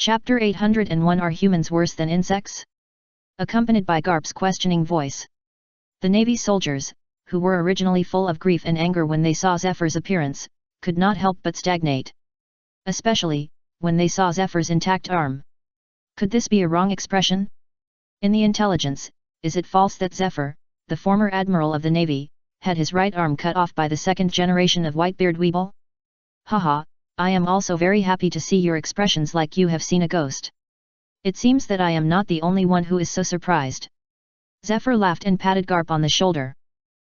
Chapter 801 Are humans worse than insects? Accompanied by Garp's questioning voice. The Navy soldiers, who were originally full of grief and anger when they saw Zephyr's appearance, could not help but stagnate. Especially, when they saw Zephyr's intact arm. Could this be a wrong expression? In the intelligence, is it false that Zephyr, the former admiral of the Navy, had his right arm cut off by the second generation of Whitebeard Weeble? Haha, I am also very happy to see your expressions like you have seen a ghost. It seems that I am not the only one who is so surprised. Zephyr laughed and patted Garp on the shoulder.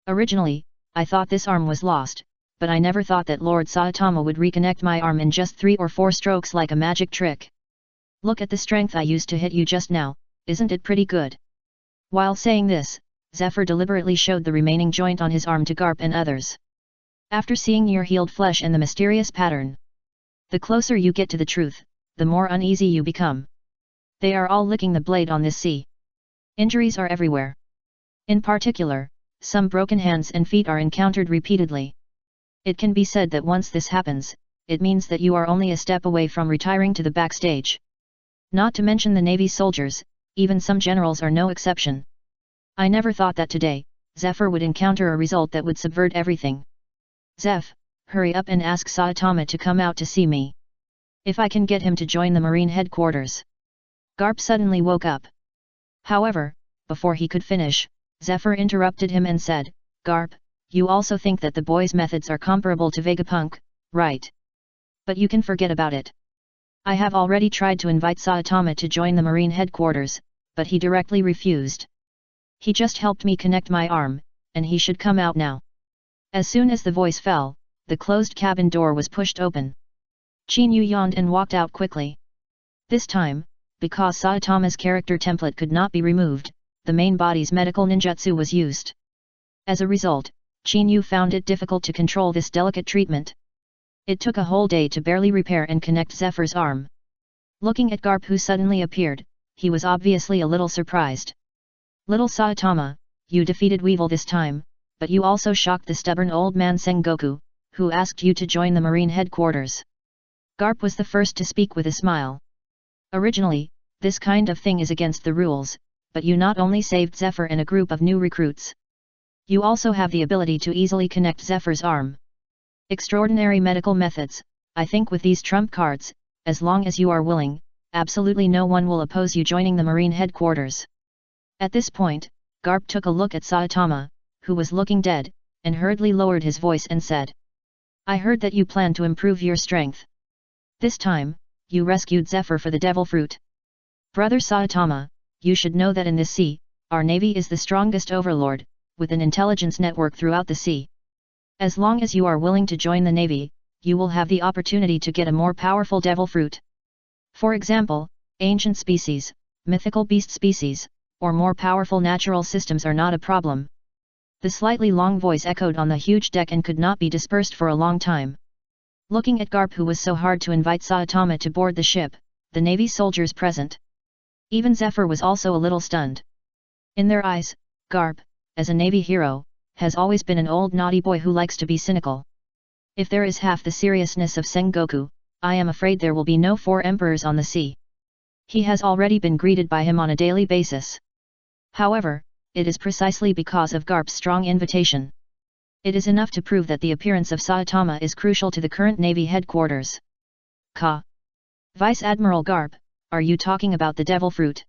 Originally, I thought this arm was lost, but I never thought that Lord Saitama would reconnect my arm in just 3 or 4 strokes like a magic trick. Look at the strength I used to hit you just now, isn't it pretty good? While saying this, Zephyr deliberately showed the remaining joint on his arm to Garp and others. After seeing your healed flesh and the mysterious pattern, the closer you get to the truth, the more uneasy you become. They are all licking the blade on this sea. Injuries are everywhere. In particular, some broken hands and feet are encountered repeatedly. It can be said that once this happens, it means that you are only a step away from retiring to the backstage. Not to mention the Navy soldiers, even some generals are no exception. I never thought that today, Zephyr would encounter a result that would subvert everything. Zeph, hurry up and ask Saitama to come out to see me. If I can get him to join the Marine headquarters. Garp suddenly woke up. However, before he could finish, Zephyr interrupted him and said, Garp, you also think that the boy's methods are comparable to Vegapunk, right? But you can forget about it. I have already tried to invite Saitama to join the Marine headquarters, but he directly refused. He just helped me connect my arm, and he should come out now. As soon as the voice fell, the closed cabin door was pushed open. Chinyu yawned and walked out quickly. This time, because Saitama's character template could not be removed, the main body's medical ninjutsu was used. As a result, Chinyu found it difficult to control this delicate treatment. It took a whole day to barely repair and connect Zephyr's arm. Looking at Garp who suddenly appeared, he was obviously a little surprised. Little Saitama, you defeated Weevil this time, but you also shocked the stubborn old man Sengoku, who asked you to join the Marine headquarters. Garp was the first to speak with a smile. Originally, this kind of thing is against the rules, but you not only saved Zephyr and a group of new recruits. You also have the ability to easily connect Zephyr's arm. Extraordinary medical methods. I think with these trump cards, as long as you are willing, absolutely no one will oppose you joining the Marine headquarters. At this point, Garp took a look at Saitama, who was looking dead, and hurriedly lowered his voice and said, I heard that you plan to improve your strength. This time, you rescued Zephyr for the devil fruit. Brother Saitama, you should know that in this sea, our navy is the strongest overlord, with an intelligence network throughout the sea. As long as you are willing to join the navy, you will have the opportunity to get a more powerful devil fruit. For example, ancient species, mythical beast species, or more powerful natural systems are not a problem. The slightly long voice echoed on the huge deck and could not be dispersed for a long time. Looking at Garp who was so hard to invite Saitama to board the ship, the Navy soldiers present. Even Zephyr was also a little stunned. In their eyes, Garp, as a Navy hero, has always been an old naughty boy who likes to be cynical. If there is half the seriousness of Sengoku, I am afraid there will be no 4 emperors on the sea. He has already been greeted by him on a daily basis. However, it is precisely because of Garp's strong invitation. It is enough to prove that the appearance of Saitama is crucial to the current Navy headquarters. Vice Admiral Garp, are you talking about the devil fruit?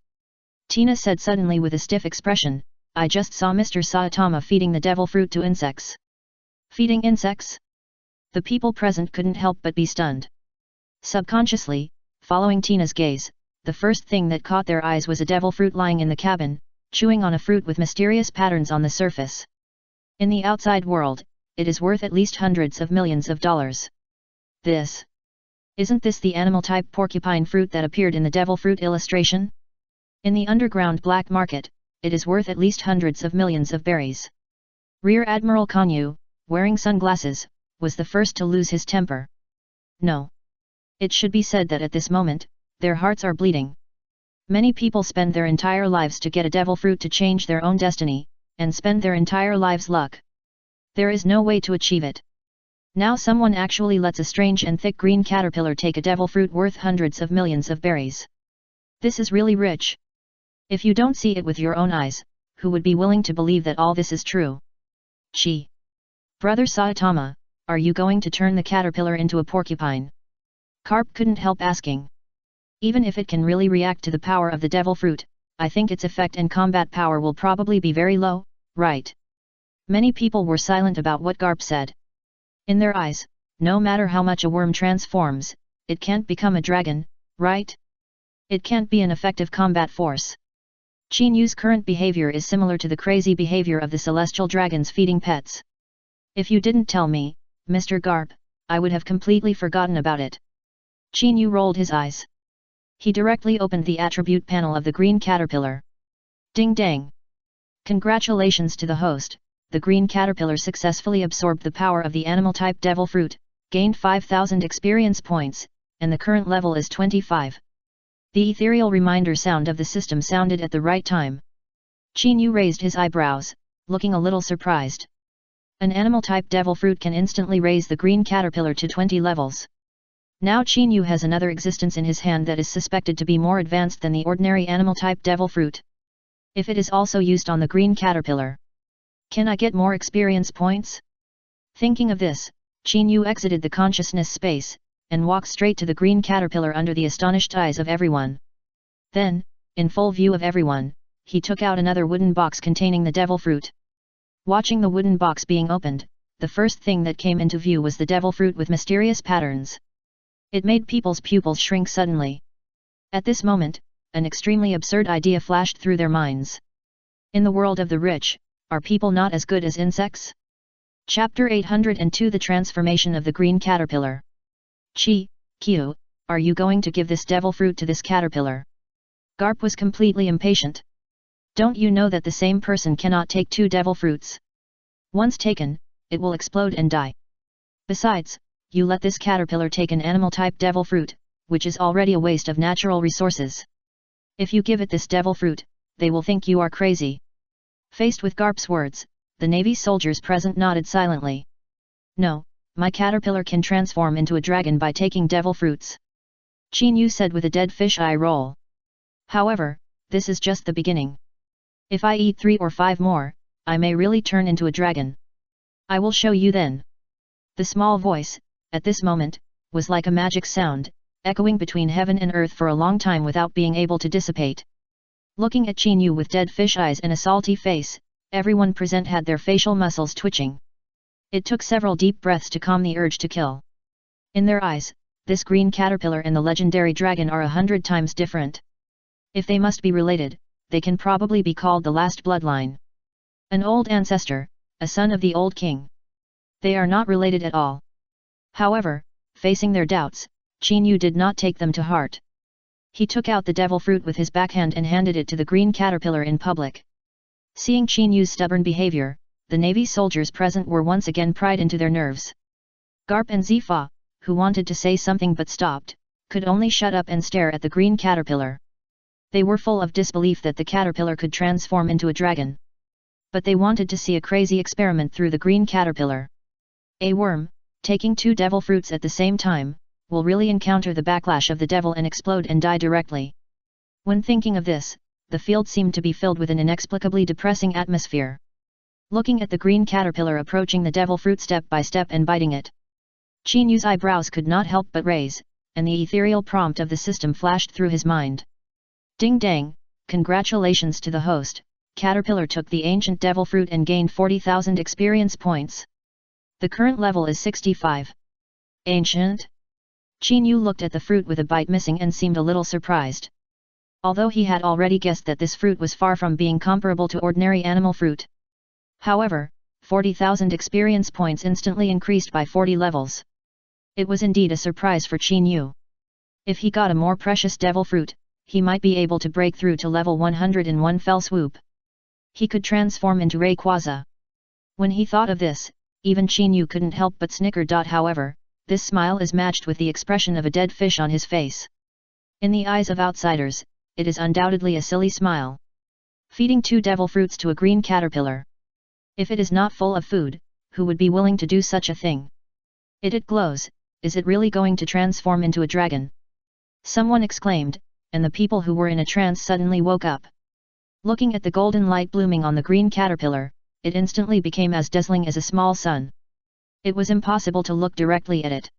Tina said suddenly with a stiff expression, I just saw Mr. Saitama feeding the devil fruit to insects. Feeding insects? The people present couldn't help but be stunned. Subconsciously, following Tina's gaze, the first thing that caught their eyes was a devil fruit lying in the cabin, chewing on a fruit with mysterious patterns on the surface. In the outside world, it is worth at least hundreds of millions of dollars. Isn't this the animal-type porcupine fruit that appeared in the devil fruit illustration? In the underground black market, it is worth at least hundreds of millions of berries. Rear Admiral Kanyu, wearing sunglasses, was the first to lose his temper. No. It should be said that at this moment, their hearts are bleeding. Many people spend their entire lives to get a devil fruit to change their own destiny, and spend their entire lives' luck. There is no way to achieve it. Now someone actually lets a strange and thick green caterpillar take a devil fruit worth hundreds of millions of berries. This is really rich. If you don't see it with your own eyes, who would be willing to believe that all this is true? Chi. Brother Saitama, are you going to turn the caterpillar into a porcupine? Carp couldn't help asking. Even if it can really react to the power of the devil fruit, I think its effect and combat power will probably be very low, right? Many people were silent about what Garp said. In their eyes, no matter how much a worm transforms, it can't become a dragon, right? It can't be an effective combat force. Chinyu's current behavior is similar to the crazy behavior of the celestial dragons feeding pets. If you didn't tell me, Mr. Garp, I would have completely forgotten about it. Chinyu rolled his eyes. He directly opened the attribute panel of the green caterpillar. Ding dang! Congratulations to the host, the green caterpillar successfully absorbed the power of the animal-type devil fruit, gained 5,000 experience points, and the current level is 25. The ethereal reminder sound of the system sounded at the right time. Chinyu raised his eyebrows, looking a little surprised. An animal-type devil fruit can instantly raise the green caterpillar to 20 levels. Now Chinyu has another existence in his hand that is suspected to be more advanced than the ordinary animal-type devil fruit. If it is also used on the green caterpillar, can I get more experience points? Thinking of this, Chinyu exited the consciousness space, and walked straight to the green caterpillar under the astonished eyes of everyone. Then, in full view of everyone, he took out another wooden box containing the devil fruit. Watching the wooden box being opened, the first thing that came into view was the devil fruit with mysterious patterns. It made people's pupils shrink suddenly. At this moment, an extremely absurd idea flashed through their minds. In the world of the rich, are people not as good as insects? Chapter 802 The Transformation of the Green Caterpillar. Kyu, are you going to give this devil fruit to this caterpillar? Garp was completely impatient. Don't you know that the same person cannot take two devil fruits? Once taken, it will explode and die. Besides, you let this caterpillar take an animal-type devil fruit, which is already a waste of natural resources. If you give it this devil fruit, they will think you are crazy. Faced with Garp's words, the Navy soldiers present nodded silently. No, my caterpillar can transform into a dragon by taking devil fruits. Chinyu said with a dead fish eye roll. However, this is just the beginning. If I eat 3 or 5 more, I may really turn into a dragon. I will show you then. The small voice, at this moment, was like a magic sound, echoing between heaven and earth for a long time without being able to dissipate. Looking at Chinyu with dead fish eyes and a salty face, everyone present had their facial muscles twitching. It took several deep breaths to calm the urge to kill. In their eyes, this green caterpillar and the legendary dragon are 100 times different. If they must be related, they can probably be called the last bloodline. An old ancestor, a son of the old king. They are not related at all. However, facing their doubts, Chinyu did not take them to heart. He took out the devil fruit with his backhand and handed it to the green caterpillar in public. Seeing Chinyu's stubborn behavior, the Navy soldiers present were once again pried into their nerves. Garp and Zifa, who wanted to say something but stopped, could only shut up and stare at the green caterpillar. They were full of disbelief that the caterpillar could transform into a dragon. But they wanted to see a crazy experiment through the green caterpillar. A worm, taking 2 devil fruits at the same time, will really encounter the backlash of the devil and explode and die directly. When thinking of this, the field seemed to be filled with an inexplicably depressing atmosphere. Looking at the green caterpillar approaching the devil fruit step by step and biting it, Chinyu's eyebrows could not help but raise, and the ethereal prompt of the system flashed through his mind. Ding dang, congratulations to the host, caterpillar took the ancient devil fruit and gained 40,000 experience points. The current level is 65. Ancient? Chinyu looked at the fruit with a bite missing and seemed a little surprised. Although he had already guessed that this fruit was far from being comparable to ordinary animal fruit. However, 40,000 experience points instantly increased by 40 levels. It was indeed a surprise for Chinyu. If he got a more precious devil fruit, he might be able to break through to level 100 in one fell swoop. He could transform into Rayquaza. When he thought of this, even Chinyu couldn't help but snicker. However, this smile is matched with the expression of a dead fish on his face. In the eyes of outsiders, it is undoubtedly a silly smile. Feeding 2 devil fruits to a green caterpillar. If it is not full of food, who would be willing to do such a thing? It glows, is it really going to transform into a dragon? Someone exclaimed, and the people who were in a trance suddenly woke up. Looking at the golden light blooming on the green caterpillar, it instantly became as dazzling as a small sun. It was impossible to look directly at it.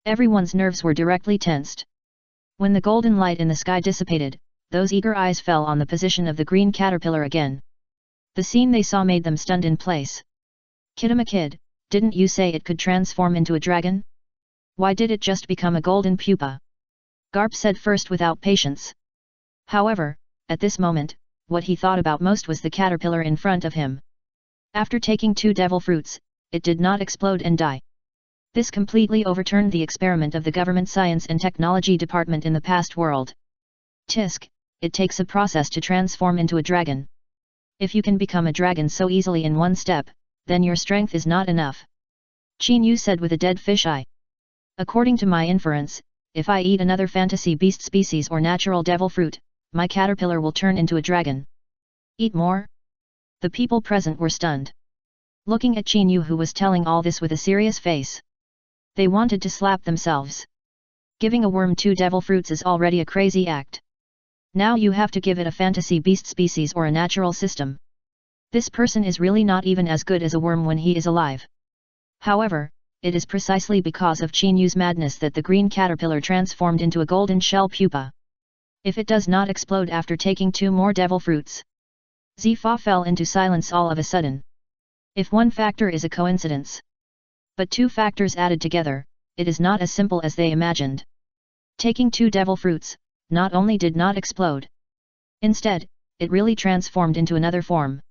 Everyone's nerves were directly tensed. When the golden light in the sky dissipated, those eager eyes fell on the position of the green caterpillar again. The scene they saw made them stunned in place. Kid, didn't you say it could transform into a dragon? Why did it just become a golden pupa? Garp said first without patience. However, at this moment, what he thought about most was the caterpillar in front of him. After taking 2 devil fruits, it did not explode and die. This completely overturned the experiment of the Government Science and Technology Department in the past world. Tisk, it takes a process to transform into a dragon. If you can become a dragon so easily in one step, then your strength is not enough. Qin Yu said with a dead fish eye. According to my inference, if I eat another fantasy beast species or natural devil fruit, my caterpillar will turn into a dragon. Eat more? The people present were stunned. Looking at Qin Yu, who was telling all this with a serious face. They wanted to slap themselves. Giving a worm 2 devil fruits is already a crazy act. Now you have to give it a fantasy beast species or a natural system. This person is really not even as good as a worm when he is alive. However, it is precisely because of Qin Yu's madness that the green caterpillar transformed into a golden shell pupa. If it does not explode after taking 2 more devil fruits. Zifa fell into silence all of a sudden. If one factor is a coincidence, but 2 factors added together, it is not as simple as they imagined. Taking 2 devil fruits, not only did not explode. Instead, it really transformed into another form.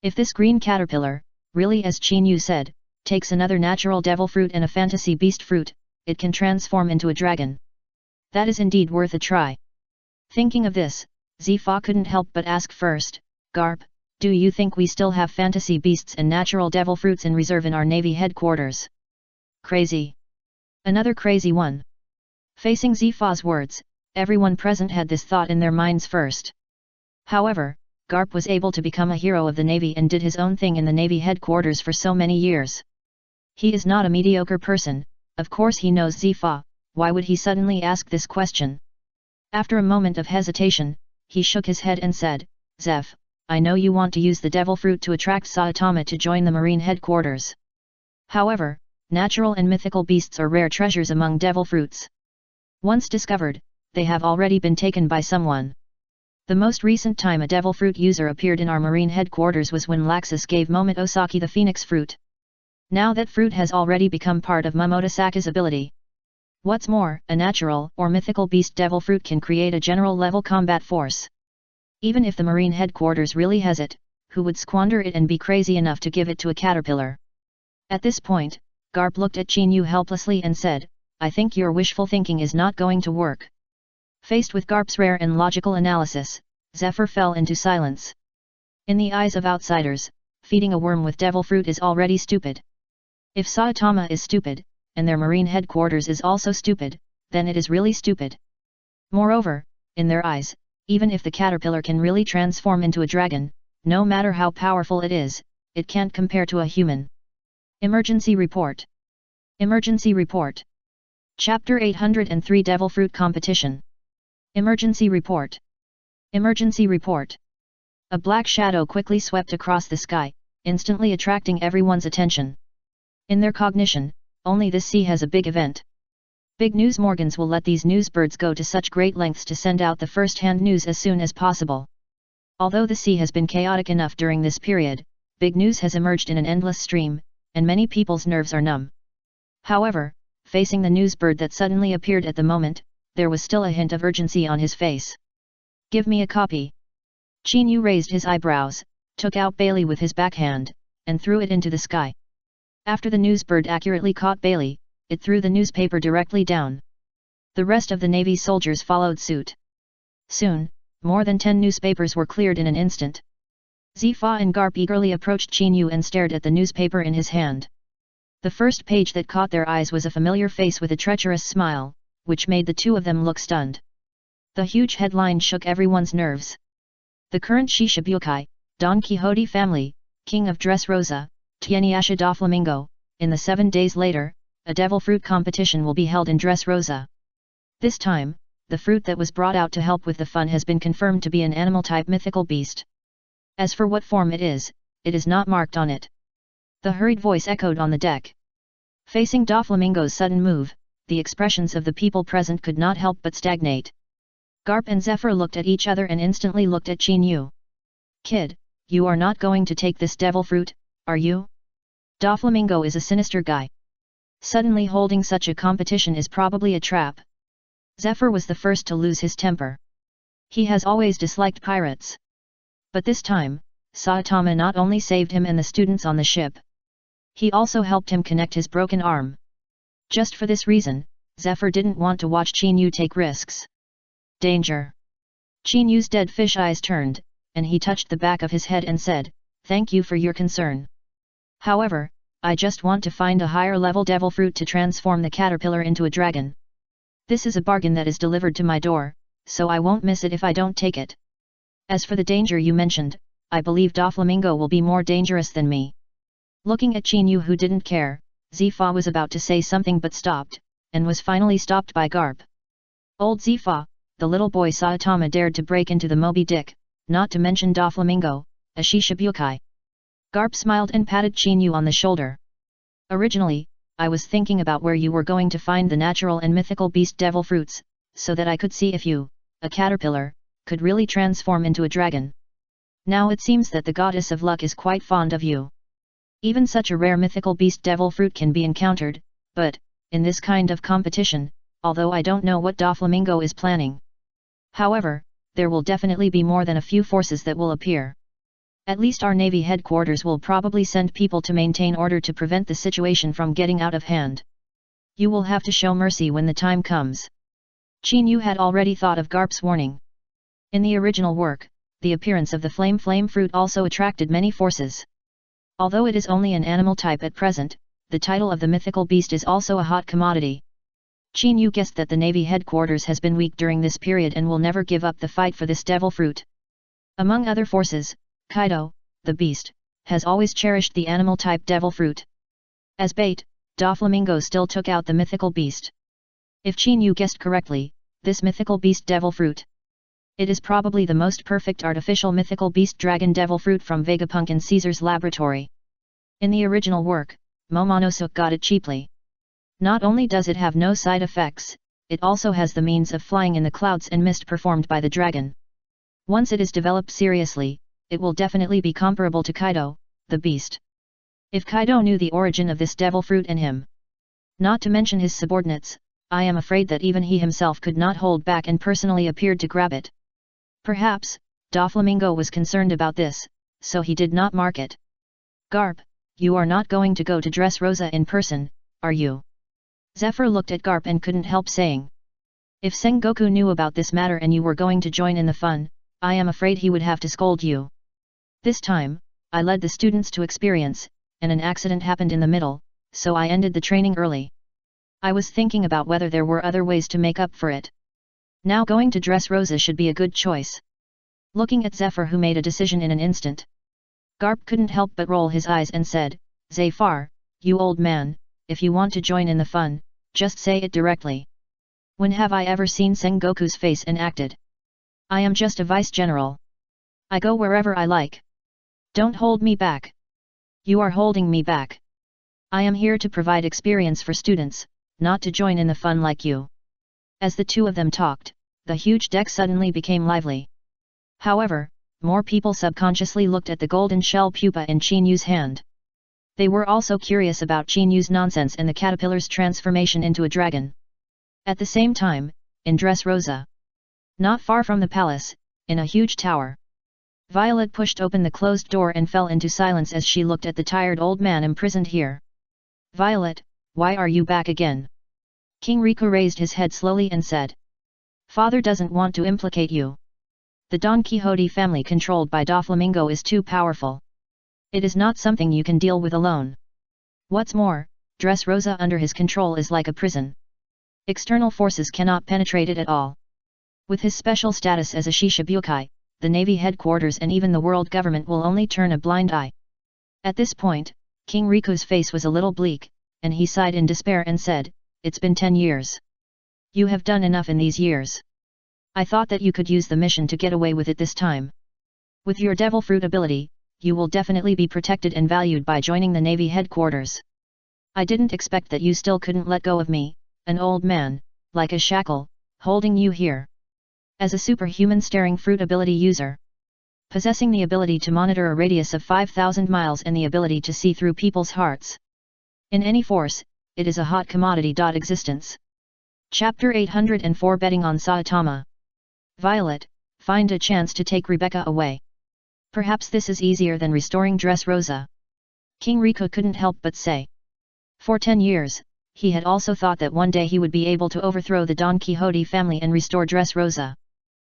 If this green caterpillar, really as Qin Yu said, takes another natural devil fruit and a fantasy beast fruit, it can transform into a dragon. That is indeed worth a try. Thinking of this, Zifa couldn't help but ask first, Garp, do you think we still have fantasy beasts and natural devil fruits in reserve in our Navy headquarters? Crazy. Another crazy one. Facing Zifa's words, everyone present had this thought in their minds first. However, Garp was able to become a hero of the Navy and did his own thing in the Navy headquarters for so many years. He is not a mediocre person, of course he knows Zifa, why would he suddenly ask this question? After a moment of hesitation, he shook his head and said, Zeph, I know you want to use the devil fruit to attract Saitama to join the Marine headquarters. However, natural and mythical beasts are rare treasures among devil fruits. Once discovered, they have already been taken by someone. The most recent time a devil fruit user appeared in our Marine headquarters was when Laxus gave Momotosaki the phoenix fruit. Now that fruit has already become part of Momotosaki's ability. What's more, a natural or mythical beast devil fruit can create a general level combat force. Even if the Marine headquarters really has it, who would squander it and be crazy enough to give it to a caterpillar? At this point, Garp looked at Qin Yu helplessly and said, I think your wishful thinking is not going to work. Faced with Garp's rare and logical analysis, Zephyr fell into silence. In the eyes of outsiders, feeding a worm with devil fruit is already stupid. If Saitama is stupid, and their Marine headquarters is also stupid, then it is really stupid. Moreover, in their eyes, even if the caterpillar can really transform into a dragon, no matter how powerful it is, it can't compare to a human. Emergency Report. Emergency Report. Chapter 803 Devil Fruit Competition. Emergency Report. Emergency Report. A black shadow quickly swept across the sky, instantly attracting everyone's attention. In their cognition, only this sea has a big event. Big news Morgans will let these newsbirds go to such great lengths to send out the first-hand news as soon as possible. Although the sea has been chaotic enough during this period, big news has emerged in an endless stream, and many people's nerves are numb. However, facing the newsbird that suddenly appeared at the moment, there was still a hint of urgency on his face. Give me a copy. Qin Yu raised his eyebrows, took out Bailey with his backhand, and threw it into the sky. After the newsbird accurately caught Bailey, it threw the newspaper directly down. The rest of the Navy soldiers followed suit. Soon, more than 10 newspapers were cleared in an instant. Zifa and Garp eagerly approached Qin Yu and stared at the newspaper in his hand. The first page that caught their eyes was a familiar face with a treacherous smile, which made the two of them look stunned. The huge headline shook everyone's nerves. The current Shishibukai, Don Quixote family, King of Dressrosa, Tieniasha da Flamingo, in the 7 days later, a devil fruit competition will be held in Dressrosa. This time, the fruit that was brought out to help with the fun has been confirmed to be an animal-type mythical beast. As for what form it is not marked on it. The hurried voice echoed on the deck. Facing Doflamingo's sudden move, the expressions of the people present could not help but stagnate. Garp and Zephyr looked at each other and instantly looked at Chinyu. Kid, you are not going to take this devil fruit, are you? Doflamingo is a sinister guy. Suddenly holding such a competition is probably a trap. Zephyr was the first to lose his temper. He has always disliked pirates. But this time, Saitama not only saved him and the students on the ship. He also helped him connect his broken arm. Just for this reason, Zephyr didn't want to watch Chinyu take risks. Danger! Chinyu's dead fish eyes turned, and he touched the back of his head and said, "Thank you for your concern. However, I just want to find a higher level devil fruit to transform the caterpillar into a dragon. This is a bargain that is delivered to my door, so I won't miss it if I don't take it. As for the danger you mentioned, I believe Doflamingo will be more dangerous than me." Looking at Chinyu who didn't care, Zifa was about to say something but stopped, and was finally stopped by Garp. Old Zifa, the little boy Saitama dared to break into the Moby Dick, not to mention Doflamingo, a Shishibukai. Garp smiled and patted Chinyu on the shoulder. Originally, I was thinking about where you were going to find the natural and mythical beast devil fruits, so that I could see if you, a caterpillar, could really transform into a dragon. Now it seems that the goddess of luck is quite fond of you. Even such a rare mythical beast devil fruit can be encountered, but, in this kind of competition, although I don't know what Doflamingo is planning. However, there will definitely be more than a few forces that will appear. At least our Navy headquarters will probably send people to maintain order to prevent the situation from getting out of hand. You will have to show mercy when the time comes. Chinyu had already thought of Garp's warning. In the original work, the appearance of the flame fruit also attracted many forces. Although it is only an animal type at present, the title of the mythical beast is also a hot commodity. Chinyu guessed that the Navy headquarters has been weak during this period and will never give up the fight for this devil fruit. Among other forces, Kaido, the beast, has always cherished the animal-type devil fruit. As bait, Doflamingo still took out the mythical beast. If Chinyu guessed correctly, this mythical beast devil fruit. It is probably the most perfect artificial mythical beast dragon devil fruit from Vegapunk in Caesar's laboratory. In the original work, Momonosuke got it cheaply. Not only does it have no side effects, it also has the means of flying in the clouds and mist performed by the dragon. Once it is developed seriously, it will definitely be comparable to Kaido, the beast. If Kaido knew the origin of this devil fruit in him, not to mention his subordinates, I am afraid that even he himself could not hold back and personally appeared to grab it. Perhaps, Doflamingo was concerned about this, so he did not mark it. Garp, you are not going to go to Dressrosa in person, are you? Zephyr looked at Garp and couldn't help saying. If Sengoku knew about this matter and you were going to join in the fun, I am afraid he would have to scold you. This time, I led the students to experience, and an accident happened in the middle, so I ended the training early. I was thinking about whether there were other ways to make up for it. Now going to Dressrosa should be a good choice. Looking at Zephyr who made a decision in an instant. Garp couldn't help but roll his eyes and said, Zephyr, you old man, if you want to join in the fun, just say it directly. When have I ever seen Sengoku's face and acted? I am just a vice-general. I go wherever I like. Don't hold me back. You are holding me back. I am here to provide experience for students, not to join in the fun like you. As the two of them talked, the huge deck suddenly became lively. However, more people subconsciously looked at the golden shell pupa in Chinyu's hand. They were also curious about Chinyu's nonsense and the caterpillar's transformation into a dragon. At the same time, in Dressrosa, not far from the palace, in a huge tower, Violet pushed open the closed door and fell into silence as she looked at the tired old man imprisoned here. Violet, why are you back again? King Riku raised his head slowly and said. Father doesn't want to implicate you. The Don Quixote family controlled by Doflamingo is too powerful. It is not something you can deal with alone. What's more, Dressrosa under his control is like a prison. External forces cannot penetrate it at all. With his special status as a Shishibukai, the Navy headquarters and even the world government will only turn a blind eye. At this point, King Riku's face was a little bleak, and he sighed in despair and said, "It's been 10 years. You have done enough in these years. I thought that you could use the mission to get away with it this time. With your devil fruit ability, you will definitely be protected and valued by joining the Navy headquarters. I didn't expect that you still couldn't let go of me, an old man, like a shackle, holding you here." As a superhuman staring fruit ability user, possessing the ability to monitor a radius of 5,000 miles and the ability to see through people's hearts. In any force, it is a hot commodity. Existence. Chapter 804 Betting on Saitama. Violet, find a chance to take Rebecca away. Perhaps this is easier than restoring Dressrosa. King Rico couldn't help but say. For 10 years, he had also thought that one day he would be able to overthrow the Don Quixote family and restore Dressrosa.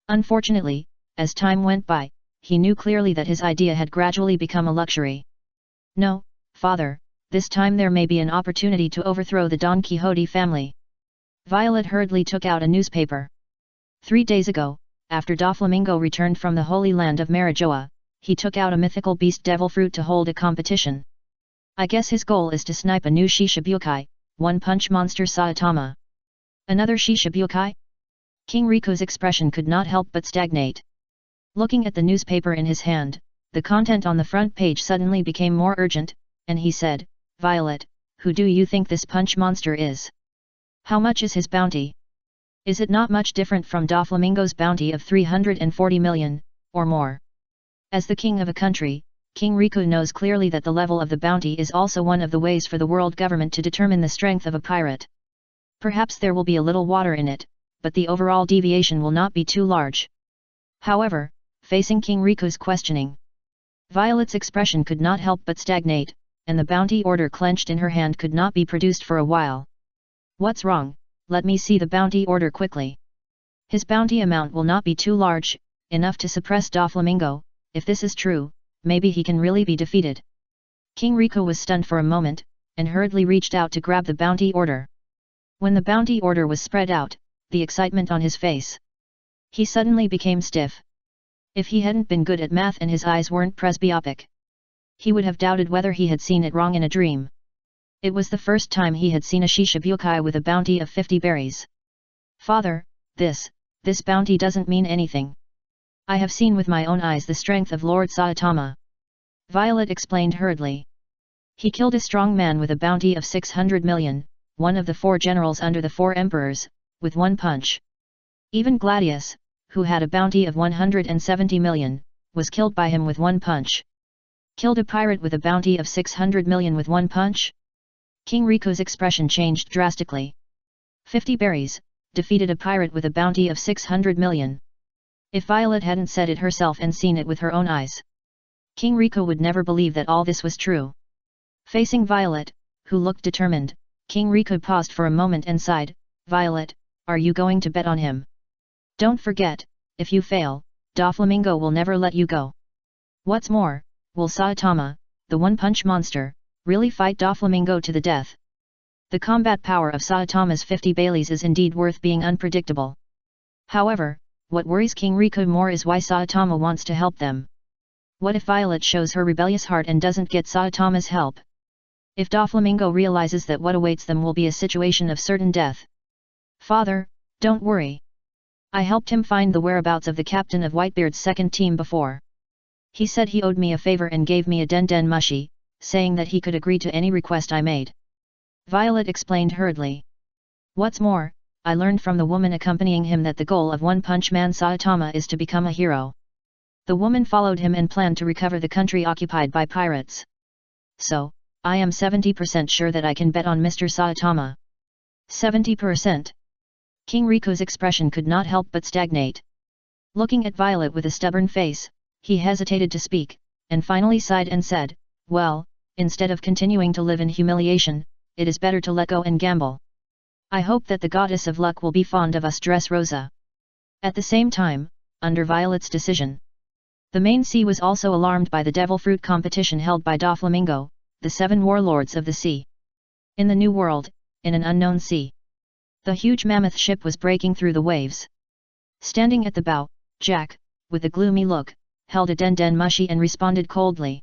Unfortunately, as time went by, he knew clearly that his idea had gradually become a luxury. "No, father, this time there may be an opportunity to overthrow the Don Quixote family." Violet hurriedly took out a newspaper. 3 days ago, after Doflamingo returned from the Holy Land of Marijoa, he took out a mythical beast devil fruit to hold a competition. I guess his goal is to snipe a new Shishibukai, one-punch monster Saitama. Another Shishibukai? King Riko's expression could not help but stagnate. Looking at the newspaper in his hand, the content on the front page suddenly became more urgent, and he said, "Violet, who do you think this punch monster is? How much is his bounty? Is it not much different from Doflamingo's bounty of 340 million, or more?" As the king of a country, King Rico knows clearly that the level of the bounty is also one of the ways for the world government to determine the strength of a pirate. Perhaps there will be a little water in it, but the overall deviation will not be too large. However, facing King Rico's questioning, Violet's expression could not help but stagnate, and the bounty order clenched in her hand could not be produced for a while. "What's wrong? Let me see the bounty order quickly." His bounty amount will not be too large, enough to suppress Doflamingo. If this is true, maybe he can really be defeated. King Rico was stunned for a moment, and hurriedly reached out to grab the bounty order. When the bounty order was spread out, the excitement on his face, he suddenly became stiff. If he hadn't been good at math and his eyes weren't presbyopic, he would have doubted whether he had seen it wrong in a dream. It was the first time he had seen a Shishibukai with a bounty of 50 berries. "Father, this bounty doesn't mean anything. I have seen with my own eyes the strength of Lord Saitama." Violet explained hurriedly. "He killed a strong man with a bounty of 600 million, one of the 4 generals under the 4 emperors, with one punch. Even Gladius, who had a bounty of 170 million, was killed by him with one punch. Killed a pirate with a bounty of 600 million with one punch?" King Rico's expression changed drastically. 50 berries, defeated a pirate with a bounty of 600 million. If Violet hadn't said it herself and seen it with her own eyes, King Rico would never believe that all this was true. Facing Violet, who looked determined, King Rico paused for a moment and sighed, "Violet, are you going to bet on him? Don't forget, if you fail, Doflamingo will never let you go. What's more, will Saitama, the one-punch monster, really fight Doflamingo to the death?" The combat power of Saitama's 50 Baileys is indeed worth being unpredictable. However, what worries King Rico more is why Saitama wants to help them. What if Violet shows her rebellious heart and doesn't get Saitama's help? If Doflamingo realizes that what awaits them will be a situation of certain death? "Father, don't worry. I helped him find the whereabouts of the captain of Whitebeard's second team before. He said he owed me a favor and gave me a den mushi, saying that he could agree to any request I made." Violet explained hurriedly. "What's more, I learned from the woman accompanying him that the goal of One Punch Man Saitama is to become a hero. The woman followed him and planned to recover the country occupied by pirates. So, I am 70% sure that I can bet on Mr. Saitama." 70%? King Rico's expression could not help but stagnate. Looking at Violet with a stubborn face, he hesitated to speak, and finally sighed and said, "Well, instead of continuing to live in humiliation, it is better to let go and gamble. I hope that the goddess of luck will be fond of us Dressrosa." At the same time, under Violet's decision, the main sea was also alarmed by the devil fruit competition held by Doflamingo, the 7 warlords of the sea. In the New World, in an unknown sea, the huge mammoth ship was breaking through the waves. Standing at the bow, Jack, with a gloomy look, held a den mushi and responded coldly.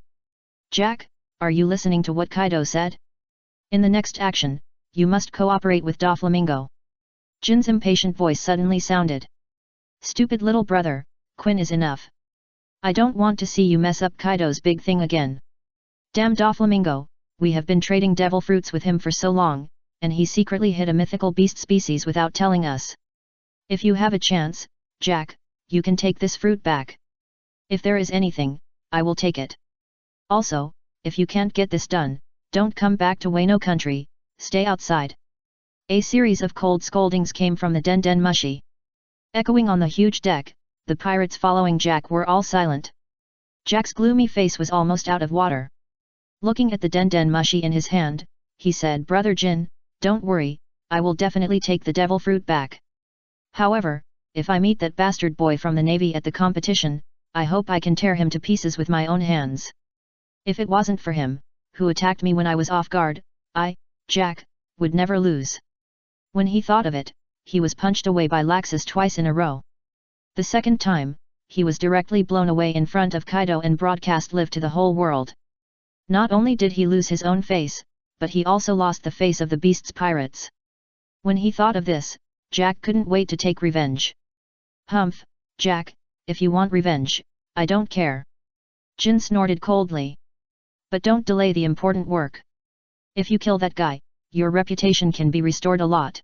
"Jack, are you listening to what Kaido said? In the next action, you must cooperate with Doflamingo. Jin's impatient voice suddenly sounded. Stupid little brother, Quinn is enough. I don't want to see you mess up Kaido's big thing again. Damn Doflamingo, we have been trading devil fruits with him for so long, and he secretly hid a mythical beast species without telling us. If you have a chance, Jack, you can take this fruit back. If there is anything, I will take it. Also, if you can't get this done, don't come back to Wano country, stay outside. A series of cold scoldings came from the Den Den Mushi. Echoing on the huge deck, the pirates following Jack were all silent. Jack's gloomy face was almost out of water. Looking at the Den Den Mushi in his hand, he said, Brother Jin, don't worry, I will definitely take the devil fruit back. However, if I meet that bastard boy from the Navy at the competition, I hope I can tear him to pieces with my own hands. If it wasn't for him, who attacked me when I was off guard, I, Jack, would never lose. When he thought of it, he was punched away by Laxus twice in a row. The second time, he was directly blown away in front of Kaido and broadcast live to the whole world. Not only did he lose his own face, but he also lost the face of the beast's pirates. When he thought of this, Jack couldn't wait to take revenge. Humph, Jack, if you want revenge, I don't care. Jin snorted coldly. But don't delay the important work. If you kill that guy, your reputation can be restored a lot.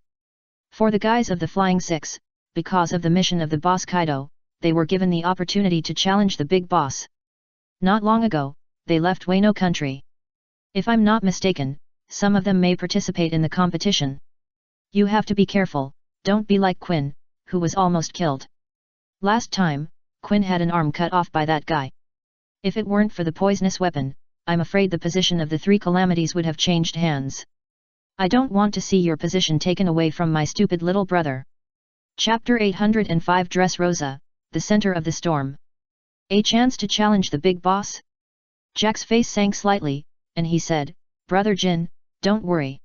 For the guys of the Flying Six, because of the mission of the boss Kaido, they were given the opportunity to challenge the big boss. Not long ago, they left Wano country. If I'm not mistaken, some of them may participate in the competition. You have to be careful, don't be like Quinn, who was almost killed. Last time, Quinn had an arm cut off by that guy. If it weren't for the poisonous weapon, I'm afraid the position of the three calamities would have changed hands. I don't want to see your position taken away from my stupid little brother. Chapter 805 Dressrosa, the center of the storm. A chance to challenge the big boss? Jack's face sank slightly, and he said, Brother Jin, don't worry.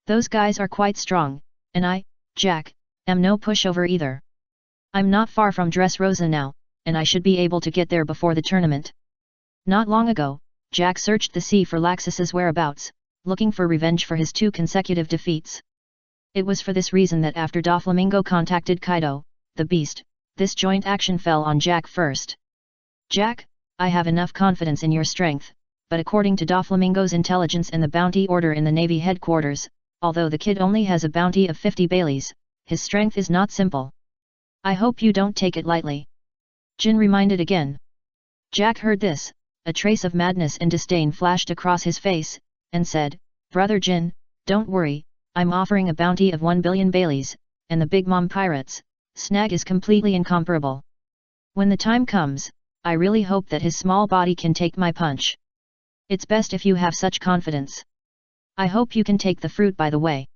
Those guys are quite strong, and I, Jack, am no pushover either. I'm not far from Dressrosa now, and I should be able to get there before the tournament. Not long ago, Jack searched the sea for Laxus's whereabouts, looking for revenge for his 2 consecutive defeats. It was for this reason that after Doflamingo contacted Kaido, the beast, this joint action fell on Jack first. Jack, I have enough confidence in your strength, but according to Doflamingo's intelligence and the bounty order in the Navy headquarters, although the kid only has a bounty of 50 Baileys, his strength is not simple. I hope you don't take it lightly. Jin reminded again. Jack heard this, a trace of madness and disdain flashed across his face, and said, Brother Jin, don't worry, I'm offering a bounty of 1 billion Baileys, and the Big Mom pirates, snag is completely incomparable. When the time comes, I really hope that his small body can take my punch. It's best if you have such confidence. I hope you can take the fruit by the way.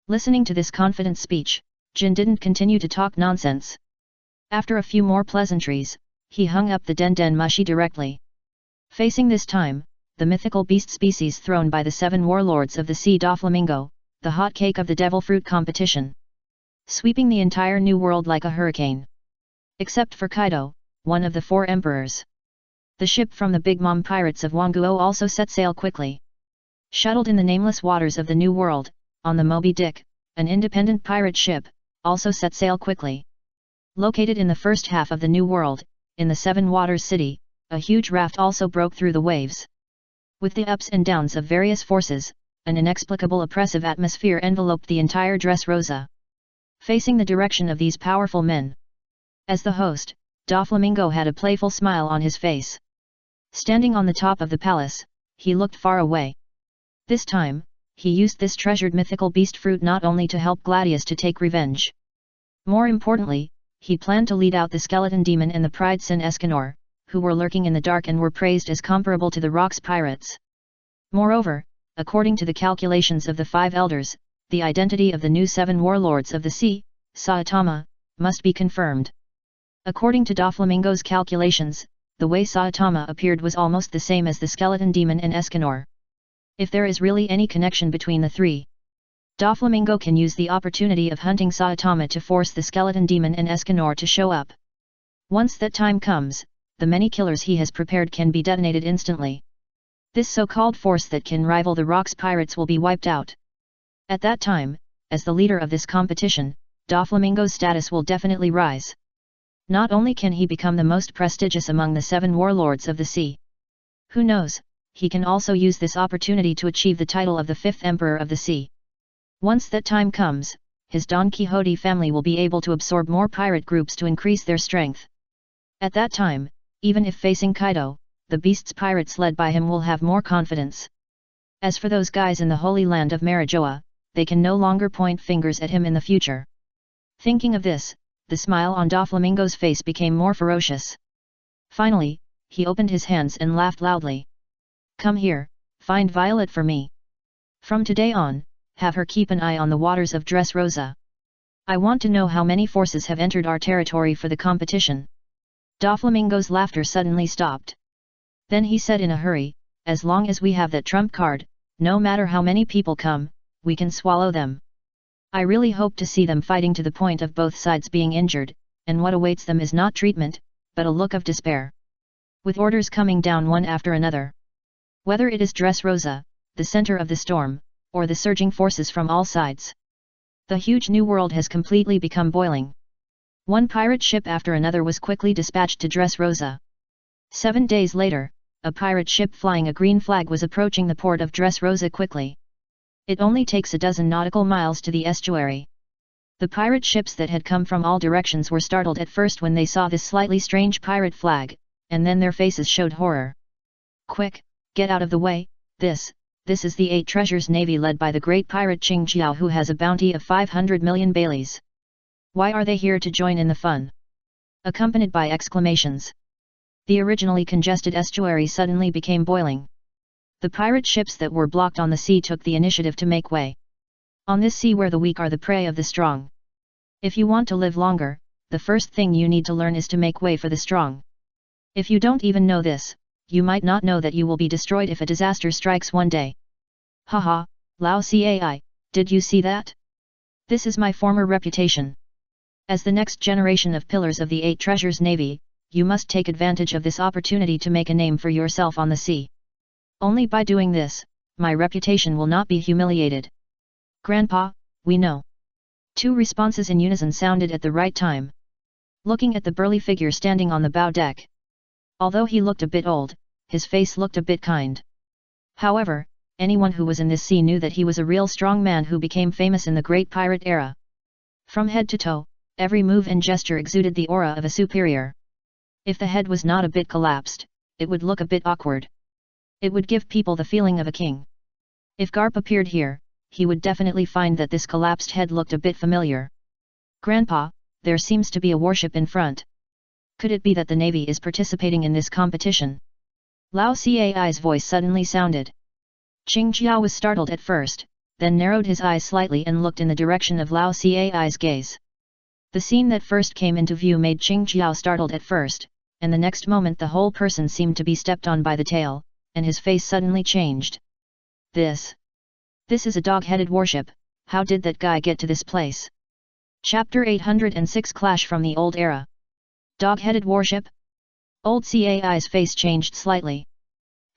Listening to this confident speech, Jin didn't continue to talk nonsense. After a few more pleasantries, he hung up the Den Den Mushi directly. Facing this time, the mythical beast species thrown by the 7 warlords of the sea Doflamingo, the hot cake of the devil fruit competition. Sweeping the entire new world like a hurricane. Except for Kaido, one of the 4 emperors. The ship from the Big Mom pirates of Wanguo also set sail quickly. Shuttled in the nameless waters of the New World, on the Moby Dick, an independent pirate ship, also set sail quickly. Located in the first half of the New World, in the 7 Waters City, a huge raft also broke through the waves. With the ups and downs of various forces, an inexplicable oppressive atmosphere enveloped the entire Dressrosa. Facing the direction of these powerful men. As the host, Doflamingo had a playful smile on his face. Standing on the top of the palace, he looked far away. This time, he used this treasured mythical beast fruit not only to help Gladius to take revenge. More importantly, he planned to lead out the skeleton demon and the pride sin Escanor, who were lurking in the dark and were praised as comparable to the Rocks pirates. Moreover, according to the calculations of the 5 elders, the identity of the new 7 warlords of the sea, Saitama, must be confirmed. According to Doflamingo's calculations, the way Saitama appeared was almost the same as the skeleton demon and Escanor. If there is really any connection between the 3, Doflamingo can use the opportunity of hunting Saitama to force the skeleton demon and Escanor to show up. Once that time comes, the many killers he has prepared can be detonated instantly. This so-called force that can rival the Rock's pirates will be wiped out. At that time, as the leader of this competition, Doflamingo's status will definitely rise. Not only can he become the most prestigious among the 7 warlords of the sea. Who knows, he can also use this opportunity to achieve the title of the 5th Emperor of the Sea. Once that time comes, his Don Quixote family will be able to absorb more pirate groups to increase their strength. At that time, even if facing Kaido, the beast's pirates led by him will have more confidence. As for those guys in the Holy Land of Marijoa, they can no longer point fingers at him in the future. Thinking of this, the smile on Doflamingo's face became more ferocious. Finally, he opened his hands and laughed loudly. Come here, find Violet for me. From today on, have her keep an eye on the waters of Dressrosa. I want to know how many forces have entered our territory for the competition. Doflamingo's laughter suddenly stopped. Then he said in a hurry, as long as we have that trump card, no matter how many people come, we can swallow them. I really hope to see them fighting to the point of both sides being injured, and what awaits them is not treatment, but a look of despair. With orders coming down one after another. Whether it is Dressrosa, the center of the storm, or the surging forces from all sides. The huge new world has completely become boiling. One pirate ship after another was quickly dispatched to Dressrosa. 7 days later, a pirate ship flying a green flag was approaching the port of Dressrosa quickly. It only takes a dozen nautical miles to the estuary. The pirate ships that had come from all directions were startled at first when they saw this slightly strange pirate flag, and then their faces showed horror. Quick, get out of the way, this is the 8 Treasures Navy led by the great pirate Qing Jiao, who has a bounty of 500 million baileys. Why are they here to join in the fun? Accompanied by exclamations. The originally congested estuary suddenly became boiling. The pirate ships that were blocked on the sea took the initiative to make way. On this sea where the weak are the prey of the strong. If you want to live longer, the first thing you need to learn is to make way for the strong. If you don't even know this, you might not know that you will be destroyed if a disaster strikes one day. Haha, Lao Cai, did you see that? This is my former reputation. As the next generation of pillars of the 8 Treasures Navy, you must take advantage of this opportunity to make a name for yourself on the sea. Only by doing this, my reputation will not be humiliated. Grandpa, we know. 2 responses in unison sounded at the right time. Looking at the burly figure standing on the bow deck. Although he looked a bit old, his face looked a bit kind. However, anyone who was in this sea knew that he was a real strong man who became famous in the Great Pirate era. From head to toe, every move and gesture exuded the aura of a superior. If the head was not a bit collapsed, it would look a bit awkward. It would give people the feeling of a king. If Garp appeared here, he would definitely find that this collapsed head looked a bit familiar. Grandpa, there seems to be a warship in front. Could it be that the Navy is participating in this competition? Lao Cai's voice suddenly sounded. Qing Jiao was startled at first, then narrowed his eyes slightly and looked in the direction of Lao Cai's gaze. The scene that first came into view made Qing Jiao startled at first, and the next moment the whole person seemed to be stepped on by the tail, and his face suddenly changed. This is a dog-headed warship. How did that guy get to this place? Chapter 806 Clash from the Old Era. Dog-headed warship? Old Cai's face changed slightly.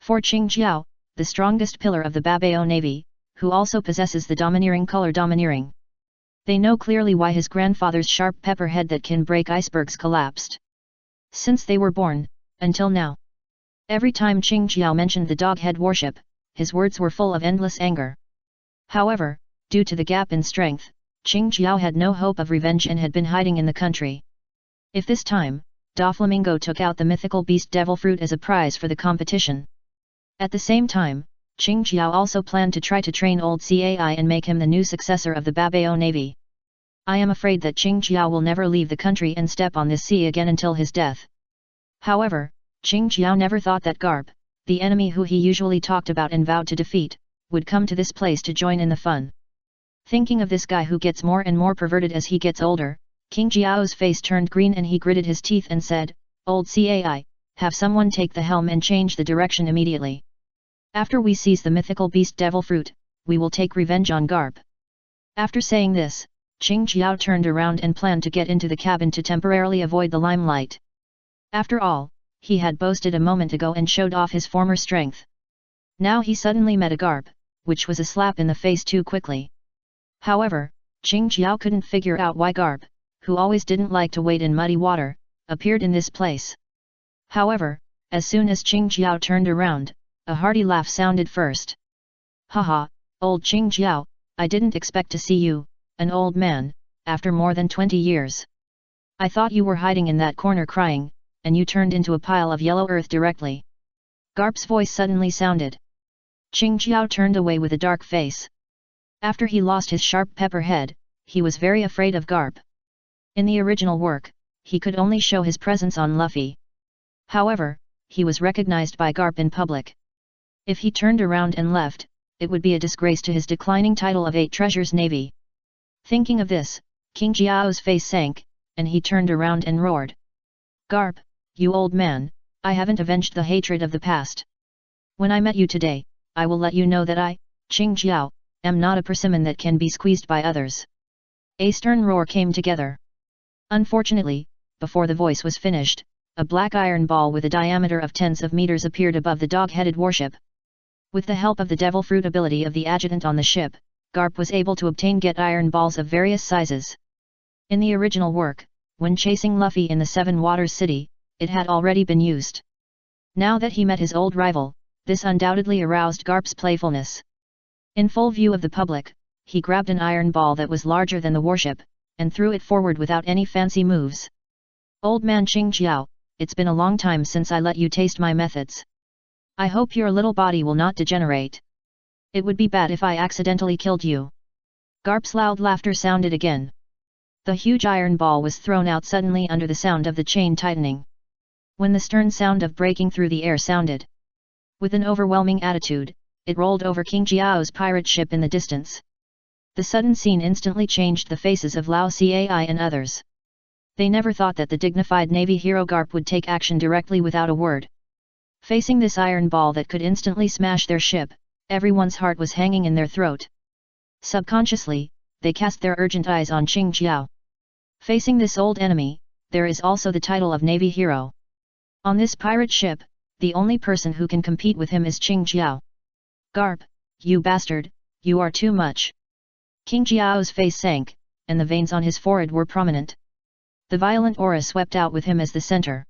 For Qing Jiao, the strongest pillar of the Babao Navy, who also possesses the domineering color domineering. They know clearly why his grandfather's sharp pepper head that can break icebergs collapsed. Since they were born, until now. Every time Qing Jiao mentioned the dog-head warship, his words were full of endless anger. However, due to the gap in strength, Qing Jiao had no hope of revenge and had been hiding in the country. If this time, Doflamingo took out the mythical beast devil fruit as a prize for the competition. At the same time, Qing Jiao also planned to try to train old Cai and make him the new successor of the Babao Navy. I am afraid that Qing Jiao will never leave the country and step on this sea again until his death. However, Qing Jiao never thought that Garp, the enemy who he usually talked about and vowed to defeat, would come to this place to join in the fun. Thinking of this guy who gets more and more perverted as he gets older, Qing Jiao's face turned green and he gritted his teeth and said, "Old Cai, have someone take the helm and change the direction immediately. After we seize the mythical beast devil fruit, we will take revenge on Garp." After saying this, Qing Jiao turned around and planned to get into the cabin to temporarily avoid the limelight. After all, he had boasted a moment ago and showed off his former strength. Now he suddenly met a Garp, which was a slap in the face too quickly. However, Qing Jiao couldn't figure out why Garp, who always didn't like to wade in muddy water, appeared in this place. However, as soon as Qing Jiao turned around, a hearty laugh sounded first. Haha, old Qing Jiao, I didn't expect to see you, an old man, after more than 20 years. I thought you were hiding in that corner crying, and you turned into a pile of yellow earth directly. Garp's voice suddenly sounded. Qing Jiao turned away with a dark face. After he lost his sharp pepper head, he was very afraid of Garp. In the original work, he could only show his presence on Luffy. However, he was recognized by Garp in public. If he turned around and left, it would be a disgrace to his declining title of 8 Treasures Navy. Thinking of this, King Jiao's face sank, and he turned around and roared. Garp, you old man, I haven't avenged the hatred of the past. When I met you today, I will let you know that I, Qing Jiao, am not a persimmon that can be squeezed by others. A stern roar came together. Unfortunately, before the voice was finished, a black iron ball with a diameter of tens of meters appeared above the dog-headed warship. With the help of the devil fruit ability of the adjutant on the ship, Garp was able to obtain get iron balls of various sizes. In the original work, when chasing Luffy in the Seven Waters City, it had already been used. Now that he met his old rival, this undoubtedly aroused Garp's playfulness. In full view of the public, he grabbed an iron ball that was larger than the warship, and threw it forward without any fancy moves. Old man Qing Jiao, it's been a long time since I let you taste my methods. I hope your little body will not degenerate. It would be bad if I accidentally killed you. Garp's loud laughter sounded again. The huge iron ball was thrown out suddenly under the sound of the chain tightening. When the stern sound of breaking through the air sounded. With an overwhelming attitude, it rolled over King Jiao's pirate ship in the distance. The sudden scene instantly changed the faces of Lao Cai and others. They never thought that the dignified Navy hero Garp would take action directly without a word. Facing this iron ball that could instantly smash their ship, everyone's heart was hanging in their throat. Subconsciously, they cast their urgent eyes on Qing Jiao. Facing this old enemy, there is also the title of Navy hero. On this pirate ship, the only person who can compete with him is Qing Jiao. Garp, you bastard, you are too much. King Jiao's face sank, and the veins on his forehead were prominent. The violent aura swept out with him as the center.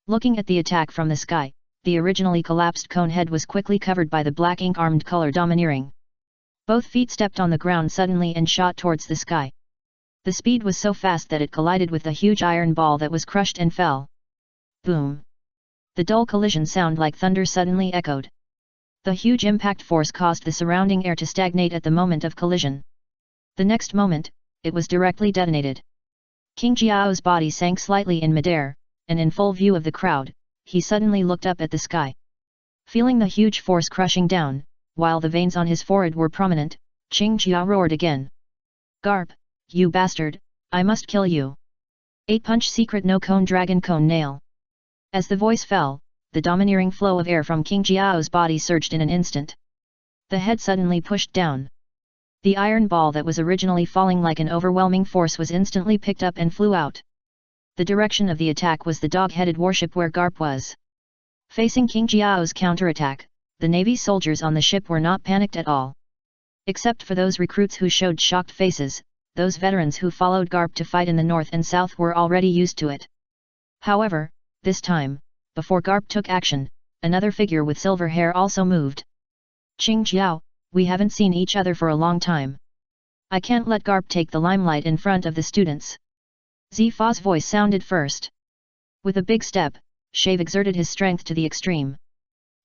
Looking at the attack from the sky, the originally collapsed cone head was quickly covered by the black ink-armed color domineering. Both feet stepped on the ground suddenly and shot towards the sky. The speed was so fast that it collided with the huge iron ball that was crushed and fell. Boom! The dull collision sound like thunder suddenly echoed. The huge impact force caused the surrounding air to stagnate at the moment of collision. The next moment, it was directly detonated. King Jiao's body sank slightly in midair, and in full view of the crowd, he suddenly looked up at the sky. Feeling the huge force crushing down, while the veins on his forehead were prominent, Qing Jiao roared again. Garp, you bastard, I must kill you. 8-punch secret no cone dragon cone nail. As the voice fell, the domineering flow of air from King Jiao's body surged in an instant. The head suddenly pushed down. The iron ball that was originally falling like an overwhelming force was instantly picked up and flew out. The direction of the attack was the dog-headed warship where Garp was. Facing King Jiao's counterattack, the Navy soldiers on the ship were not panicked at all. Except for those recruits who showed shocked faces, those veterans who followed Garp to fight in the north and south were already used to it. However, this time, before Garp took action, another figure with silver hair also moved. Qing Jiao, we haven't seen each other for a long time. I can't let Garp take the limelight in front of the students. Zifa's voice sounded first. With a big step, Shave exerted his strength to the extreme.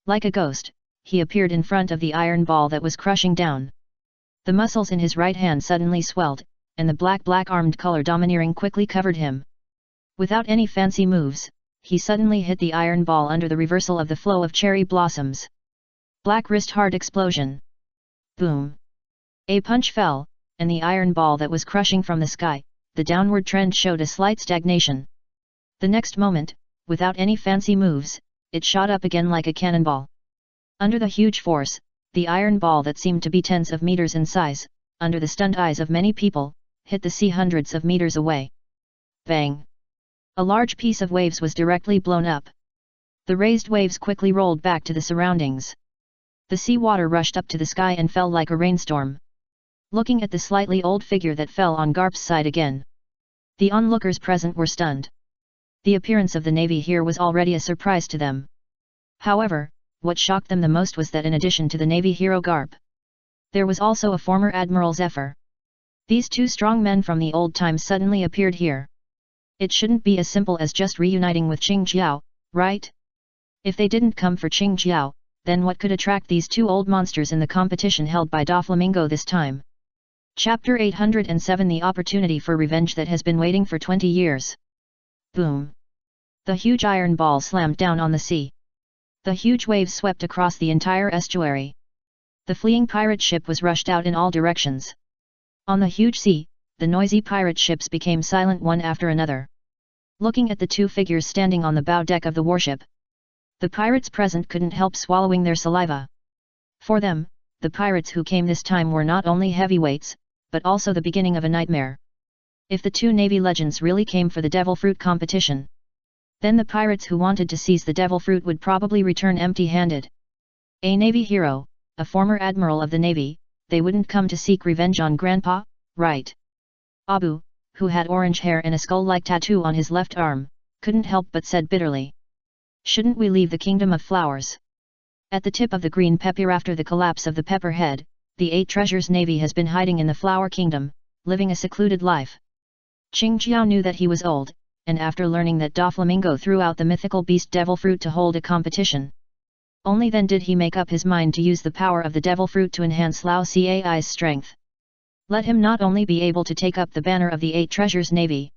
Like a ghost, he appeared in front of the iron ball that was crushing down. The muscles in his right hand suddenly swelled, and the black armed color domineering quickly covered him. Without any fancy moves, he suddenly hit the iron ball under the reversal of the flow of cherry blossoms. Black wrist hard explosion. Boom! A punch fell, and the iron ball that was crushing from the sky, the downward trend showed a slight stagnation. The next moment, without any fancy moves, it shot up again like a cannonball. Under the huge force, the iron ball that seemed to be tens of meters in size, under the stunned eyes of many people, hit the sea hundreds of meters away. Bang! A large piece of waves was directly blown up. The raised waves quickly rolled back to the surroundings. The sea water rushed up to the sky and fell like a rainstorm. Looking at the slightly old figure that fell on Garp's side again, the onlookers present were stunned. The appearance of the navy here was already a surprise to them. However, what shocked them the most was that in addition to the navy hero Garp, there was also a former Admiral Zephyr. These two strong men from the old times suddenly appeared here. It shouldn't be as simple as just reuniting with Qing Jiao, right? If they didn't come for Qing Jiao, then what could attract these two old monsters in the competition held by Doflamingo this time? Chapter 807 The Opportunity for Revenge That Has Been Waiting for 20 Years. Boom! The huge iron ball slammed down on the sea. The huge waves swept across the entire estuary. The fleeing pirate ship was rushed out in all directions. On the huge sea, the noisy pirate ships became silent one after another. Looking at the two figures standing on the bow deck of the warship, the pirates present couldn't help swallowing their saliva. For them, the pirates who came this time were not only heavyweights, but also the beginning of a nightmare. If the two navy legends really came for the devil fruit competition, then the pirates who wanted to seize the devil fruit would probably return empty-handed. A navy hero, a former admiral of the navy, they wouldn't come to seek revenge on Grandpa, right? Abu, who had orange hair and a skull-like tattoo on his left arm, couldn't help but said bitterly. Shouldn't we leave the Kingdom of Flowers? At the tip of the green pepper after the collapse of the Pepperhead, the Eight Treasures Navy has been hiding in the Flower Kingdom, living a secluded life. Qing Jiao knew that he was old, and after learning that Doflamingo threw out the mythical beast devil fruit to hold a competition, only then did he make up his mind to use the power of the devil fruit to enhance Lao Cai's strength. Let him not only be able to take up the banner of the Eight Treasures Navy,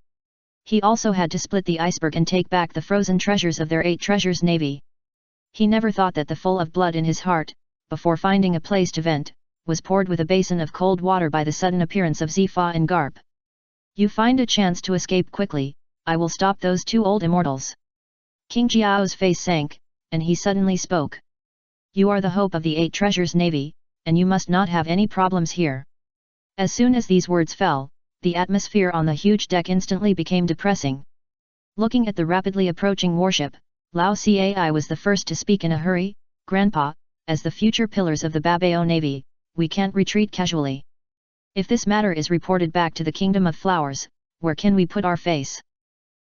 he also had to split the iceberg and take back the frozen treasures of their Eight Treasures Navy. He never thought that the full of blood in his heart, before finding a place to vent, was poured with a basin of cold water by the sudden appearance of Zifa and Garp. You find a chance to escape quickly, I will stop those two old immortals. King Jiao's face sank, and he suddenly spoke. You are the hope of the Eight Treasures Navy, and you must not have any problems here. As soon as these words fell, the atmosphere on the huge deck instantly became depressing. Looking at the rapidly approaching warship, Lao Cai was the first to speak in a hurry. Grandpa, as the future pillars of the Babao Navy, we can't retreat casually. If this matter is reported back to the Kingdom of Flowers, where can we put our face?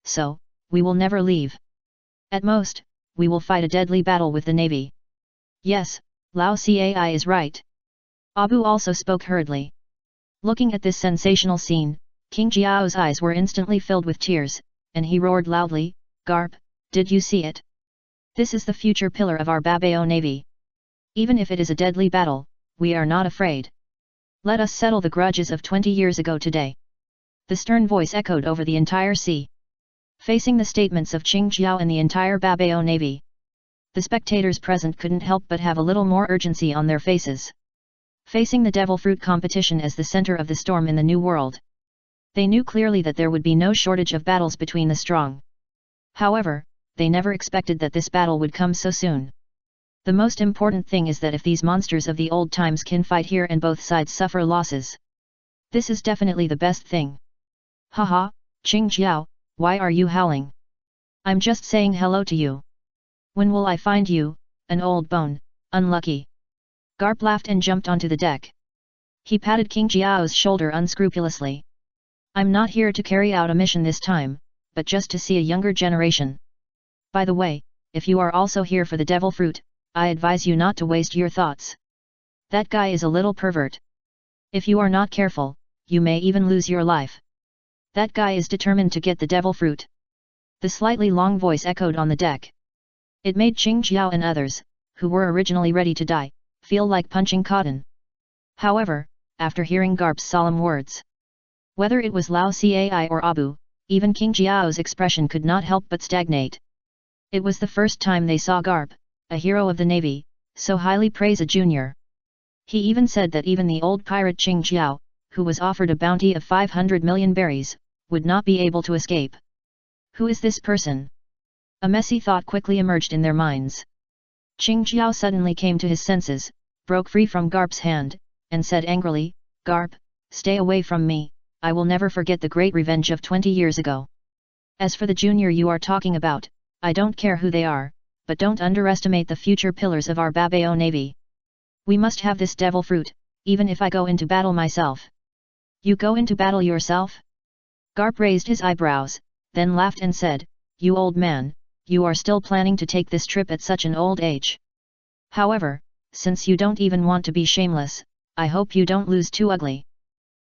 So, we will never leave. At most, we will fight a deadly battle with the Navy. Yes, Lao Cai is right. Abu also spoke hurriedly. Looking at this sensational scene, King Jiao's eyes were instantly filled with tears, and he roared loudly, Garp, did you see it? This is the future pillar of our Babao Navy. Even if it is a deadly battle, we are not afraid. Let us settle the grudges of 20 years ago today. The stern voice echoed over the entire sea. Facing the statements of Qing Jiao and the entire Babao Navy, the spectators present couldn't help but have a little more urgency on their faces. Facing the devil fruit competition as the center of the storm in the New World, they knew clearly that there would be no shortage of battles between the strong. However, they never expected that this battle would come so soon. The most important thing is that if these monsters of the old times can fight here and both sides suffer losses, this is definitely the best thing. Haha, Qing Jiao, why are you howling? I'm just saying hello to you. When will I find you, an old bone, unlucky? Garp laughed and jumped onto the deck. He patted King Jiao's shoulder unscrupulously. I'm not here to carry out a mission this time, but just to see a younger generation. By the way, if you are also here for the devil fruit, I advise you not to waste your thoughts. That guy is a little pervert. If you are not careful, you may even lose your life. That guy is determined to get the devil fruit. The slightly long voice echoed on the deck. It made Qing Jiao and others, who were originally ready to die, feel like punching cotton. However, after hearing Garp's solemn words, whether it was Lao Cai or Abu, even King Jiao's expression could not help but stagnate. It was the first time they saw Garp, a hero of the Navy, so highly praise a junior. He even said that even the old pirate Qing Jiao, who was offered a bounty of 500 million berries, would not be able to escape. Who is this person? A messy thought quickly emerged in their minds. Qing Jiao suddenly came to his senses, broke free from Garp's hand, and said angrily, Garp, stay away from me, I will never forget the great revenge of 20 years ago. As for the junior you are talking about, I don't care who they are, but don't underestimate the future pillars of our Babao Navy. We must have this devil fruit, even if I go into battle myself. You go into battle yourself? Garp raised his eyebrows, then laughed and said, You old man, you are still planning to take this trip at such an old age. However, since you don't even want to be shameless, I hope you don't lose too ugly.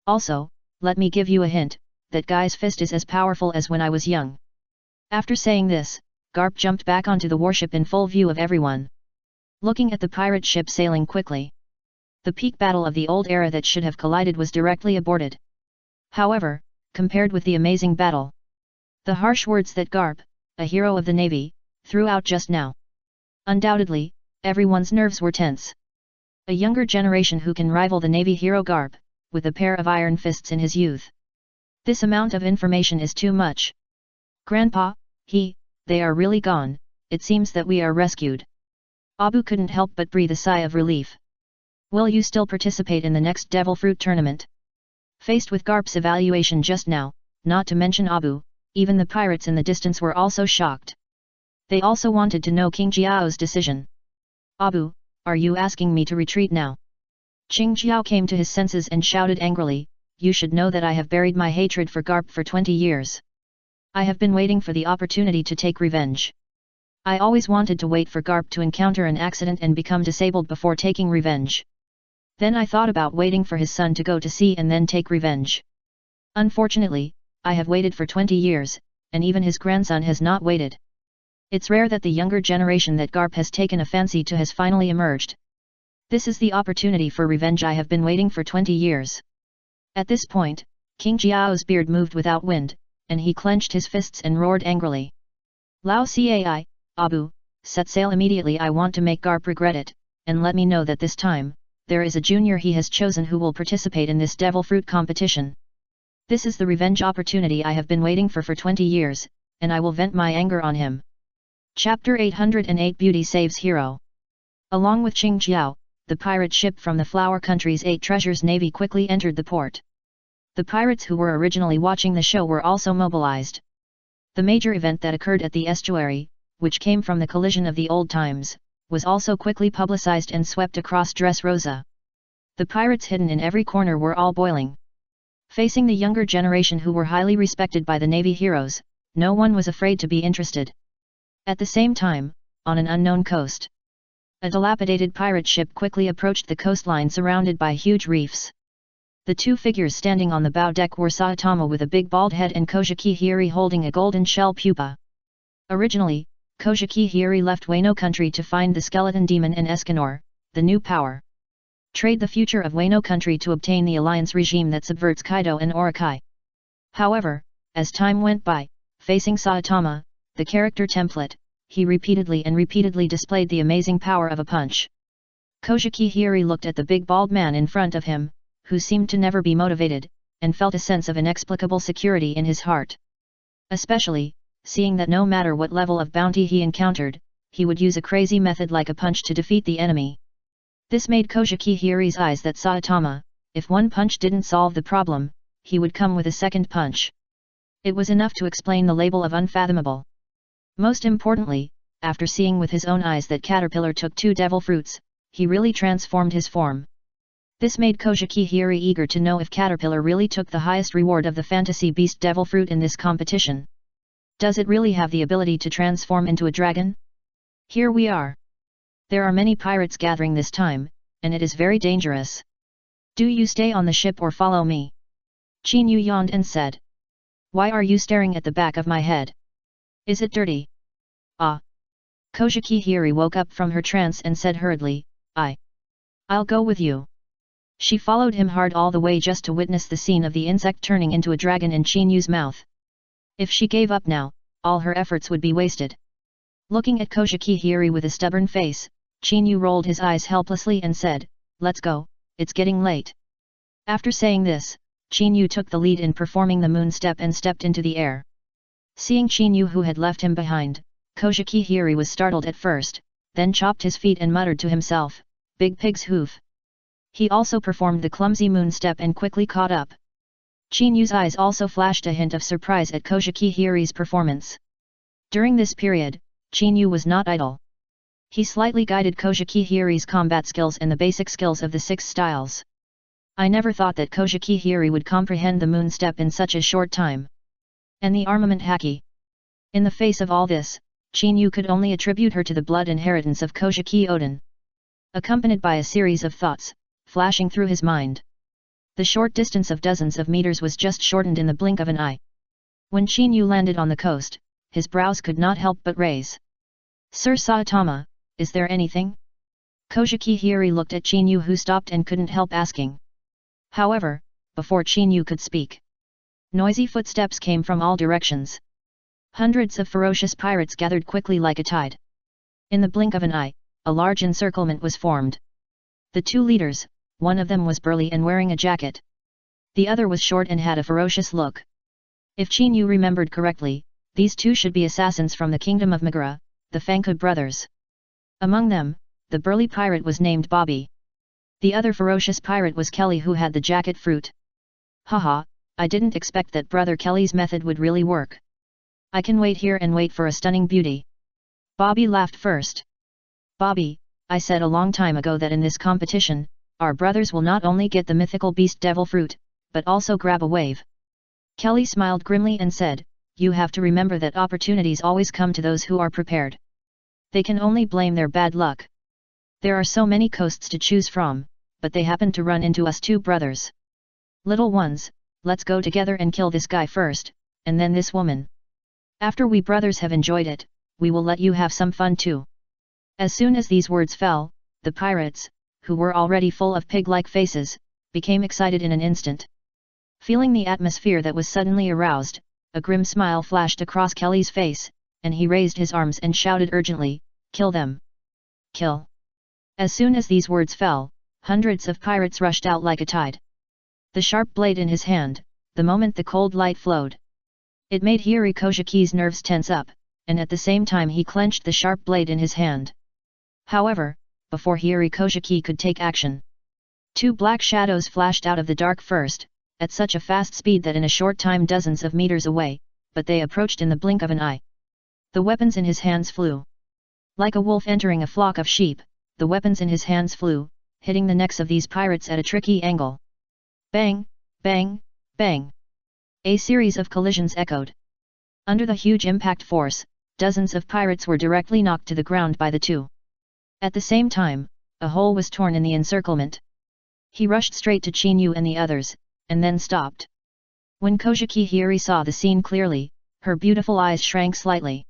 Also, let me give you a hint, that guy's fist is as powerful as when I was young. After saying this, Garp jumped back onto the warship in full view of everyone. Looking at the pirate ship sailing quickly. The peak battle of the old era that should have collided was directly aborted. However, compared with the amazing battle, the harsh words that Garp, a hero of the Navy, threw out just now. Undoubtedly, everyone's nerves were tense. A younger generation who can rival the Navy hero Garp, with a pair of iron fists in his youth. This amount of information is too much. Grandpa, they are really gone, it seems that we are rescued. Abu couldn't help but breathe a sigh of relief. Will you still participate in the next Devil Fruit tournament? Faced with Garp's evaluation just now, not to mention Abu, even the pirates in the distance were also shocked. They also wanted to know King Jiao's decision. Abu, are you asking me to retreat now? Qing Jiao came to his senses and shouted angrily, You should know that I have buried my hatred for Garp for 20 years. I have been waiting for the opportunity to take revenge. I always wanted to wait for Garp to encounter an accident and become disabled before taking revenge. Then I thought about waiting for his son to go to sea and then take revenge. Unfortunately, I have waited for 20 years, and even his grandson has not waited. It's rare that the younger generation that Garp has taken a fancy to has finally emerged. This is the opportunity for revenge I have been waiting for 20 years. At this point, King Jiao's beard moved without wind, and he clenched his fists and roared angrily. Lao Cai, Abu, set sail immediately. I want to make Garp regret it, and let me know that this time, there is a junior he has chosen who will participate in this devil fruit competition. This is the revenge opportunity I have been waiting for 20 years, and I will vent my anger on him. Chapter 808 Beauty Saves Hero. Along with Qing Jiao, the pirate ship from the Flower Country's 8 Treasures Navy quickly entered the port. The pirates who were originally watching the show were also mobilized. The major event that occurred at the estuary, which came from the collision of the old times, was also quickly publicized and swept across Dressrosa. The pirates hidden in every corner were all boiling. Facing the younger generation who were highly respected by the Navy heroes, no one was afraid to be interested. At the same time, on an unknown coast, a dilapidated pirate ship quickly approached the coastline surrounded by huge reefs. The two figures standing on the bow deck were Saitama with a big bald head and Kojiki Hiri holding a golden shell pupa. Originally, Kojiki Hiri left Wano country to find the skeleton demon and Escanor, the new power. Trade the future of Wano country to obtain the alliance regime that subverts Kaido and Orakai. However, as time went by, facing Saitama, the character template, he repeatedly displayed the amazing power of a punch. Kojiki Hiri looked at the big bald man in front of him, who seemed to never be motivated, and felt a sense of inexplicable security in his heart. Especially, seeing that no matter what level of bounty he encountered, he would use a crazy method like a punch to defeat the enemy. This made Kojiki Hiri's eyes that Saitama, if one punch didn't solve the problem, he would come with a second punch. It was enough to explain the label of unfathomable. Most importantly, after seeing with his own eyes that Caterpillar took 2 devil fruits, he really transformed his form. This made Kojiki Hiri eager to know if Caterpillar really took the highest reward of the fantasy beast devil fruit in this competition. Does it really have the ability to transform into a dragon? Here we are. There are many pirates gathering this time, and it is very dangerous. Do you stay on the ship or follow me? Qin yawned and said. Why are you staring at the back of my head? Is it dirty? Ah. Kojiki Hiri woke up from her trance and said hurriedly, I'll go with you. She followed him hard all the way just to witness the scene of the insect turning into a dragon in Qinyu's mouth. If she gave up now, all her efforts would be wasted. Looking at Kojiki Hiri with a stubborn face, Qinyu rolled his eyes helplessly and said, Let's go, it's getting late. After saying this, Qinyu took the lead in performing the moon step and stepped into the air. Seeing Qinyu who had left him behind, Kojiki Hiri was startled at first, then chopped his feet and muttered to himself, Big pig's hoof. He also performed the clumsy moon step and quickly caught up. Qinyu's eyes also flashed a hint of surprise at Kojiki Hiri's performance. During this period, Qinyu was not idle. He slightly guided Kojiki Hiri's combat skills and the basic skills of the 6 styles. I never thought that Kojiki Hiri would comprehend the moon step in such a short time. And the armament haki. In the face of all this, Chinyu could only attribute her to the blood inheritance of Kojiki Odin. Accompanied by a series of thoughts, flashing through his mind. The short distance of dozens of meters was just shortened in the blink of an eye. When Chinyu landed on the coast, his brows could not help but raise. Sir Saitama, is there anything? Kojiki Hiri looked at Chinyu, who stopped and couldn't help asking. However, before Chinyu could speak, noisy footsteps came from all directions. Hundreds of ferocious pirates gathered quickly like a tide. In the blink of an eye, a large encirclement was formed. The 2 leaders, one of them was burly and wearing a jacket. The other was short and had a ferocious look. If Chinyu remembered correctly, these 2 should be assassins from the kingdom of Megara, the Fanku brothers. Among them, the burly pirate was named Bobby. The other ferocious pirate was Kelly, who had the jacket fruit. Haha, I didn't expect that Brother Kelly's method would really work. I can wait here and wait for a stunning beauty. Bobby laughed first. Bobby, I said a long time ago that in this competition, our brothers will not only get the mythical beast devil fruit, but also grab a wave. Kelly smiled grimly and said, you have to remember that opportunities always come to those who are prepared. They can only blame their bad luck. There are so many coasts to choose from, but they happen to run into us 2 brothers. Little ones, let's go together and kill this guy first, and then this woman. After we brothers have enjoyed it, we will let you have some fun too. As soon as these words fell, the pirates, who were already full of pig-like faces, became excited in an instant. Feeling the atmosphere that was suddenly aroused, a grim smile flashed across Kelly's face, and he raised his arms and shouted urgently, kill them! Kill! As soon as these words fell, hundreds of pirates rushed out like a tide. The sharp blade in his hand, the moment the cold light flowed. It made Hiri Kojiki's nerves tense up, and at the same time he clenched the sharp blade in his hand. However, before Hiri Kojiki could take action, 2 black shadows flashed out of the dark first, at such a fast speed that in a short time dozens of meters away, but they approached in the blink of an eye. The weapons in his hands flew. Like a wolf entering a flock of sheep, the weapons in his hands flew, hitting the necks of these pirates at a tricky angle. Bang, bang, bang. A series of collisions echoed. Under the huge impact force, dozens of pirates were directly knocked to the ground by the 2. At the same time, a hole was torn in the encirclement. He rushed straight to Chinyu and the others, and then stopped. When Kojiki Hiri saw the scene clearly, her beautiful eyes shrank slightly.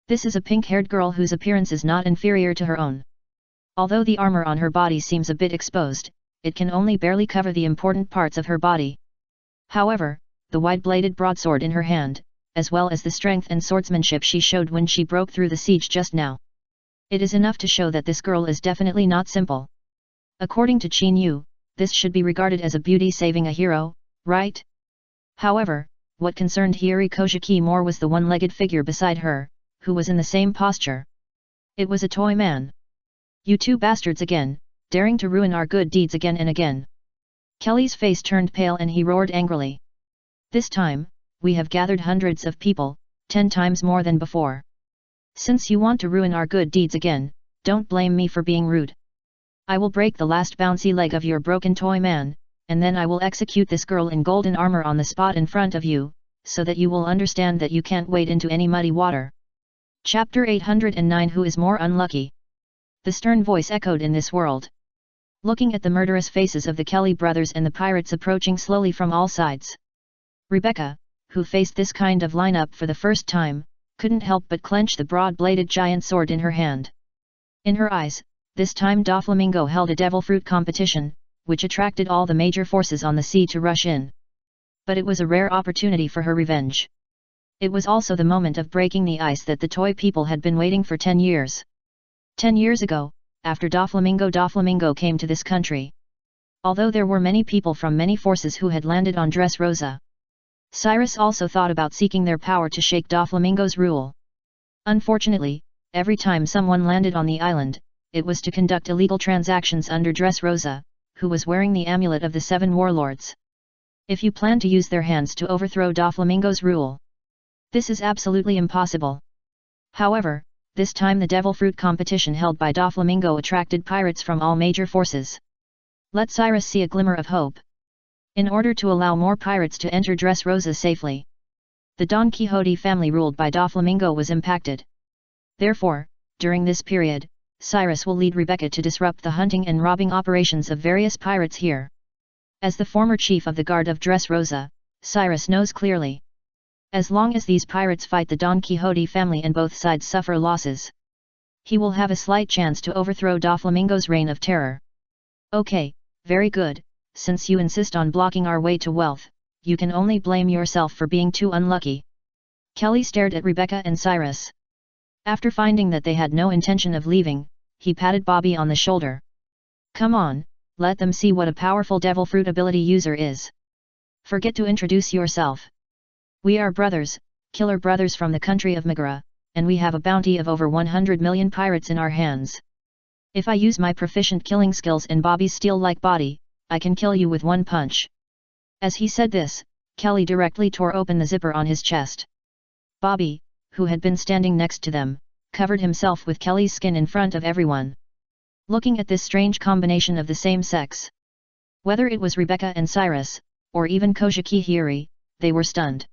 This is a pink-haired girl whose appearance is not inferior to her own. Although the armor on her body seems a bit exposed, it can only barely cover the important parts of her body. However, the wide-bladed broadsword in her hand, as well as the strength and swordsmanship she showed when she broke through the siege just now. It is enough to show that this girl is definitely not simple. According to Chinyu, this should be regarded as a beauty saving a hero, right? However, what concerned Hiri Kojiki more was the one-legged figure beside her, who was in the same posture. It was a toy man. You 2 bastards again, daring to ruin our good deeds again and again. Kelly's face turned pale and he roared angrily. This time, we have gathered hundreds of people, 10 times more than before. Since you want to ruin our good deeds again, don't blame me for being rude. I will break the last bouncy leg of your broken toy man, and then I will execute this girl in golden armor on the spot in front of you, so that you will understand that you can't wade into any muddy water. Chapter 809 Who is more unlucky? The stern voice echoed in this world. Looking at the murderous faces of the Kelly brothers and the pirates approaching slowly from all sides, Rebecca, who faced this kind of lineup for the first time, couldn't help but clench the broad-bladed giant sword in her hand. In her eyes, this time Doflamingo held a devil fruit competition, which attracted all the major forces on the sea to rush in. But it was a rare opportunity for her revenge. It was also the moment of breaking the ice that the toy people had been waiting for 10 years. 10 years ago, after Doflamingo came to this country. Although there were many people from many forces who had landed on Dressrosa, Cyrus also thought about seeking their power to shake Doflamingo's rule. Unfortunately, every time someone landed on the island, it was to conduct illegal transactions under Dressrosa, who was wearing the amulet of the 7 warlords. If you plan to use their hands to overthrow Doflamingo's rule, this is absolutely impossible. However, this time the devil fruit competition held by Doflamingo attracted pirates from all major forces. Let Cyrus see a glimmer of hope. In order to allow more pirates to enter Dressrosa safely, the Don Quixote family ruled by Doflamingo was impacted. Therefore, during this period, Cyrus will lead Rebecca to disrupt the hunting and robbing operations of various pirates here. As the former chief of the guard of Dressrosa, Cyrus knows clearly. As long as these pirates fight the Don Quixote family and both sides suffer losses, he will have a slight chance to overthrow Doflamingo's reign of terror. Okay, very good, since you insist on blocking our way to wealth, you can only blame yourself for being too unlucky. Kelly stared at Rebecca and Cyrus. After finding that they had no intention of leaving, he patted Bobby on the shoulder. Come on, let them see what a powerful devil fruit ability user is. Forget to introduce yourself. We are brothers, killer brothers from the country of Megara, and we have a bounty of over 100 million pirates in our hands. If I use my proficient killing skills in Bobby's steel-like body, I can kill you with one punch. As he said this, Kelly directly tore open the zipper on his chest. Bobby, who had been standing next to them, covered himself with Kelly's skin in front of everyone. Looking at this strange combination of the same sex, whether it was Rebecca and Cyrus, or even Kojiki Hiri, they were stunned.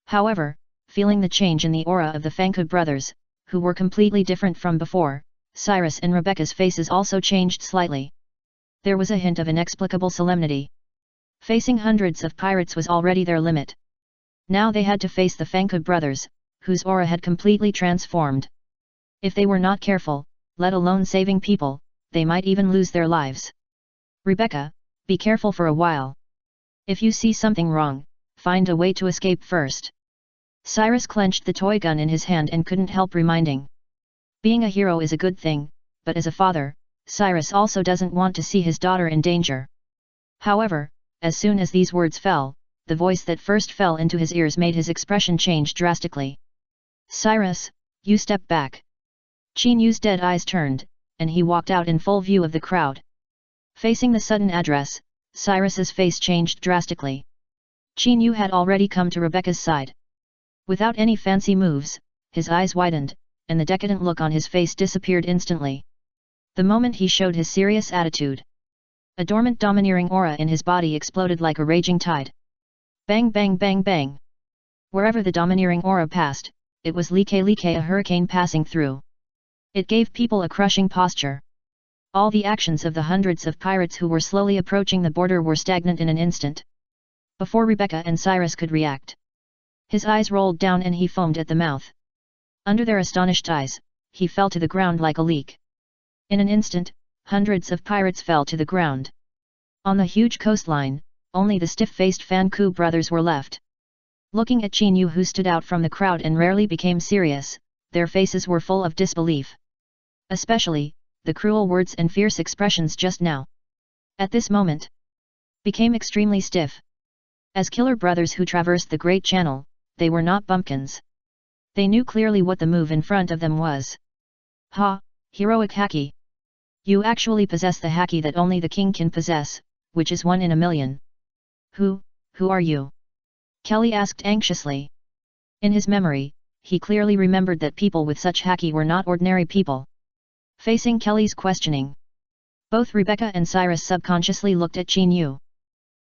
However, feeling the change in the aura of the FANFIC brothers, who were completely different from before, Cyrus and Rebecca's faces also changed slightly. There was a hint of inexplicable solemnity. Facing hundreds of pirates was already their limit. Now they had to face the FANFIC brothers, whose aura had completely transformed. If they were not careful, let alone saving people, they might even lose their lives. Rebecca, be careful for a while. If you see something wrong, find a way to escape first. Cyrus clenched the toy gun in his hand and couldn't help reminding. Being a hero is a good thing, but as a father, Cyrus also doesn't want to see his daughter in danger. However, as soon as these words fell, the voice that first fell into his ears made his expression change drastically. Cyrus, you step back. Chinyu's dead eyes turned, and he walked out in full view of the crowd. Facing the sudden address, Cyrus's face changed drastically. Chinyu had already come to Rebecca's side. Without any fancy moves, his eyes widened, and the decadent look on his face disappeared instantly. The moment he showed his serious attitude, a dormant domineering aura in his body exploded like a raging tide. Bang bang bang bang. Wherever the domineering aura passed, it was like a hurricane passing through. It gave people a crushing posture. All the actions of the hundreds of pirates who were slowly approaching the border were stagnant in an instant. Before Rebecca and Cyrus could react, his eyes rolled down and he foamed at the mouth. Under their astonished eyes, he fell to the ground like a leak. In an instant, hundreds of pirates fell to the ground. On the huge coastline, only the stiff-faced Fanku brothers were left. Looking at Chinyu, who stood out from the crowd and rarely became serious, their faces were full of disbelief. Especially, the cruel words and fierce expressions just now, at this moment, became extremely stiff. As killer brothers who traversed the Great Channel, they were not bumpkins. They knew clearly what the move in front of them was. Ha, heroic haki! You actually possess the haki that only the king can possess, which is 1 in a million. Who are you? Kelly asked anxiously. In his memory, he clearly remembered that people with such haki were not ordinary people. Facing Kelly's questioning, both Rebecca and Cyrus subconsciously looked at Chinyu.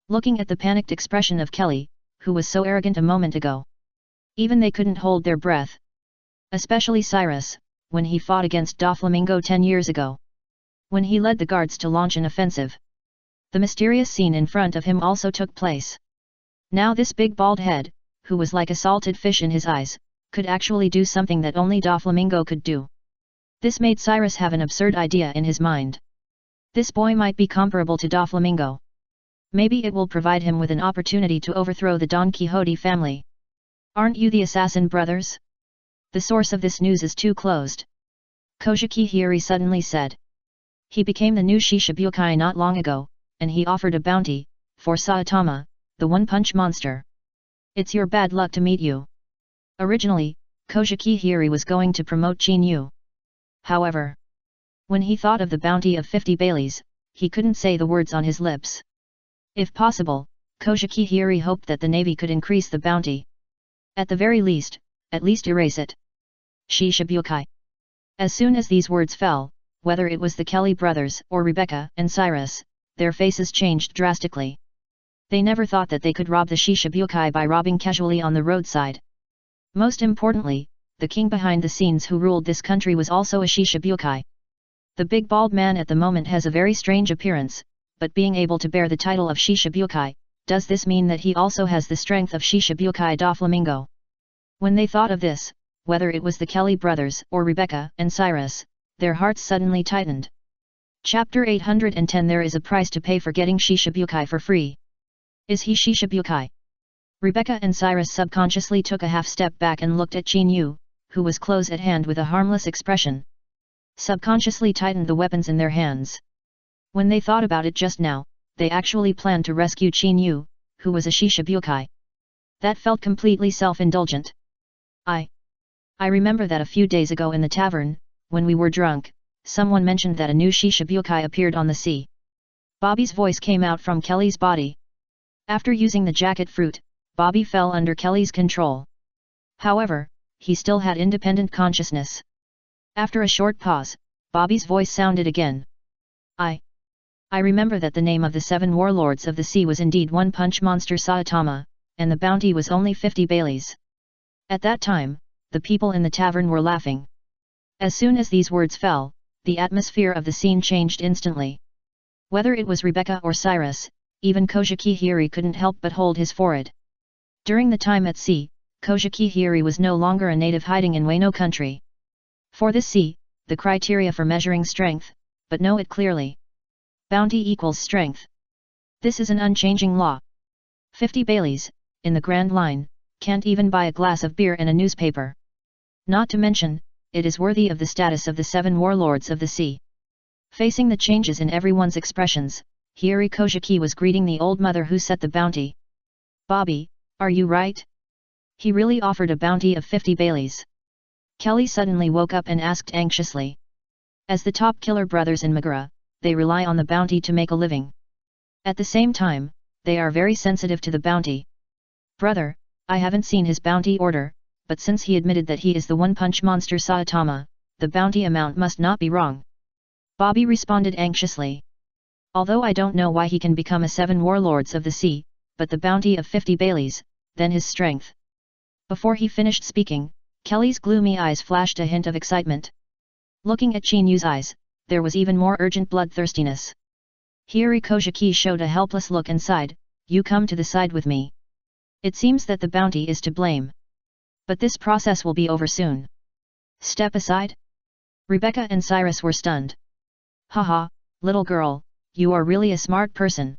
Looking at the panicked expression of Kelly, who was so arrogant a moment ago, even they couldn't hold their breath. Especially Cyrus, when he fought against Doflamingo 10 years ago. When he led the guards to launch an offensive. The mysterious scene in front of him also took place. Now this big bald head, who was like a salted fish in his eyes, could actually do something that only Doflamingo could do. This made Cyrus have an absurd idea in his mind. This boy might be comparable to Doflamingo. Maybe it will provide him with an opportunity to overthrow the Don Quixote family. Aren't you the assassin brothers? The source of this news is too closed. Kojiki Hiri suddenly said. He became the new Shishibukai not long ago, and he offered a bounty, for Saitama, the one-punch monster. It's your bad luck to meet you. Originally, Kojiki Hiri was going to promote Chinyu. However, when he thought of the bounty of 50 Baileys, he couldn't say the words on his lips. If possible, Kojiki Hiri hoped that the navy could increase the bounty. At the very least, at least erase it. Shishibukai. As soon as these words fell, whether it was the Kelly brothers or Rebecca and Cyrus, their faces changed drastically. They never thought that they could rob the Shishibukai by robbing casually on the roadside. Most importantly, the king behind the scenes who ruled this country was also a Shishibukai. The big bald man at the moment has a very strange appearance, but being able to bear the title of Shishibukai, does this mean that he also has the strength of Shishibukai Doflamingo? When they thought of this, whether it was the Kelly brothers or Rebecca and Cyrus, their hearts suddenly tightened. Chapter 810 There is a price to pay for getting Shishibukai for free. Is he Shishibukai? Rebecca and Cyrus subconsciously took a half step back and looked at Qin Yu, who was close at hand with a harmless expression. Subconsciously tightened the weapons in their hands. When they thought about it just now, they actually planned to rescue Qin Yu, who was a Shishibukai. That felt completely self-indulgent. I remember that a few days ago in the tavern, when we were drunk, someone mentioned that a new Shishibukai appeared on the sea. Bobby's voice came out from Kelly's body. After using the jacket fruit, Bobby fell under Kelly's control. However, he still had independent consciousness. After a short pause, Bobby's voice sounded again. I remember that the name of the 7 warlords of the sea was indeed One Punch Monster Saitama, and the bounty was only 50 Baileys. At that time, the people in the tavern were laughing. As soon as these words fell, the atmosphere of the scene changed instantly. Whether it was Rebecca or Cyrus, even Kojiki Hiri couldn't help but hold his forehead. During the time at sea, Kojiki Hiri was no longer a native hiding in Wano country. For this sea, the criteria for measuring strength, but know it clearly. Bounty equals strength. This is an unchanging law. 50 Baileys, in the Grand Line, can't even buy a glass of beer and a newspaper. Not to mention, it is worthy of the status of the 7 warlords of the sea. Facing the changes in everyone's expressions, Hiri Kojiki was greeting the old mother who set the bounty. Bobby, are you right? He really offered a bounty of 50 Baileys. Kelly suddenly woke up and asked anxiously. As the top killer brothers in Megara, they rely on the bounty to make a living. At the same time, they are very sensitive to the bounty. Brother, I haven't seen his bounty order, but since he admitted that he is the One Punch Monster Saitama, the bounty amount must not be wrong. Bobby responded anxiously. Although I don't know why he can become a 7 warlords of the sea, but the bounty of 50 Baileys, then his strength. Before he finished speaking, Kelly's gloomy eyes flashed a hint of excitement. Looking at Qin Yu's eyes, there was even more urgent bloodthirstiness. Hiri Kojiki showed a helpless look and sighed, "You come to the side with me. It seems that the bounty is to blame. But this process will be over soon. Step aside." Rebecca and Cyrus were stunned. "Haha, little girl, you are really a smart person.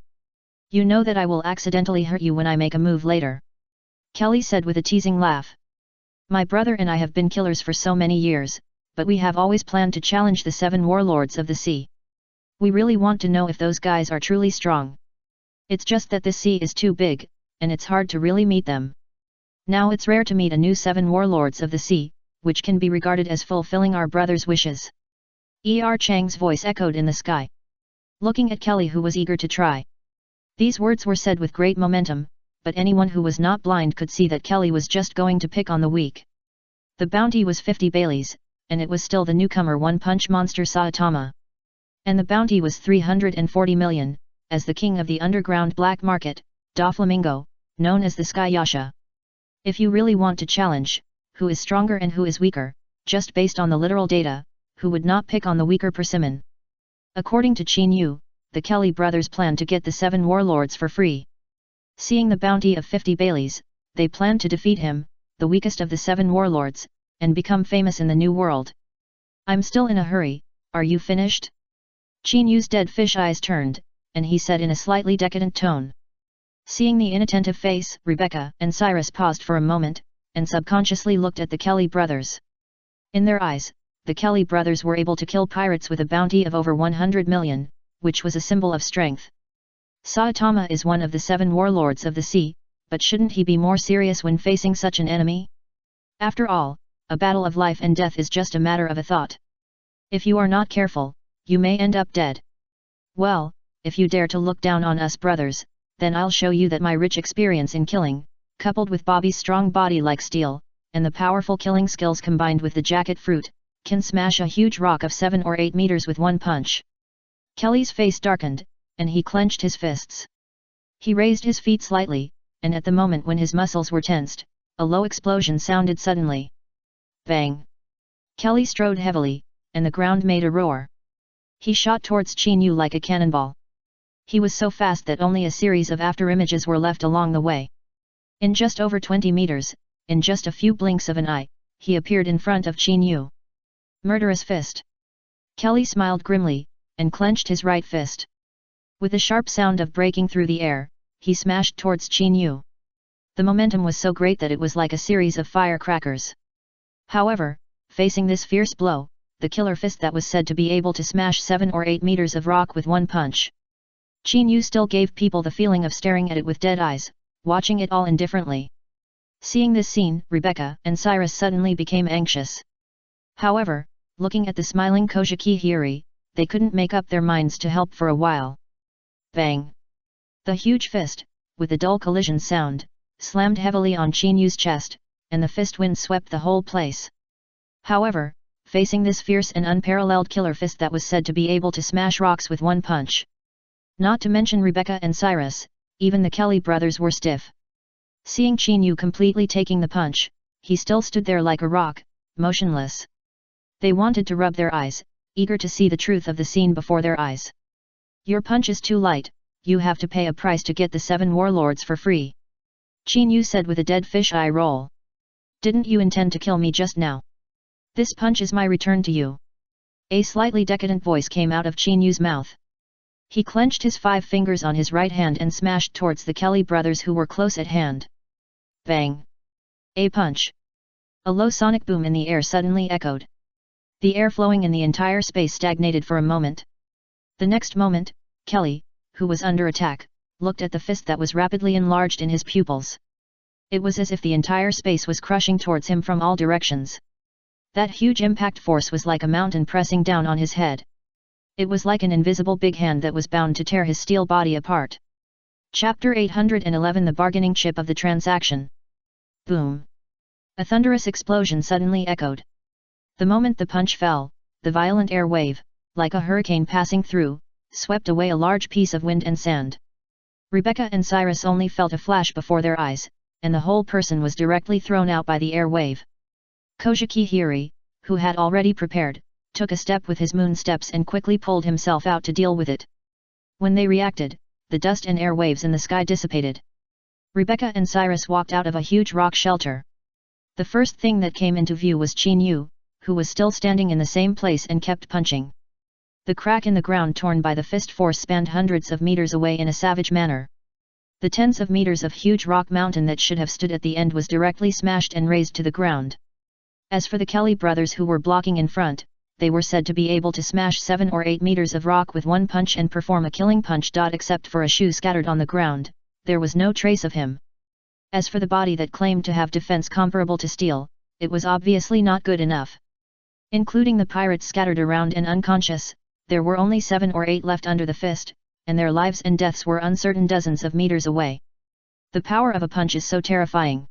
You know that I will accidentally hurt you when I make a move later," Kelly said with a teasing laugh. "My brother and I have been killers for so many years, but we have always planned to challenge the 7 warlords of the sea. We really want to know if those guys are truly strong. It's just that this sea is too big, and it's hard to really meet them. Now it's rare to meet a new 7 warlords of the sea, which can be regarded as fulfilling our brother's wishes." Chang's voice echoed in the sky. Looking at Kelly, who was eager to try. These words were said with great momentum, but anyone who was not blind could see that Kelly was just going to pick on the weak. The bounty was 50 Baileys, and it was still the newcomer One Punch Monster Saitama. And the bounty was 340 million, as the king of the underground black market, Doflamingo, known as the Sky Yasha. If you really want to challenge, who is stronger and who is weaker, just based on the literal data, who would not pick on the weaker persimmon? According to Qin Yu, the Kelly brothers planned to get the 7 warlords for free. Seeing the bounty of 50 Baileys, they planned to defeat him, the weakest of the 7 warlords, and become famous in the new world. "I'm still in a hurry, are you finished?" Qin Yu's dead fish eyes turned, and he said in a slightly decadent tone. Seeing the inattentive face, Rebecca and Cyrus paused for a moment, and subconsciously looked at the Kelly brothers. In their eyes, the Kelly brothers were able to kill pirates with a bounty of over 100 million, which was a symbol of strength. Saitama is one of the 7 warlords of the sea, but shouldn't he be more serious when facing such an enemy? After all, a battle of life and death is just a matter of a thought. If you are not careful, you may end up dead. Well, if you dare to look down on us brothers, then I'll show you that my rich experience in killing, coupled with Bobby's strong body like steel, and the powerful killing skills combined with the jacket fruit, can smash a huge rock of 7 or 8 meters with one punch. Kelly's face darkened, and he clenched his fists. He raised his feet slightly, and at the moment when his muscles were tensed, a low explosion sounded suddenly. Bang! Kelly strode heavily, and the ground made a roar. He shot towards Qin Yu like a cannonball. He was so fast that only a series of afterimages were left along the way. In just over 20 meters, in just a few blinks of an eye, he appeared in front of Qin Yu. Murderous fist! Kelly smiled grimly, and clenched his right fist. With a sharp sound of breaking through the air, he smashed towards Qin Yu. The momentum was so great that it was like a series of firecrackers. However, facing this fierce blow, the killer fist that was said to be able to smash 7 or 8 meters of rock with one punch, Qin Yu still gave people the feeling of staring at it with dead eyes, watching it all indifferently. Seeing this scene, Rebecca and Cyrus suddenly became anxious. However, looking at the smiling Kojiki Hiri, they couldn't make up their minds to help for a while. Bang! The huge fist, with a dull collision sound, slammed heavily on Qin Yu's chest, and the fist wind swept the whole place. However, facing this fierce and unparalleled killer fist that was said to be able to smash rocks with one punch, not to mention Rebecca and Cyrus, even the Kelly brothers were stiff. Seeing Qin Yu completely taking the punch, he still stood there like a rock, motionless. They wanted to rub their eyes, eager to see the truth of the scene before their eyes. Your punch is too light, you have to pay a price to get the 7 warlords for free. Qin Yu said with a dead fish eye roll. Didn't you intend to kill me just now? This punch is my return to you. A slightly decadent voice came out of Qin Yu's mouth. He clenched his 5 fingers on his right hand and smashed towards the Kelly brothers who were close at hand. Bang! A punch! A low sonic boom in the air suddenly echoed. The air flowing in the entire space stagnated for a moment. The next moment, Kelly, who was under attack, looked at the fist that was rapidly enlarged in his pupils. It was as if the entire space was crushing towards him from all directions. That huge impact force was like a mountain pressing down on his head. It was like an invisible big hand that was bound to tear his steel body apart. Chapter 811 The Bargaining Chip of the Transaction. Boom! A thunderous explosion suddenly echoed. The moment the punch fell, the violent air wave, like a hurricane passing through, swept away a large piece of wind and sand. Rebecca and Cyrus only felt a flash before their eyes, and the whole person was directly thrown out by the air wave. Kojiki Hiri, who had already prepared, took a step with his moon steps and quickly pulled himself out to deal with it. When they reacted, the dust and air waves in the sky dissipated. Rebecca and Cyrus walked out of a huge rock shelter. The first thing that came into view was Qin Yu, who was still standing in the same place and kept punching. The crack in the ground torn by the fist force spanned hundreds of meters away in a savage manner. The tens of meters of huge rock mountain that should have stood at the end was directly smashed and razed to the ground. As for the Kelly brothers who were blocking in front, they were said to be able to smash 7 or 8 meters of rock with one punch and perform a killing punch. Except for a shoe scattered on the ground, there was no trace of him. As for the body that claimed to have defense comparable to steel, it was obviously not good enough. Including the pirates scattered around and unconscious, there were only 7 or 8 left under the fist, and their lives and deaths were uncertain dozens of meters away. The power of a punch is so terrifying.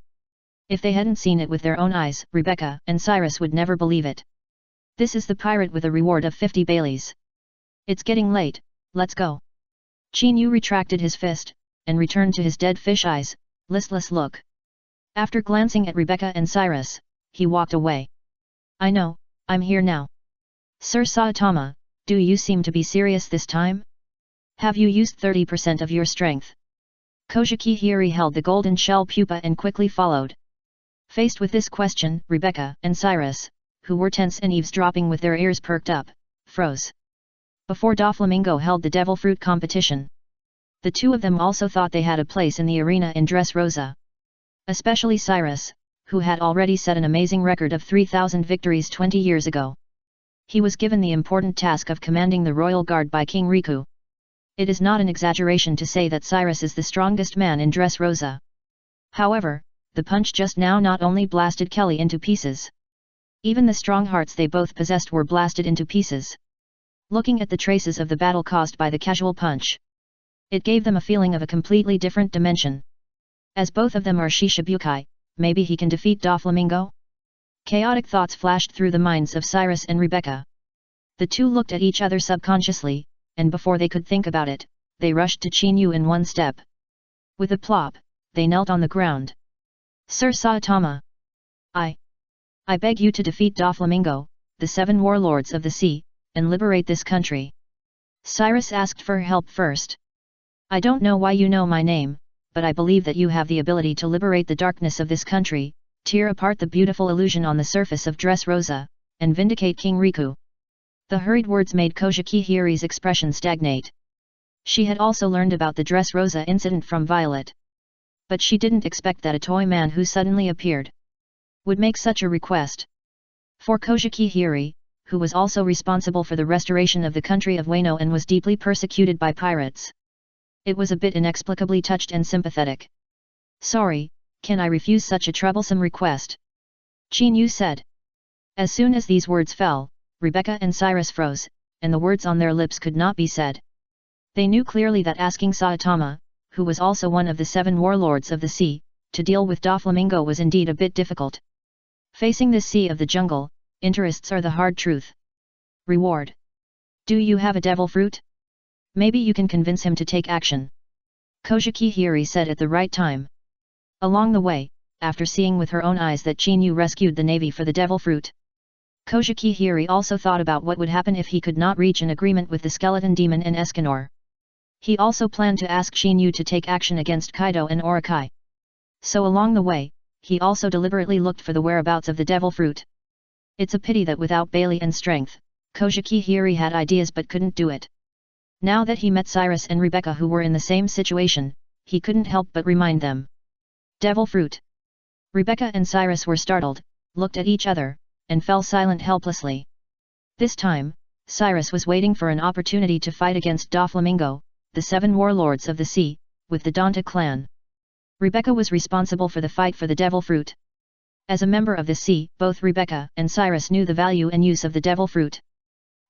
If they hadn't seen it with their own eyes, Rebecca and Cyrus would never believe it. This is the pirate with a reward of 50 Baileys. It's getting late, let's go. Qin Yu retracted his fist, and returned to his dead fish eyes, listless look. After glancing at Rebecca and Cyrus, he walked away. I know, I'm here now. Sir Saitama, do you seem to be serious this time? Have you used 30% of your strength? Kojiki Hiri held the golden shell pupa and quickly followed. Faced with this question, Rebecca and Cyrus, who were tense and eavesdropping with their ears perked up, froze. Before Doflamingo held the devil fruit competition, the two of them also thought they had a place in the arena in Dressrosa. Especially Cyrus, who had already set an amazing record of 3,000 victories 20 years ago. He was given the important task of commanding the royal guard by King Riku. It is not an exaggeration to say that Cyrus is the strongest man in Dressrosa. However, the punch just now not only blasted Kelly into pieces. Even the strong hearts they both possessed were blasted into pieces. Looking at the traces of the battle caused by the casual punch, it gave them a feeling of a completely different dimension. As both of them are Shishibukai, maybe he can defeat Doflamingo? Chaotic thoughts flashed through the minds of Cyrus and Rebecca. The two looked at each other subconsciously, and before they could think about it, they rushed to Chinyu in one step. With a plop, they knelt on the ground. Sir Saitama! I beg you to defeat Doflamingo, the 7 warlords of the sea, and liberate this country. Cyrus asked for help first. I don't know why you know my name, but I believe that you have the ability to liberate the darkness of this country, tear apart the beautiful illusion on the surface of Dressrosa, and vindicate King Riku. The hurried words made Kojiki Hiri's expression stagnate. She had also learned about the Dressrosa incident from Violet. But she didn't expect that a toy man who suddenly appeared would make such a request. For Kojiki Hiri, who was also responsible for the restoration of the country of Wano and was deeply persecuted by pirates, it was a bit inexplicably touched and sympathetic. Sorry, can I refuse such a troublesome request? Chinyu said. As soon as these words fell, Rebecca and Cyrus froze, and the words on their lips could not be said. They knew clearly that asking Saitama, who was also one of the 7 warlords of the sea, to deal with Doflamingo was indeed a bit difficult. Facing this sea of the jungle, interests are the hard truth. Reward. Do you have a devil fruit? Maybe you can convince him to take action. Kojiki Hiri said at the right time. Along the way, after seeing with her own eyes that Chinyu rescued the navy for the devil fruit, Kojiki Hiri also thought about what would happen if he could not reach an agreement with the skeleton demon and Escanor. He also planned to ask Chinyu to take action against Kaido and Orakai. So along the way, he also deliberately looked for the whereabouts of the devil fruit. It's a pity that without Bailey and strength, Kojiki Hiri had ideas but couldn't do it. Now that he met Cyrus and Rebecca who were in the same situation, he couldn't help but remind them. Devil fruit. Rebecca and Cyrus were startled, looked at each other, and fell silent helplessly. This time, Cyrus was waiting for an opportunity to fight against Doflamingo, the 7 warlords of the sea, with the Donta clan. Rebecca was responsible for the fight for the devil fruit. As a member of the sea, both Rebecca and Cyrus knew the value and use of the devil fruit.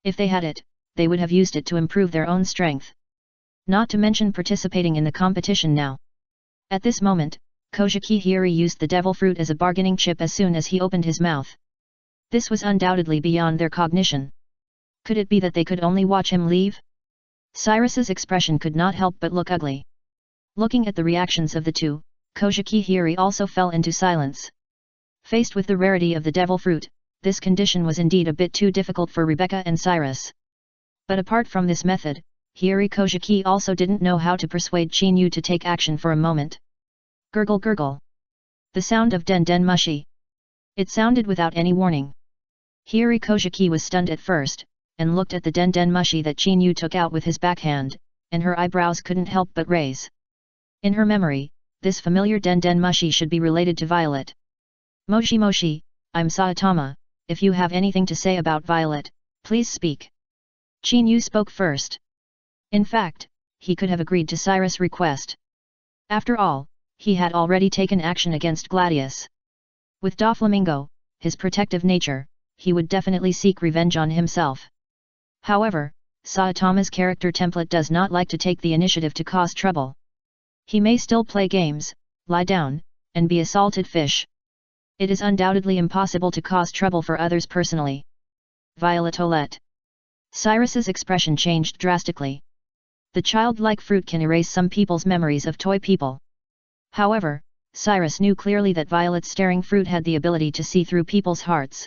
If they had it, they would have used it to improve their own strength. Not to mention participating in the competition now. At this moment, Kojiki Hiri used the devil fruit as a bargaining chip as soon as he opened his mouth. This was undoubtedly beyond their cognition. Could it be that they could only watch him leave? Cyrus's expression could not help but look ugly. Looking at the reactions of the two, Kojiki Hiri also fell into silence. Faced with the rarity of the devil fruit, this condition was indeed a bit too difficult for Rebecca and Cyrus. But apart from this method, Hiri Kojiki also didn't know how to persuade Chinyu to take action for a moment. Gurgle gurgle. The sound of Den Den Mushi. It sounded without any warning. Hiri Kojiki was stunned at first, and looked at the Den Den Mushi that Chinyu took out with his backhand, and her eyebrows couldn't help but raise. In her memory, this familiar Den Den Mushi should be related to Violet. Moshi Moshi, I'm Saitama, if you have anything to say about Violet, please speak. Chinyu spoke first. In fact, he could have agreed to Cyrus' request. After all, he had already taken action against Gladius. With Doflamingo, his protective nature, he would definitely seek revenge on himself. However, Saitama's character template does not like to take the initiative to cause trouble. He may still play games, lie down, and be a salted fish. It is undoubtedly impossible to cause trouble for others personally. Violetolette. Cyrus's expression changed drastically. The childlike fruit can erase some people's memories of toy people. However, Cyrus knew clearly that Violet's staring fruit had the ability to see through people's hearts.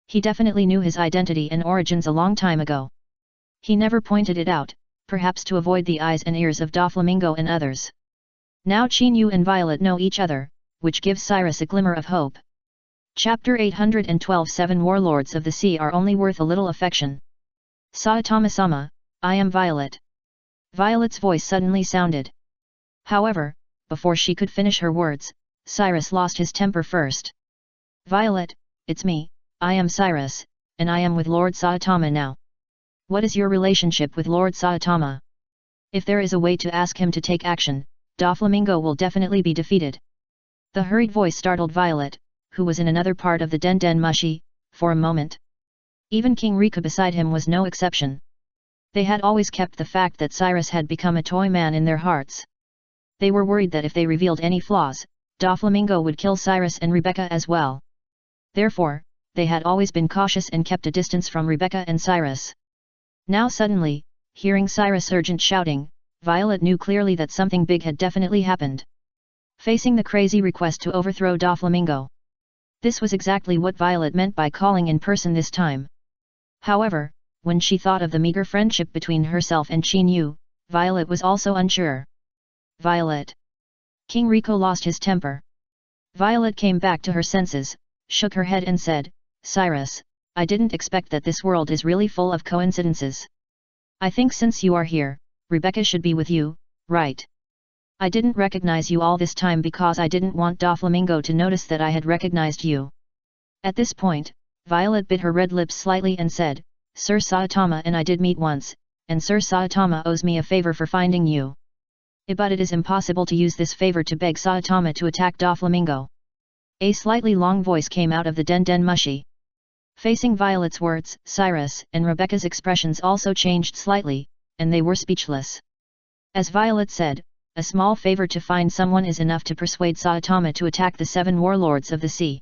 He definitely knew his identity and origins a long time ago. He never pointed it out, perhaps to avoid the eyes and ears of Doflamingo and others. Now Chinyu and Violet know each other, which gives Cyrus a glimmer of hope. Chapter 812 7 Warlords of the Sea are only worth a little affection. Saitama-sama, I am Violet. Violet's voice suddenly sounded. However, before she could finish her words, Cyrus lost his temper first. Violet, it's me, I am Cyrus, and I am with Lord Saitama now. What is your relationship with Lord Saitama? If there is a way to ask him to take action, Doflamingo will definitely be defeated. The hurried voice startled Violet, who was in another part of the Den Den Mushi, for a moment. Even King Riku beside him was no exception. They had always kept the fact that Cyrus had become a toy man in their hearts. They were worried that if they revealed any flaws, Doflamingo would kill Cyrus and Rebecca as well. Therefore, they had always been cautious and kept a distance from Rebecca and Cyrus. Now suddenly, hearing Cyrus' urgent shouting, Violet knew clearly that something big had definitely happened. Facing the crazy request to overthrow Doflamingo. This was exactly what Violet meant by calling in person this time. However, when she thought of the meager friendship between herself and Qin Yu, Violet was also unsure. Violet. King Rico lost his temper. Violet came back to her senses, shook her head and said, Cyrus, I didn't expect that this world is really full of coincidences. I think since you are here, Rebecca should be with you, right? I didn't recognize you all this time because I didn't want Doflamingo to notice that I had recognized you. At this point, Violet bit her red lips slightly and said, Sir Saitama and I did meet once, and Sir Saitama owes me a favor for finding you. But it is impossible to use this favor to beg Saitama to attack Doflamingo. A slightly long voice came out of the Den Mushi. Facing Violet's words, Cyrus and Rebecca's expressions also changed slightly, and they were speechless. As Violet said, a small favor to find someone is enough to persuade Saitama to attack the 7 warlords of the sea.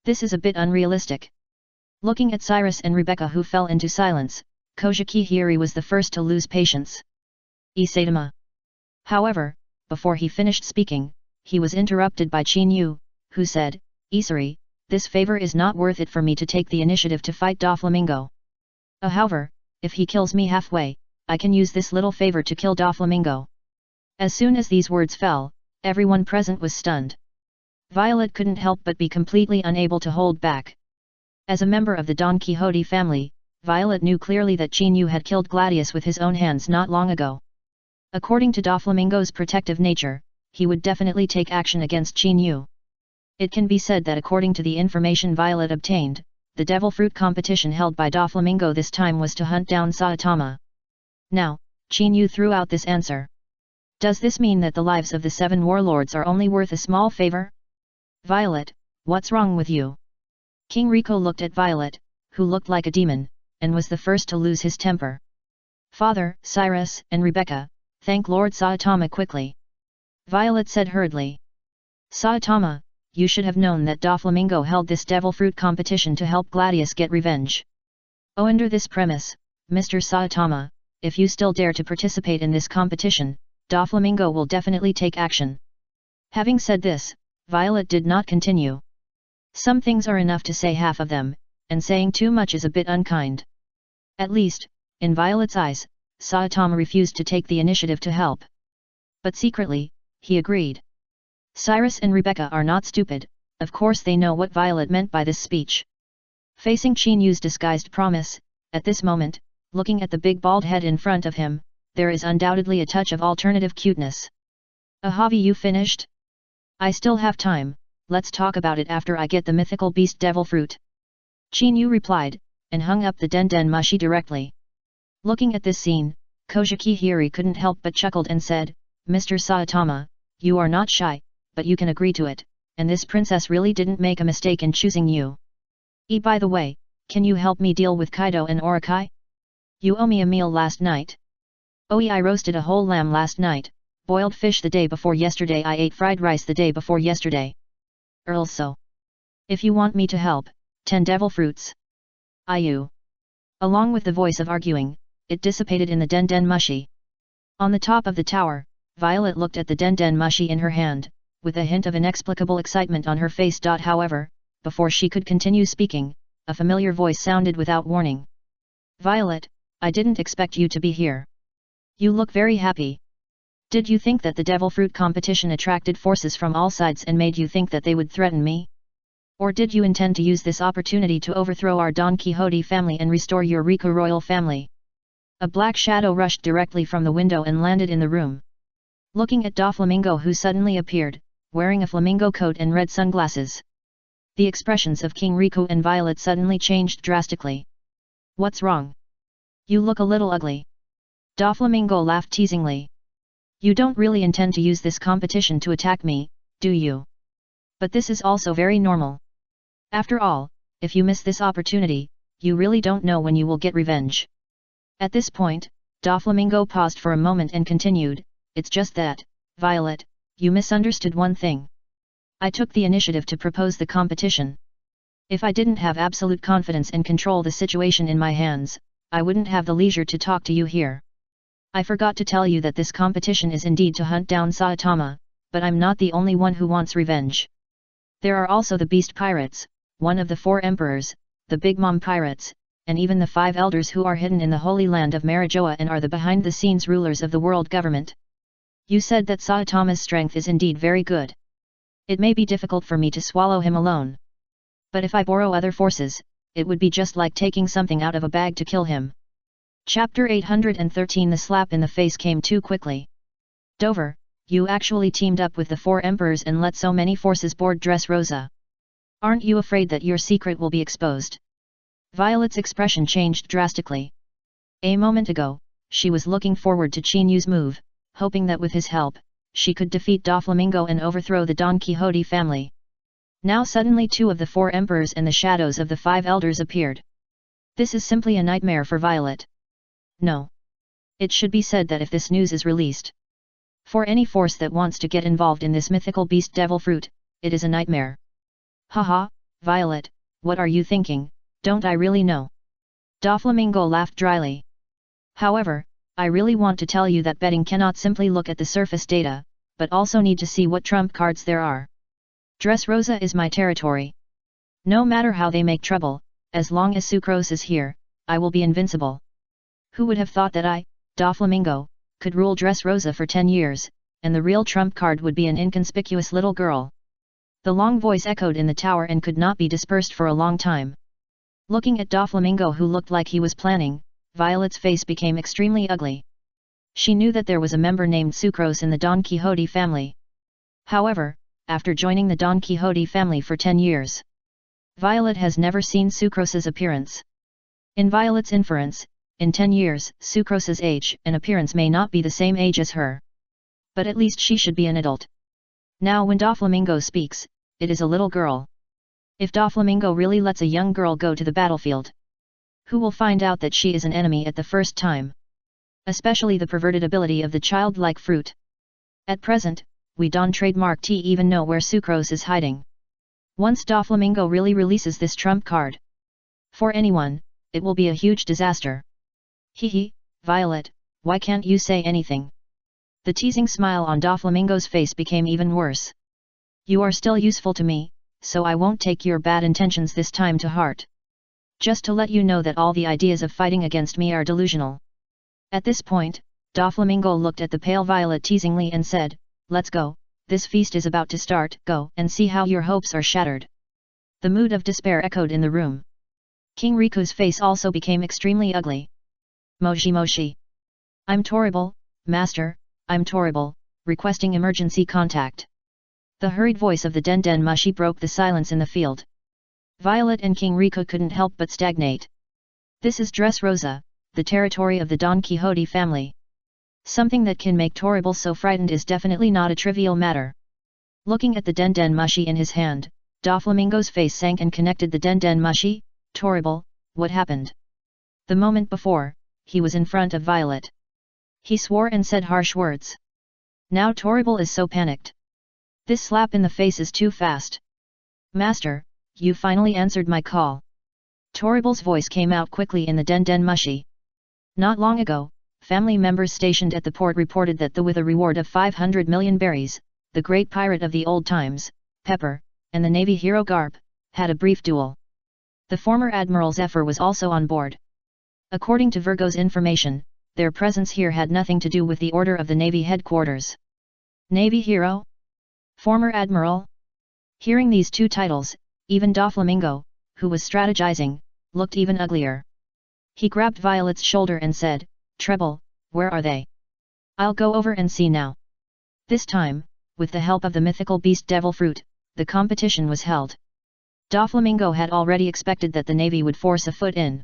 This is a bit unrealistic. Looking at Cyrus and Rebecca who fell into silence, Kojiki Hiri was the first to lose patience. Saitama. However, before he finished speaking, he was interrupted by Qin Yu, who said, Isari, this favor is not worth it for me to take the initiative to fight Doflamingo. However, if he kills me halfway, I can use this little favor to kill Doflamingo. As soon as these words fell, everyone present was stunned. Violet couldn't help but be completely unable to hold back. As a member of the Don Quixote family, Violet knew clearly that Qin Yu had killed Gladius with his own hands not long ago. According to Doflamingo's protective nature, he would definitely take action against Qin Yu. It can be said that according to the information Violet obtained, the devil fruit competition held by Doflamingo this time was to hunt down Saitama. Now, Qin Yu threw out this answer. Does this mean that the lives of the 7 warlords are only worth a small favor? Violet, what's wrong with you? King Rico looked at Violet, who looked like a demon, and was the first to lose his temper. Father, Cyrus and Rebecca, thank Lord Saitama quickly. Violet said hurriedly. Saitama, you should have known that Doflamingo held this devil fruit competition to help Gladius get revenge. Under this premise, Mr. Saitama, if you still dare to participate in this competition, Doflamingo will definitely take action. Having said this, Violet did not continue. Some things are enough to say half of them, and saying too much is a bit unkind. At least, in Violet's eyes, Saitama refused to take the initiative to help. But secretly, he agreed. Cyrus and Rebecca are not stupid, of course they know what Violet meant by this speech. Facing Qin Yu's disguised promise, at this moment, looking at the big bald head in front of him, there is undoubtedly a touch of alternative cuteness. Have you finished? I still have time, let's talk about it after I get the mythical beast devil fruit. Qin Yu replied, and hung up the Den Mushi directly. Looking at this scene, Kojiki Hiri couldn't help but chuckled and said, Mr. Saitama, you are not shy, but you can agree to it, and this princess really didn't make a mistake in choosing you. By the way, can you help me deal with Kaido and Orakai? You owe me a meal last night. I roasted a whole lamb last night, boiled fish the day before yesterday, I ate fried rice the day before yesterday. Also, if you want me to help, 10 devil fruits. You. Along with the voice of arguing, it dissipated in the Den Mushi. On the top of the tower, Violet looked at the Den Mushi in her hand, with a hint of inexplicable excitement on her face. However, before she could continue speaking, a familiar voice sounded without warning. Violet, I didn't expect you to be here. You look very happy. Did you think that the devil fruit competition attracted forces from all sides and made you think that they would threaten me? Or did you intend to use this opportunity to overthrow our Don Quixote family and restore your Rico royal family? A black shadow rushed directly from the window and landed in the room. Looking at Doflamingo, who suddenly appeared, wearing a flamingo coat and red sunglasses. The expressions of King Rico and Violet suddenly changed drastically. What's wrong? You look a little ugly. Doflamingo laughed teasingly. You don't really intend to use this competition to attack me, do you? But this is also very normal. After all, if you miss this opportunity, you really don't know when you will get revenge. At this point, Doflamingo paused for a moment and continued, it's just that, Violet, you misunderstood one thing. I took the initiative to propose the competition. If I didn't have absolute confidence and control the situation in my hands, I wouldn't have the leisure to talk to you here. I forgot to tell you that this competition is indeed to hunt down Saitama, but I'm not the only one who wants revenge. There are also the Beast Pirates, one of the 4 emperors, the Big Mom Pirates, and even the 5 elders who are hidden in the Holy Land of Marijoa and are the behind-the-scenes rulers of the world government. You said that Saitama's strength is indeed very good. It may be difficult for me to swallow him alone. But if I borrow other forces, it would be just like taking something out of a bag to kill him. Chapter 813. The slap in the face came too quickly. Dover, you actually teamed up with the 4 emperors and let so many forces board Dressrosa. Aren't you afraid that your secret will be exposed? Violet's expression changed drastically. A moment ago, she was looking forward to Chinyu's move, hoping that with his help, she could defeat Doflamingo and overthrow the Don Quixote family. Now suddenly 2 of the 4 emperors and the shadows of the 5 elders appeared. This is simply a nightmare for Violet. No. It should be said that if this news is released, for any force that wants to get involved in this mythical beast devil fruit, it is a nightmare. Haha, Violet, what are you thinking? Don't I really know? Doflamingo laughed dryly. However, I really want to tell you that betting cannot simply look at the surface data, but also need to see what trump cards there are. Dressrosa is my territory. No matter how they make trouble, as long as Sucrose is here, I will be invincible. Who would have thought that I, Doflamingo, could rule Dressrosa for 10 years, and the real trump card would be an inconspicuous little girl? The long voice echoed in the tower and could not be dispersed for a long time. Looking at Doflamingo, who looked like he was planning, Violet's face became extremely ugly. She knew that there was a member named Sucrose in the Don Quixote family. However, after joining the Don Quixote family for 10 years, Violet has never seen Sucrose's appearance. In Violet's inference, in 10 years, Sucrose's age and appearance may not be the same age as her. But at least she should be an adult. Now when Doflamingo speaks, it is a little girl. If Doflamingo really lets a young girl go to the battlefield, who will find out that she is an enemy at the first time? Especially the perverted ability of the childlike fruit. At present, we don't trademark T even know where Sucrose is hiding. Once Doflamingo really releases this trump card, for anyone, it will be a huge disaster. Hehe, Violet, why can't you say anything? The teasing smile on Doflamingo's face became even worse. You are still useful to me, so I won't take your bad intentions this time to heart. Just to let you know that all the ideas of fighting against me are delusional. At this point, Doflamingo looked at the pale Violet teasingly and said, let's go, this feast is about to start, go and see how your hopes are shattered. The mood of despair echoed in the room. King Riku's face also became extremely ugly. Moshi Moshi. I'm Torrible, Master, I'm Torrible, requesting emergency contact. The hurried voice of the Den Den Mushi broke the silence in the field. Violet and King Riku couldn't help but stagnate. This is Dressrosa, the territory of the Don Quixote family. Something that can make Torrible so frightened is definitely not a trivial matter. Looking at the Den Den Mushi in his hand, Doflamingo's face sank and connected the Den Den Mushi. Torrible, what happened? The moment before, he was in front of Violet. He swore and said harsh words. Now Torrible is so panicked. This slap in the face is too fast. Master, you finally answered my call. Torrible's voice came out quickly in the Den Den Mushi. Not long ago, family members stationed at the port reported that with a reward of 500 million berries, the great pirate of the old times, Pepper, and the Navy hero Garp, had a brief duel. The former Admiral Zephyr was also on board. According to Virgo's information, their presence here had nothing to do with the order of the Navy headquarters. Navy hero? Former Admiral? Hearing these two titles, even Doflamingo, who was strategizing, looked even uglier. He grabbed Violet's shoulder and said, Treble, where are they? I'll go over and see now. This time, with the help of the mythical beast devil fruit, the competition was held. Doflamingo had already expected that the Navy would force a foot in.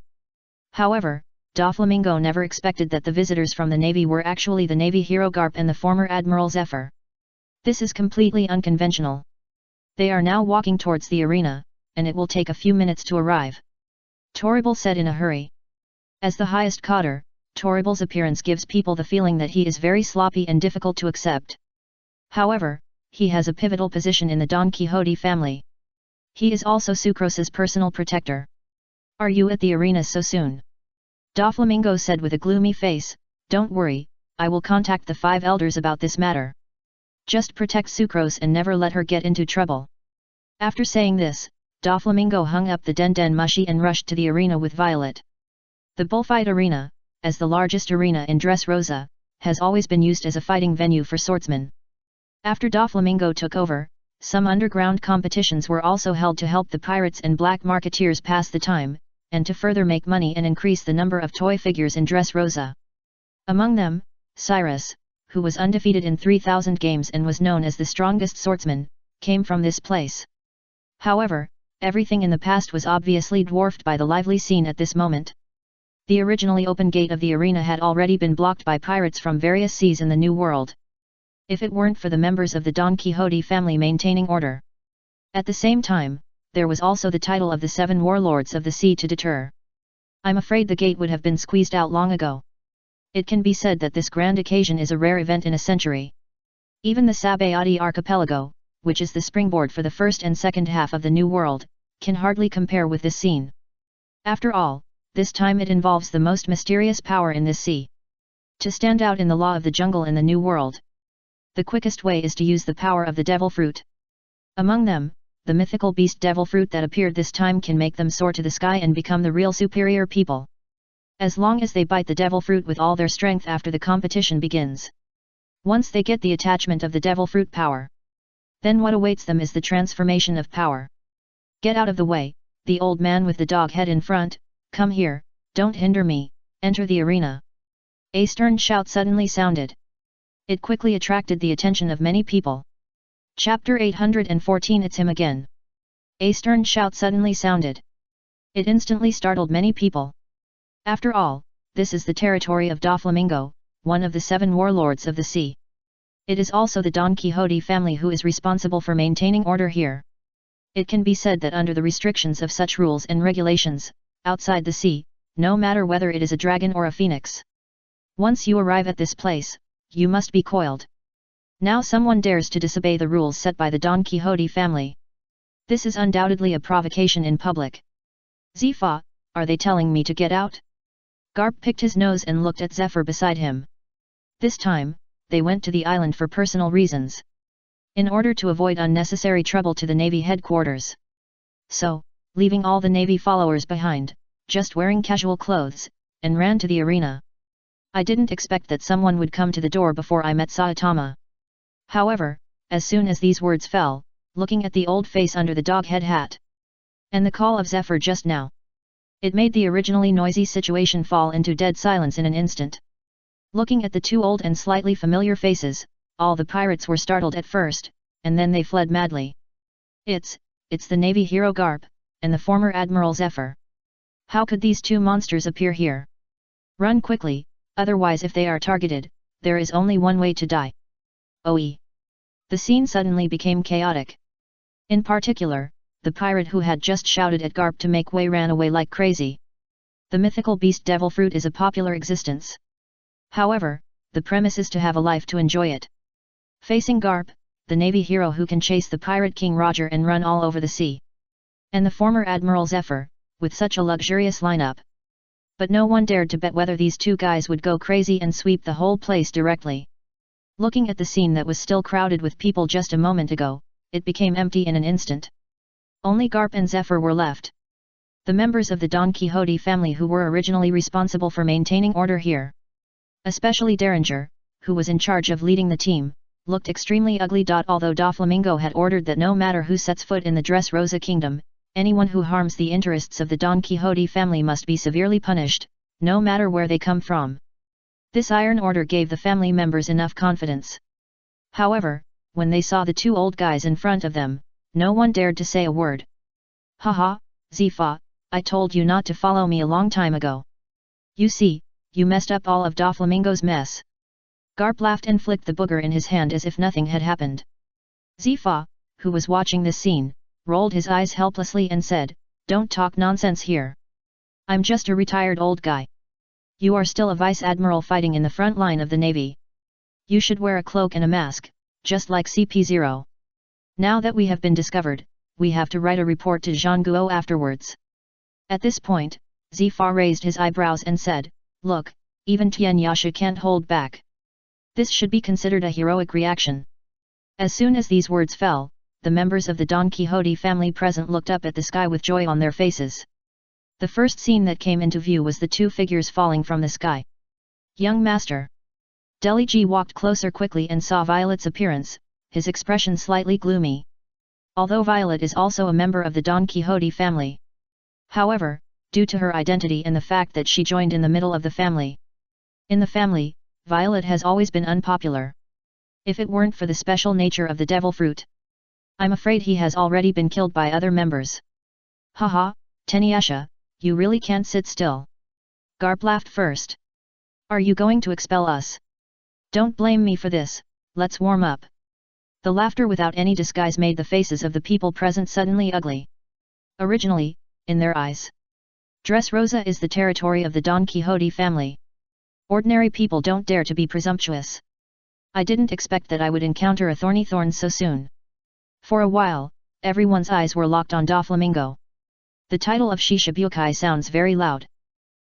However, Doflamingo never expected that the visitors from the Navy were actually the Navy hero Garp and the former Admiral Zephyr. This is completely unconventional. They are now walking towards the arena, and it will take a few minutes to arrive. Torrible said in a hurry. As the highest cadre, Torrible's appearance gives people the feeling that he is very sloppy and difficult to accept. However, he has a pivotal position in the Don Quixote family. He is also Sucrose's personal protector. Are you at the arena so soon? Doflamingo said with a gloomy face, don't worry, I will contact the 5 elders about this matter. Just protect Sucrose and never let her get into trouble. After saying this, Doflamingo hung up the Den Mushi and rushed to the arena with Violet. The bullfight arena, as the largest arena in Dressrosa, has always been used as a fighting venue for swordsmen. After Doflamingo took over, some underground competitions were also held to help the pirates and black marketeers pass the time, and to further make money and increase the number of toy figures in Dressrosa. Among them, Cyrus, who was undefeated in 3,000 games and was known as the strongest swordsman, came from this place. However, everything in the past was obviously dwarfed by the lively scene at this moment. The originally open gate of the arena had already been blocked by pirates from various seas in the New World. If it weren't for the members of the Don Quixote family maintaining order. At the same time, there was also the title of the 7 warlords of the sea to deter. I'm afraid the gate would have been squeezed out long ago. It can be said that this grand occasion is a rare event in a century. Even the Sabayati archipelago, which is the springboard for the first and second half of the New World, can hardly compare with this scene. After all, this time it involves the most mysterious power in this sea. To stand out in the law of the jungle in the New World, the quickest way is to use the power of the devil fruit. Among them, the mythical beast devil fruit that appeared this time can make them soar to the sky and become the real superior people. As long as they bite the devil fruit with all their strength after the competition begins. Once they get the attachment of the devil fruit power, then what awaits them is the transformation of power. Get out of the way, the old man with the dog head in front, come here, don't hinder me, enter the arena. A stern shout suddenly sounded. It quickly attracted the attention of many people. Chapter 814 It's him again. A stern shout suddenly sounded. It instantly startled many people. After all, this is the territory of Doflamingo, one of the 7 warlords of the sea. It is also the Don Quixote family who is responsible for maintaining order here. It can be said that under the restrictions of such rules and regulations, outside the sea, no matter whether it is a dragon or a phoenix, once you arrive at this place, you must be coiled. Now someone dares to disobey the rules set by the Don Quixote family. This is undoubtedly a provocation in public. Zifa, are they telling me to get out? Garp picked his nose and looked at Zephyr beside him. This time, they went to the island for personal reasons. In order to avoid unnecessary trouble to the Navy headquarters. So, leaving all the Navy followers behind, just wearing casual clothes, and ran to the arena. I didn't expect that someone would come to the door before I met Saitama. However, as soon as these words fell, looking at the old face under the dog head hat, and the call of Zephyr just now, it made the originally noisy situation fall into dead silence in an instant. Looking at the 2 old and slightly familiar faces, all the pirates were startled at first, and then they fled madly. It's the Navy hero Garp, and the former Admiral Zephyr. How could these 2 monsters appear here? Run quickly, otherwise if they are targeted, there is only one way to die. OE. The scene suddenly became chaotic. In particular, the pirate who had just shouted at Garp to make way ran away like crazy. The mythical beast devil fruit is a popular existence. However, the premise is to have a life to enjoy it. Facing Garp, the Navy hero who can chase the pirate King Roger and run all over the sea. And the former Admiral Zephyr, with such a luxurious lineup. But no one dared to bet whether these 2 guys would go crazy and sweep the whole place directly. Looking at the scene that was still crowded with people just a moment ago, it became empty in an instant. Only Garp and Zephyr were left. The members of the Don Quixote family who were originally responsible for maintaining order here. Especially Derringer, who was in charge of leading the team, looked extremely ugly. Although Doflamingo had ordered that no matter who sets foot in the Dressrosa kingdom, anyone who harms the interests of the Don Quixote family must be severely punished, no matter where they come from. This iron order gave the family members enough confidence. However, when they saw the 2 old guys in front of them, no one dared to say a word. Haha, Zifa, I told you not to follow me a long time ago. You see, you messed up all of Doflamingo's mess. Garp laughed and flicked the booger in his hand as if nothing had happened. Zifa, who was watching this scene, rolled his eyes helplessly and said, "Don't talk nonsense here. I'm just a retired old guy. You are still a vice admiral fighting in the front line of the Navy. You should wear a cloak and a mask, just like CP0. Now that we have been discovered, we have to write a report to Zhangguo afterwards. At this point, Zifa raised his eyebrows and said, look, even Tian Yasha can't hold back. This should be considered a heroic reaction. As soon as these words fell, the members of the Don Quixote family present looked up at the sky with joy on their faces. The first scene that came into view was the two figures falling from the sky. Young master. Deli Ji walked closer quickly and saw Violet's appearance, his expression slightly gloomy. Although Violet is also a member of the Don Quixote family. However, due to her identity and the fact that she joined in the middle of the family. In the family, Violet has always been unpopular. If it weren't for the special nature of the devil fruit, I'm afraid he has already been killed by other members. Haha, Tenyasha, you really can't sit still. Garp laughed first. Are you going to expel us? Don't blame me for this, let's warm up. The laughter without any disguise made the faces of the people present suddenly ugly. Originally, in their eyes, Dressrosa is the territory of the Don Quixote family. Ordinary people don't dare to be presumptuous. I didn't expect that I would encounter a thorny thorn so soon. For a while, everyone's eyes were locked on Doflamingo. The title of Shishibukai sounds very loud.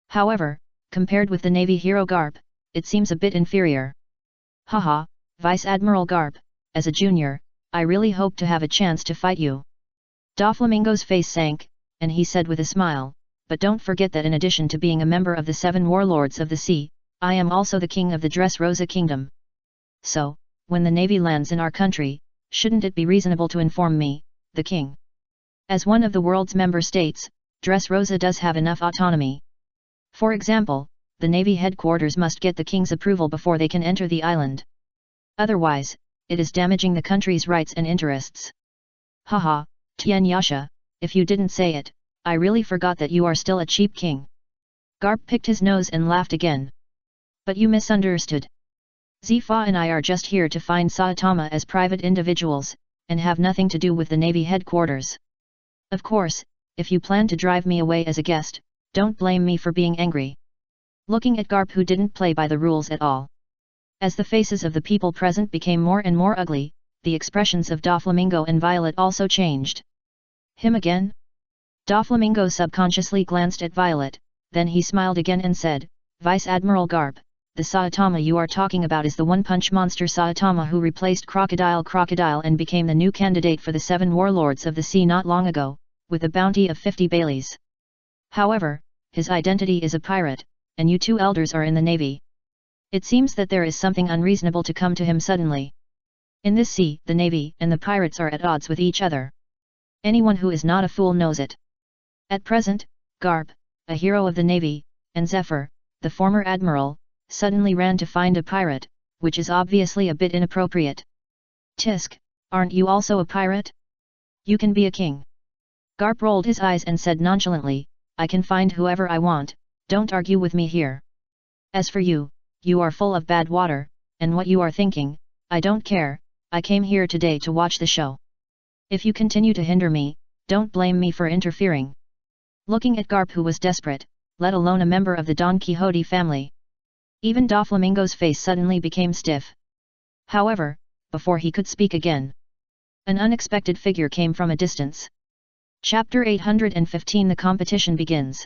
However, compared with the Navy hero Garp, it seems a bit inferior. Haha, Vice Admiral Garp, as a junior, I really hope to have a chance to fight you. Doflamingo's face sank, and he said with a smile, but don't forget that in addition to being a member of the 7 warlords of the sea, I am also the king of the Dressrosa kingdom. So, when the Navy lands in our country, shouldn't it be reasonable to inform me, the king? As one of the world's member states, Dressrosa does have enough autonomy. For example, the Navy headquarters must get the king's approval before they can enter the island. Otherwise, it is damaging the country's rights and interests. Haha, Tian Yasha, if you didn't say it, I really forgot that you are still a cheap king. Garp picked his nose and laughed again. But you misunderstood. Zifa and I are just here to find Saitama as private individuals, and have nothing to do with the Navy headquarters. Of course, if you plan to drive me away as a guest, don't blame me for being angry. Looking at Garp, who didn't play by the rules at all. As the faces of the people present became more and more ugly, the expressions of Doflamingo and Violet also changed. Him again? Doflamingo subconsciously glanced at Violet, then he smiled again and said, Vice Admiral Garp, the Saitama you are talking about is the one-punch monster Saitama who replaced Crocodile and became the new candidate for the 7 warlords of the sea not long ago, with a bounty of 50 baileys. However, his identity is a pirate, and you 2 elders are in the navy. It seems that there is something unreasonable to come to him suddenly. In this sea, the navy and the pirates are at odds with each other. Anyone who is not a fool knows it. At present, Garp, a hero of the navy, and Zephyr, the former admiral, suddenly ran to find a pirate, which is obviously a bit inappropriate. Tisk, aren't you also a pirate? You can be a king. Garp rolled his eyes and said nonchalantly, I can find whoever I want, don't argue with me here. As for you, you are full of bad water, and what you are thinking, I don't care, I came here today to watch the show. If you continue to hinder me, don't blame me for interfering. Looking at Garp, who was desperate, let alone a member of the Don Quixote family. Even Doflamingo's face suddenly became stiff. However, before he could speak again, an unexpected figure came from a distance. Chapter 815 The competition begins.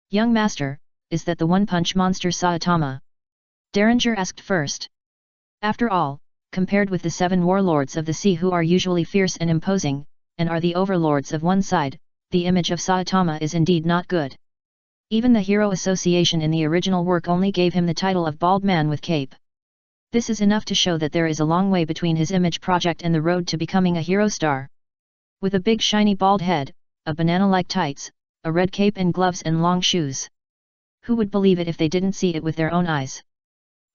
Young master, is that the one-punch monster Saitama? Derringer asked first. After all, compared with the 7 warlords of the sea who are usually fierce and imposing, and are the overlords of one side, the image of Saitama is indeed not good. Even the Hero Association in the original work only gave him the title of Bald Man with Cape. This is enough to show that there is a long way between his image project and the road to becoming a hero star. With a big shiny bald head, a banana-like tights, a red cape and gloves and long shoes. Who would believe it if they didn't see it with their own eyes?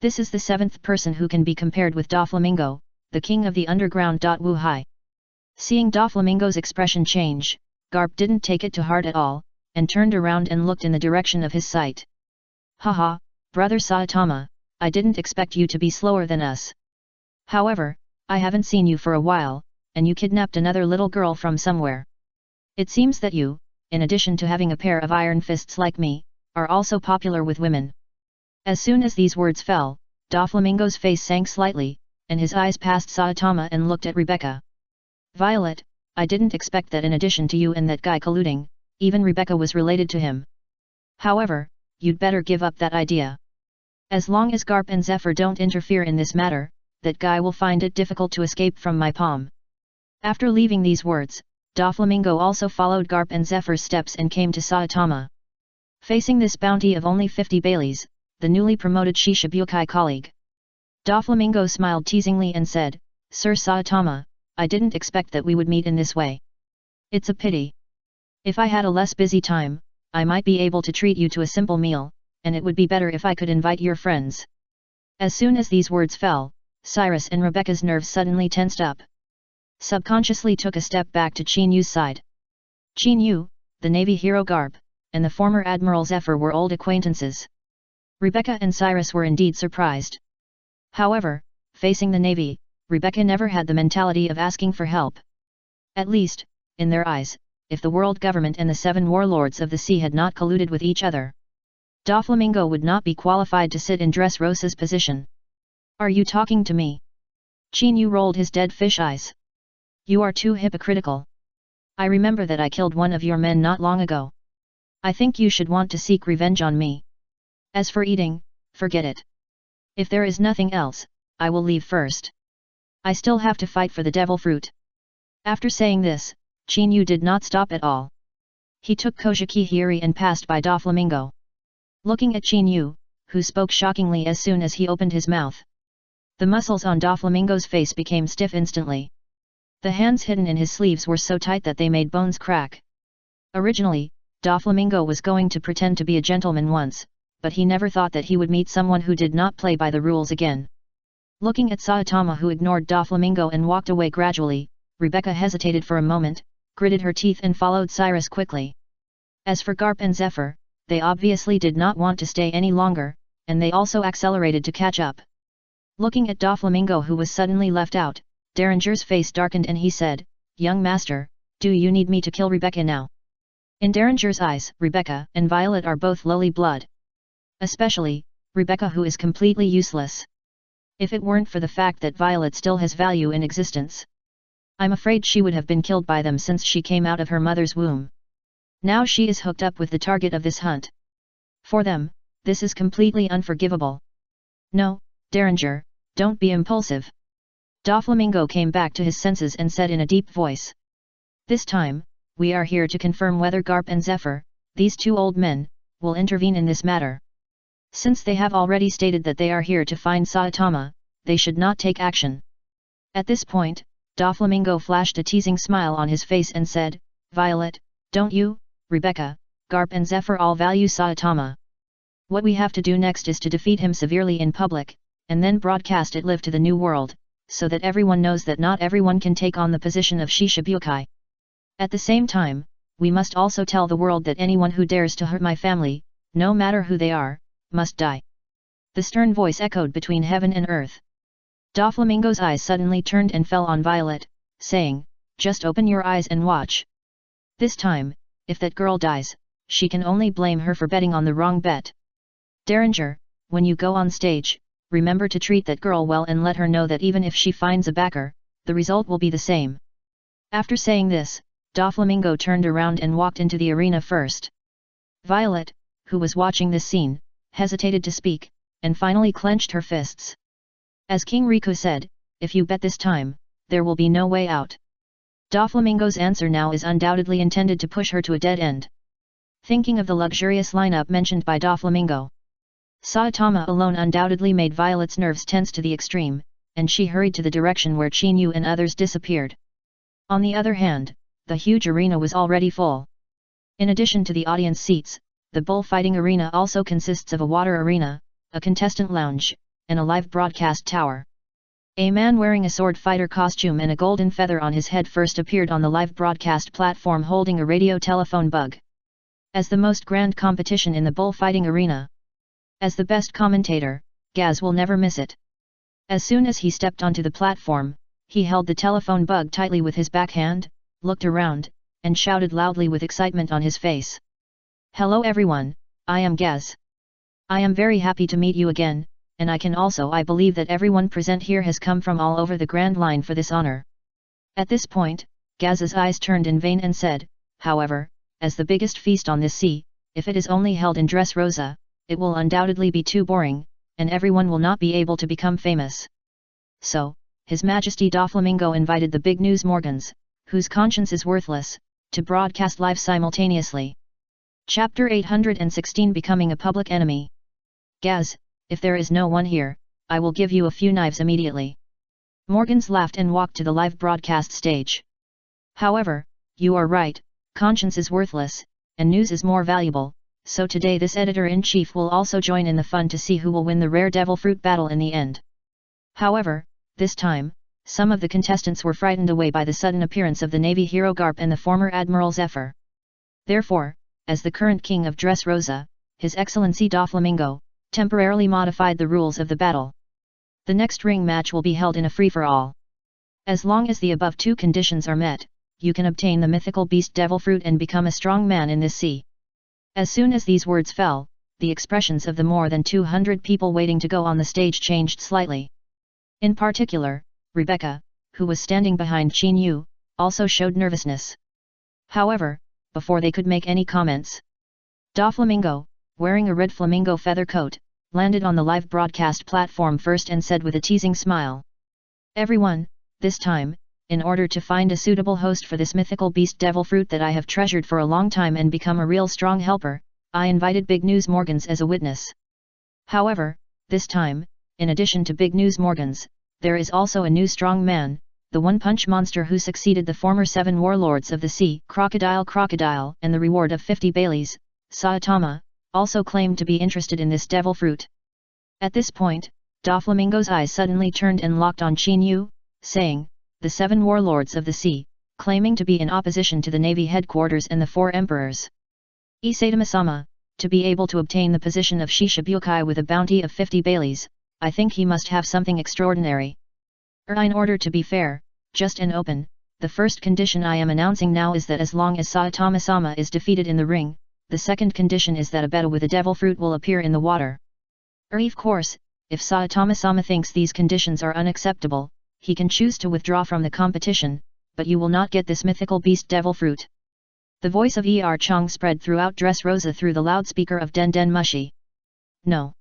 This is the 7th person who can be compared with Doflamingo, the king of the underground. Wu Hai. Seeing Doflamingo's expression change, Garp didn't take it to heart at all, and turned around and looked in the direction of his sight. Haha, brother Saitama, I didn't expect you to be slower than us. However, I haven't seen you for a while, and you kidnapped another little girl from somewhere. It seems that you, in addition to having a pair of iron fists like me, are also popular with women. As soon as these words fell, Doflamingo's face sank slightly, and his eyes passed Saitama and looked at Rebecca. Violet, I didn't expect that in addition to you and that guy colluding, even Rebecca was related to him. However, you'd better give up that idea. As long as Garp and Zephyr don't interfere in this matter, that guy will find it difficult to escape from my palm." After leaving these words, Doflamingo also followed Garp and Zephyr's steps and came to Saitama. Facing this bounty of only 50 baileys, the newly promoted Shishibukai colleague, Doflamingo smiled teasingly and said, "Sir Saitama, I didn't expect that we would meet in this way. It's a pity. If I had a less busy time, I might be able to treat you to a simple meal, and it would be better if I could invite your friends." As soon as these words fell, Cyrus and Rebecca's nerves suddenly tensed up. Subconsciously took a step back to Chinyu's side. Chinyu, the Navy hero Garp, and the former Admiral Zephyr were old acquaintances. Rebecca and Cyrus were indeed surprised. However, facing the Navy, Rebecca never had the mentality of asking for help. At least, in their eyes, if the world government and the 7 warlords of the sea had not colluded with each other, Doflamingo would not be qualified to sit in Dressrosa's position. "Are you talking to me?" Chinyu rolled his dead fish eyes. "You are too hypocritical. I remember that I killed one of your men not long ago. I think you should want to seek revenge on me. As for eating, forget it. If there is nothing else, I will leave first. I still have to fight for the devil fruit." After saying this, Chinyu did not stop at all. He took Kojiki Hiri and passed by Doflamingo. Looking at Chinyu, who spoke shockingly as soon as he opened his mouth, the muscles on Doflamingo's face became stiff instantly. The hands hidden in his sleeves were so tight that they made bones crack. Originally, Doflamingo was going to pretend to be a gentleman once, but he never thought that he would meet someone who did not play by the rules again. Looking at Saitama, who ignored Doflamingo and walked away gradually, Rebecca hesitated for a moment, gritted her teeth and followed Cyrus quickly. As for Garp and Zephyr, they obviously did not want to stay any longer, and they also accelerated to catch up. Looking at Doflamingo, who was suddenly left out, Derringer's face darkened and he said, "Young master, do you need me to kill Rebecca now?" In Derringer's eyes, Rebecca and Violet are both lowly blood. Especially, Rebecca, who is completely useless. If it weren't for the fact that Violet still has value in existence, I'm afraid she would have been killed by them since she came out of her mother's womb. Now she is hooked up with the target of this hunt. For them, this is completely unforgivable. "No, Derringer, don't be impulsive." Doflamingo came back to his senses and said in a deep voice, "This time, we are here to confirm whether Garp and Zephyr, these 2 old men, will intervene in this matter. Since they have already stated that they are here to find Saitama, they should not take action." At this point, Doflamingo flashed a teasing smile on his face and said, "Violet, don't you, Rebecca, Garp and Zephyr all value Saitama. What we have to do next is to defeat him severely in public, and then broadcast it live to the new world, so that everyone knows that not everyone can take on the position of Shishibukai. At the same time, we must also tell the world that anyone who dares to hurt my family, no matter who they are, must die." The stern voice echoed between heaven and earth. Doflamingo's eyes suddenly turned and fell on Violet, saying, "Just open your eyes and watch. This time, if that girl dies, she can only blame her for betting on the wrong bet. Derringer, when you go on stage, remember to treat that girl well and let her know that even if she finds a backer, the result will be the same." After saying this, Doflamingo turned around and walked into the arena first. Violet, who was watching this scene, hesitated to speak, and finally clenched her fists. As King Riku said, "If you bet this time, there will be no way out." Doflamingo's answer now is undoubtedly intended to push her to a dead end. Thinking of the luxurious lineup mentioned by Doflamingo, Saitama alone undoubtedly made Violet's nerves tense to the extreme, and she hurried to the direction where Chinyu and others disappeared. On the other hand, the huge arena was already full. In addition to the audience seats, the bullfighting arena also consists of a water arena, a contestant lounge, and a live broadcast tower. A man wearing a sword fighter costume and a golden feather on his head first appeared on the live broadcast platform holding a radio telephone bug. As the most grand competition in the bullfighting arena, as the best commentator, Gaz will never miss it. As soon as he stepped onto the platform, he held the telephone bug tightly with his backhand, looked around, and shouted loudly with excitement on his face. "Hello everyone, I am Gaz. I am very happy to meet you again, and I believe that everyone present here has come from all over the Grand Line for this honor." At this point, Gaz's eyes turned in vain and said, however, as the biggest feast on this sea, if it is only held in Dressrosa, it will undoubtedly be too boring, and everyone will not be able to become famous. So, His Majesty Doflamingo invited the big news Morgans, whose conscience is worthless, to broadcast live simultaneously. Chapter 816 Becoming a Public Enemy. Gaz, if there is no one here, I will give you a few knives immediately. Morgans laughed and walked to the live broadcast stage. However, you are right, conscience is worthless, and news is more valuable, so today this editor-in-chief will also join in the fun to see who will win the rare devil fruit battle in the end. However, this time, some of the contestants were frightened away by the sudden appearance of the Navy hero Garp and the former Admiral Zephyr. Therefore, as the current king of Dressrosa, His Excellency Doflamingo, temporarily modified the rules of the battle. The next ring match will be held in a free-for-all. As long as the above two conditions are met, you can obtain the mythical beast devil fruit and become a strong man in this sea. As soon as these words fell, the expressions of the more than 200 people waiting to go on the stage changed slightly. In particular, Rebecca, who was standing behind Qin Yu, also showed nervousness. However, before they could make any comments, Doflamingo, wearing a red flamingo feather coat, landed on the live broadcast platform first and said with a teasing smile, "Everyone, this time, in order to find a suitable host for this mythical beast devil fruit that I have treasured for a long time and become a real strong helper, I invited Big News Morgans as a witness. However, this time, in addition to Big News Morgans, there is also a new strong man, the one-punch monster who succeeded the former 7 warlords of the sea, Crocodile, and the reward of 50 Baileys, Saitama, also claimed to be interested in this devil fruit." At this point, Doflamingo's eyes suddenly turned and locked on Qin Yu, saying, "The 7 warlords of the sea, claiming to be in opposition to the navy headquarters and the 4 emperors. Isaitama-sama, to be able to obtain the position of Shishibukai with a bounty of 50 Baileys, I think he must have something extraordinary. In order to be fair, just and open, the first condition I am announcing now is that as long as Saitama-sama is defeated in the ring, the second condition is that a betta with a devil fruit will appear in the water. Of course, if Saitama-sama thinks these conditions are unacceptable, he can choose to withdraw from the competition, but you will not get this mythical beast devil fruit." The voice of Er Chong spread throughout Dressrosa through the loudspeaker of Den Den Mushi. No.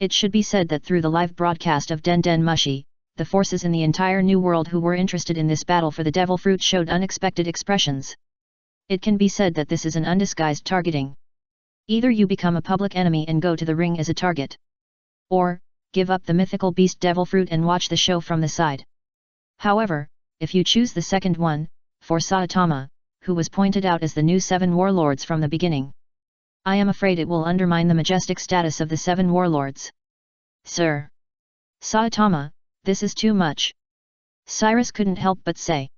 It should be said that through the live broadcast of Den Den Mushi, the forces in the entire New World who were interested in this battle for the devil fruit showed unexpected expressions. It can be said that this is an undisguised targeting. Either you become a public enemy and go to the ring as a target, or give up the mythical beast devil fruit and watch the show from the side. However, if you choose the second one, for Saitama, who was pointed out as the new 7 warlords from the beginning, I am afraid it will undermine the majestic status of the 7 warlords. Sir Saitama, this is too much. Cyrus couldn't help but say.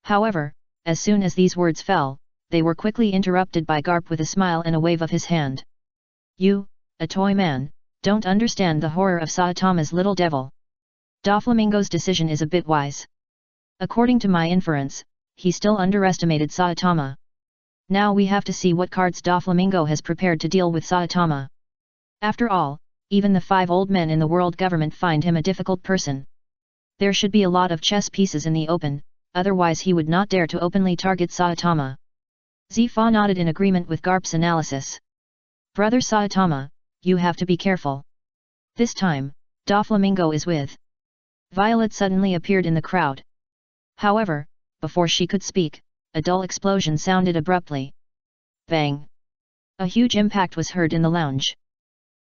However, as soon as these words fell, they were quickly interrupted by Garp with a smile and a wave of his hand. "You, a toy man, don't understand the horror of Saitama's little devil. Doflamingo's decision is a bit wise. According to my inference, he still underestimated Saitama. Now we have to see what cards Doflamingo has prepared to deal with Saitama. After all, even the 5 old men in the world government find him a difficult person. There should be a lot of chess pieces in the open, otherwise he would not dare to openly target Saitama." Zifa nodded in agreement with Garp's analysis. "Brother Saitama, you have to be careful. This time, Doflamingo is with." Violet suddenly appeared in the crowd. However, before she could speak, a dull explosion sounded abruptly. Bang! A huge impact was heard in the lounge.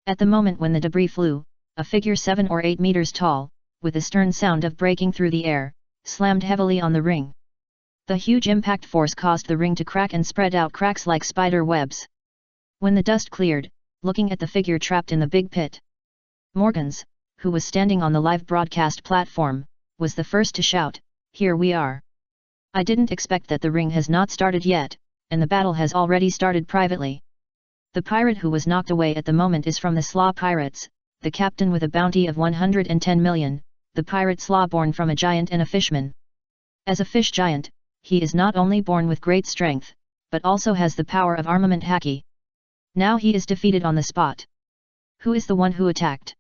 At the moment when the debris flew, a figure 7 or 8 meters tall, with a stern sound of breaking through the air, slammed heavily on the ring. The huge impact force caused the ring to crack and spread out cracks like spider webs. When the dust cleared, looking at the figure trapped in the big pit, Morgans, who was standing on the live broadcast platform, was the first to shout, "Here we are. I didn't expect that the ring has not started yet, and the battle has already started privately. The pirate who was knocked away at the moment is from the Slaw Pirates, the captain with a bounty of 110 million, the pirate Slaw born from a giant and a fishman. As a fish giant, he is not only born with great strength, but also has the power of armament haki. Now he is defeated on the spot. Who is the one who attacked?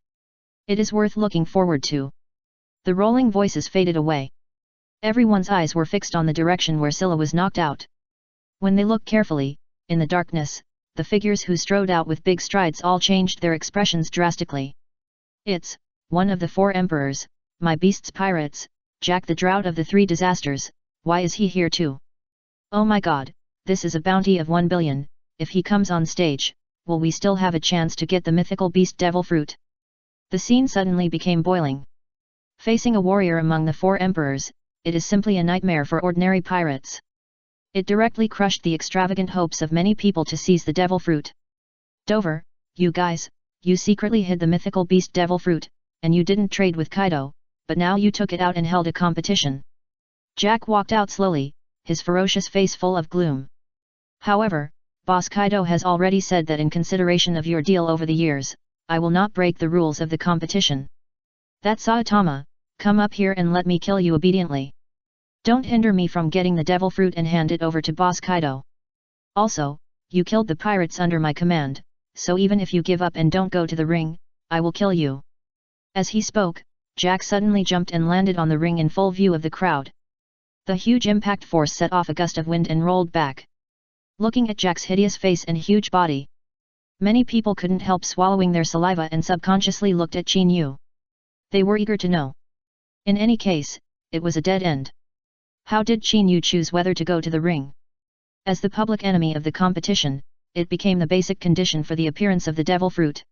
It is worth looking forward to." The rolling voices faded away. Everyone's eyes were fixed on the direction where Scylla was knocked out. When they looked carefully, in the darkness, the figures who strode out with big strides all changed their expressions drastically. It's one of the 4 emperors, my beast's pirates, Jack the Drought of the 3 disasters. Why is he here too? Oh my god, this is a bounty of 1 billion, if he comes on stage, will we still have a chance to get the mythical beast devil fruit? The scene suddenly became boiling. Facing a warrior among the 4 emperors, it is simply a nightmare for ordinary pirates. It directly crushed the extravagant hopes of many people to seize the devil fruit. Dover, you guys, you secretly hid the mythical beast devil fruit, and you didn't trade with Kaido, but now you took it out and held a competition. Jack walked out slowly, his ferocious face full of gloom. However, Boss Kaido has already said that in consideration of your deal over the years, I will not break the rules of the competition. That Saitama, come up here and let me kill you obediently. Don't hinder me from getting the devil fruit and hand it over to Boss Kaido. Also, you killed the pirates under my command, so even if you give up and don't go to the ring, I will kill you. As he spoke, Jack suddenly jumped and landed on the ring in full view of the crowd. The huge impact force set off a gust of wind and rolled back. Looking at Jack's hideous face and huge body, many people couldn't help swallowing their saliva and subconsciously looked at Qin Yu. They were eager to know. In any case, it was a dead end. How did Qin Yu choose whether to go to the ring? As the public enemy of the competition, it became the basic condition for the appearance of the devil fruit.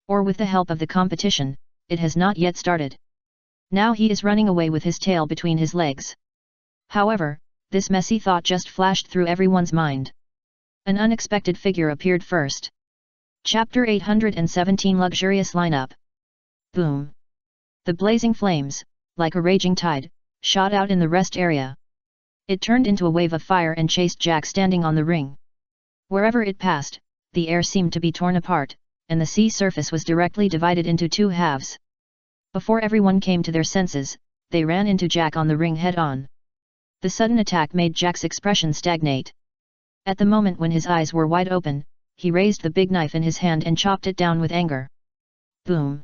Or with the help of the competition, it has not yet started. Now he is running away with his tail between his legs. However, this messy thought just flashed through everyone's mind. An unexpected figure appeared first. Chapter 817 Luxurious Lineup. Boom! The blazing flames, like a raging tide, shot out in the rest area. It turned into a wave of fire and chased Jack standing on the ring. Wherever it passed, the air seemed to be torn apart, and the sea surface was directly divided into 2 halves. Before everyone came to their senses, they ran into Jack on the ring head-on. The sudden attack made Jack's expression stagnate. At the moment when his eyes were wide open, he raised the big knife in his hand and chopped it down with anger. Boom!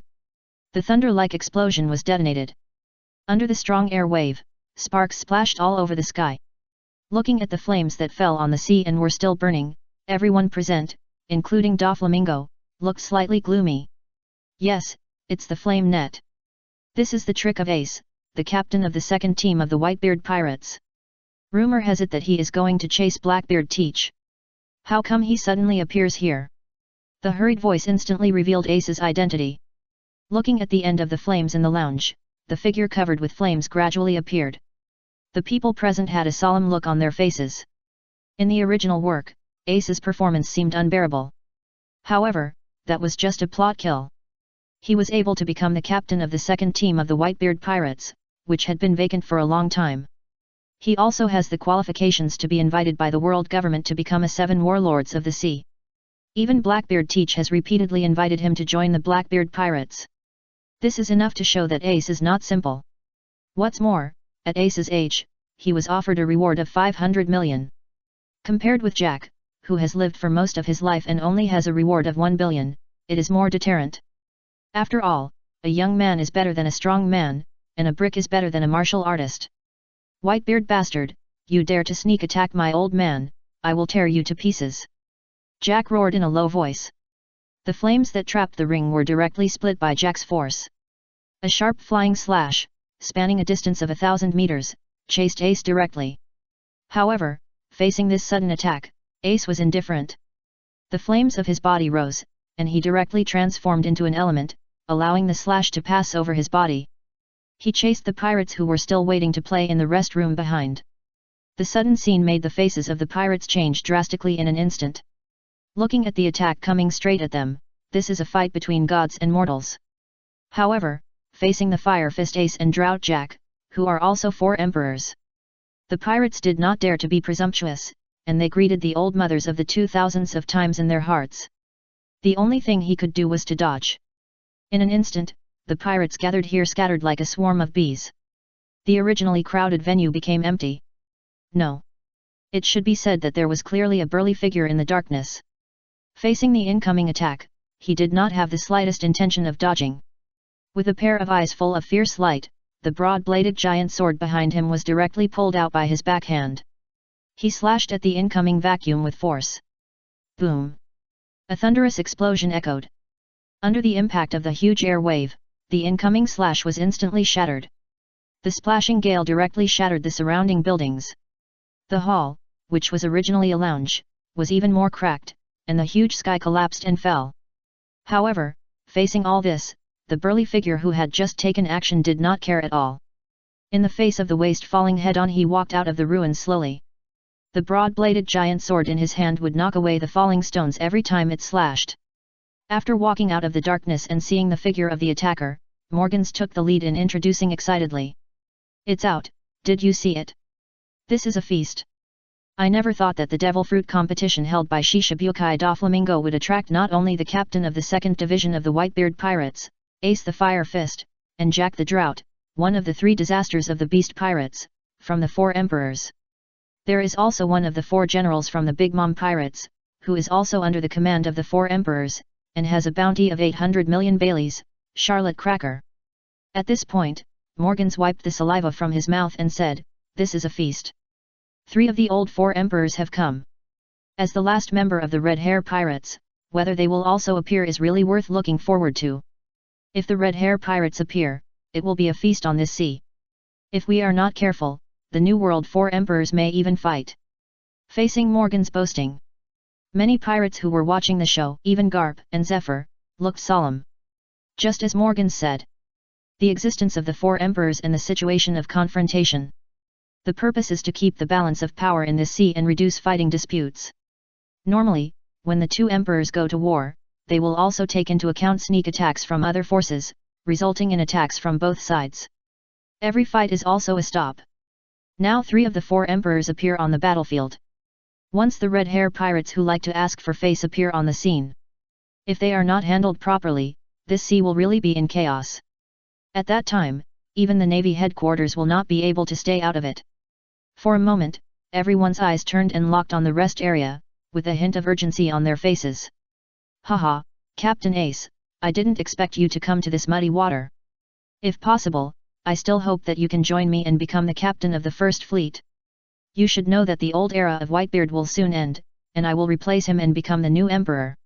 The thunder-like explosion was detonated. Under the strong air wave, sparks splashed all over the sky. Looking at the flames that fell on the sea and were still burning, everyone present, including Doflamingo, looked slightly gloomy. Yes, it's the flame net. This is the trick of Ace, the captain of the 2nd team of the Whitebeard Pirates. Rumor has it that he is going to chase Blackbeard Teach. How come he suddenly appears here? The hurried voice instantly revealed Ace's identity. Looking at the end of the flames in the lounge, the figure covered with flames gradually appeared. The people present had a solemn look on their faces. In the original work, Ace's performance seemed unbearable. However, that was just a plot kill. He was able to become the captain of the 2nd team of the Whitebeard Pirates, which had been vacant for a long time. He also has the qualifications to be invited by the world government to become a 7 warlords of the sea. Even Blackbeard Teach has repeatedly invited him to join the Blackbeard Pirates. This is enough to show that Ace is not simple. What's more, at Ace's age, he was offered a reward of 500 million. Compared with Jack, who has lived for most of his life and only has a reward of 1 billion, it is more deterrent. After all, a young man is better than a strong man, and a brick is better than a martial artist. Whitebeard bastard, you dare to sneak attack my old man, I will tear you to pieces. Jack roared in a low voice. The flames that trapped the ring were directly split by Jack's force. A sharp flying slash, spanning a distance of 1,000 meters, chased Ace directly. However, facing this sudden attack, Ace was indifferent. The flames of his body rose, and he directly transformed into an element, allowing the slash to pass over his body. He chased the pirates who were still waiting to play in the rest room behind. The sudden scene made the faces of the pirates change drastically in an instant. Looking at the attack coming straight at them, this is a fight between gods and mortals. However, facing the Fire Fist Ace and Drought Jack, who are also 4 emperors, the pirates did not dare to be presumptuous, and they greeted the old mothers of the 2,000s of times in their hearts. The only thing he could do was to dodge. In an instant, the pirates gathered here scattered like a swarm of bees. The originally crowded venue became empty. No. It should be said that there was clearly a burly figure in the darkness. Facing the incoming attack, he did not have the slightest intention of dodging. With a pair of eyes full of fierce light, the broad-bladed giant sword behind him was directly pulled out by his backhand. He slashed at the incoming vacuum with force. Boom! A thunderous explosion echoed. Under the impact of the huge air wave, the incoming slash was instantly shattered. The splashing gale directly shattered the surrounding buildings. The hall, which was originally a lounge, was even more cracked, and the huge sky collapsed and fell. However, facing all this, the burly figure who had just taken action did not care at all. In the face of the waste falling head-on, he walked out of the ruins slowly. The broad-bladed giant sword in his hand would knock away the falling stones every time it slashed. After walking out of the darkness and seeing the figure of the attacker, Morgans took the lead in introducing excitedly. "It's out, did you see it? This is a feast. I never thought that the Devil Fruit competition held by Shishibukai Doflamingo would attract not only the captain of the 2nd Division of the Whitebeard Pirates, Ace the Fire Fist, and Jack the Drought, one of the 3 disasters of the Beast Pirates, from the 4 Emperors. There is also one of the 4 generals from the Big Mom Pirates, who is also under the command of the 4 Emperors, and has a bounty of 800 million Baileys, Charlotte Cracker." At this point, Morgans wiped the saliva from his mouth and said, "This is a feast. 3 of the old 4 Emperors have come. As the last member of the Red Hair Pirates, whether they will also appear is really worth looking forward to. If the Red Hair Pirates appear, it will be a feast on this sea. If we are not careful, the New World 4 Emperors may even fight." Facing Morgan's boasting, many pirates who were watching the show, even Garp and Zephyr, looked solemn. Just as Morgan said, the existence of the 4 Emperors and the situation of confrontation. The purpose is to keep the balance of power in this sea and reduce fighting disputes. Normally, when the 2 Emperors go to war, they will also take into account sneak attacks from other forces, resulting in attacks from both sides. Every fight is also a stop. Now 3 of the 4 Emperors appear on the battlefield. Once the Red Hair Pirates who like to ask for face appear on the scene. If they are not handled properly, this sea will really be in chaos. At that time, even the Navy headquarters will not be able to stay out of it. For a moment, everyone's eyes turned and locked on the rest area, with a hint of urgency on their faces. "Haha, Captain Ace, I didn't expect you to come to this muddy water. If possible, I still hope that you can join me and become the captain of the First Fleet. You should know that the old era of Whitebeard will soon end, and I will replace him and become the new emperor."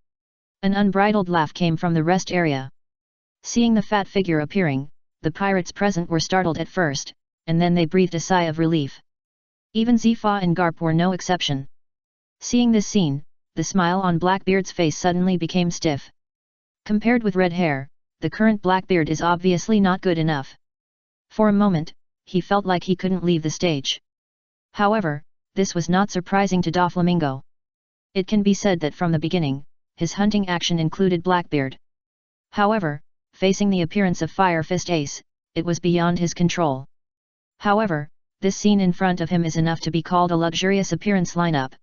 An unbridled laugh came from the rest area. Seeing the fat figure appearing, the pirates present were startled at first, and then they breathed a sigh of relief. Even Zifa and Garp were no exception. Seeing this scene, the smile on Blackbeard's face suddenly became stiff. Compared with red hair, the current Blackbeard is obviously not good enough. For a moment, he felt like he couldn't leave the stage. However, this was not surprising to Doflamingo. It can be said that from the beginning, his hunting action included Blackbeard. However, facing the appearance of Fire Fist Ace, it was beyond his control. However, this scene in front of him is enough to be called a luxurious appearance lineup.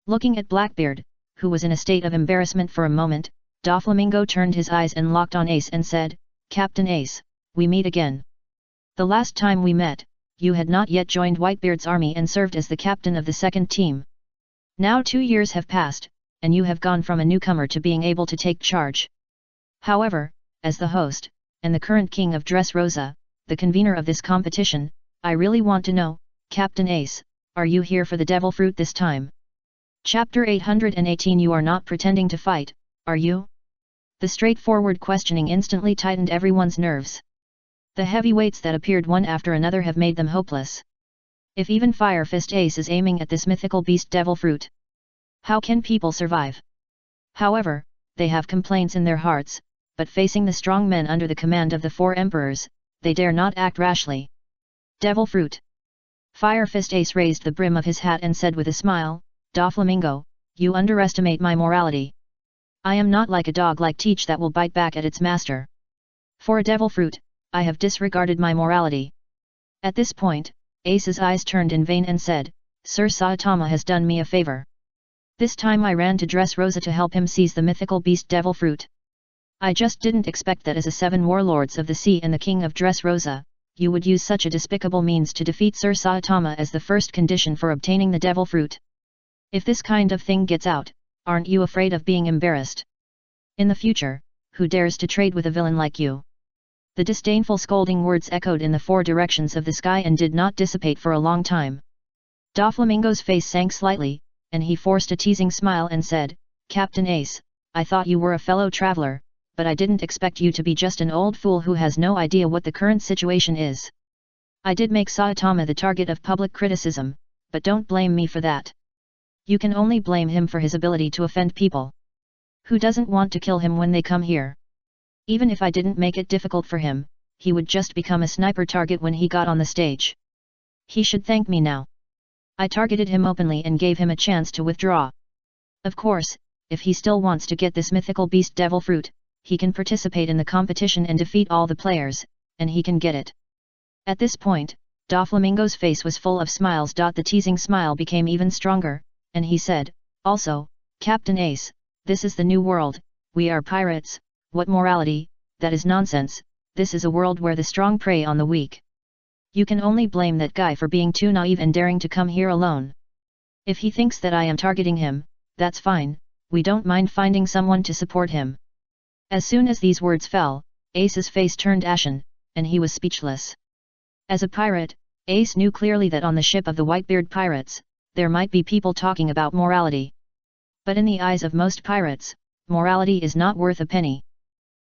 Looking at Blackbeard, who was in a state of embarrassment for a moment, Doflamingo turned his eyes and locked on Ace and said, "Captain Ace, we meet again. The last time we met, you had not yet joined Whitebeard's army and served as the captain of the second team. Now 2 years have passed, and you have gone from a newcomer to being able to take charge. However, as the host, and the current king of Dressrosa, the convener of this competition, I really want to know, Captain Ace, are you here for the devil fruit this time?" Chapter 818. You are not pretending to fight, are you? The straightforward questioning instantly tightened everyone's nerves. The heavyweights that appeared one after another have made them hopeless. If even Fire Fist Ace is aiming at this mythical beast devil fruit, how can people survive? However, they have complaints in their hearts, but facing the strong men under the command of the 4 emperors, they dare not act rashly. Devil fruit. Fire Fist Ace raised the brim of his hat and said with a smile, "Doflamingo, you underestimate my morality. I am not like a dog like Teach that will bite back at its master. For a devil fruit, I have disregarded my morality." At this point, Ace's eyes turned in vain and said, "Sir Saitama has done me a favor. This time I ran to Dressrosa to help him seize the mythical beast devil fruit. I just didn't expect that as a 7 warlords of the sea and the king of Dressrosa, you would use such a despicable means to defeat Sir Saitama as the first condition for obtaining the devil fruit. If this kind of thing gets out, aren't you afraid of being embarrassed? In the future, who dares to trade with a villain like you?" The disdainful scolding words echoed in the four directions of the sky and did not dissipate for a long time. Doflamingo's face sank slightly, and he forced a teasing smile and said, "Captain Ace, I thought you were a fellow traveler, but I didn't expect you to be just an old fool who has no idea what the current situation is. I did make Saitama the target of public criticism, but don't blame me for that. You can only blame him for his ability to offend people. Who doesn't want to kill him when they come here? Even if I didn't make it difficult for him, he would just become a sniper target when he got on the stage. He should thank me now. I targeted him openly and gave him a chance to withdraw. Of course, if he still wants to get this mythical beast devil fruit, he can participate in the competition and defeat all the players, and he can get it." At this point, Doflamingo's face was full of smiles. The teasing smile became even stronger, and he said, "Also, Captain Ace, this is the new world, we are pirates, what morality, that is nonsense, this is a world where the strong prey on the weak. You can only blame that guy for being too naive and daring to come here alone. If he thinks that I am targeting him, that's fine, we don't mind finding someone to support him." As soon as these words fell, Ace's face turned ashen, and he was speechless. As a pirate, Ace knew clearly that on the ship of the Whitebeard pirates, there might be people talking about morality. But in the eyes of most pirates, morality is not worth a penny.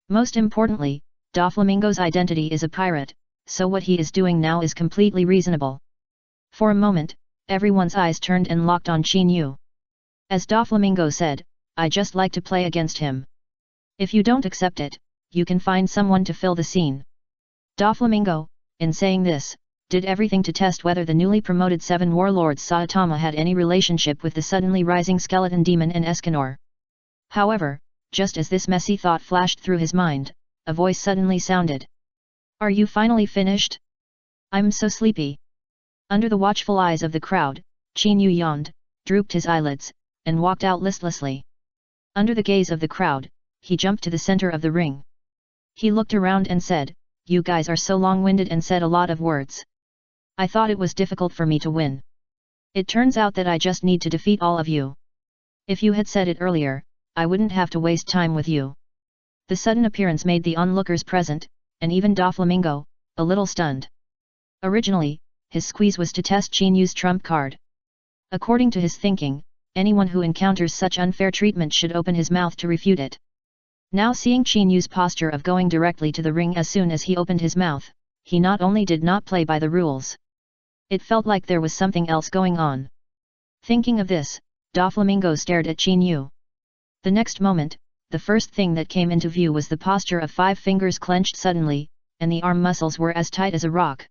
Most importantly, Doflamingo's identity is a pirate, so what he is doing now is completely reasonable. For a moment, everyone's eyes turned and locked on Qin Yu. As Doflamingo said, "I just like to play against him. If you don't accept it, you can find someone to fill the scene." Doflamingo, in saying this, did everything to test whether the newly promoted seven warlords Saitama had any relationship with the suddenly rising skeleton demon and Escanor. However, just as this messy thought flashed through his mind, a voice suddenly sounded. "Are you finally finished? I'm so sleepy." Under the watchful eyes of the crowd, Qin Yu yawned, drooped his eyelids, and walked out listlessly. Under the gaze of the crowd, he jumped to the center of the ring. He looked around and said, "You guys are so long-winded and said a lot of words. I thought it was difficult for me to win. It turns out that I just need to defeat all of you. If you had said it earlier, I wouldn't have to waste time with you." The sudden appearance made the onlookers present, and even Doflamingo, a little stunned. Originally, his squeeze was to test Qin Yu's trump card. According to his thinking, anyone who encounters such unfair treatment should open his mouth to refute it. Now seeing Qin Yu's posture of going directly to the ring as soon as he opened his mouth, he not only did not play by the rules. It felt like there was something else going on. Thinking of this, Doflamingo stared at Qin Yu. The next moment, the first thing that came into view was the posture of 5 fingers clenched suddenly, and the arm muscles were as tight as a rock.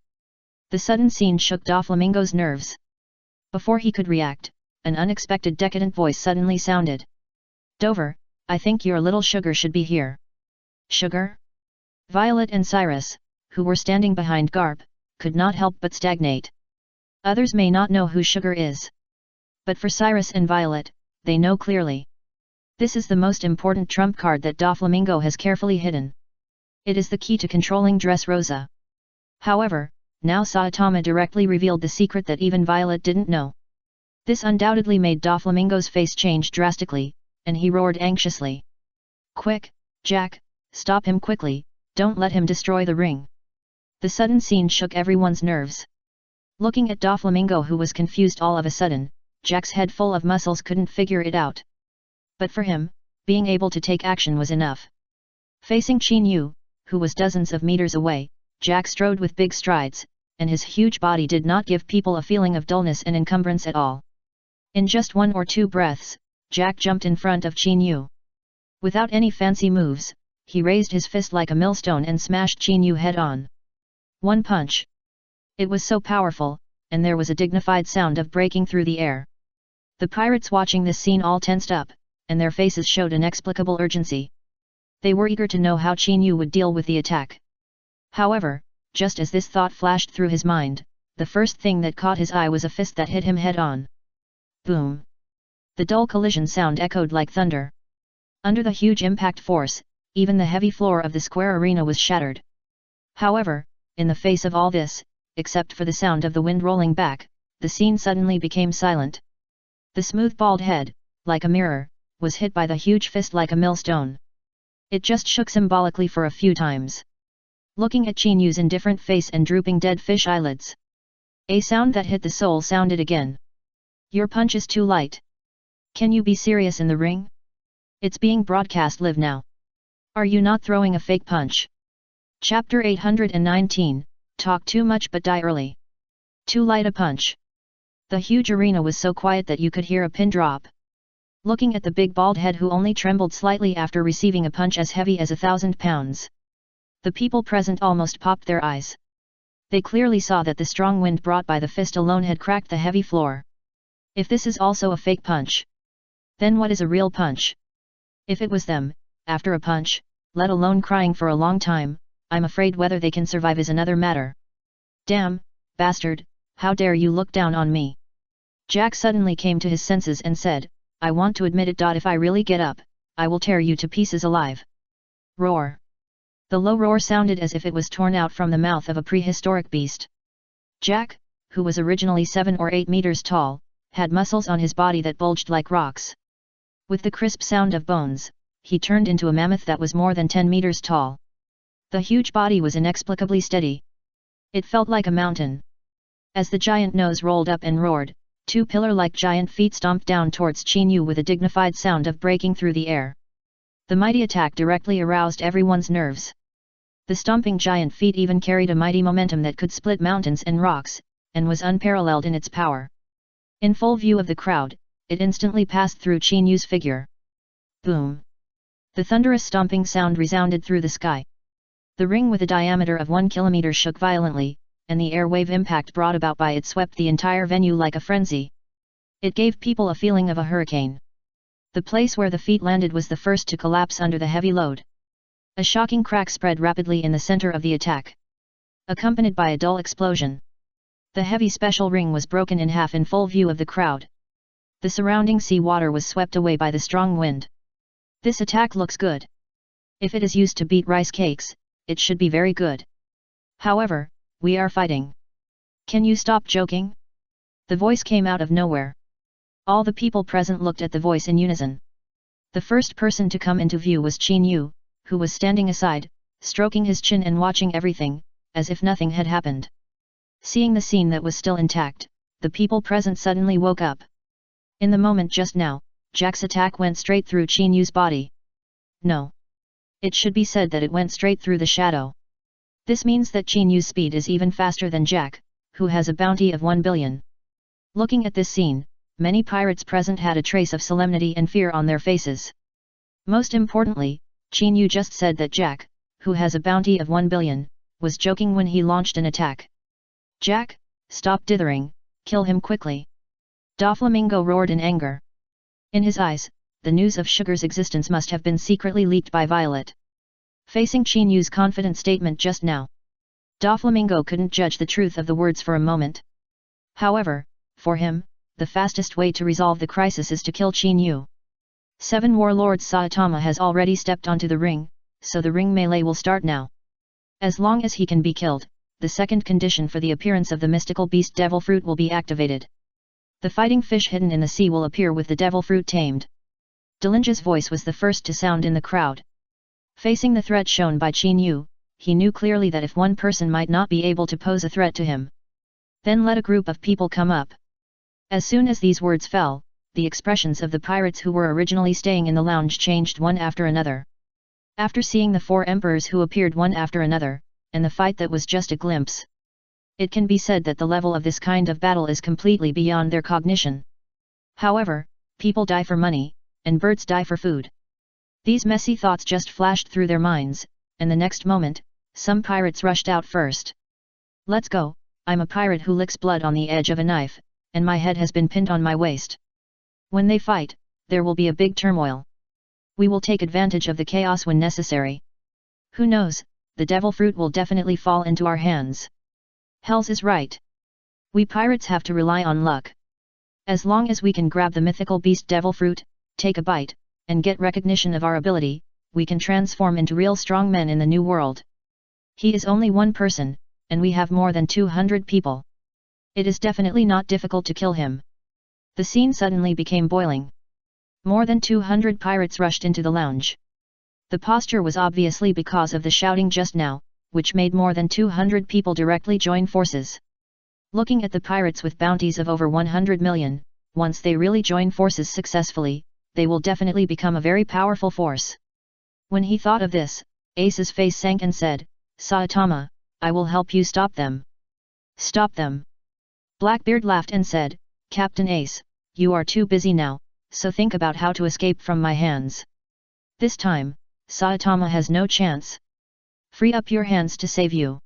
The sudden scene shook Doflamingo's nerves. Before he could react, an unexpected decadent voice suddenly sounded. "Dover, I think your little sugar should be here." Sugar? Violet and Cyrus, who were standing behind Garp, could not help but stagnate. Others may not know who Sugar is. But for Cyrus and Violet, they know clearly. This is the most important trump card that Doflamingo has carefully hidden. It is the key to controlling Dressrosa. However, now Saitama directly revealed the secret that even Violet didn't know. This undoubtedly made Doflamingo's face change drastically, and he roared anxiously. "Quick, Jack, stop him quickly, don't let him destroy the ring." The sudden scene shook everyone's nerves. Looking at Doflamingo, who was confused all of a sudden, Jack's head full of muscles couldn't figure it out. But for him, being able to take action was enough. Facing Qin Yu, who was dozens of meters away, Jack strode with big strides, and his huge body did not give people a feeling of dullness and encumbrance at all. In just 1 or 2 breaths, Jack jumped in front of Qin Yu. Without any fancy moves, he raised his fist like a millstone and smashed Qin Yu head-on. One punch. It was so powerful, and there was a dignified sound of breaking through the air. The pirates watching this scene all tensed up, and their faces showed inexplicable urgency. They were eager to know how Qin Yu would deal with the attack. However, just as this thought flashed through his mind, the first thing that caught his eye was a fist that hit him head-on. Boom! The dull collision sound echoed like thunder. Under the huge impact force, even the heavy floor of the square arena was shattered. However, in the face of all this, except for the sound of the wind rolling back, the scene suddenly became silent. The smooth bald head, like a mirror, was hit by the huge fist like a millstone. It just shook symbolically for a few times. looking at Chinyu's indifferent face and drooping dead fish eyelids. A sound that hit the soul sounded again. Your punch is too light. Can you be serious in the ring? It's being broadcast live now. Are you not throwing a fake punch? Chapter 819, Talk too much but die early. Too light a punch. The huge arena was so quiet that you could hear a pin drop. Looking at the big bald head who only trembled slightly after receiving a punch as heavy as 1,000 pounds. The people present almost popped their eyes. They clearly saw that the strong wind brought by the fist alone had cracked the heavy floor. If this is also a fake punch, then what is a real punch? If it was them, after a punch, let alone crying for a long time, I'm afraid whether they can survive is another matter. Damn, bastard, how dare you look down on me? Jack suddenly came to his senses and said, I want to admit it. If I really get up, I will tear you to pieces alive. Roar. The low roar sounded as if it was torn out from the mouth of a prehistoric beast. Jack, who was originally 7 or 8 meters tall, had muscles on his body that bulged like rocks. With the crisp sound of bones, he turned into a mammoth that was more than 10 meters tall. The huge body was inexplicably steady. It felt like a mountain. As the giant nose rolled up and roared, 2 pillar-like giant feet stomped down towards Chinyu with a dignified sound of breaking through the air. The mighty attack directly aroused everyone's nerves. The stomping giant feet even carried a mighty momentum that could split mountains and rocks, and was unparalleled in its power. In full view of the crowd, it instantly passed through Chinyu's figure. Boom! The thunderous stomping sound resounded through the sky. The ring with a diameter of 1 kilometer shook violently, and the airwave impact brought about by it swept the entire venue like a frenzy. It gave people a feeling of a hurricane. The place where the feet landed was the first to collapse under the heavy load. A shocking crack spread rapidly in the center of the attack, accompanied by a dull explosion. The heavy special ring was broken in half in full view of the crowd. The surrounding sea water was swept away by the strong wind. This attack looks good. If it is used to beat rice cakes, it should be very good. However, we are fighting. Can you stop joking? The voice came out of nowhere. All the people present looked at the voice in unison. The first person to come into view was Chinyu, who was standing aside, stroking his chin and watching everything, as if nothing had happened. Seeing the scene that was still intact, the people present suddenly woke up. In the moment just now, Jack's attack went straight through Chinyu's body. No. It should be said that it went straight through the shadow. This means that Chinyu's speed is even faster than Jack, who has a bounty of 1 billion. Looking at this scene, many pirates present had a trace of solemnity and fear on their faces. Most importantly, Chinyu just said that Jack, who has a bounty of 1 billion, was joking when he launched an attack. Jack, stop dithering, kill him quickly. Doflamingo roared in anger. In his eyes, the news of Sugar's existence must have been secretly leaked by Violet. Facing Chinyu's confident statement just now, Doflamingo couldn't judge the truth of the words for a moment. However, for him, the fastest way to resolve the crisis is to kill Chinyu. 7 Warlord Saitama has already stepped onto the ring, so the ring melee will start now. As long as he can be killed, the second condition for the appearance of the mystical beast Devil Fruit will be activated. The fighting fish hidden in the sea will appear with the Devil Fruit tamed. Delinja's voice was the first to sound in the crowd. Facing the threat shown by Chinyu, he knew clearly that if one person might not be able to pose a threat to him, then let a group of people come up. As soon as these words fell, the expressions of the pirates who were originally staying in the lounge changed one after another. After seeing the 4 emperors who appeared one after another, and the fight that was just a glimpse, it can be said that the level of this kind of battle is completely beyond their cognition. However, people die for money, and birds die for food. These messy thoughts just flashed through their minds, and the next moment, some pirates rushed out first. Let's go, I'm a pirate who licks blood on the edge of a knife, and my head has been pinned on my waist. When they fight, there will be a big turmoil. We will take advantage of the chaos when necessary. Who knows, the Devil Fruit will definitely fall into our hands. Hells is right. We pirates have to rely on luck. As long as we can grab the mythical beast Devil Fruit, take a bite, and get recognition of our ability, we can transform into real strong men in the new world. He is only one person, and we have more than 200 people. It is definitely not difficult to kill him. The scene suddenly became boiling. More than 200 pirates rushed into the lounge. The posture was obviously because of the shouting just now, which made more than 200 people directly join forces. Looking at the pirates with bounties of over 100 million, once they really join forces successfully, they will definitely become a very powerful force. When he thought of this, Ace's face sank and said, "Saitama, I will help you stop them." "Stop them?" Blackbeard laughed and said, "Captain Ace, you are too busy now, so think about how to escape from my hands. This time, Saitama has no chance. Free up your hands to save you."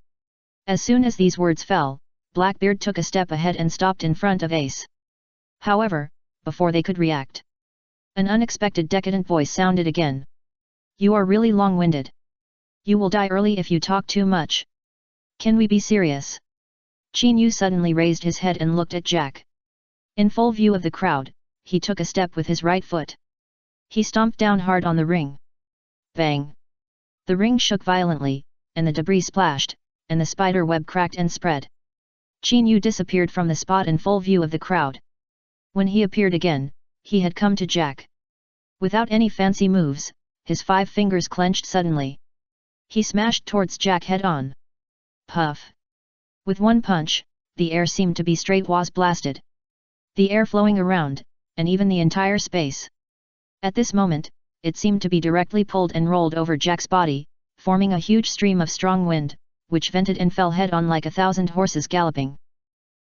As soon as these words fell, Blackbeard took a step ahead and stopped in front of Ace. However, before they could react, an unexpected decadent voice sounded again. "You are really long-winded. You will die early if you talk too much. Can we be serious?" Qin Yu suddenly raised his head and looked at Jack. In full view of the crowd, he took a step with his right foot. He stomped down hard on the ring. Bang! The ring shook violently, and the debris splashed, and the spider web cracked and spread. Qin Yu disappeared from the spot in full view of the crowd. When he appeared again, he had come to Jack. Without any fancy moves, his 5 fingers clenched suddenly. He smashed towards Jack head-on. Puff! With one punch, the air seemed to be straight was blasted. The air flowing around, and even the entire space. At this moment, it seemed to be directly pulled and rolled over Jack's body, forming a huge stream of strong wind, which vented and fell head-on like 1,000 horses galloping.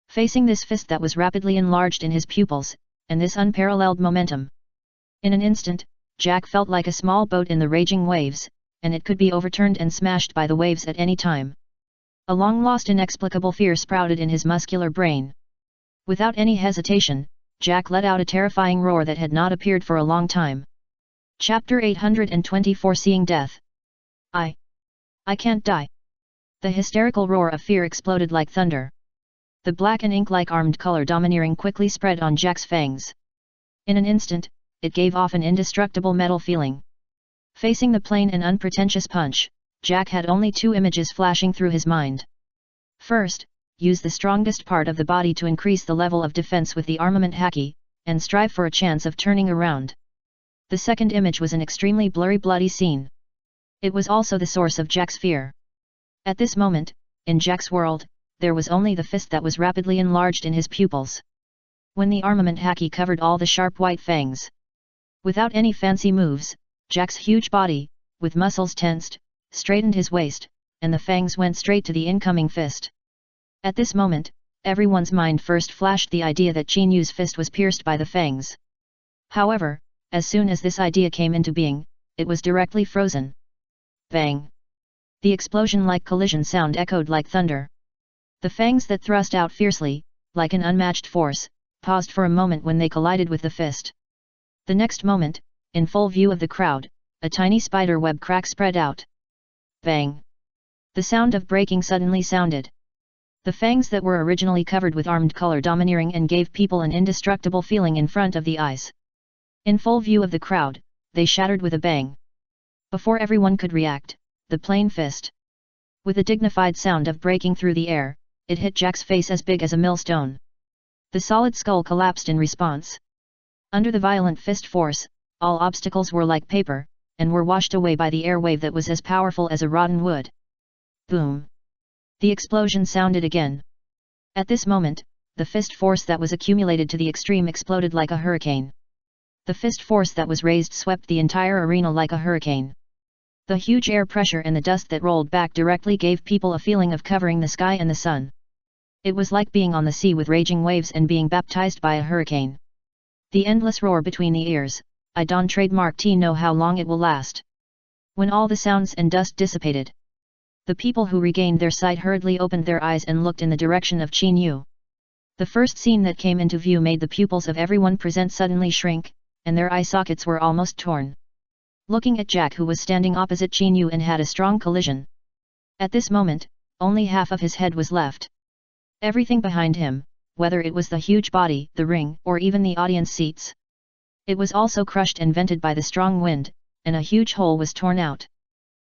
Facing this fist that was rapidly enlarged in his pupils, and this unparalleled momentum. In an instant, Jack felt like a small boat in the raging waves, and it could be overturned and smashed by the waves at any time. A long-lost inexplicable fear sprouted in his muscular brain. Without any hesitation, Jack let out a terrifying roar that had not appeared for a long time. Chapter 824 Seeing Death. I can't die. The hysterical roar of fear exploded like thunder. The black and ink-like armed color domineering quickly spread on Jack's fangs. In an instant, it gave off an indestructible metal feeling. Facing the plain and unpretentious punch, Jack had only 2 images flashing through his mind. First, use the strongest part of the body to increase the level of defense with the armament haki, and strive for a chance of turning around. The second image was an extremely blurry bloody scene. It was also the source of Jack's fear. At this moment, in Jack's world, there was only the fist that was rapidly enlarged in his pupils. When the armament haki covered all the sharp white fangs. Without any fancy moves, Jack's huge body, with muscles tensed, straightened his waist, and the fangs went straight to the incoming fist. At this moment, everyone's mind first flashed the idea that Qin Yu's fist was pierced by the fangs. However, as soon as this idea came into being, it was directly frozen. Bang! The explosion-like collision sound echoed like thunder. The fangs that thrust out fiercely, like an unmatched force, paused for a moment when they collided with the fist. The next moment, in full view of the crowd, a tiny spider web crack spread out. Bang! The sound of breaking suddenly sounded. The fangs that were originally covered with armed color domineering and gave people an indestructible feeling in front of the eyes. In full view of the crowd, they shattered with a bang. Before everyone could react, the plain fist. With a dignified sound of breaking through the air, it hit Jack's face as big as a millstone. The solid skull collapsed in response. Under the violent fist force, all obstacles were like paper, and were washed away by the air wave that was as powerful as a rotten wood. Boom! The explosion sounded again. At this moment, the fist force that was accumulated to the extreme exploded like a hurricane. The fist force that was raised swept the entire arena like a hurricane. The huge air pressure and the dust that rolled back directly gave people a feeling of covering the sky and the sun. It was like being on the sea with raging waves and being baptized by a hurricane. The endless roar between the ears, I don't trademark to know how long it will last. When all the sounds and dust dissipated, the people who regained their sight hurriedly opened their eyes and looked in the direction of Qin Yu. The first scene that came into view made the pupils of everyone present suddenly shrink, and their eye sockets were almost torn. Looking at Jack, who was standing opposite Qin Yu and had a strong collision. At this moment, only half of his head was left. Everything behind him, whether it was the huge body, the ring, or even the audience seats, it was also crushed and vented by the strong wind, and a huge hole was torn out.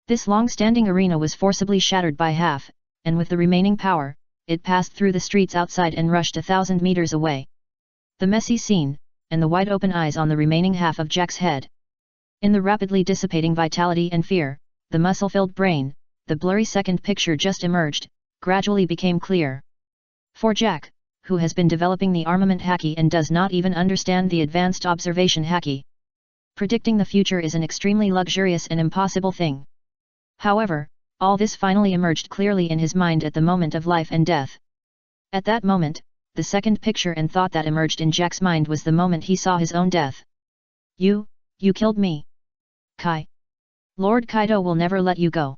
This long-standing arena was forcibly shattered by half, and with the remaining power, it passed through the streets outside and rushed 1,000 meters away. The messy scene, and the wide-open eyes on the remaining half of Jack's head. In the rapidly dissipating vitality and fear, the muscle-filled brain, the blurry second picture just emerged, gradually became clear. For Jack, who has been developing the armament haki and does not even understand the advanced observation haki, predicting the future is an extremely luxurious and impossible thing. However, all this finally emerged clearly in his mind at the moment of life and death. At that moment, the second picture and thought that emerged in Jack's mind was the moment he saw his own death. You killed me. Kai. Lord Kaido will never let you go.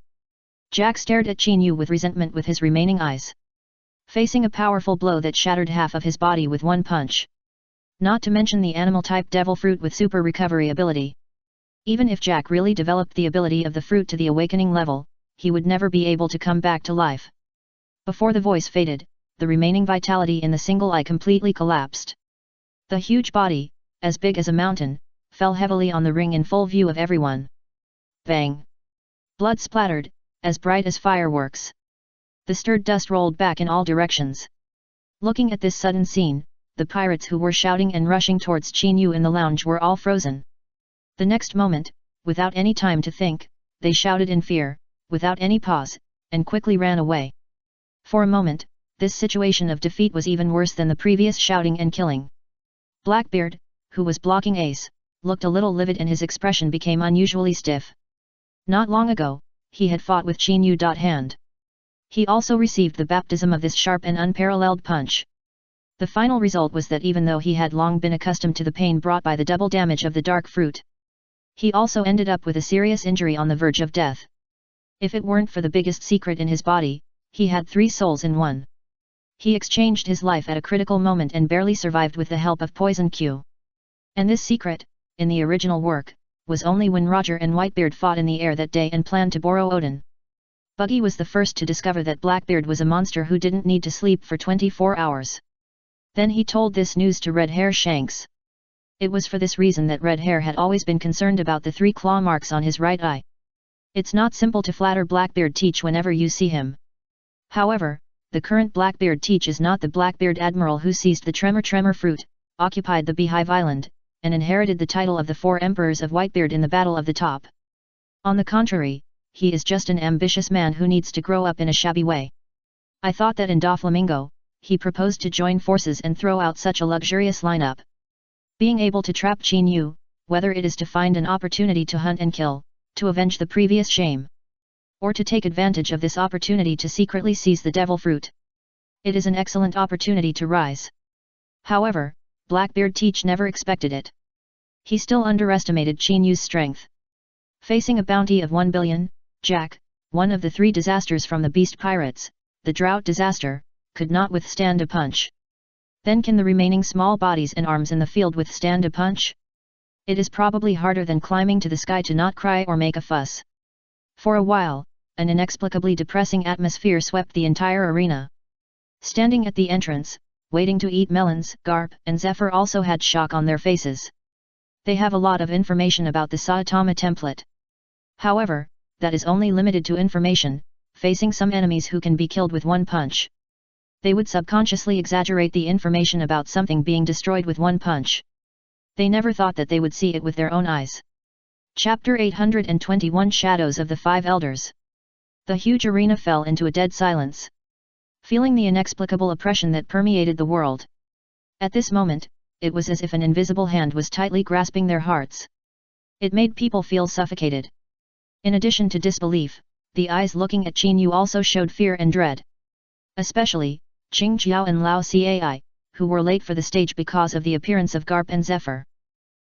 Jack stared at Chinyu with resentment with his remaining eyes, facing a powerful blow that shattered half of his body with one punch. Not to mention the animal-type devil fruit with super recovery ability. Even if Jack really developed the ability of the fruit to the awakening level, he would never be able to come back to life. Before the voice faded, the remaining vitality in the single eye completely collapsed. The huge body, as big as a mountain, fell heavily on the ring in full view of everyone. Bang! Blood splattered, as bright as fireworks. The stirred dust rolled back in all directions. Looking at this sudden scene, the pirates who were shouting and rushing towards Chinyu in the lounge were all frozen. The next moment, without any time to think, they shouted in fear, without any pause, and quickly ran away. For a moment, this situation of defeat was even worse than the previous shouting and killing. Blackbeard, who was blocking Ace, looked a little livid and his expression became unusually stiff. Not long ago, he had fought with Chinyu. Hand. He also received the baptism of this sharp and unparalleled punch. The final result was that even though he had long been accustomed to the pain brought by the double damage of the dark fruit, he also ended up with a serious injury on the verge of death. If it weren't for the biggest secret in his body, he had 3 souls in one. He exchanged his life at a critical moment and barely survived with the help of Poison Q. And this secret, in the original work, was only when Roger and Whitebeard fought in the air that day and planned to borrow Odin. Buggy was the first to discover that Blackbeard was a monster who didn't need to sleep for 24 hours. Then he told this news to Red Hair Shanks. It was for this reason that Red Hair had always been concerned about the 3 claw marks on his right eye. It's not simple to flatter Blackbeard Teach whenever you see him. However, the current Blackbeard Teach is not the Blackbeard Admiral who seized the Tremor fruit, occupied the Beehive Island, and inherited the title of the 4 Emperors of Whitebeard in the Battle of the Top. On the contrary, he is just an ambitious man who needs to grow up in a shabby way. I thought that in Doflamingo, he proposed to join forces and throw out such a luxurious lineup. Being able to trap Chinyu, whether it is to find an opportunity to hunt and kill, to avenge the previous shame, or to take advantage of this opportunity to secretly seize the devil fruit. It is an excellent opportunity to rise. However, Blackbeard Teach never expected it. He still underestimated Chinyu's strength. Facing a bounty of 1 billion, Jack, one of the 3 disasters from the Beast Pirates, the drought disaster, could not withstand a punch. Then can the remaining small bodies and arms in the field withstand a punch? It is probably harder than climbing to the sky to not cry or make a fuss. For a while, an inexplicably depressing atmosphere swept the entire arena. Standing at the entrance, waiting to eat melons, Garp and Zephyr also had shock on their faces. They have a lot of information about the Saitama template. However, that is only limited to information, facing some enemies who can be killed with one punch. They would subconsciously exaggerate the information about something being destroyed with one punch. They never thought that they would see it with their own eyes. Chapter 821 Shadows of the 5 Elders. The huge arena fell into a dead silence, feeling the inexplicable oppression that permeated the world. At this moment, it was as if an invisible hand was tightly grasping their hearts. It made people feel suffocated. In addition to disbelief, the eyes looking at Chinyu also showed fear and dread. Especially, Qing Jiao and Lao Cai, who were late for the stage because of the appearance of Garp and Zephyr.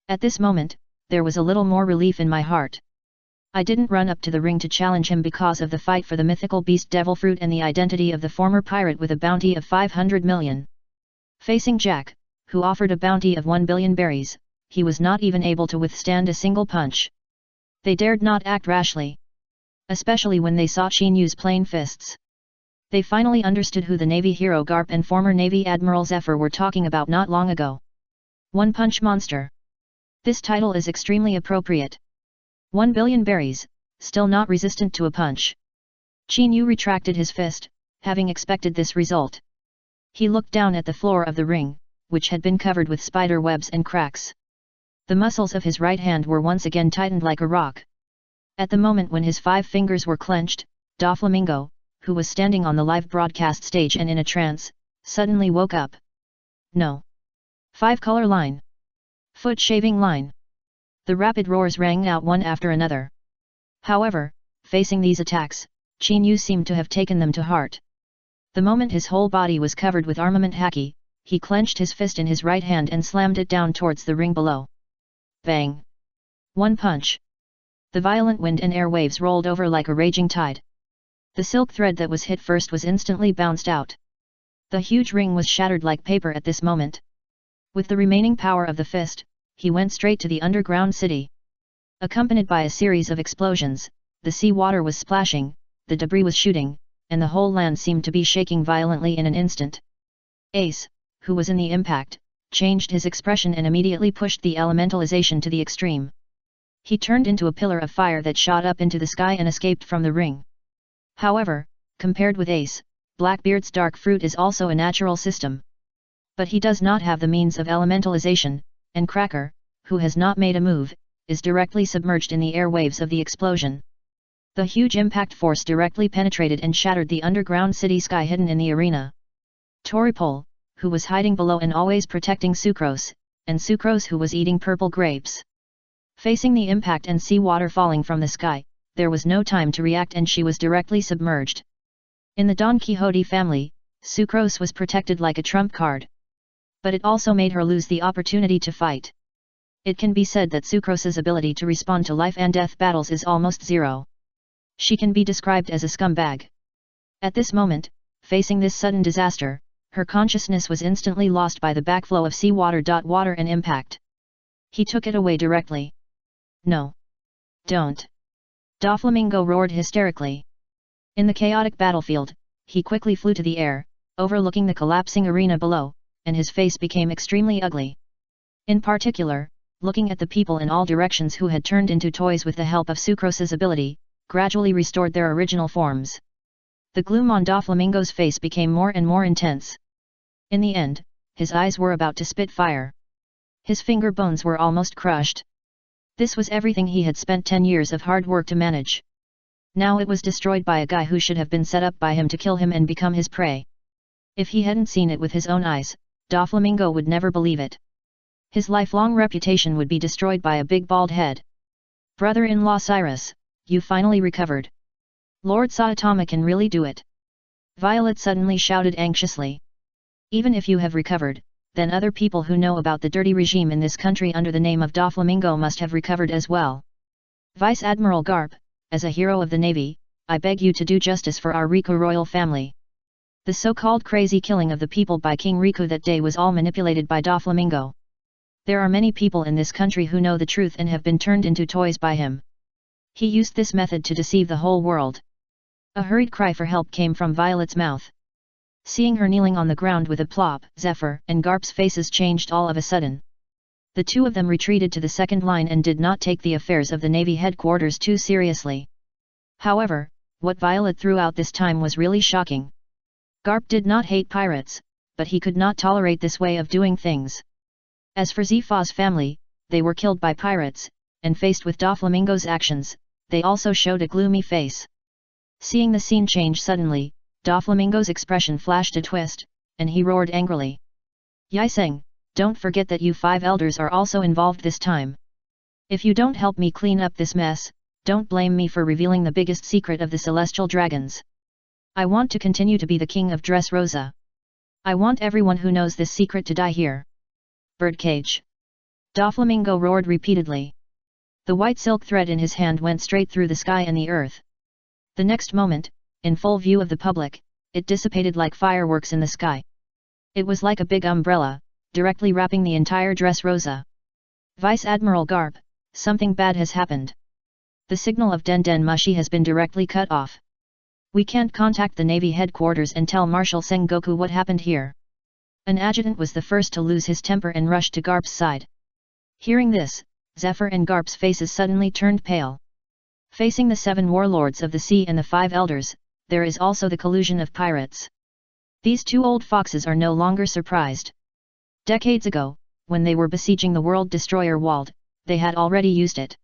At this moment, there was a little more relief in my heart. I didn't run up to the ring to challenge him because of the fight for the mythical beast devil fruit and the identity of the former pirate with a bounty of 500 million. Facing Jack, who offered a bounty of 1 billion berries, he was not even able to withstand a single punch. They dared not act rashly. Especially when they saw Chinyu's plain fists. They finally understood who the Navy hero Garp and former Navy Admiral Zephyr were talking about not long ago. One Punch Monster. This title is extremely appropriate. 1 billion berries, still not resistant to a punch. Chinyu retracted his fist, having expected this result. He looked down at the floor of the ring, which had been covered with spider webs and cracks. The muscles of his right hand were once again tightened like a rock. At the moment when his 5 fingers were clenched, Doflamingo, who was standing on the live broadcast stage and in a trance, suddenly woke up. No. 5-color line. Foot shaving line. The rapid roars rang out one after another. However, facing these attacks, Qin Yu seemed to have taken them to heart. The moment his whole body was covered with armament haki, he clenched his fist in his right hand and slammed it down towards the ring below. Bang! One punch. The violent wind and air waves rolled over like a raging tide. The silk thread that was hit first was instantly bounced out. The huge ring was shattered like paper at this moment. With the remaining power of the fist, he went straight to the underground city. Accompanied by a series of explosions, the sea water was splashing, the debris was shooting, and the whole land seemed to be shaking violently in an instant. Ace, who was in the impact, changed his expression and immediately pushed the elementalization to the extreme. He turned into a pillar of fire that shot up into the sky and escaped from the ring. However, compared with Ace, Blackbeard's dark fruit is also a natural system. But he does not have the means of elementalization, and Cracker, who has not made a move, is directly submerged in the airwaves of the explosion. The huge impact force directly penetrated and shattered the underground city sky hidden in the arena. Toripole, who was hiding below and always protecting Sucrose, and Sucrose who was eating purple grapes. Facing the impact and sea water falling from the sky, there was no time to react and she was directly submerged. In the Don Quixote family, Sucrose was protected like a trump card. But it also made her lose the opportunity to fight. It can be said that Sucrose's ability to respond to life and death battles is almost zero. She can be described as a scumbag. At this moment, facing this sudden disaster, her consciousness was instantly lost by the backflow of seawater. Water and impact. He took it away directly. No. Don't. Doflamingo roared hysterically. In the chaotic battlefield, he quickly flew to the air, overlooking the collapsing arena below, and his face became extremely ugly. In particular, looking at the people in all directions who had turned into toys with the help of Sucrose's ability, gradually restored their original forms. The gloom on Doflamingo's face became more and more intense. In the end, his eyes were about to spit fire. His finger bones were almost crushed. This was everything he had spent 10 years of hard work to manage. Now it was destroyed by a guy who should have been set up by him to kill him and become his prey. If he hadn't seen it with his own eyes, Doflamingo would never believe it. His lifelong reputation would be destroyed by a big bald head. Brother-in-law Cyrus, you finally recovered. Lord Saitama can really do it. Violet suddenly shouted anxiously. Even if you have recovered, then other people who know about the dirty regime in this country under the name of Doflamingo must have recovered as well. Vice Admiral Garp, as a hero of the Navy, I beg you to do justice for our Riku royal family. The so-called crazy killing of the people by King Riku that day was all manipulated by Doflamingo. There are many people in this country who know the truth and have been turned into toys by him. He used this method to deceive the whole world. A hurried cry for help came from Violet's mouth. Seeing her kneeling on the ground with a plop, Zephyr and Garp's faces changed all of a sudden. The two of them retreated to the second line and did not take the affairs of the Navy headquarters too seriously. However, what Violet threw out this time was really shocking. Garp did not hate pirates, but he could not tolerate this way of doing things. As for Zifa's family, they were killed by pirates, and faced with Doflamingo's actions, they also showed a gloomy face. Seeing the scene change suddenly, Doflamingo's expression flashed a twist, and he roared angrily. Yiseng, don't forget that you 5 elders are also involved this time. If you don't help me clean up this mess, don't blame me for revealing the biggest secret of the celestial dragons. I want to continue to be the king of Dressrosa. I want everyone who knows this secret to die here. Birdcage. Doflamingo roared repeatedly. The white silk thread in his hand went straight through the sky and the earth. The next moment, in full view of the public, it dissipated like fireworks in the sky. It was like a big umbrella, directly wrapping the entire Dressrosa. Vice Admiral Garp, something bad has happened. The signal of Den Den Mushi has been directly cut off. We can't contact the Navy headquarters and tell Marshal Sengoku what happened here. An adjutant was the first to lose his temper and rushed to Garp's side. Hearing this, Zephyr and Garp's faces suddenly turned pale. Facing the 7 warlords of the sea and the 5 elders, there is also the collusion of pirates. These 2 old foxes are no longer surprised. Decades ago, when they were besieging the world destroyer Wald, they had already used it.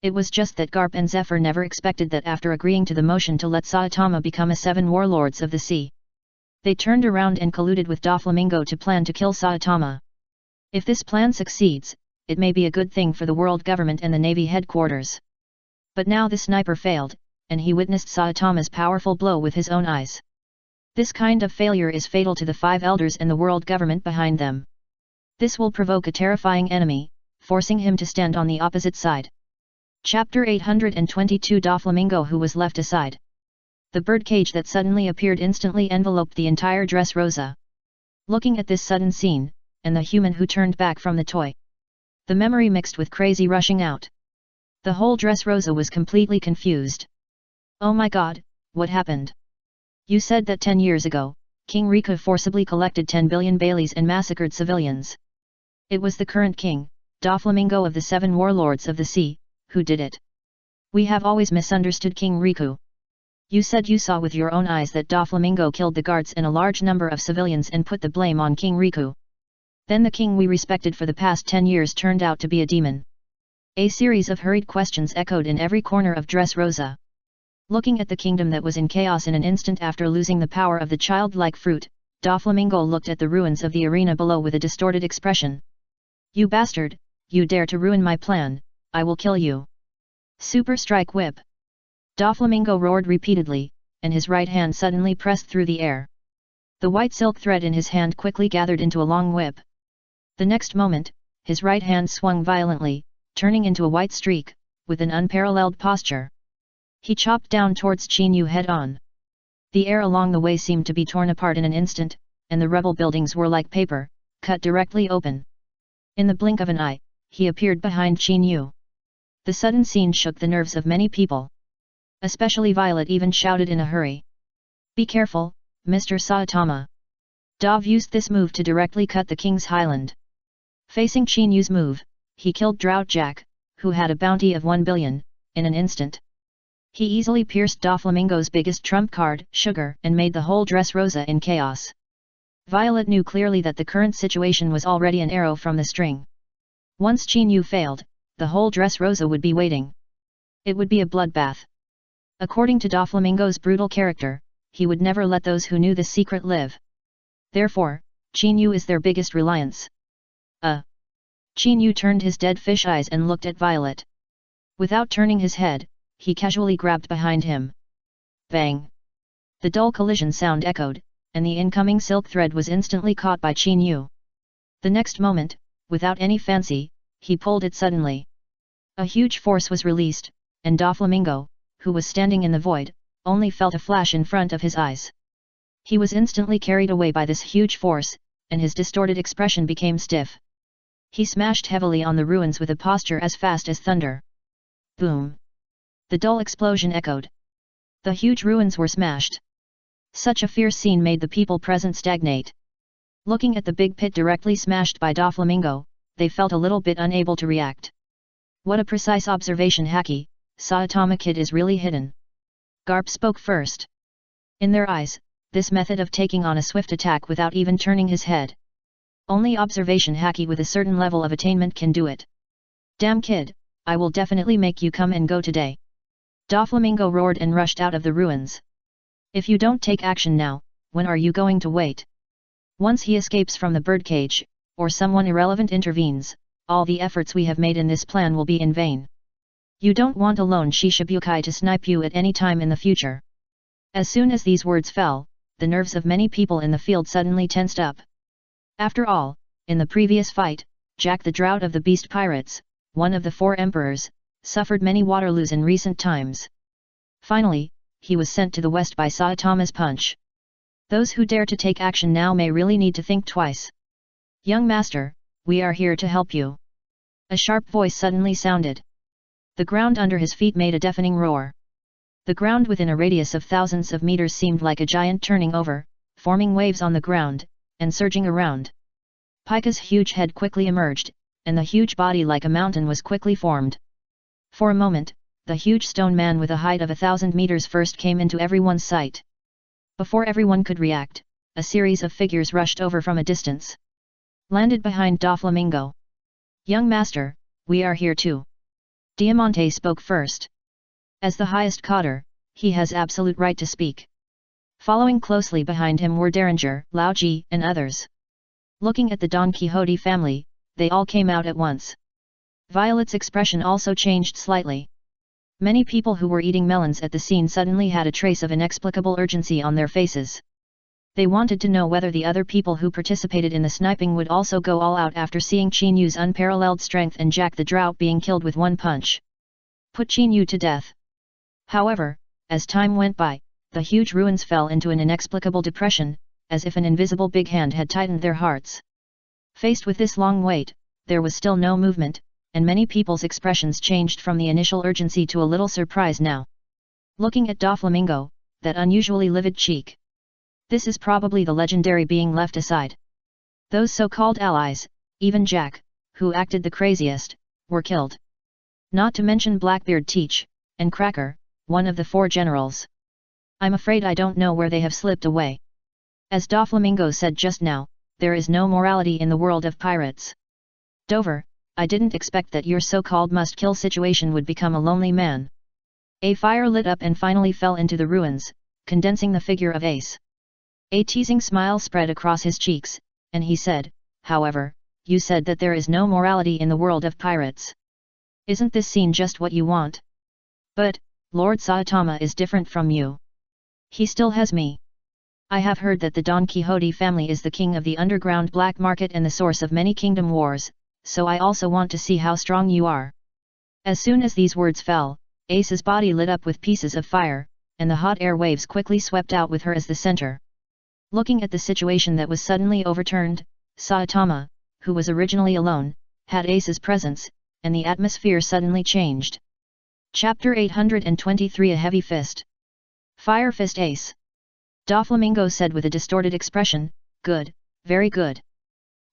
It was just that Garp and Zephyr never expected that after agreeing to the motion to let Saitama become a 7 warlords of the sea, they turned around and colluded with Doflamingo to plan to kill Saitama. If this plan succeeds, it may be a good thing for the world government and the Navy headquarters. But now the sniper failed, and he witnessed Saitama's powerful blow with his own eyes. This kind of failure is fatal to the 5 elders and the world government behind them. This will provoke a terrifying enemy, forcing him to stand on the opposite side. Chapter 822 Doflamingo who was left aside. The birdcage that suddenly appeared instantly enveloped the entire Dressrosa. Looking at this sudden scene, and the human who turned back from the toy, the memory mixed with crazy rushing out. The whole Dressrosa was completely confused. Oh my god, what happened? You said that 10 years ago, King Riku forcibly collected 10 billion baileys and massacred civilians. It was the current king, Doflamingo of the 7 warlords of the sea, who did it. We have always misunderstood King Riku. You said you saw with your own eyes that Doflamingo killed the guards and a large number of civilians and put the blame on King Riku. Then the king we respected for the past 10 years turned out to be a demon. A series of hurried questions echoed in every corner of Dressrosa. Looking at the kingdom that was in chaos in an instant after losing the power of the childlike fruit, Doflamingo looked at the ruins of the arena below with a distorted expression. You bastard, you dare to ruin my plan, I will kill you. Super Strike Whip. Doflamingo roared repeatedly, and his right hand suddenly pressed through the air. The white silk thread in his hand quickly gathered into a long whip. The next moment, his right hand swung violently, turning into a white streak, with an unparalleled posture. He chopped down towards Chinyu head-on. The air along the way seemed to be torn apart in an instant, and the rebel buildings were like paper, cut directly open. In the blink of an eye, he appeared behind Chinyu. The sudden scene shook the nerves of many people. Especially Violet even shouted in a hurry. Be careful, Mr. Saitama. Dov used this move to directly cut the king's highland. Facing Chinyu's move, he killed Drought Jack, who had a bounty of 1 billion, in an instant. He easily pierced Doflamingo's biggest trump card, Sugar, and made the whole Dressrosa in chaos. Violet knew clearly that the current situation was already an arrow from the string. Once Chinyu failed, the whole Dressrosa would be waiting. It would be a bloodbath. According to Doflamingo's brutal character, he would never let those who knew the secret live. Therefore, Chinyu is their biggest reliance. Chinyu turned his dead fish eyes and looked at Violet. Without turning his head, he casually grabbed behind him. Bang! The dull collision sound echoed, and the incoming silk thread was instantly caught by Chinyu. The next moment, without any fancy, he pulled it suddenly. A huge force was released, and Doflamingo, who was standing in the void, only felt a flash in front of his eyes. He was instantly carried away by this huge force, and his distorted expression became stiff. He smashed heavily on the ruins with a posture as fast as thunder. Boom! The dull explosion echoed. The huge ruins were smashed. Such a fierce scene made the people present stagnate. Looking at the big pit directly smashed by Doflamingo, they felt a little bit unable to react. What a precise observation, Haki, Saitama Kid is really hidden. Garp spoke first. In their eyes, this method of taking on a swift attack without even turning his head. Only observation Haki with a certain level of attainment can do it. Damn kid, I will definitely make you come and go today. Doflamingo roared and rushed out of the ruins. If you don't take action now, when are you going to wait? Once he escapes from the birdcage, or someone irrelevant intervenes, all the efforts we have made in this plan will be in vain. You don't want a lone Shishibukai to snipe you at any time in the future. As soon as these words fell, the nerves of many people in the field suddenly tensed up. After all, in the previous fight, Jack the Drought of the Beast Pirates, one of the 4 emperors, suffered many Waterloos in recent times. Finally, he was sent to the west by Saitama's punch. Those who dare to take action now may really need to think twice. Young master, we are here to help you. A sharp voice suddenly sounded. The ground under his feet made a deafening roar. The ground within a radius of thousands of meters seemed like a giant turning over, forming waves on the ground, and surging around. Pika's huge head quickly emerged, and the huge body like a mountain was quickly formed. For a moment, the huge stone man with a height of 1,000 meters first came into everyone's sight. Before everyone could react, a series of figures rushed over from a distance. Landed behind Doflamingo. Young master, we are here too. Diamante spoke first. As the highest cadre, he has absolute right to speak. Following closely behind him were Derringer, Lao Ji, and others. Looking at the Don Quixote family, they all came out at once. Violet's expression also changed slightly. Many people who were eating melons at the scene suddenly had a trace of inexplicable urgency on their faces. They wanted to know whether the other people who participated in the sniping would also go all out after seeing Qin Yu's unparalleled strength and Jack the Drought being killed with one punch. Put Qin Yu to death. However, as time went by, the huge ruins fell into an inexplicable depression, as if an invisible big hand had tightened their hearts. Faced with this long wait, there was still no movement, and many people's expressions changed from the initial urgency to a little surprise now. Looking at Doflamingo, that unusually livid cheek. This is probably the legendary being left aside. Those so-called allies, even Jack, who acted the craziest, were killed. Not to mention Blackbeard Teach, and Cracker, one of the 4 generals. I'm afraid I don't know where they have slipped away. As Doflamingo said just now, there is no morality in the world of pirates. Dover, I didn't expect that your so-called must-kill situation would become a lonely man. A fire lit up and finally fell into the ruins, condensing the figure of Ace. A teasing smile spread across his cheeks, and he said, however, you said that there is no morality in the world of pirates. Isn't this scene just what you want? But, Lord Saitama is different from you. He still has me. I have heard that the Don Quixote family is the king of the underground black market and the source of many kingdom wars, so I also want to see how strong you are. As soon as these words fell, Ace's body lit up with pieces of fire, and the hot air waves quickly swept out with her as the center. Looking at the situation that was suddenly overturned, Saitama, who was originally alone, had Ace's presence, and the atmosphere suddenly changed. Chapter 823 A Heavy Fist. Fire Fist Ace. Doflamingo said with a distorted expression, good, very good.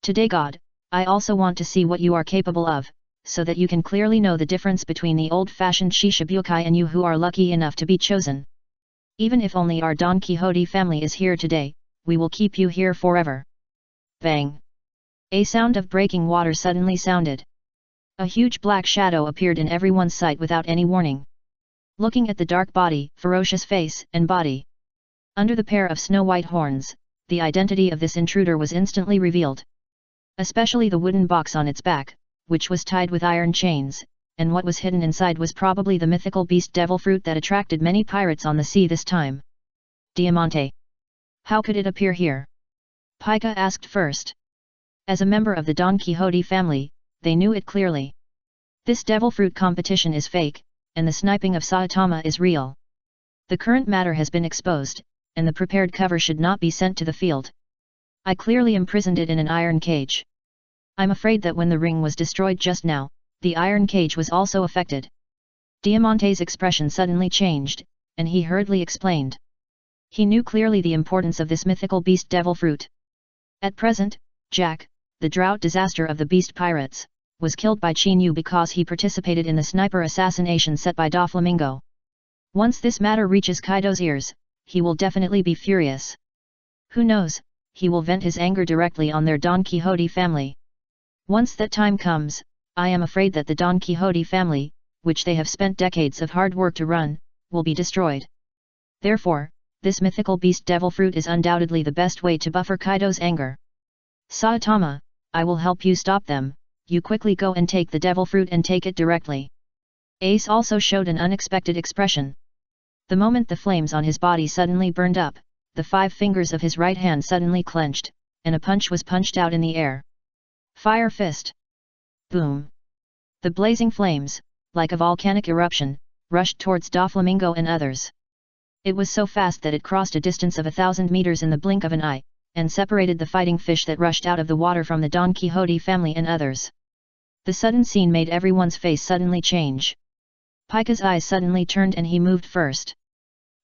Today God, I also want to see what you are capable of, so that you can clearly know the difference between the old-fashioned Shishibukai and you who are lucky enough to be chosen. Even if only our Don Quixote family is here today, we will keep you here forever. Bang! A sound of breaking water suddenly sounded. A huge black shadow appeared in everyone's sight without any warning. Looking at the dark body, ferocious face, and body. Under the pair of snow-white horns, the identity of this intruder was instantly revealed. Especially the wooden box on its back, which was tied with iron chains, and what was hidden inside was probably the mythical beast devil fruit that attracted many pirates on the sea this time. Diamante. How could it appear here? Pika asked first. As a member of the Don Quixote family, they knew it clearly. This devil fruit competition is fake, and the sniping of Saitama is real. The current matter has been exposed, and the prepared cover should not be sent to the field. I clearly imprisoned it in an iron cage. I'm afraid that when the ring was destroyed just now, the iron cage was also affected. Diamante's expression suddenly changed, and he hurriedly explained. He knew clearly the importance of this mythical beast devil fruit. At present, Jack, the drought disaster of the beast pirates, was killed by Qin Yu because he participated in the sniper assassination set by Doflamingo. Once this matter reaches Kaido's ears, he will definitely be furious. Who knows, he will vent his anger directly on their Don Quixote family. Once that time comes, I am afraid that the Don Quixote family, which they have spent decades of hard work to run, will be destroyed. Therefore, this mythical beast devil fruit is undoubtedly the best way to buffer Kaido's anger. Saitama, I will help you stop them. You quickly go and take the devil fruit and take it directly. Ace also showed an unexpected expression. The moment the flames on his body suddenly burned up, the 5 fingers of his right hand suddenly clenched, and a punch was punched out in the air. Fire Fist. Boom! The blazing flames, like a volcanic eruption, rushed towards Doflamingo and others. It was so fast that it crossed a distance of 1,000 meters in the blink of an eye, and separated the fighting fish that rushed out of the water from the Don Quixote family and others. The sudden scene made everyone's face suddenly change. Pika's eyes suddenly turned and he moved first.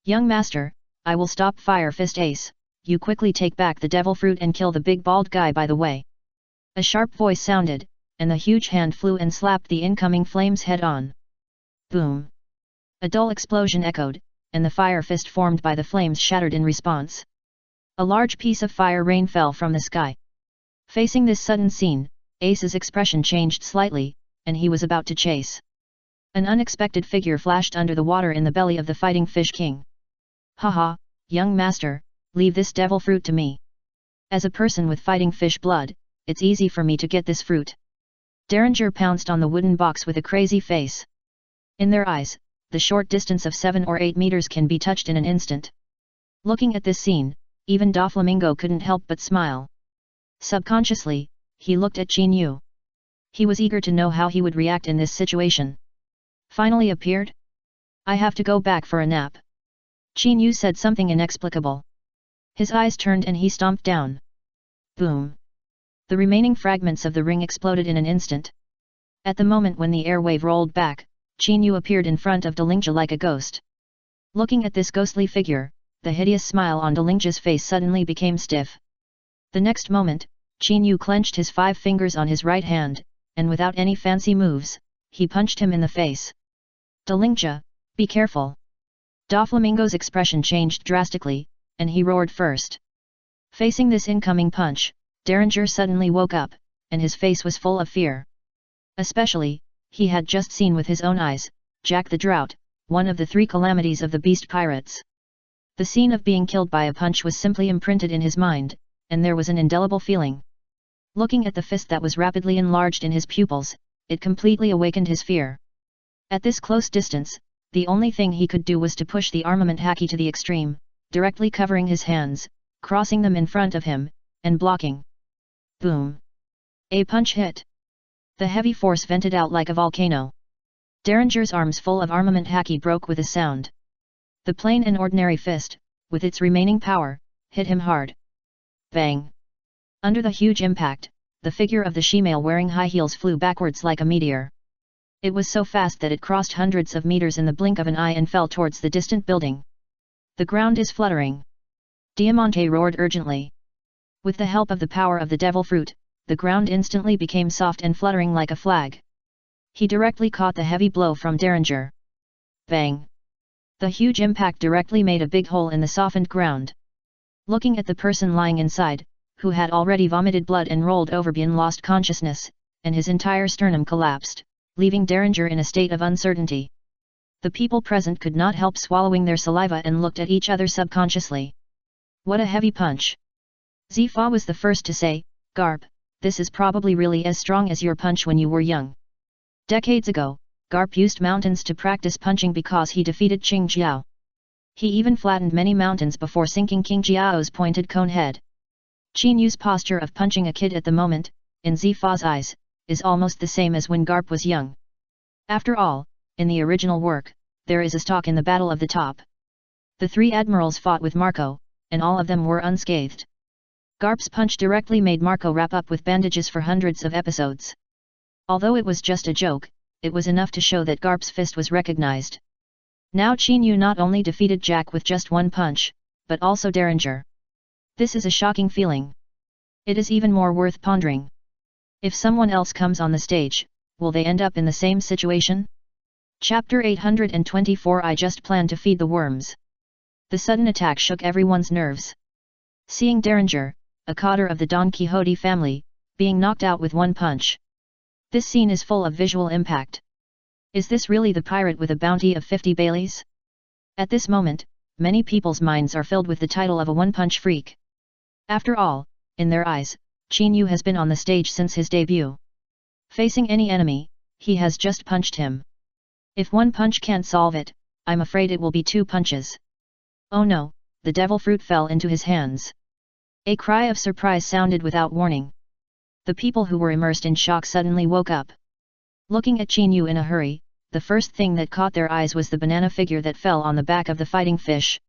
Young master, I will stop Fire Fist Ace, you quickly take back the devil fruit and kill the big bald guy by the way. A sharp voice sounded, and the huge hand flew and slapped the incoming flames head on. Boom! A dull explosion echoed, and the fire fist formed by the flames shattered in response. A large piece of fire rain fell from the sky. Facing this sudden scene, Ace's expression changed slightly, and he was about to chase. An unexpected figure flashed under the water in the belly of the fighting fish king. Haha, young master, leave this devil fruit to me. As a person with fighting fish blood, it's easy for me to get this fruit. Derringer pounced on the wooden box with a crazy face. In their eyes, the short distance of 7 or 8 meters can be touched in an instant. Looking at this scene, even Doflamingo couldn't help but smile. Subconsciously, he looked at Qin Yu. He was eager to know how he would react in this situation. Finally appeared? I have to go back for a nap. Qin Yu said something inexplicable. His eyes turned and he stomped down. Boom! The remaining fragments of the ring exploded in an instant. At the moment when the airwave rolled back, Qin Yu appeared in front of Delingja like a ghost. Looking at this ghostly figure, the hideous smile on Delingja's face suddenly became stiff. The next moment, Qin Yu clenched his 5 fingers on his right hand, and without any fancy moves, he punched him in the face. Delingja, be careful! Doflamingo's expression changed drastically, and he roared first. Facing this incoming punch, Derringer suddenly woke up, and his face was full of fear. Especially, he had just seen with his own eyes, Jack the Drought, one of the 3 calamities of the beast pirates. The scene of being killed by a punch was simply imprinted in his mind, and there was an indelible feeling. Looking at the fist that was rapidly enlarged in his pupils, it completely awakened his fear. At this close distance, the only thing he could do was to push the armament haki to the extreme, directly covering his hands, crossing them in front of him, and blocking. Boom! A punch hit. The heavy force vented out like a volcano. Derringer's arms full of armament haki broke with a sound. The plain and ordinary fist, with its remaining power, hit him hard. Bang! Under the huge impact, the figure of the she-male wearing high heels flew backwards like a meteor. It was so fast that it crossed hundreds of meters in the blink of an eye and fell towards the distant building. The ground is fluttering. Diamante roared urgently. With the help of the power of the devil fruit, the ground instantly became soft and fluttering like a flag. He directly caught the heavy blow from Derringer. Bang! The huge impact directly made a big hole in the softened ground. Looking at the person lying inside, who had already vomited blood and rolled over beyond lost consciousness, and his entire sternum collapsed, leaving Derringer in a state of uncertainty. The people present could not help swallowing their saliva and looked at each other subconsciously. What a heavy punch! Zifa was the first to say, Garp, this is probably really as strong as your punch when you were young. Decades ago, Garp used mountains to practice punching because he defeated Qing Jiao. He even flattened many mountains before sinking King Jiao's pointed cone head. Qin Yu's posture of punching a kid at the moment, in Zifa's eyes, is almost the same as when Garp was young. After all, in the original work, there is a stock in the Battle of the Top. The 3 admirals fought with Marco, and all of them were unscathed. Garp's punch directly made Marco wrap up with bandages for hundreds of episodes. Although it was just a joke, it was enough to show that Garp's fist was recognized. Now Qin Yu not only defeated Jack with just 1 punch, but also Derringer. This is a shocking feeling. It is even more worth pondering. If someone else comes on the stage, will they end up in the same situation? Chapter 824 I just planned to feed the worms. The sudden attack shook everyone's nerves. Seeing Derringer, a cotter of the Don Quixote family, being knocked out with 1 punch. This scene is full of visual impact. Is this really the pirate with a bounty of 50 Baileys? At this moment, many people's minds are filled with the title of a one-punch freak. After all, in their eyes, Qin Yu has been on the stage since his debut. Facing any enemy, he has just punched him. If 1 punch can't solve it, I'm afraid it will be 2 punches. Oh no, the devil fruit fell into his hands. A cry of surprise sounded without warning. The people who were immersed in shock suddenly woke up. Looking at Qin Yu in a hurry, the first thing that caught their eyes was the banana figure that fell on the back of the fighting fish.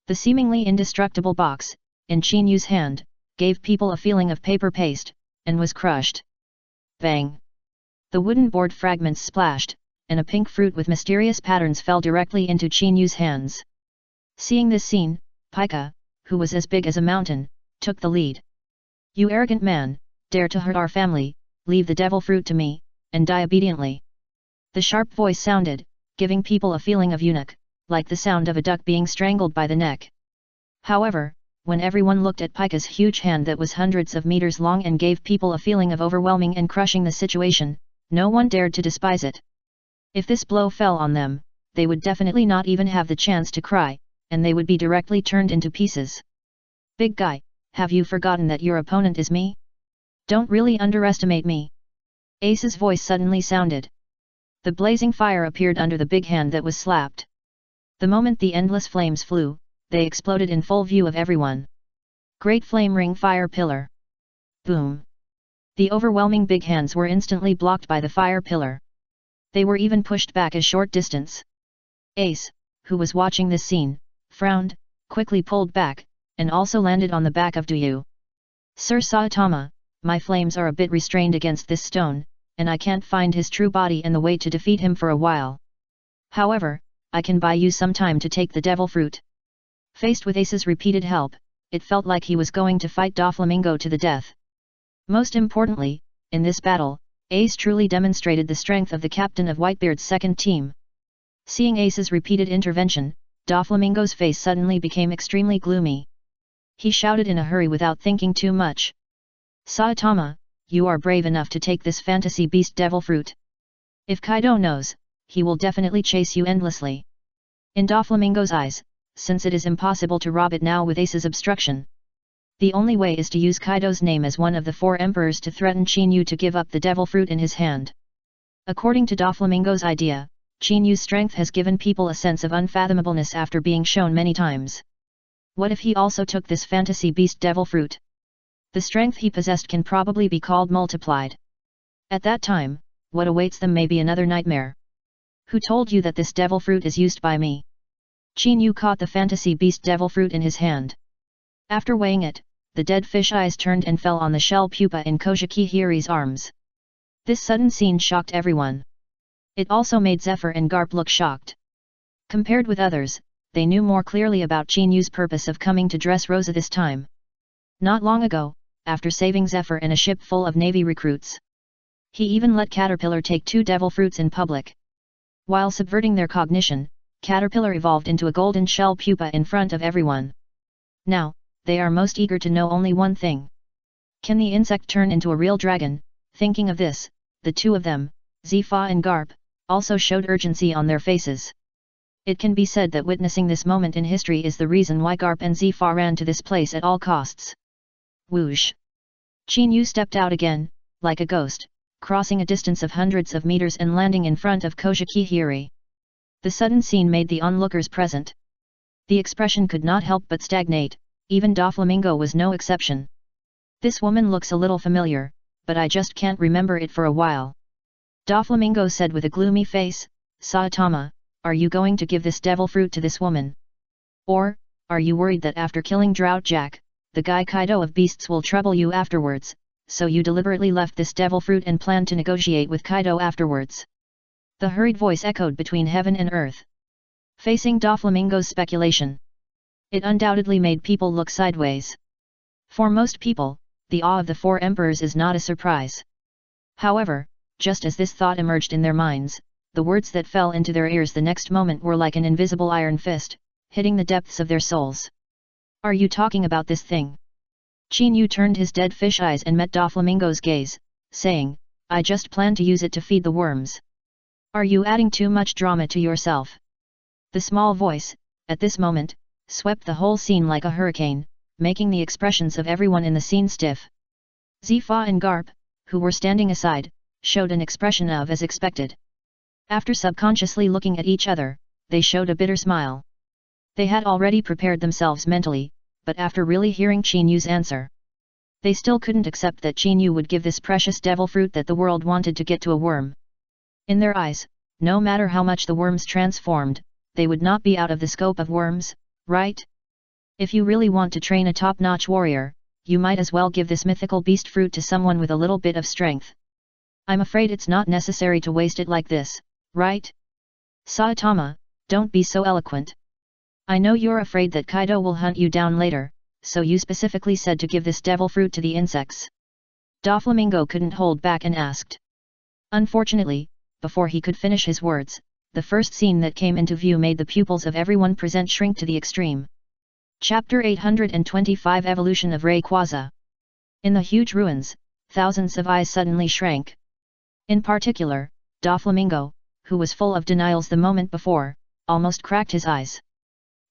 The seemingly indestructible box, in Qin Yu's hand, gave people a feeling of paper paste, and was crushed. Bang! The wooden board fragments splashed, and a pink fruit with mysterious patterns fell directly into Qin Yu's hands. Seeing this scene, Pika, who was as big as a mountain, took the lead. You arrogant man, dare to hurt our family, leave the devil fruit to me, and die obediently. The sharp voice sounded, giving people a feeling of eunuch, like the sound of a duck being strangled by the neck. However, when everyone looked at Pika's huge hand that was hundreds of meters long and gave people a feeling of overwhelming and crushing the situation, no one dared to despise it. If this blow fell on them, they would definitely not even have the chance to cry, and they would be directly turned into pieces. Big guy, have you forgotten that your opponent is me? Don't really underestimate me. Ace's voice suddenly sounded. The blazing fire appeared under the big hand that was slapped. The moment the endless flames flew, they exploded in full view of everyone. Great flame ring fire pillar. Boom. The overwhelming big hands were instantly blocked by the fire pillar. They were even pushed back a short distance. Ace, who was watching this scene, frowned, quickly pulled back, and also landed on the back of Duyu. Sir Saitama, my flames are a bit restrained against this stone, and I can't find his true body and the way to defeat him for a while. However, I can buy you some time to take the devil fruit. Faced with Ace's repeated help, it felt like he was going to fight Doflamingo to the death. Most importantly, in this battle, Ace truly demonstrated the strength of the captain of Whitebeard's second team. Seeing Ace's repeated intervention, Doflamingo's face suddenly became extremely gloomy. He shouted in a hurry without thinking too much. Saitama, you are brave enough to take this fantasy beast devil fruit. If Kaido knows, he will definitely chase you endlessly. In Doflamingo's eyes, since it is impossible to rob it now with Ace's obstruction, the only way is to use Kaido's name as one of the 4 emperors to threaten Chinyu to give up the devil fruit in his hand. According to Doflamingo's idea, Chinyu's strength has given people a sense of unfathomableness after being shown many times. What if he also took this fantasy beast devil fruit? The strength he possessed can probably be called multiplied. At that time, what awaits them may be another nightmare. Who told you that this devil fruit is used by me? Chinyu caught the fantasy beast devil fruit in his hand. After weighing it, the dead fish eyes turned and fell on the shell pupa in Kojiki Hiri's arms. This sudden scene shocked everyone. It also made Zephyr and Garp look shocked. Compared with others, they knew more clearly about Chinyu's purpose of coming to Dressrosa this time. Not long ago, after saving Zephyr and a ship full of Navy recruits, he even let Caterpillar take 2 devil fruits in public. While subverting their cognition, Caterpillar evolved into a golden shell pupa in front of everyone. Now, they are most eager to know only one thing. Can the insect turn into a real dragon? Thinking of this, the 2 of them, Zifa and Garp, also showed urgency on their faces. It can be said that witnessing this moment in history is the reason why Garp and Zifa ran to this place at all costs. Whoosh! Chinyu stepped out again, like a ghost, crossing a distance of hundreds of meters and landing in front of Kojiki Hiri. The sudden scene made the onlookers present. The expression could not help but stagnate, even Doflamingo was no exception. This woman looks a little familiar, but I just can't remember it for a while. Doflamingo said with a gloomy face, Saitama, are you going to give this devil fruit to this woman? Or, are you worried that after killing Drought Jack, the guy Kaido of Beasts will trouble you afterwards, so you deliberately left this devil fruit and planned to negotiate with Kaido afterwards? The hurried voice echoed between heaven and earth. Facing Doflamingo's speculation, it undoubtedly made people look sideways. For most people, the awe of the 4 emperors is not a surprise. However, just as this thought emerged in their minds, the words that fell into their ears the next moment were like an invisible iron fist, hitting the depths of their souls. Are you talking about this thing? Chinyu turned his dead fish eyes and met Doflamingo's gaze, saying, I just plan to use it to feed the worms. Are you adding too much drama to yourself? The small voice, at this moment, swept the whole scene like a hurricane, making the expressions of everyone in the scene stiff. Zifa and Garp, who were standing aside, showed an expression of as expected. After subconsciously looking at each other, they showed a bitter smile. They had already prepared themselves mentally, but after really hearing Chinyu's answer, they still couldn't accept that Chinyu would give this precious devil fruit that the world wanted to get to a worm. In their eyes, no matter how much the worms transformed, they would not be out of the scope of worms, right? If you really want to train a top-notch warrior, you might as well give this mythical beast fruit to someone with a little bit of strength. I'm afraid it's not necessary to waste it like this, right? Saitama, don't be so eloquent. I know you're afraid that Kaido will hunt you down later, so you specifically said to give this devil fruit to the insects. Doflamingo couldn't hold back and asked. Unfortunately, before he could finish his words, the first scene that came into view made the pupils of everyone present shrink to the extreme. Chapter 825 Evolution of Rayquaza. In the huge ruins, thousands of eyes suddenly shrank. In particular, Doflamingo, who was full of denials the moment before, almost cracked his eyes.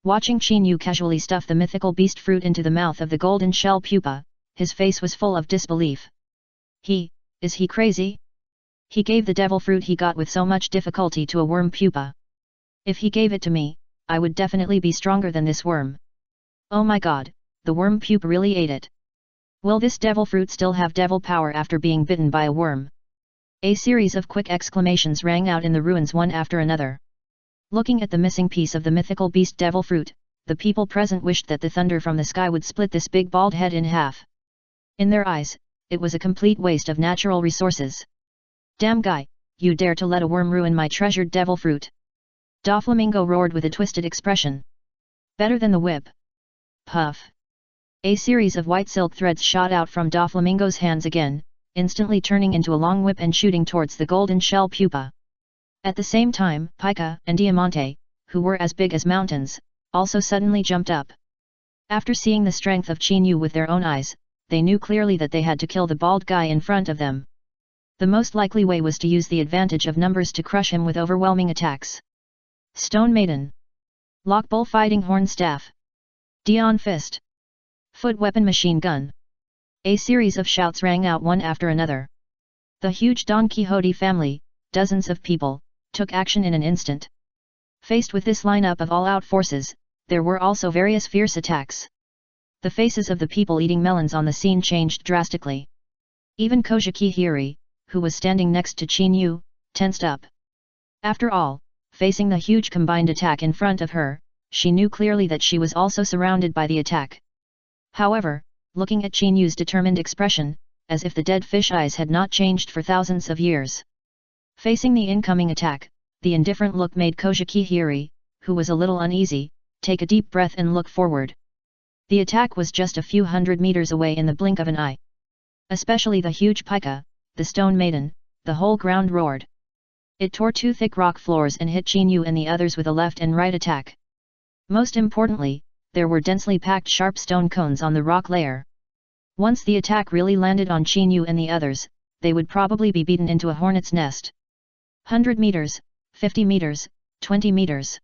Watching Qin Yu casually stuff the mythical beast fruit into the mouth of the golden shell pupa, his face was full of disbelief. Is he crazy? He gave the devil fruit he got with so much difficulty to a worm pupa. If he gave it to me, I would definitely be stronger than this worm. Oh my god, the worm pupa really ate it. Will this devil fruit still have devil power after being bitten by a worm? A series of quick exclamations rang out in the ruins one after another. Looking at the missing piece of the mythical beast devil fruit, the people present wished that the thunder from the sky would split this big bald head in half. In their eyes, it was a complete waste of natural resources. Damn guy, you dare to let a worm ruin my treasured devil fruit! Doflamingo roared with a twisted expression. Better than the whip. Puff. A series of white silk threads shot out from Doflamingo's hands again, instantly turning into a long whip and shooting towards the golden shell pupa. At the same time, Pica and Diamante, who were as big as mountains, also suddenly jumped up. After seeing the strength of Qin Yu with their own eyes, they knew clearly that they had to kill the bald guy in front of them. The most likely way was to use the advantage of numbers to crush him with overwhelming attacks. Stone Maiden. Lock Bullfighting Horn Staff. Dion Fist. Foot Weapon Machine Gun. A series of shouts rang out one after another. The huge Don Quixote family, dozens of people, took action in an instant. Faced with this lineup of all-out forces, there were also various fierce attacks. The faces of the people eating melons on the scene changed drastically. Even Kojiki Hiri, who was standing next to Qin Yu, tensed up. After all, facing the huge combined attack in front of her, she knew clearly that she was also surrounded by the attack. However, looking at Qin Yu's determined expression, as if the dead fish eyes had not changed for thousands of years. Facing the incoming attack, the indifferent look made Kojiki Hiri, who was a little uneasy, take a deep breath and look forward. The attack was just a few hundred meters away in the blink of an eye. Especially the huge Pica, the Stone Maiden, the whole ground roared. It tore two thick rock floors and hit Qin Yu and the others with a left and right attack. Most importantly, there were densely packed sharp stone cones on the rock layer. Once the attack really landed on Qin Yu and the others, they would probably be beaten into a hornet's nest. 100 meters, 50 meters, 20 meters.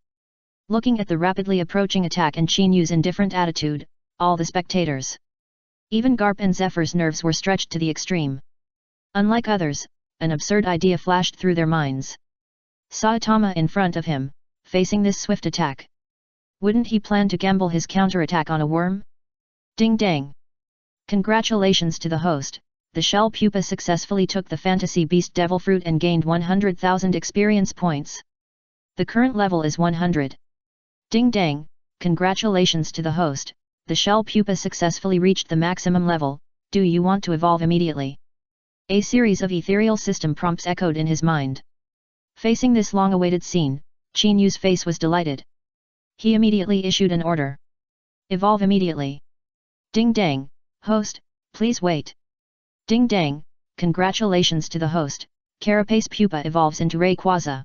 Looking at the rapidly approaching attack and Qin Yu's indifferent attitude, all the spectators, even Garp and Zephyr's nerves were stretched to the extreme. Unlike others, an absurd idea flashed through their minds. Saitama in front of him, facing this swift attack. Wouldn't he plan to gamble his counterattack on a worm? Ding dang! Congratulations to the host, the shell pupa successfully took the fantasy beast devil fruit and gained 100,000 experience points. The current level is 100. Ding dang, congratulations to the host, the shell pupa successfully reached the maximum level, do you want to evolve immediately? A series of ethereal system prompts echoed in his mind. Facing this long-awaited scene, Qin Yu's face was delighted. He immediately issued an order. Evolve immediately. Ding dang, host, please wait. Ding dang, congratulations to the host, Carapace pupa evolves into Rayquaza.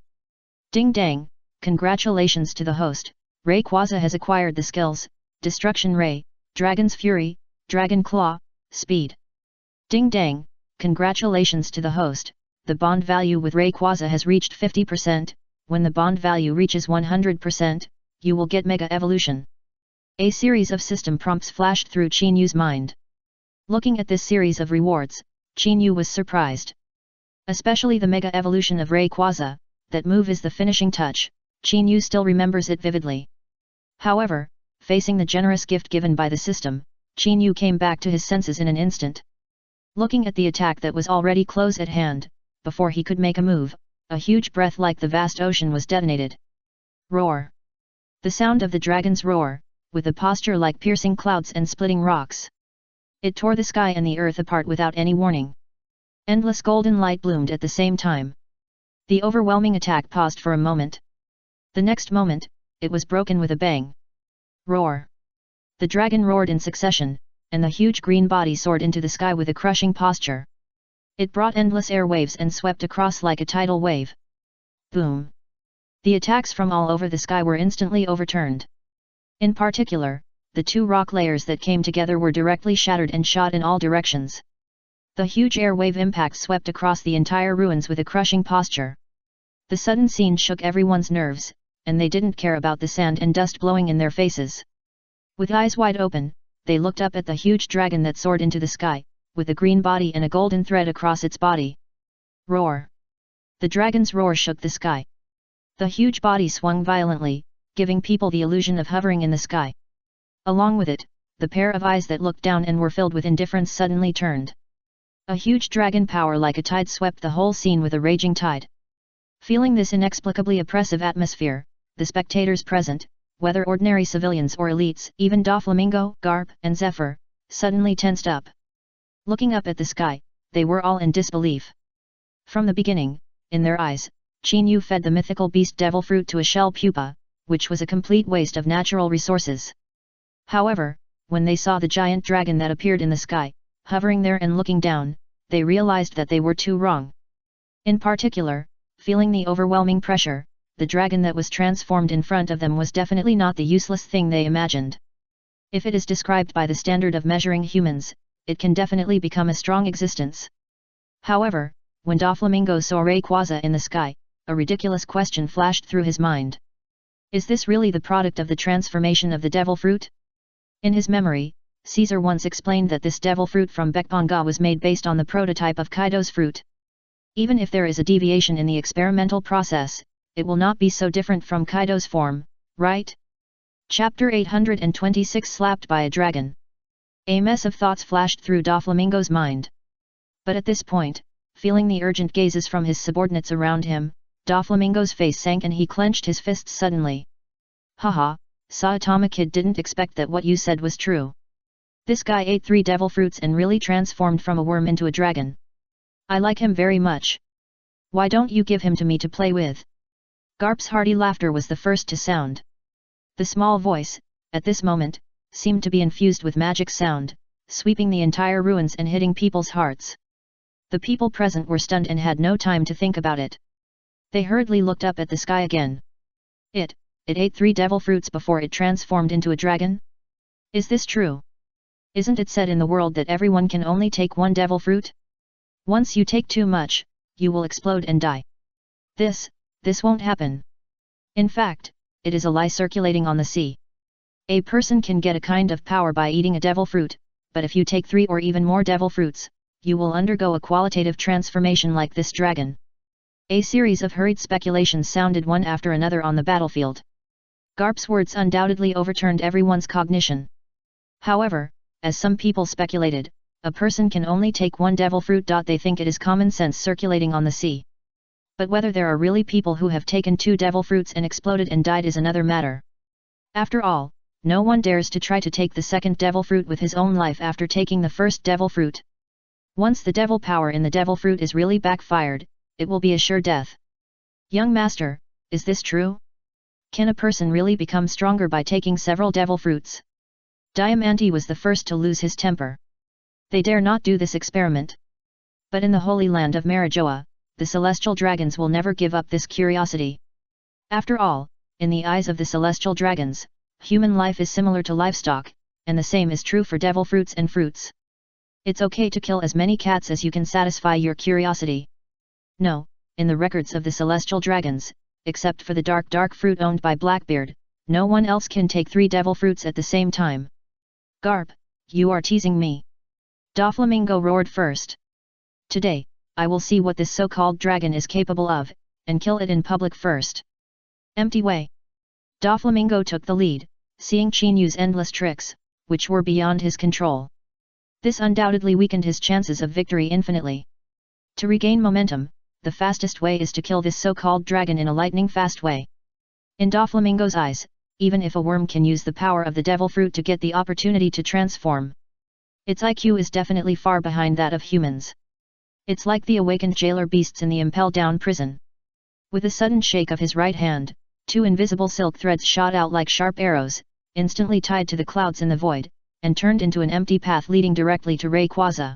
Ding dang, congratulations to the host, Rayquaza has acquired the skills, Destruction Ray, Dragon's Fury, Dragon Claw, Speed. Ding dang, congratulations to the host, the bond value with Rayquaza has reached 50%, when the bond value reaches 100%, you will get Mega Evolution. A series of system prompts flashed through Qin Yu's mind. Looking at this series of rewards, Qin Yu was surprised. Especially the Mega Evolution of Rayquaza, that move is the finishing touch, Qin Yu still remembers it vividly. However, facing the generous gift given by the system, Qin Yu came back to his senses in an instant. Looking at the attack that was already close at hand, before he could make a move, a huge breath like the vast ocean was detonated. Roar! The sound of the dragon's roar, with a posture like piercing clouds and splitting rocks. It tore the sky and the earth apart without any warning. Endless golden light bloomed at the same time. The overwhelming attack paused for a moment. The next moment, it was broken with a bang. Roar! The dragon roared in succession, and the huge green body soared into the sky with a crushing posture. It brought endless air waves and swept across like a tidal wave. Boom! The attacks from all over the sky were instantly overturned. In particular, the two rock layers that came together were directly shattered and shot in all directions. The huge air wave impact swept across the entire ruins with a crushing posture. The sudden scene shook everyone's nerves, and they didn't care about the sand and dust blowing in their faces. With eyes wide open, they looked up at the huge dragon that soared into the sky, with a green body and a golden thread across its body. Roar! The dragon's roar shook the sky. The huge body swung violently, giving people the illusion of hovering in the sky. Along with it, the pair of eyes that looked down and were filled with indifference suddenly turned. A huge dragon power like a tide swept the whole scene with a raging tide. Feeling this inexplicably oppressive atmosphere, the spectators present, whether ordinary civilians or elites, even Doflamingo, Garp, and Zephyr, suddenly tensed up. Looking up at the sky, they were all in disbelief. From the beginning, in their eyes, Chinyu fed the mythical beast devil fruit to a shell pupa, which was a complete waste of natural resources. However, when they saw the giant dragon that appeared in the sky, hovering there and looking down, they realized that they were too wrong. In particular, feeling the overwhelming pressure, the dragon that was transformed in front of them was definitely not the useless thing they imagined. If it is described by the standard of measuring humans, it can definitely become a strong existence. However, when Doflamingo saw Rayquaza in the sky, a ridiculous question flashed through his mind. Is this really the product of the transformation of the devil fruit? In his memory, Caesar once explained that this devil fruit from Bekponga was made based on the prototype of Kaido's fruit. Even if there is a deviation in the experimental process, it will not be so different from Kaido's form, right? Chapter 826 Slapped by a Dragon. A mess of thoughts flashed through Doflamingo's mind. But at this point, feeling the urgent gazes from his subordinates around him, Doflamingo's face sank and he clenched his fists suddenly. Haha, Saitama kid, didn't expect that what you said was true. This guy ate 3 devil fruits and really transformed from a worm into a dragon. I like him very much. Why don't you give him to me to play with? Garp's hearty laughter was the first to sound. The small voice, at this moment, seemed to be infused with magic sound, sweeping the entire ruins and hitting people's hearts. The people present were stunned and had no time to think about it. They hurriedly looked up at the sky again. It ate 3 devil fruits before it transformed into a dragon? Is this true? Isn't it said in the world that everyone can only take 1 devil fruit? Once you take too much, you will explode and die. This won't happen. In fact, it is a lie circulating on the sea. A person can get a kind of power by eating a devil fruit, but if you take 3 or even more devil fruits, you will undergo a qualitative transformation like this dragon. A series of hurried speculations sounded one after another on the battlefield. Garp's words undoubtedly overturned everyone's cognition. However, as some people speculated, a person can only take 1 devil fruit. They think it is common sense circulating on the sea. But whether there are really people who have taken 2 devil fruits and exploded and died is another matter. After all, no one dares to try to take the second devil fruit with his own life after taking the first devil fruit. Once the devil power in the devil fruit is really backfired, it will be a sure death. Young master, is this true? Can a person really become stronger by taking several devil fruits? Diamante was the first to lose his temper. They dare not do this experiment. But in the holy land of Marijoa, the celestial dragons will never give up this curiosity. After all, in the eyes of the celestial dragons, human life is similar to livestock, and the same is true for devil fruits and fruits. It's okay to kill as many cats as you can satisfy your curiosity. No, in the records of the celestial dragons, except for the dark fruit owned by Blackbeard, no one else can take 3 devil fruits at the same time. Garp, you are teasing me. Doflamingo roared first. Today, I will see what this so-called dragon is capable of, and kill it in public first. Empty way. Doflamingo took the lead, seeing Chinyu's endless tricks, which were beyond his control. This undoubtedly weakened his chances of victory infinitely. To regain momentum, the fastest way is to kill this so-called dragon in a lightning-fast way. In Doflamingo's eyes, even if a worm can use the power of the devil fruit to get the opportunity to transform, its IQ is definitely far behind that of humans. It's like the awakened jailer beasts in the impel-down prison. With a sudden shake of his right hand, 2 invisible silk threads shot out like sharp arrows, instantly tied to the clouds in the void, and turned into an empty path leading directly to Rayquaza.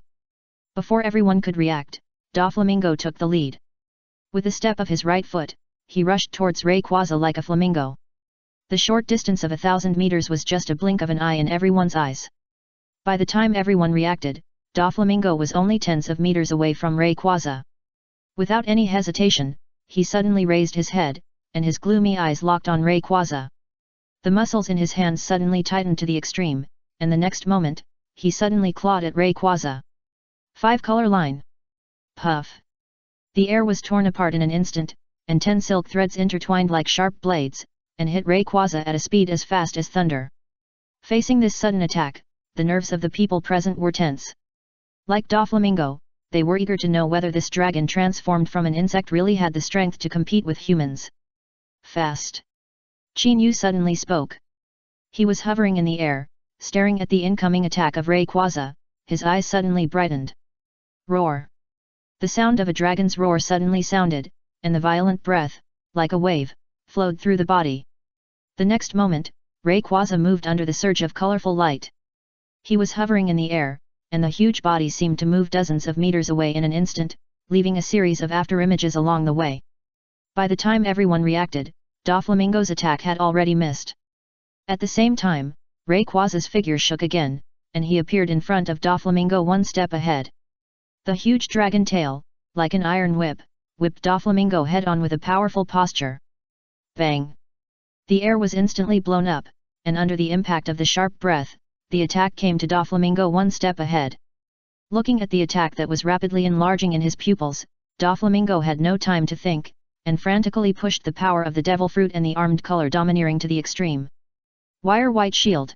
Before everyone could react, Doflamingo took the lead. With a step of his right foot, he rushed towards Rayquaza like a flamingo. The short distance of 1,000 meters was just a blink of an eye in everyone's eyes. By the time everyone reacted, Doflamingo was only tens of meters away from Rayquaza. Without any hesitation, he suddenly raised his head, and his gloomy eyes locked on Rayquaza. The muscles in his hands suddenly tightened to the extreme, and the next moment, he suddenly clawed at Rayquaza. 5-color line. Puff. The air was torn apart in an instant, and 10 silk threads intertwined like sharp blades, and hit Rayquaza at a speed as fast as thunder. Facing this sudden attack, the nerves of the people present were tense. Like Doflamingo, they were eager to know whether this dragon transformed from an insect really had the strength to compete with humans. Fast. Chinyu suddenly spoke. He was hovering in the air, staring at the incoming attack of Rayquaza, his eyes suddenly brightened. Roar. The sound of a dragon's roar suddenly sounded, and the violent breath, like a wave, flowed through the body. The next moment, Rayquaza moved under the surge of colorful light. He was hovering in the air, and the huge body seemed to move dozens of meters away in an instant, leaving a series of afterimages along the way. By the time everyone reacted, Doflamingo's attack had already missed. At the same time, Rayquaza's figure shook again, and he appeared in front of Doflamingo one step ahead. The huge dragon tail, like an iron whip, whipped Doflamingo head-on with a powerful posture. Bang! The air was instantly blown up, and under the impact of the sharp breath, the attack came to Doflamingo one step ahead. Looking at the attack that was rapidly enlarging in his pupils, Doflamingo had no time to think, and frantically pushed the power of the devil fruit and the armed color domineering to the extreme. Wire white shield.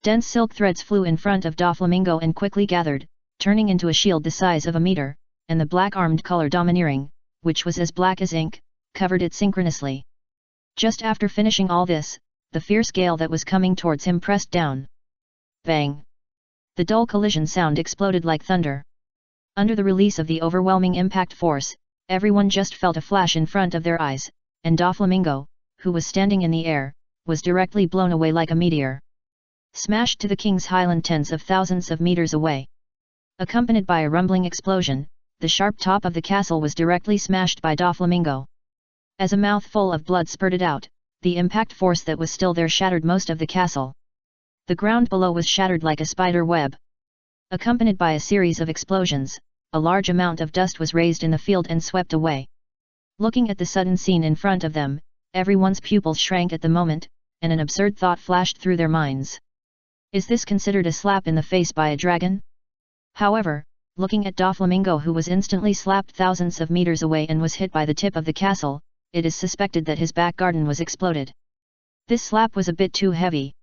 Dense silk threads flew in front of Doflamingo and quickly gathered, turning into a shield the size of a meter, and the black armed color domineering, which was as black as ink, covered it synchronously. Just after finishing all this, the fierce gale that was coming towards him pressed down. Bang! The dull collision sound exploded like thunder. Under the release of the overwhelming impact force, everyone just felt a flash in front of their eyes, and Doflamingo, who was standing in the air, was directly blown away like a meteor. Smashed to the King's Highland tens of thousands of meters away. Accompanied by a rumbling explosion, the sharp top of the castle was directly smashed by Doflamingo. As a mouthful of blood spurted out, the impact force that was still there shattered most of the castle. The ground below was shattered like a spider web. Accompanied by a series of explosions, a large amount of dust was raised in the field and swept away. Looking at the sudden scene in front of them, everyone's pupils shrank at the moment, and an absurd thought flashed through their minds. Is this considered a slap in the face by a dragon? However, looking at Doflamingo, who was instantly slapped thousands of meters away and was hit by the tip of the castle, it is suspected that his back garden was exploded. This slap was a bit too heavy.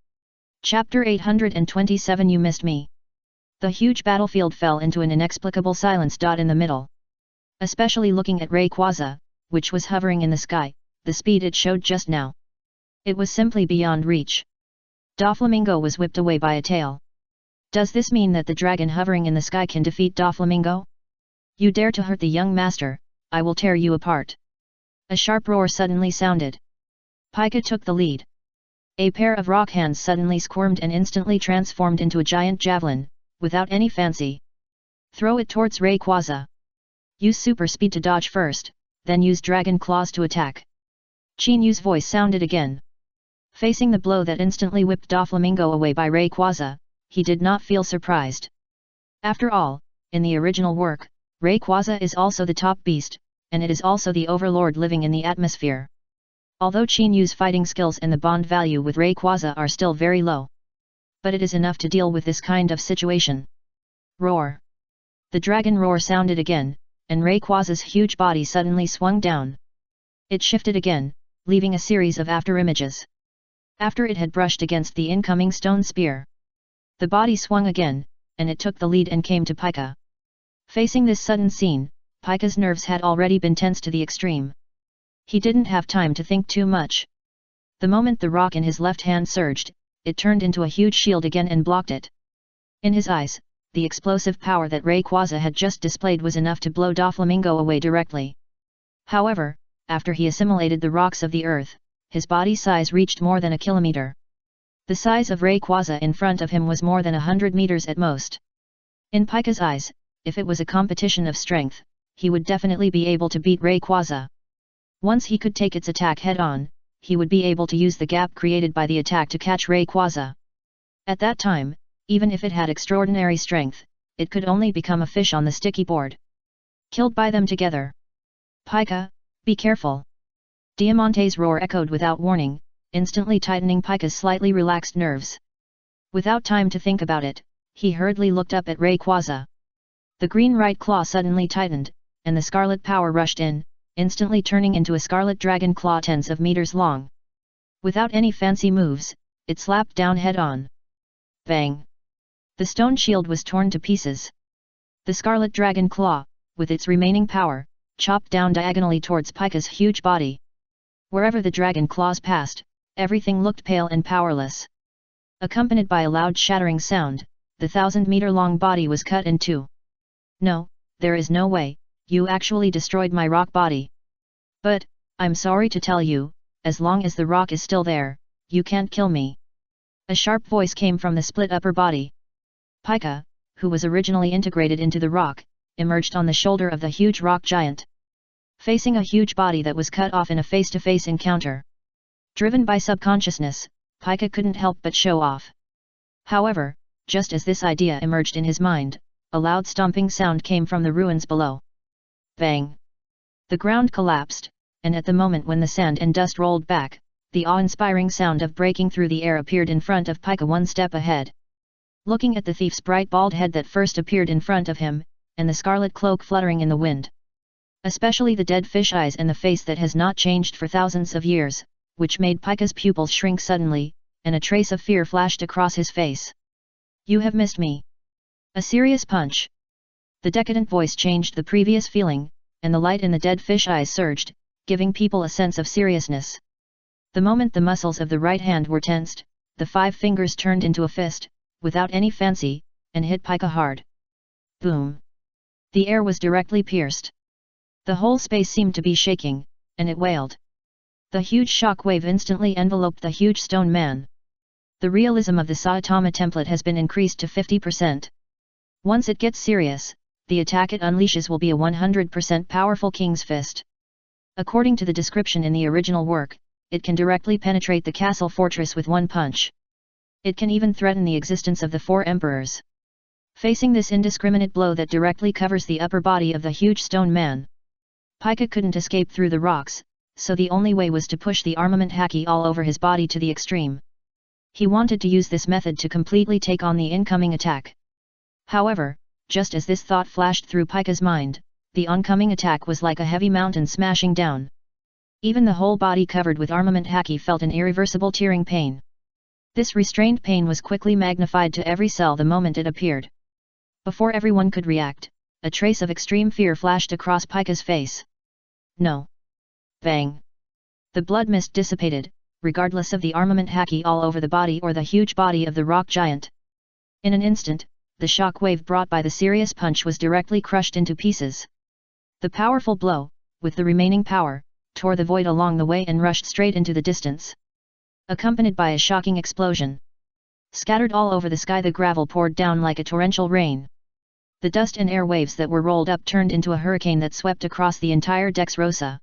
Chapter 827 You Missed Me. The huge battlefield fell into an inexplicable silence. In the middle. Especially looking at Rayquaza, which was hovering in the sky, the speed it showed just now. It was simply beyond reach. Doflamingo was whipped away by a tail. Does this mean that the dragon hovering in the sky can defeat Doflamingo? You dare to hurt the young master, I will tear you apart. A sharp roar suddenly sounded. Pika took the lead. A pair of rock hands suddenly squirmed and instantly transformed into a giant javelin, without any fancy. Throw it towards Rayquaza. Use super speed to dodge first, then use dragon claws to attack. Chinyu's voice sounded again. Facing the blow that instantly whipped Doflamingo away by Rayquaza, he did not feel surprised. After all, in the original work, Rayquaza is also the top beast, and it is also the overlord living in the atmosphere. Although Chinyu's fighting skills and the bond value with Rayquaza are still very low. But it is enough to deal with this kind of situation. Roar! The dragon roar sounded again, and Rayquaza's huge body suddenly swung down. It shifted again, leaving a series of afterimages. After it had brushed against the incoming stone spear, the body swung again, and it took the lead and came to Pika. Facing this sudden scene, Pika's nerves had already been tense to the extreme. He didn't have time to think too much. The moment the rock in his left hand surged, it turned into a huge shield again and blocked it. In his eyes, the explosive power that Rayquaza had just displayed was enough to blow Doflamingo away directly. However, after he assimilated the rocks of the earth, his body size reached more than a kilometer. The size of Rayquaza in front of him was more than 100 meters at most. In Pika's eyes, if it was a competition of strength, he would definitely be able to beat Rayquaza. Once he could take its attack head-on, he would be able to use the gap created by the attack to catch Rayquaza. At that time, even if it had extraordinary strength, it could only become a fish on the sticky board. Killed by them together. Pika, Be careful! Diamante's roar echoed without warning, instantly tightening Pika's slightly relaxed nerves. Without time to think about it, he hurriedly looked up at Rayquaza. The green right claw suddenly tightened, and the scarlet power rushed in, instantly turning into a scarlet dragon claw tens of meters long. Without any fancy moves, it slapped down head-on. Bang! The stone shield was torn to pieces. The scarlet dragon claw, with its remaining power, chopped down diagonally towards Pika's huge body. Wherever the dragon claws passed, everything looked pale and powerless. Accompanied by a loud shattering sound, the 1,000-meter-long body was cut in two. No, there is no way, you actually destroyed my rock body. But, I'm sorry to tell you, as long as the rock is still there, you can't kill me. A sharp voice came from the split upper body. Pika, who was originally integrated into the rock, emerged on the shoulder of the huge rock giant. Facing a huge body that was cut off in a face-to-face encounter. Driven by subconsciousness, Pika couldn't help but show off. However, just as this idea emerged in his mind, a loud stomping sound came from the ruins below. Bang! The ground collapsed, and at the moment when the sand and dust rolled back, the awe-inspiring sound of breaking through the air appeared in front of Pika one step ahead. Looking at the thief's bright bald head that first appeared in front of him, and the scarlet cloak fluttering in the wind. Especially the dead fish eyes and the face that has not changed for thousands of years, which made Pika's pupils shrink suddenly, and a trace of fear flashed across his face. You have missed me. A serious punch. The decadent voice changed the previous feeling, and the light in the dead fish eyes surged, giving people a sense of seriousness. The moment the muscles of the right hand were tensed, the 5 fingers turned into a fist, without any fancy, and hit Pika hard. Boom! The air was directly pierced. The whole space seemed to be shaking, and it wailed. The huge shock wave instantly enveloped the huge stone man. The realism of the Saitama template has been increased to 50%. Once it gets serious, the attack it unleashes will be a 100% powerful King's Fist. According to the description in the original work, it can directly penetrate the castle fortress with one punch. It can even threaten the existence of the 4 emperors. Facing this indiscriminate blow that directly covers the upper body of the huge stone man, Pika couldn't escape through the rocks, so the only way was to push the armament haki all over his body to the extreme. He wanted to use this method to completely take on the incoming attack. However, just as this thought flashed through Pika's mind, the oncoming attack was like a heavy mountain smashing down. Even the whole body covered with armament haki felt an irreversible tearing pain. This restrained pain was quickly magnified to every cell the moment it appeared. Before everyone could react, a trace of extreme fear flashed across Pika's face. No! Bang! The blood mist dissipated, regardless of the armament haki all over the body or the huge body of the rock giant. In an instant, the shock wave brought by the serious punch was directly crushed into pieces. The powerful blow, with the remaining power, tore the void along the way and rushed straight into the distance. Accompanied by a shocking explosion. Scattered all over the sky, the gravel poured down like a torrential rain. The dust and air waves that were rolled up turned into a hurricane that swept across the entire Dex Rosa.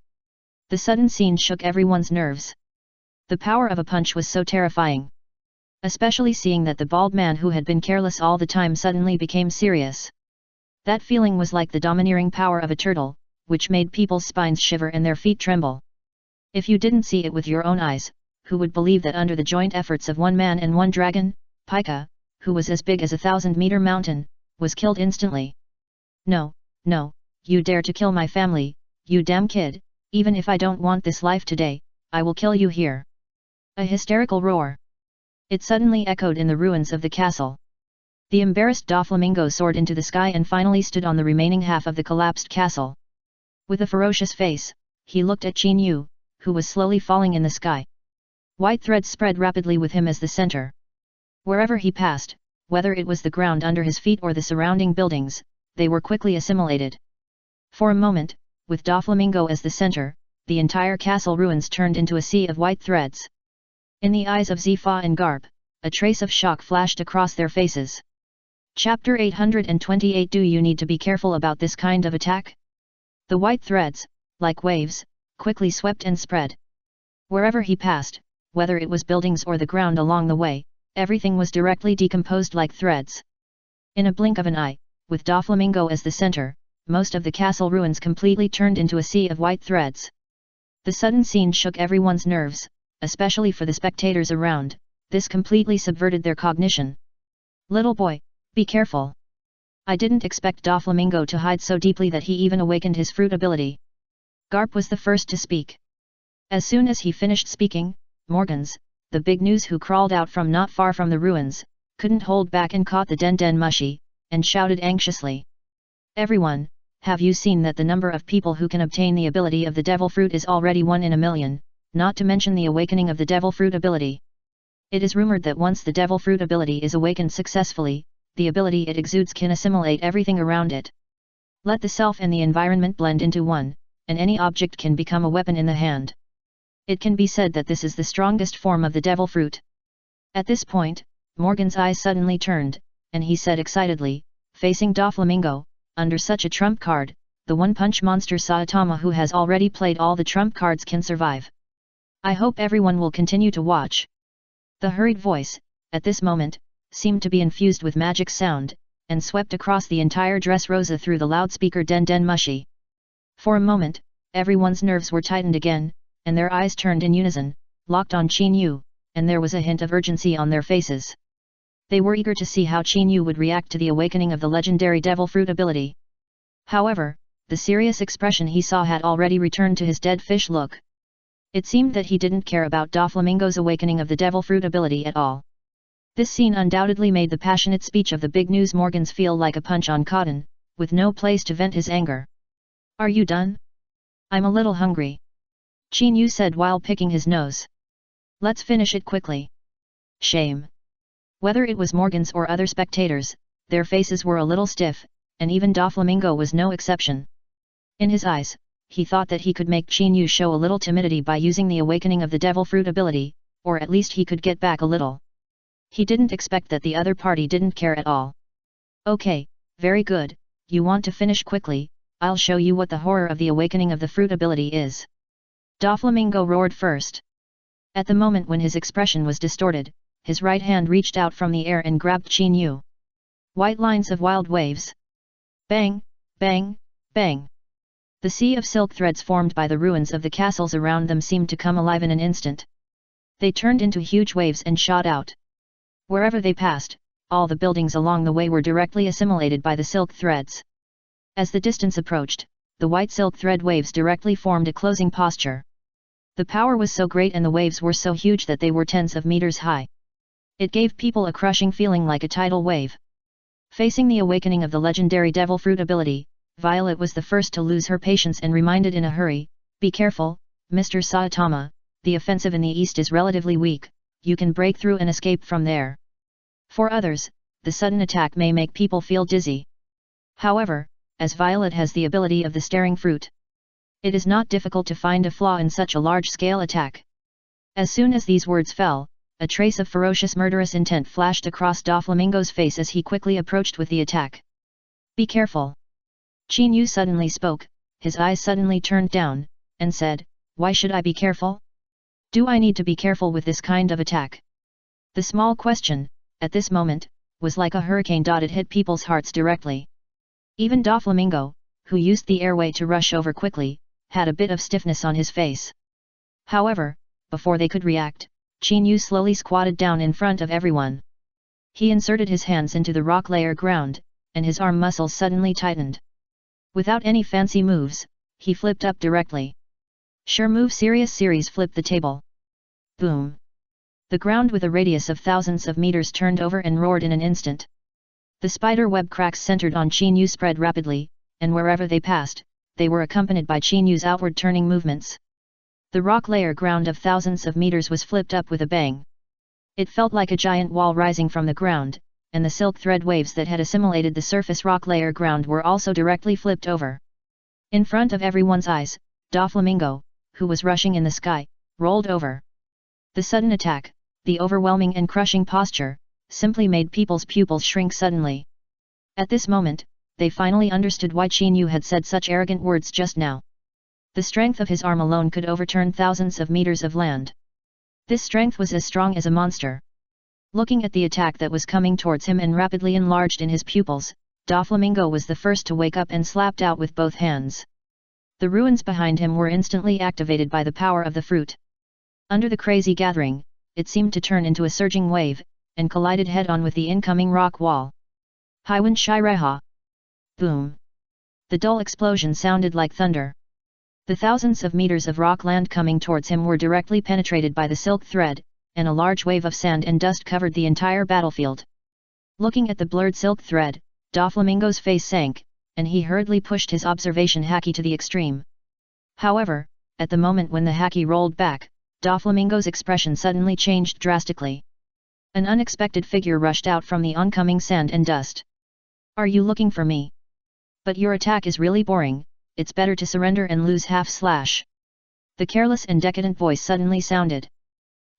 The sudden scene shook everyone's nerves. The power of a punch was so terrifying. Especially seeing that the bald man who had been careless all the time suddenly became serious. That feeling was like the domineering power of a turtle, which made people's spines shiver and their feet tremble. If you didn't see it with your own eyes, who would believe that under the joint efforts of one man and one dragon, Pika, who was as big as a 1,000-meter mountain, was killed instantly? No, no, you dare to kill my family, you damn kid, even if I don't want this life today, I will kill you here. A hysterical roar. It suddenly echoed in the ruins of the castle. The embarrassed Doflamingo soared into the sky and finally stood on the remaining half of the collapsed castle. With a ferocious face, he looked at Qin Yu, who was slowly falling in the sky. White threads spread rapidly with him as the center. Wherever he passed, whether it was the ground under his feet or the surrounding buildings, they were quickly assimilated. For a moment, with Doflamingo as the center, the entire castle ruins turned into a sea of white threads. In the eyes of Zifa and Garp, a trace of shock flashed across their faces. Chapter 828. Do you need to be careful about this kind of attack? The white threads, like waves, quickly swept and spread. Wherever he passed, whether it was buildings or the ground along the way, everything was directly decomposed like threads. In a blink of an eye, with Doflamingo as the center, most of the castle ruins completely turned into a sea of white threads. The sudden scene shook everyone's nerves, especially for the spectators around. This completely subverted their cognition. Little boy, be careful. I didn't expect Doflamingo to hide so deeply that he even awakened his fruit ability. Garp was the first to speak. As soon as he finished speaking, Morgans, the big news who crawled out from not far from the ruins, couldn't hold back and caught the Den Mushi, and shouted anxiously. Everyone, have you seen that the number of people who can obtain the ability of the devil fruit is already 1 in a million, not to mention the awakening of the devil fruit ability? It is rumored that once the devil fruit ability is awakened successfully, the ability it exudes can assimilate everything around it. Let the self and the environment blend into one, and any object can become a weapon in the hand. It can be said that this is the strongest form of the devil fruit. At this point, Morgan's eyes suddenly turned, and he said excitedly, facing Doflamingo, under such a trump card, the one-punch monster Saitama who has already played all the trump cards can survive. I hope everyone will continue to watch. The hurried voice, at this moment, seemed to be infused with magic sound, and swept across the entire Dressrosa through the loudspeaker Den Mushi. For a moment, everyone's nerves were tightened again, and their eyes turned in unison, locked on Qin Yu, and there was a hint of urgency on their faces. They were eager to see how Qin Yu would react to the awakening of the legendary devil fruit ability. However, the serious expression he saw had already returned to his dead fish look. It seemed that he didn't care about Doflamingo's awakening of the devil fruit ability at all. This scene undoubtedly made the passionate speech of the big news Morgans feel like a punch on cotton, with no place to vent his anger. Are you done? I'm a little hungry. Qin Yu said while picking his nose. Let's finish it quickly. Shame. Whether it was Morgans or other spectators, their faces were a little stiff, and even Doflamingo was no exception. In his eyes, he thought that he could make Qin Yu show a little timidity by using the awakening of the devil fruit ability, or at least he could get back a little. He didn't expect that the other party didn't care at all. Okay, very good, you want to finish quickly, I'll show you what the horror of the awakening of the fruit ability is. Doflamingo roared first. At the moment when his expression was distorted, his right hand reached out from the air and grabbed Qin Yu. White lines of wild waves. Bang, bang, bang. The sea of silk threads formed by the ruins of the castles around them seemed to come alive in an instant. They turned into huge waves and shot out. Wherever they passed, all the buildings along the way were directly assimilated by the silk threads. As the distance approached, the white silk thread waves directly formed a closing posture. The power was so great and the waves were so huge that they were tens of meters high. It gave people a crushing feeling like a tidal wave. Facing the awakening of the legendary devil fruit ability, Violet was the first to lose her patience and reminded in a hurry, be careful, Mr. Saitama, the offensive in the east is relatively weak, you can break through and escape from there. For others, the sudden attack may make people feel dizzy. However, as Violet has the ability of the staring fruit, it is not difficult to find a flaw in such a large-scale attack. As soon as these words fell, a trace of ferocious murderous intent flashed across Doflamingo's face as he quickly approached with the attack. Be careful. Qin Yu suddenly spoke, his eyes suddenly turned down, and said, why should I be careful? Do I need to be careful with this kind of attack? The small question, at this moment, was like a hurricane. It hit people's hearts directly. Even Doflamingo, who used the airway to rush over quickly, had a bit of stiffness on his face. However, before they could react, Qin Yu slowly squatted down in front of everyone. He inserted his hands into the rock layer ground, and his arm muscles suddenly tightened. Without any fancy moves, he flipped up directly. Sure move serious series flipped the table. Boom. The ground with a radius of thousands of meters turned over and roared in an instant. The spider web cracks centered on Qin Yu spread rapidly, and wherever they passed, they were accompanied by Qin Yu's outward turning movements. The rock layer ground of thousands of meters was flipped up with a bang. It felt like a giant wall rising from the ground, and the silk thread waves that had assimilated the surface rock layer ground were also directly flipped over. In front of everyone's eyes, Doflamingo, who was rushing in the sky, rolled over. The sudden attack, the overwhelming and crushing posture, simply made people's pupils shrink suddenly. At this moment, they finally understood why Qin Yu had said such arrogant words just now. The strength of his arm alone could overturn thousands of meters of land. This strength was as strong as a monster. Looking at the attack that was coming towards him and rapidly enlarged in his pupils, Doflamingo was the first to wake up and slapped out with both hands. The ruins behind him were instantly activated by the power of the fruit. Under the crazy gathering, it seemed to turn into a surging wave, and collided head-on with the incoming rock wall. Hiwan Shireha! Boom! The dull explosion sounded like thunder. The thousands of meters of rock land coming towards him were directly penetrated by the silk thread, and a large wave of sand and dust covered the entire battlefield. Looking at the blurred silk thread, Doflamingo's face sank, and he hurriedly pushed his observation haki to the extreme. However, at the moment when the haki rolled back, Doflamingo's expression suddenly changed drastically. An unexpected figure rushed out from the oncoming sand and dust. "Are you looking for me? But your attack is really boring, it's better to surrender and lose half/." The careless and decadent voice suddenly sounded.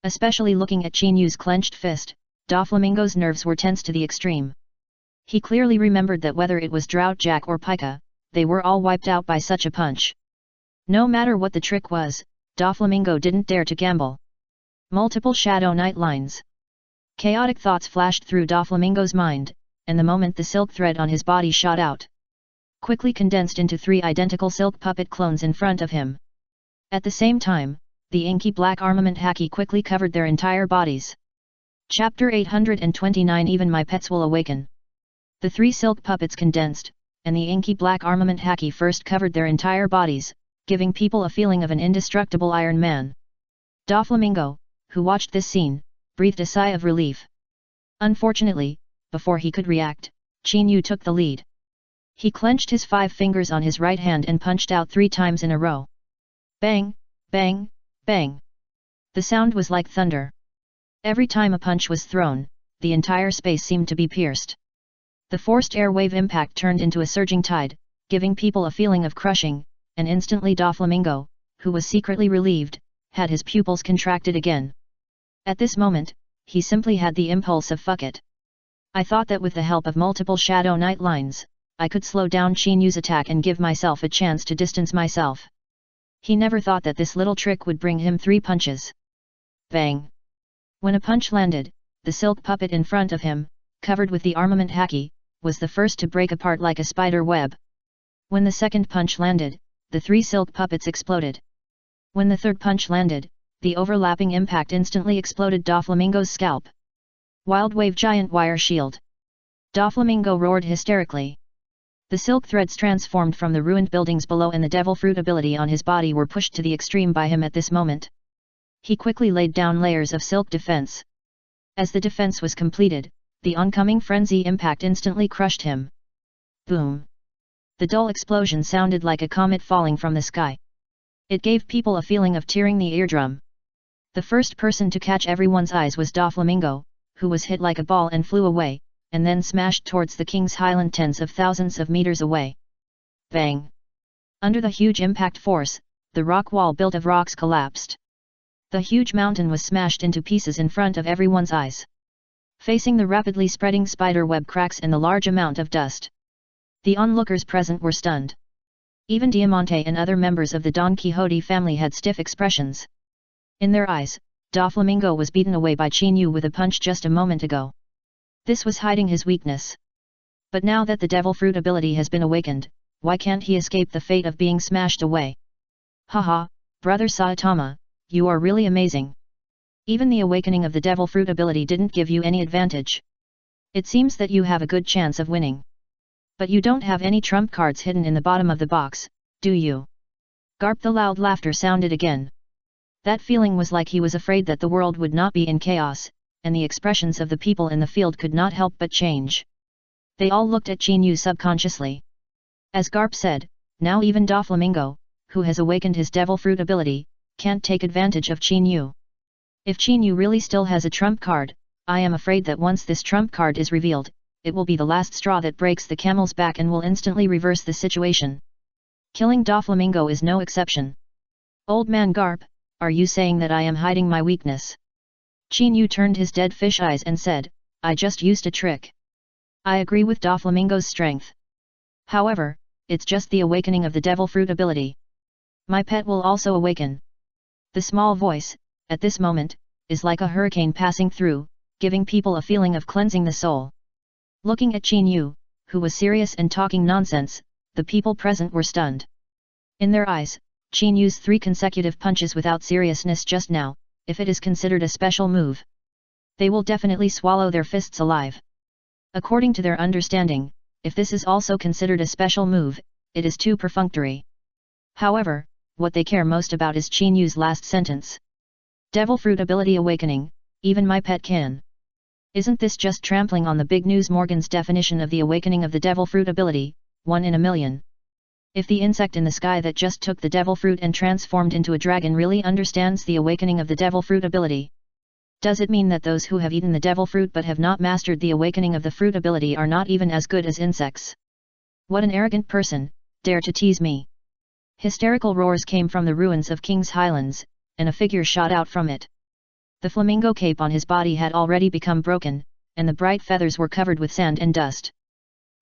Especially looking at Chinyu's clenched fist, Doflamingo's nerves were tense to the extreme. He clearly remembered that whether it was Drought Jack or Pika, they were all wiped out by such a punch. No matter what the trick was, Doflamingo didn't dare to gamble. Multiple Shadow Knight lines. Chaotic thoughts flashed through Doflamingo's mind, and the moment the silk thread on his body shot out, quickly condensed into 3 identical silk puppet clones in front of him. At the same time, the inky black armament haki quickly covered their entire bodies. Chapter 829 Even My Pets Will Awaken. The 3 silk puppets condensed, and the inky black armament haki first covered their entire bodies, giving people a feeling of an indestructible Iron Man. Doflamingo, who watched this scene, breathed a sigh of relief. Unfortunately, before he could react, Chinyu took the lead. He clenched his 5 fingers on his right hand and punched out 3 times in a row. Bang, bang, bang. The sound was like thunder. Every time a punch was thrown, the entire space seemed to be pierced. The forced air wave impact turned into a surging tide, giving people a feeling of crushing, and instantly Doflamingo, who was secretly relieved, had his pupils contracted again. At this moment, he simply had the impulse of fuck it. I thought that with the help of multiple Shadow Knight lines, I could slow down Chinyu's attack and give myself a chance to distance myself. He never thought that this little trick would bring him 3 punches. Bang! When a punch landed, the silk puppet in front of him, covered with the armament haki, was the first to break apart like a spider web. When the second punch landed, the 3 silk puppets exploded. When the third punch landed, the overlapping impact instantly exploded Doflamingo's scalp. Wild Wave Giant Wire Shield. Doflamingo roared hysterically. The silk threads transformed from the ruined buildings below and the devil fruit ability on his body were pushed to the extreme by him at this moment. He quickly laid down layers of silk defense. As the defense was completed, the oncoming frenzy impact instantly crushed him. Boom! The dull explosion sounded like a comet falling from the sky. It gave people a feeling of tearing the eardrum. The first person to catch everyone's eyes was Doflamingo, who was hit like a ball and flew away, and then smashed towards the King's Highland tens of thousands of meters away. Bang! Under the huge impact force, the rock wall built of rocks collapsed. The huge mountain was smashed into pieces in front of everyone's eyes. Facing the rapidly spreading spider web cracks and the large amount of dust, the onlookers present were stunned. Even Diamante and other members of the Don Quixote family had stiff expressions. In their eyes, Doflamingo was beaten away by Chinyu with a punch just a moment ago. This was hiding his weakness. But now that the devil fruit ability has been awakened, why can't he escape the fate of being smashed away? Haha, brother Saitama, you are really amazing. Even the awakening of the devil fruit ability didn't give you any advantage. It seems that you have a good chance of winning. But you don't have any trump cards hidden in the bottom of the box, do you? Garp! The loud laughter sounded again. That feeling was like he was afraid that the world would not be in chaos, and the expressions of the people in the field could not help but change. They all looked at Chinyu subconsciously. As Garp said, now even Doflamingo, who has awakened his devil fruit ability, can't take advantage of Chinyu. If Chinyu really still has a trump card, I am afraid that once this trump card is revealed, it will be the last straw that breaks the camel's back and will instantly reverse the situation. Killing Doflamingo is no exception. Old man Garp, are you saying that I am hiding my weakness? Chinyu turned his dead fish eyes and said, I just used a trick. I agree with Doflamingo's strength. However, it's just the awakening of the devil fruit ability. My pet will also awaken. The small voice, at this moment, is like a hurricane passing through, giving people a feeling of cleansing the soul. Looking at Chinyu, who was serious and talking nonsense, the people present were stunned. In their eyes, Qin used 3 consecutive punches without seriousness just now. If it is considered a special move, they will definitely swallow their fists alive. According to their understanding, if this is also considered a special move, it is too perfunctory. However, what they care most about is Qin Yu's last sentence. Devil Fruit Ability Awakening, even my pet can. Isn't this just trampling on the big news? Morgan's definition of the awakening of the Devil Fruit ability, 1 in a million. If the insect in the sky that just took the Devil Fruit and transformed into a dragon really understands the awakening of the Devil Fruit ability, does it mean that those who have eaten the Devil Fruit but have not mastered the awakening of the fruit ability are not even as good as insects? What an arrogant person, dare to tease me! Hysterical roars came from the ruins of King's Highlands, and a figure shot out from it. The flamingo cape on his body had already become broken, and the bright feathers were covered with sand and dust.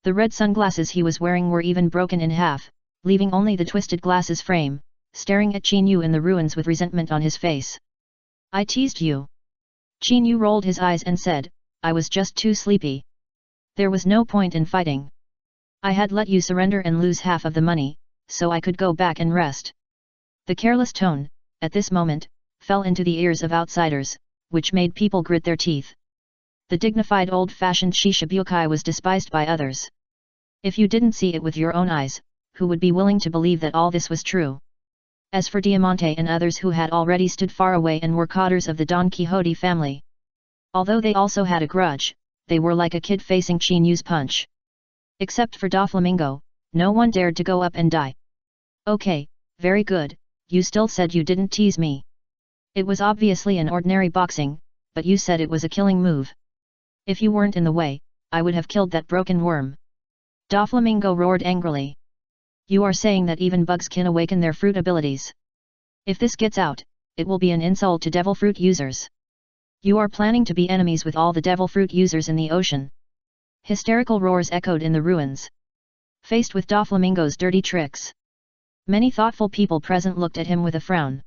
The red sunglasses he was wearing were even broken in half, leaving only the twisted glasses frame, staring at Qin Yu in the ruins with resentment on his face. I teased you. Qin Yu rolled his eyes and said, I was just too sleepy. There was no point in fighting. I had let you surrender and lose half of the money, so I could go back and rest. The careless tone, at this moment, fell into the ears of outsiders, which made people grit their teeth. The dignified old-fashioned Shishibukai was despised by others. If you didn't see it with your own eyes, who would be willing to believe that all this was true? As for Diamante and others who had already stood far away and were cotters of the Don Quixote family, although they also had a grudge, they were like a kid facing Qin Yu's punch. Except for Doflamingo, no one dared to go up and die. Okay, very good, you still said you didn't tease me. It was obviously an ordinary boxing, but you said it was a killing move. If you weren't in the way, I would have killed that broken worm. Doflamingo roared angrily. You are saying that even bugs can awaken their fruit abilities. If this gets out, it will be an insult to devil fruit users. You are planning to be enemies with all the devil fruit users in the ocean. Hysterical roars echoed in the ruins. Faced with Doflamingo's dirty tricks, many thoughtful people present looked at him with a frown.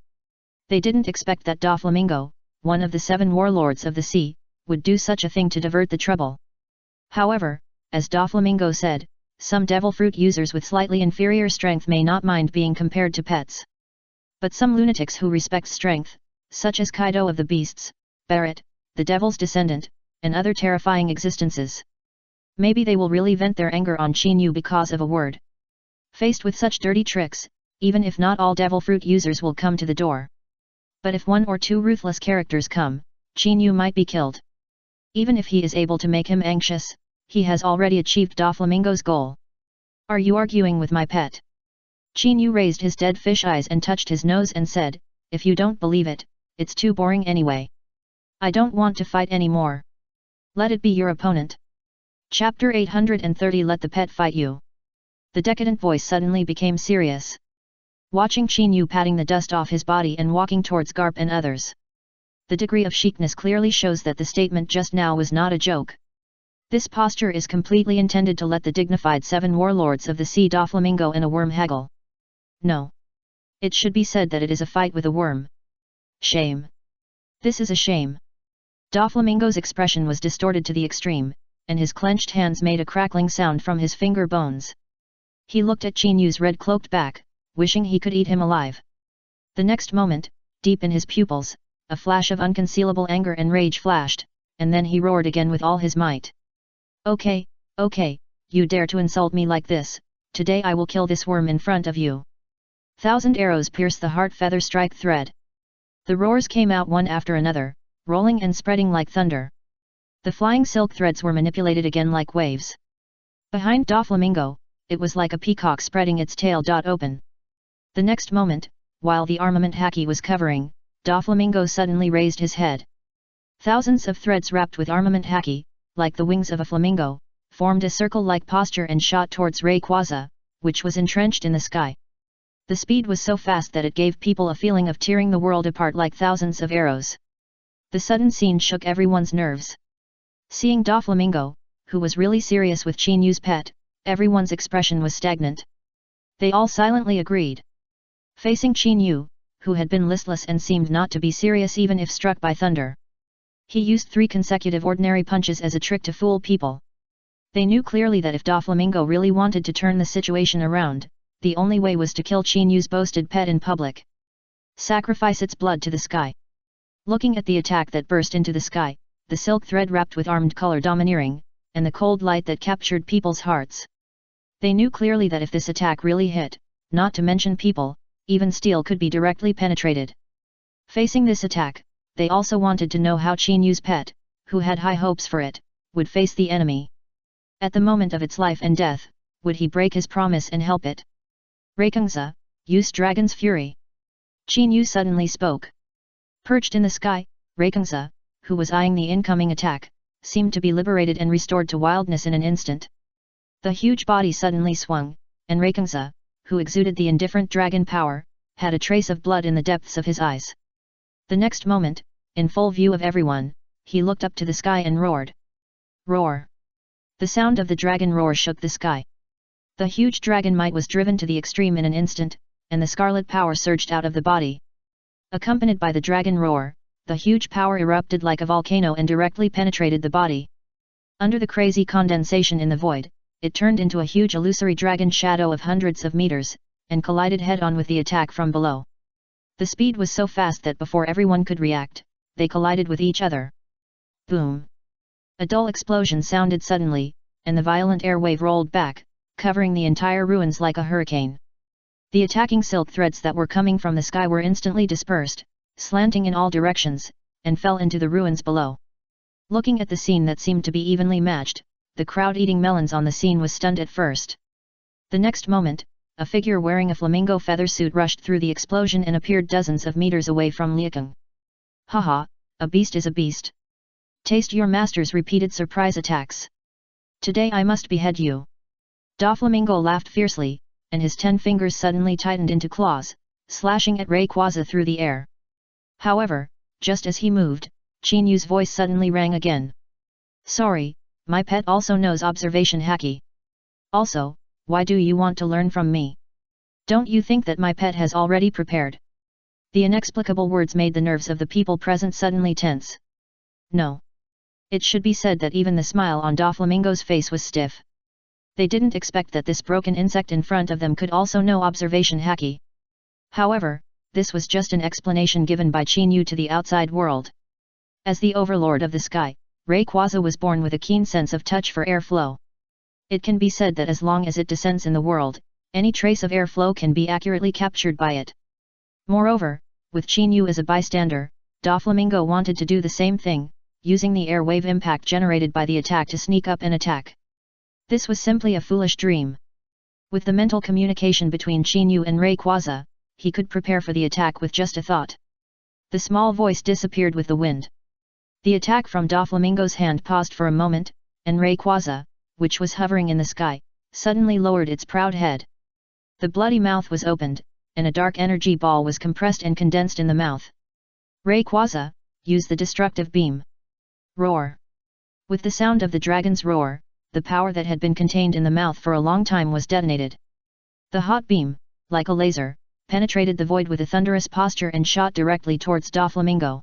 They didn't expect that Doflamingo, one of the 7 warlords of the sea, would do such a thing to divert the trouble. However, as Doflamingo said, some devil fruit users with slightly inferior strength may not mind being compared to pets. But some lunatics who respect strength, such as Kaido of the Beasts, Barrett, the Devil's Descendant, and other terrifying existences. Maybe they will really vent their anger on Qin Yu because of a word. Faced with such dirty tricks, even if not all devil fruit users will come to the door. But if 1 or 2 ruthless characters come, Qin Yu might be killed. Even if he is able to make him anxious, he has already achieved Doflamingo's goal. Are you arguing with my pet? Qin Yu raised his dead fish eyes and touched his nose and said, if you don't believe it, it's too boring anyway. I don't want to fight anymore. Let it be your opponent. Chapter 830 Let the Pet Fight You. The decadent voice suddenly became serious. Watching Qin Yu patting the dust off his body and walking towards Garp and others. The degree of chicness clearly shows that the statement just now was not a joke. This posture is completely intended to let the dignified 7 warlords of the sea Doflamingo and a worm haggle. No. It should be said that it is a fight with a worm. Shame. This is a shame. Doflamingo's expression was distorted to the extreme, and his clenched hands made a crackling sound from his finger bones. He looked at Qin Yu's red-cloaked back, wishing he could eat him alive. The next moment, deep in his pupils, a flash of unconcealable anger and rage flashed, and then he roared again with all his might. Okay, okay, you dare to insult me like this, today I will kill this worm in front of you. 1,000 arrows pierced the heart feather strike thread. The roars came out one after another, rolling and spreading like thunder. The flying silk threads were manipulated again like waves. Behind Doflamingo, it was like a peacock spreading its tail open. The next moment, while the armament haki was covering, Doflamingo suddenly raised his head. Thousands of threads wrapped with armament haki, like the wings of a flamingo, formed a circle-like posture and shot towards Rayquaza, which was entrenched in the sky. The speed was so fast that it gave people a feeling of tearing the world apart like thousands of arrows. The sudden scene shook everyone's nerves. Seeing Doflamingo, who was really serious with Qin Yu's pet, everyone's expression was stagnant. They all silently agreed. Facing Qin Yu, who had been listless and seemed not to be serious even if struck by thunder. He used 3 consecutive ordinary punches as a trick to fool people. They knew clearly that if Doflamingo really wanted to turn the situation around, the only way was to kill Qinyu's boasted pet in public. Sacrifice its blood to the sky. Looking at the attack that burst into the sky, the silk thread wrapped with armed color domineering, and the cold light that captured people's hearts. They knew clearly that if this attack really hit, not to mention people, even steel could be directly penetrated. Facing this attack, they also wanted to know how Qinyu's pet, who had high hopes for it, would face the enemy. At the moment of its life and death, would he break his promise and help it? Reikungza, use Dragon's Fury. Qinyu suddenly spoke. Perched in the sky, Reikungza, who was eyeing the incoming attack, seemed to be liberated and restored to wildness in an instant. The huge body suddenly swung, and Reikungza, who exuded the indifferent dragon power, had a trace of blood in the depths of his eyes. The next moment, in full view of everyone, he looked up to the sky and roared. Roar! The sound of the dragon roar shook the sky. The huge dragon might was driven to the extreme in an instant, and the scarlet power surged out of the body. Accompanied by the dragon roar, the huge power erupted like a volcano and directly penetrated the body. Under the crazy condensation in the void, it turned into a huge illusory dragon shadow of hundreds of meters, and collided head-on with the attack from below. The speed was so fast that before everyone could react, they collided with each other. Boom! A dull explosion sounded suddenly, and the violent air wave rolled back, covering the entire ruins like a hurricane. The attacking silk threads that were coming from the sky were instantly dispersed, slanting in all directions, and fell into the ruins below. Looking at the scene that seemed to be evenly matched, the crowd eating melons on the scene was stunned at first. The next moment, a figure wearing a flamingo feather suit rushed through the explosion and appeared dozens of meters away from Liekung. Haha, a beast is a beast. Taste your master's repeated surprise attacks. Today I must behead you. Doflamingo laughed fiercely, and his 10 fingers suddenly tightened into claws, slashing at Rayquaza through the air. However, just as he moved, Qinyu's voice suddenly rang again. Sorry, my pet also knows observation haki. Also, why do you want to learn from me? Don't you think that my pet has already prepared? The inexplicable words made the nerves of the people present suddenly tense. No. It should be said that even the smile on Doflamingo's face was stiff. They didn't expect that this broken insect in front of them could also know observation haki. However, this was just an explanation given by Qinyu to the outside world. As the overlord of the sky, Rayquaza was born with a keen sense of touch for airflow. It can be said that as long as it descends in the world, any trace of airflow can be accurately captured by it. Moreover, with Qinyu as a bystander, Doflamingo wanted to do the same thing, using the air wave impact generated by the attack to sneak up and attack. This was simply a foolish dream. With the mental communication between Qinyu and Rayquaza, he could prepare for the attack with just a thought. The small voice disappeared with the wind. The attack from Doflamingo's hand paused for a moment, and Rayquaza, which was hovering in the sky, suddenly lowered its proud head. The bloody mouth was opened, and a dark energy ball was compressed and condensed in the mouth. Rayquaza, use the destructive beam. Roar! With the sound of the dragon's roar, the power that had been contained in the mouth for a long time was detonated. The hot beam, like a laser, penetrated the void with a thunderous posture and shot directly towards Doflamingo.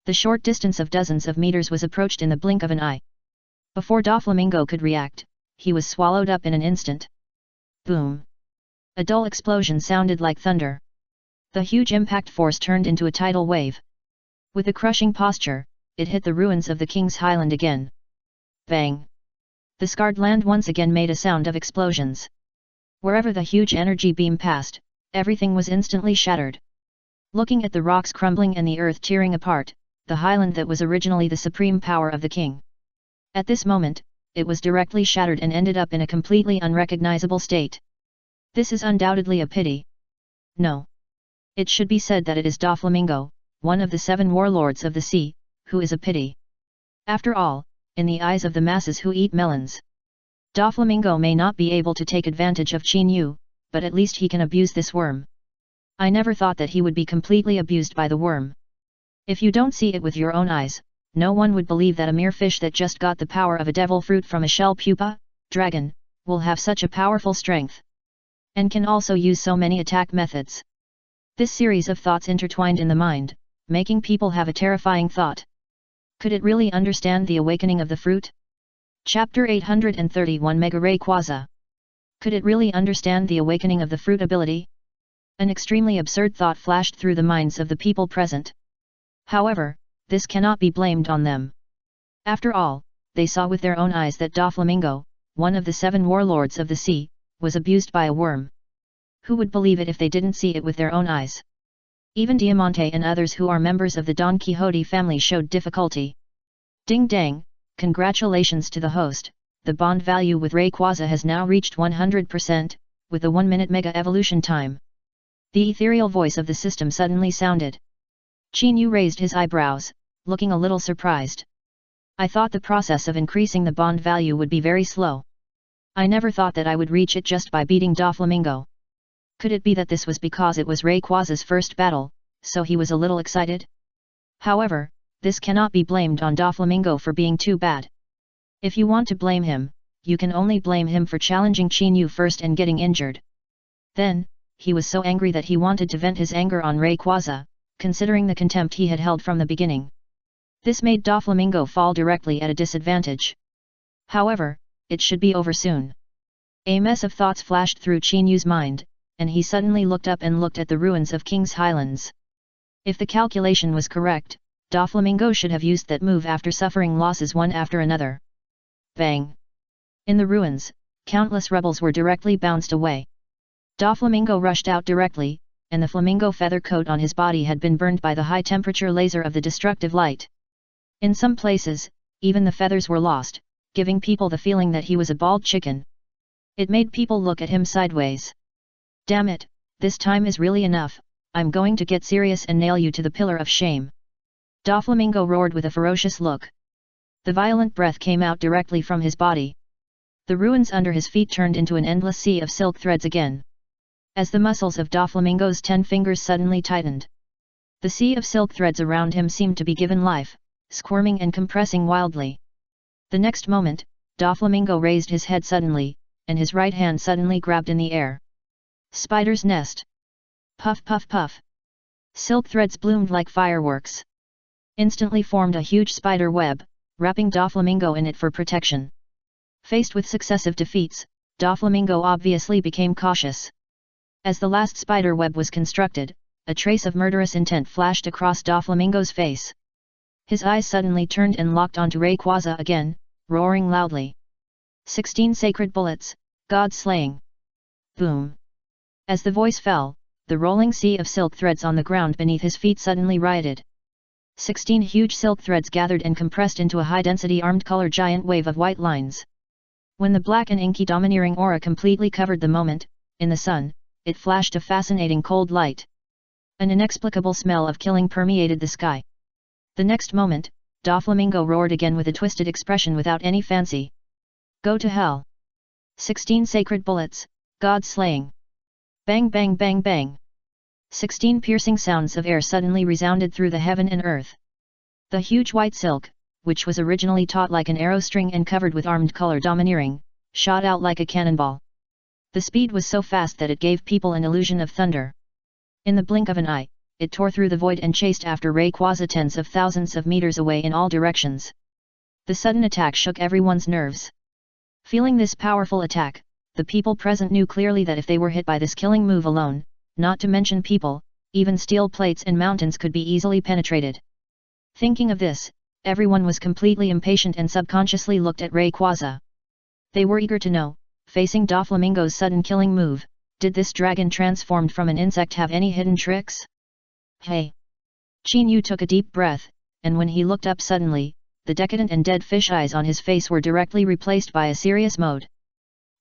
The short distance of dozens of meters was approached in the blink of an eye. Before Doflamingo could react, he was swallowed up in an instant. Boom! A dull explosion sounded like thunder. The huge impact force turned into a tidal wave. With a crushing posture, it hit the ruins of the King's Highland again. Bang! The scarred land once again made a sound of explosions. Wherever the huge energy beam passed, everything was instantly shattered. Looking at the rocks crumbling and the earth tearing apart, the highland that was originally the supreme power of the king. At this moment, it was directly shattered and ended up in a completely unrecognizable state. This is undoubtedly a pity. No. It should be said that it is Doflamingo, one of the 7 warlords of the sea, who is a pity. After all, in the eyes of the masses who eat melons, Doflamingo may not be able to take advantage of Qinyu, but at least he can abuse this worm. I never thought that he would be completely abused by the worm. If you don't see it with your own eyes, no one would believe that a mere fish that just got the power of a devil fruit from a shell pupa, dragon, will have such a powerful strength. And can also use so many attack methods. This series of thoughts intertwined in the mind, making people have a terrifying thought. Could it really understand the awakening of the fruit? Chapter 831 Mega Rayquaza. Could it really understand the awakening of the fruit ability? An extremely absurd thought flashed through the minds of the people present. However, this cannot be blamed on them. After all, they saw with their own eyes that Doflamingo, one of the 7 warlords of the sea, was abused by a worm. Who would believe it if they didn't see it with their own eyes? Even Diamante and others who are members of the Don Quixote family showed difficulty. Ding dang, congratulations to the host, the bond value with Rayquaza has now reached 100%, with a 1-minute mega evolution time. The ethereal voice of the system suddenly sounded. Qin Yu raised his eyebrows, looking a little surprised. I thought the process of increasing the bond value would be very slow. I never thought that I would reach it just by beating Doflamingo. Could it be that this was because it was Rayquaza's first battle, so he was a little excited? However, this cannot be blamed on Doflamingo for being too bad. If you want to blame him, you can only blame him for challenging Qin Yu first and getting injured. Then, he was so angry that he wanted to vent his anger on Rayquaza, considering the contempt he had held from the beginning. This made Doflamingo fall directly at a disadvantage. However, it should be over soon. A mess of thoughts flashed through Qin Yu's mind, and he suddenly looked up and looked at the ruins of King's Highlands. If the calculation was correct, Doflamingo should have used that move after suffering losses one after another. Bang! In the ruins, countless rebels were directly bounced away. Doflamingo rushed out directly, and the flamingo feather coat on his body had been burned by the high-temperature laser of the destructive light. In some places, even the feathers were lost, giving people the feeling that he was a bald chicken. It made people look at him sideways. Damn it, this time is really enough, I'm going to get serious and nail you to the pillar of shame. Doflamingo roared with a ferocious look. The violent breath came out directly from his body. The ruins under his feet turned into an endless sea of silk threads again. As the muscles of Doflamingo's 10 fingers suddenly tightened, the sea of silk threads around him seemed to be given life, squirming and compressing wildly. The next moment, Doflamingo raised his head suddenly, and his right hand suddenly grabbed in the air. Spider's nest. Puff puff puff. Silk threads bloomed like fireworks. Instantly formed a huge spider web, wrapping Doflamingo in it for protection. Faced with successive defeats, Doflamingo obviously became cautious. As the last spider web was constructed, a trace of murderous intent flashed across Doflamingo's face. His eyes suddenly turned and locked onto Rayquaza again, roaring loudly. 16 sacred bullets, God-slaying. Boom! As the voice fell, the rolling sea of silk threads on the ground beneath his feet suddenly rioted. 16 huge silk threads gathered and compressed into a high-density armed color giant wave of white lines. When the black and inky domineering aura completely covered the moment, in the sun, it flashed a fascinating cold light. An inexplicable smell of killing permeated the sky. The next moment, Doflamingo roared again with a twisted expression without any fancy. Go to hell! 16 sacred bullets, God-slaying! Bang bang bang bang! 16 piercing sounds of air suddenly resounded through the heaven and earth. The huge white silk, which was originally taut like an arrow string and covered with armed color domineering, shot out like a cannonball. The speed was so fast that it gave people an illusion of thunder. In the blink of an eye, it tore through the void and chased after Rayquaza tens of thousands of meters away in all directions. The sudden attack shook everyone's nerves. Feeling this powerful attack, the people present knew clearly that if they were hit by this killing move alone, not to mention people, even steel plates and mountains could be easily penetrated. Thinking of this, everyone was completely impatient and subconsciously looked at Rayquaza. They were eager to know, facing Doflamingo's sudden killing move, did this dragon transformed from an insect have any hidden tricks? Hey! Qin Yu took a deep breath, and when he looked up suddenly, the decadent and dead fish eyes on his face were directly replaced by a serious mode.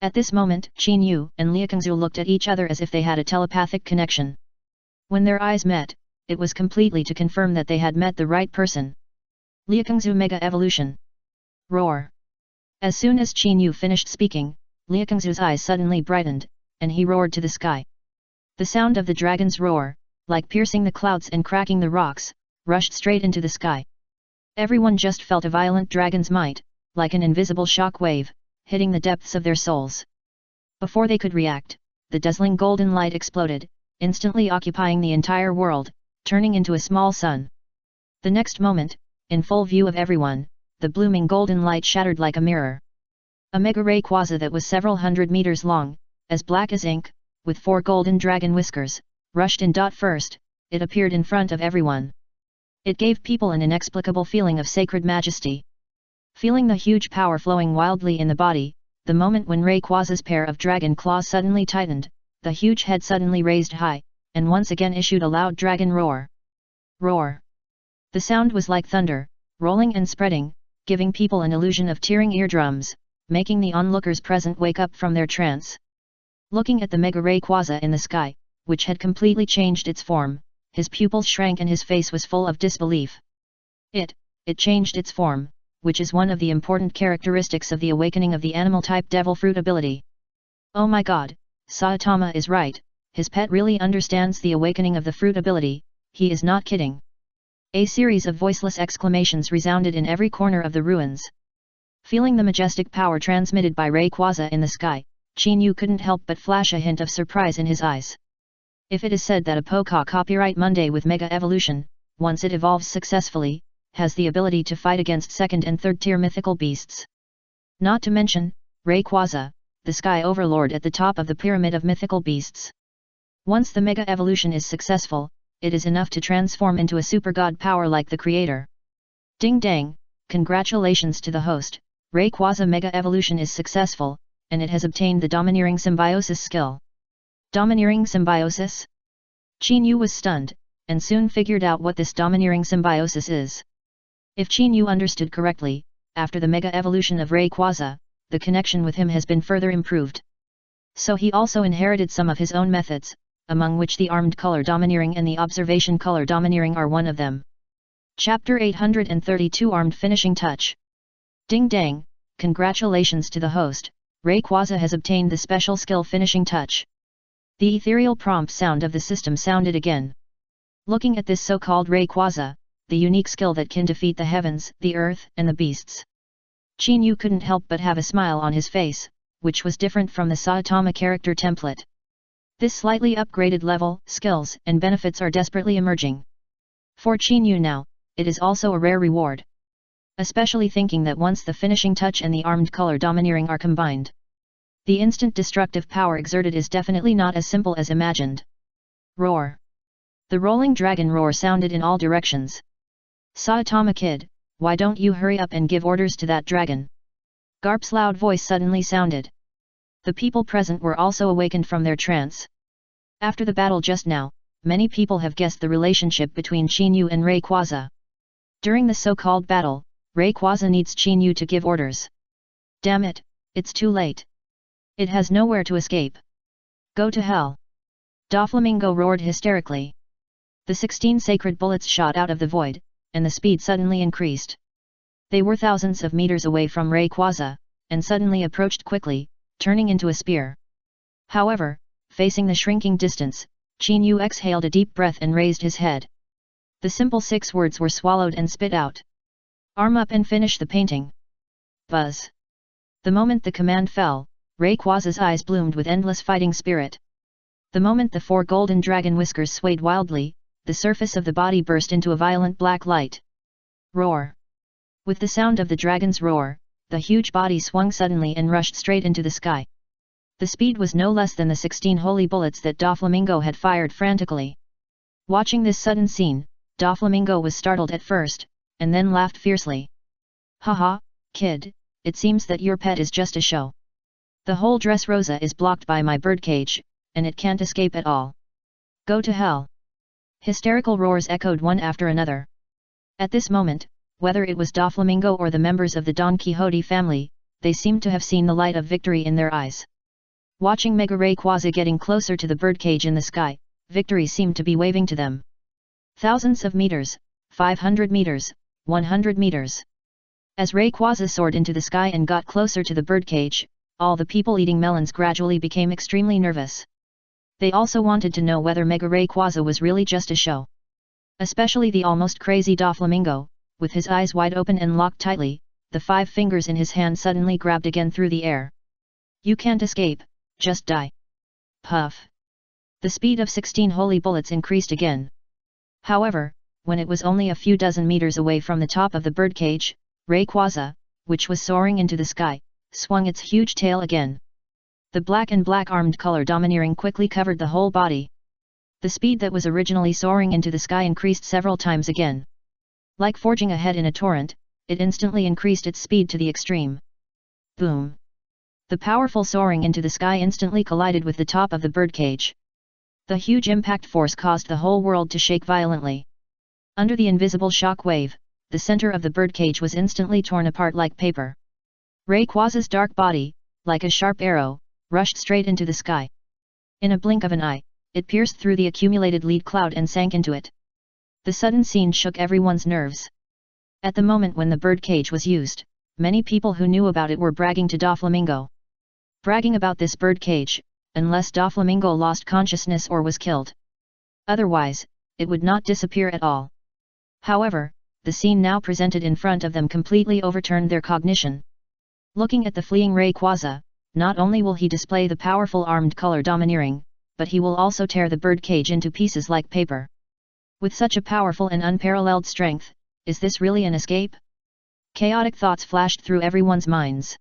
At this moment, Qin Yu and Liakengzhu looked at each other as if they had a telepathic connection. When their eyes met, it was completely to confirm that they had met the right person. Liakengzhu Mega Evolution. Roar! As soon as Qin Yu finished speaking, Liakengzhu's eyes suddenly brightened, and he roared to the sky. The sound of the dragon's roar, like piercing the clouds and cracking the rocks, rushed straight into the sky. Everyone just felt a violent dragon's might, like an invisible shock wave, hitting the depths of their souls. Before they could react, the dazzling golden light exploded, instantly occupying the entire world, turning into a small sun. The next moment, in full view of everyone, the blooming golden light shattered like a mirror. A mega Rayquaza that was several hundred meters long, as black as ink, with 4 golden dragon whiskers, rushed in. First, it appeared in front of everyone. It gave people an inexplicable feeling of sacred majesty. Feeling the huge power flowing wildly in the body, the moment when Rayquaza's pair of dragon claws suddenly tightened, the huge head suddenly raised high, and once again issued a loud dragon roar. Roar! The sound was like thunder, rolling and spreading, giving people an illusion of tearing eardrums, making the onlookers present wake up from their trance. Looking at the Mega Rayquaza in the sky, which had completely changed its form, his pupils shrank and his face was full of disbelief. It changed its form, which is one of the important characteristics of the awakening of the animal-type devil fruit ability. Oh my god, Saitama is right, his pet really understands the awakening of the fruit ability, he is not kidding. A series of voiceless exclamations resounded in every corner of the ruins. Feeling the majestic power transmitted by Rayquaza in the sky, Chinyu couldn't help but flash a hint of surprise in his eyes. If it is said that a Poké Copyright Monday with Mega Evolution, once it evolves successfully, has the ability to fight against second and third tier mythical beasts. Not to mention, Rayquaza, the Sky Overlord at the top of the pyramid of mythical beasts. Once the Mega Evolution is successful, it is enough to transform into a super god power like the creator. Ding dang, congratulations to the host, Rayquaza Mega Evolution is successful, and it has obtained the Domineering Symbiosis skill. Domineering Symbiosis? Chinyu was stunned, and soon figured out what this Domineering Symbiosis is. If Chinyu understood correctly, after the Mega Evolution of Rayquaza, the connection with him has been further improved. So he also inherited some of his own methods, among which the Armed Color Domineering and the Observation Color Domineering are one of them. Chapter 832 Armed Finishing Touch. Ding dang, congratulations to the host, Rayquaza has obtained the special skill Finishing Touch. The ethereal prompt sound of the system sounded again. Looking at this so-called Rayquaza, the unique skill that can defeat the heavens, the earth, and the beasts, Chinyu couldn't help but have a smile on his face, which was different from the Saitama character template. This slightly upgraded level, skills, and benefits are desperately emerging. For Chinyu now, it is also a rare reward. Especially thinking that once the Finishing Touch and the Armed Color Domineering are combined, the instant destructive power exerted is definitely not as simple as imagined. Roar! The rolling dragon roar sounded in all directions. Saitama kid, why don't you hurry up and give orders to that dragon? Garp's loud voice suddenly sounded. The people present were also awakened from their trance. After the battle just now, many people have guessed the relationship between Chinyu and Rayquaza. During the so-called battle, Rayquaza needs Chinyu to give orders. Damn it, it's too late. It has nowhere to escape. Go to hell! Doflamingo roared hysterically. The 16 sacred bullets shot out of the void, and the speed suddenly increased. They were thousands of meters away from Rayquaza, and suddenly approached quickly, turning into a spear. However, facing the shrinking distance, Chinyu exhaled a deep breath and raised his head. The simple 6 words were swallowed and spit out. Arm up and finish the painting. Buzz! The moment the command fell, Rayquaza's eyes bloomed with endless fighting spirit. The moment the 4 golden dragon whiskers swayed wildly, the surface of the body burst into a violent black light. Roar! With the sound of the dragon's roar, the huge body swung suddenly and rushed straight into the sky. The speed was no less than the 16 holy bullets that Doflamingo had fired frantically. Watching this sudden scene, Doflamingo was startled at first, and then laughed fiercely. Haha, kid, it seems that your pet is just a show. The whole Dressrosa is blocked by my birdcage, and it can't escape at all. Go to hell! Hysterical roars echoed one after another. At this moment, whether it was Doflamingo or the members of the Don Quixote family, they seemed to have seen the light of victory in their eyes. Watching Mega Rayquaza getting closer to the birdcage in the sky, victory seemed to be waving to them. Thousands of meters, 500 meters, 100 meters. As Rayquaza soared into the sky and got closer to the birdcage, all the people eating melons gradually became extremely nervous. They also wanted to know whether Mega Rayquaza was really just a show. Especially the almost crazy Doflamingo, with his eyes wide open and locked tightly, the 5 fingers in his hand suddenly grabbed again through the air. You can't escape, just die. Puff! The speed of 16 holy bullets increased again. However, when it was only a few dozen meters away from the top of the birdcage, Rayquaza, which was soaring into the sky, swung its huge tail again. The black and black armed color domineering quickly covered the whole body. The speed that was originally soaring into the sky increased several times again. Like forging ahead in a torrent, it instantly increased its speed to the extreme. Boom! The powerful soaring into the sky instantly collided with the top of the birdcage. The huge impact force caused the whole world to shake violently. Under the invisible shock wave, the center of the birdcage was instantly torn apart like paper. Rayquaza's dark body, like a sharp arrow, rushed straight into the sky. In a blink of an eye, it pierced through the accumulated lead cloud and sank into it. The sudden scene shook everyone's nerves. At the moment when the birdcage was used, many people who knew about it were bragging to Doflamingo. Bragging about this birdcage, unless Doflamingo lost consciousness or was killed. Otherwise, it would not disappear at all. However, the scene now presented in front of them completely overturned their cognition. Looking at the fleeing Rayquaza, not only will he display the powerful armed color domineering, but he will also tear the birdcage into pieces like paper. With such a powerful and unparalleled strength, is this really an escape? Chaotic thoughts flashed through everyone's minds.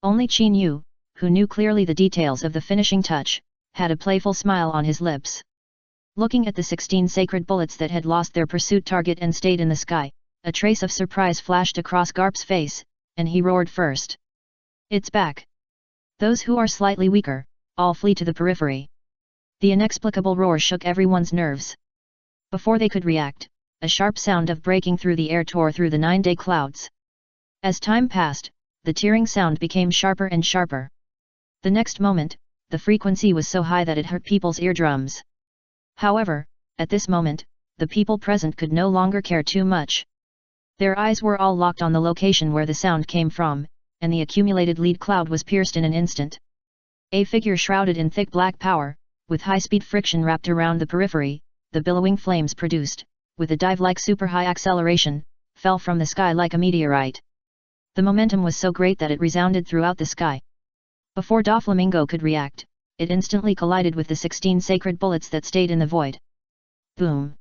Only Qin Yu, who knew clearly the details of the finishing touch, had a playful smile on his lips. Looking at the 16 sacred bullets that had lost their pursuit target and stayed in the sky, a trace of surprise flashed across Garp's face, and he roared first. It's back! Those who are slightly weaker, all flee to the periphery. The inexplicable roar shook everyone's nerves. Before they could react, a sharp sound of breaking through the air tore through the 9-day clouds. As time passed, the tearing sound became sharper and sharper. The next moment, the frequency was so high that it hurt people's eardrums. However, at this moment, the people present could no longer care too much. Their eyes were all locked on the location where the sound came from, and the accumulated lead cloud was pierced in an instant. A figure shrouded in thick black power, with high-speed friction wrapped around the periphery, the billowing flames produced, with a dive-like super-high acceleration, fell from the sky like a meteorite. The momentum was so great that it resounded throughout the sky. Before Doflamingo could react, it instantly collided with the 16 sacred bullets that stayed in the void. Boom!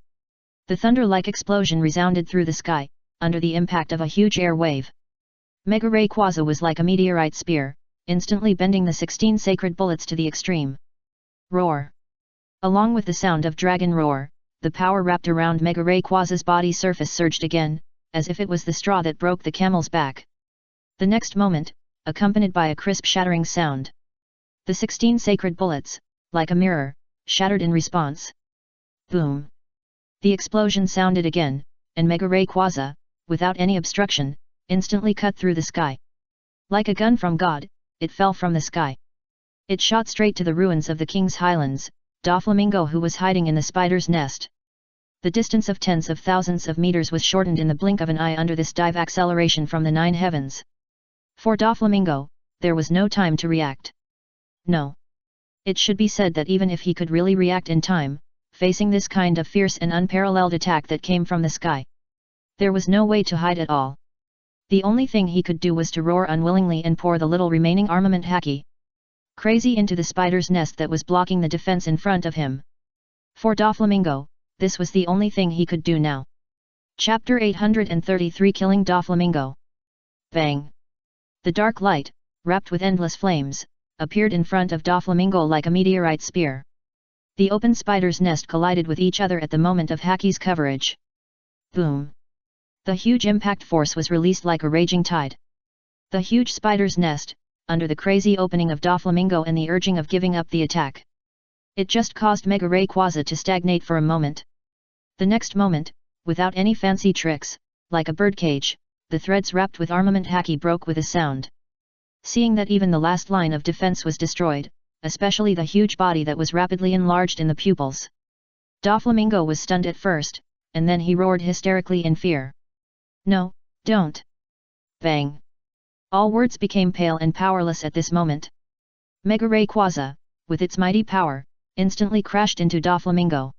The thunder-like explosion resounded through the sky, under the impact of a huge air wave. Mega Rayquaza was like a meteorite spear, instantly bending the 16 sacred bullets to the extreme. Roar! Along with the sound of dragon roar, the power wrapped around Mega Rayquaza's body surface surged again, as if it was the straw that broke the camel's back. The next moment, accompanied by a crisp shattering sound. The 16 sacred bullets, like a mirror, shattered in response. Boom! The explosion sounded again, and Mega Rayquaza, without any obstruction, instantly cut through the sky. Like a gun from God, it fell from the sky. It shot straight to the ruins of the King's Highlands, Doflamingo who was hiding in the spider's nest. The distance of tens of thousands of meters was shortened in the blink of an eye under this dive acceleration from the 9 heavens. For Doflamingo, there was no time to react. No. It should be said that even if he could really react in time, facing this kind of fierce and unparalleled attack that came from the sky, there was no way to hide at all. The only thing he could do was to roar unwillingly and pour the little remaining armament haki crazy into the spider's nest that was blocking the defense in front of him. For Doflamingo, this was the only thing he could do now. Chapter 833 Killing Doflamingo. Bang! The dark light, wrapped with endless flames, appeared in front of Doflamingo like a meteorite spear. The open spider's nest collided with each other at the moment of Haki's coverage. Boom! The huge impact force was released like a raging tide. The huge spider's nest, under the crazy opening of Doflamingo and the urging of giving up the attack. It just caused Mega Rayquaza to stagnate for a moment. The next moment, without any fancy tricks, like a birdcage, the threads wrapped with armament haki broke with a sound. Seeing that even the last line of defense was destroyed, especially the huge body that was rapidly enlarged in the pupils, Doflamingo was stunned at first, and then he roared hysterically in fear. No, don't! Bang! All words became pale and powerless at this moment. Mega Rayquaza, with its mighty power, instantly crashed into Doflamingo.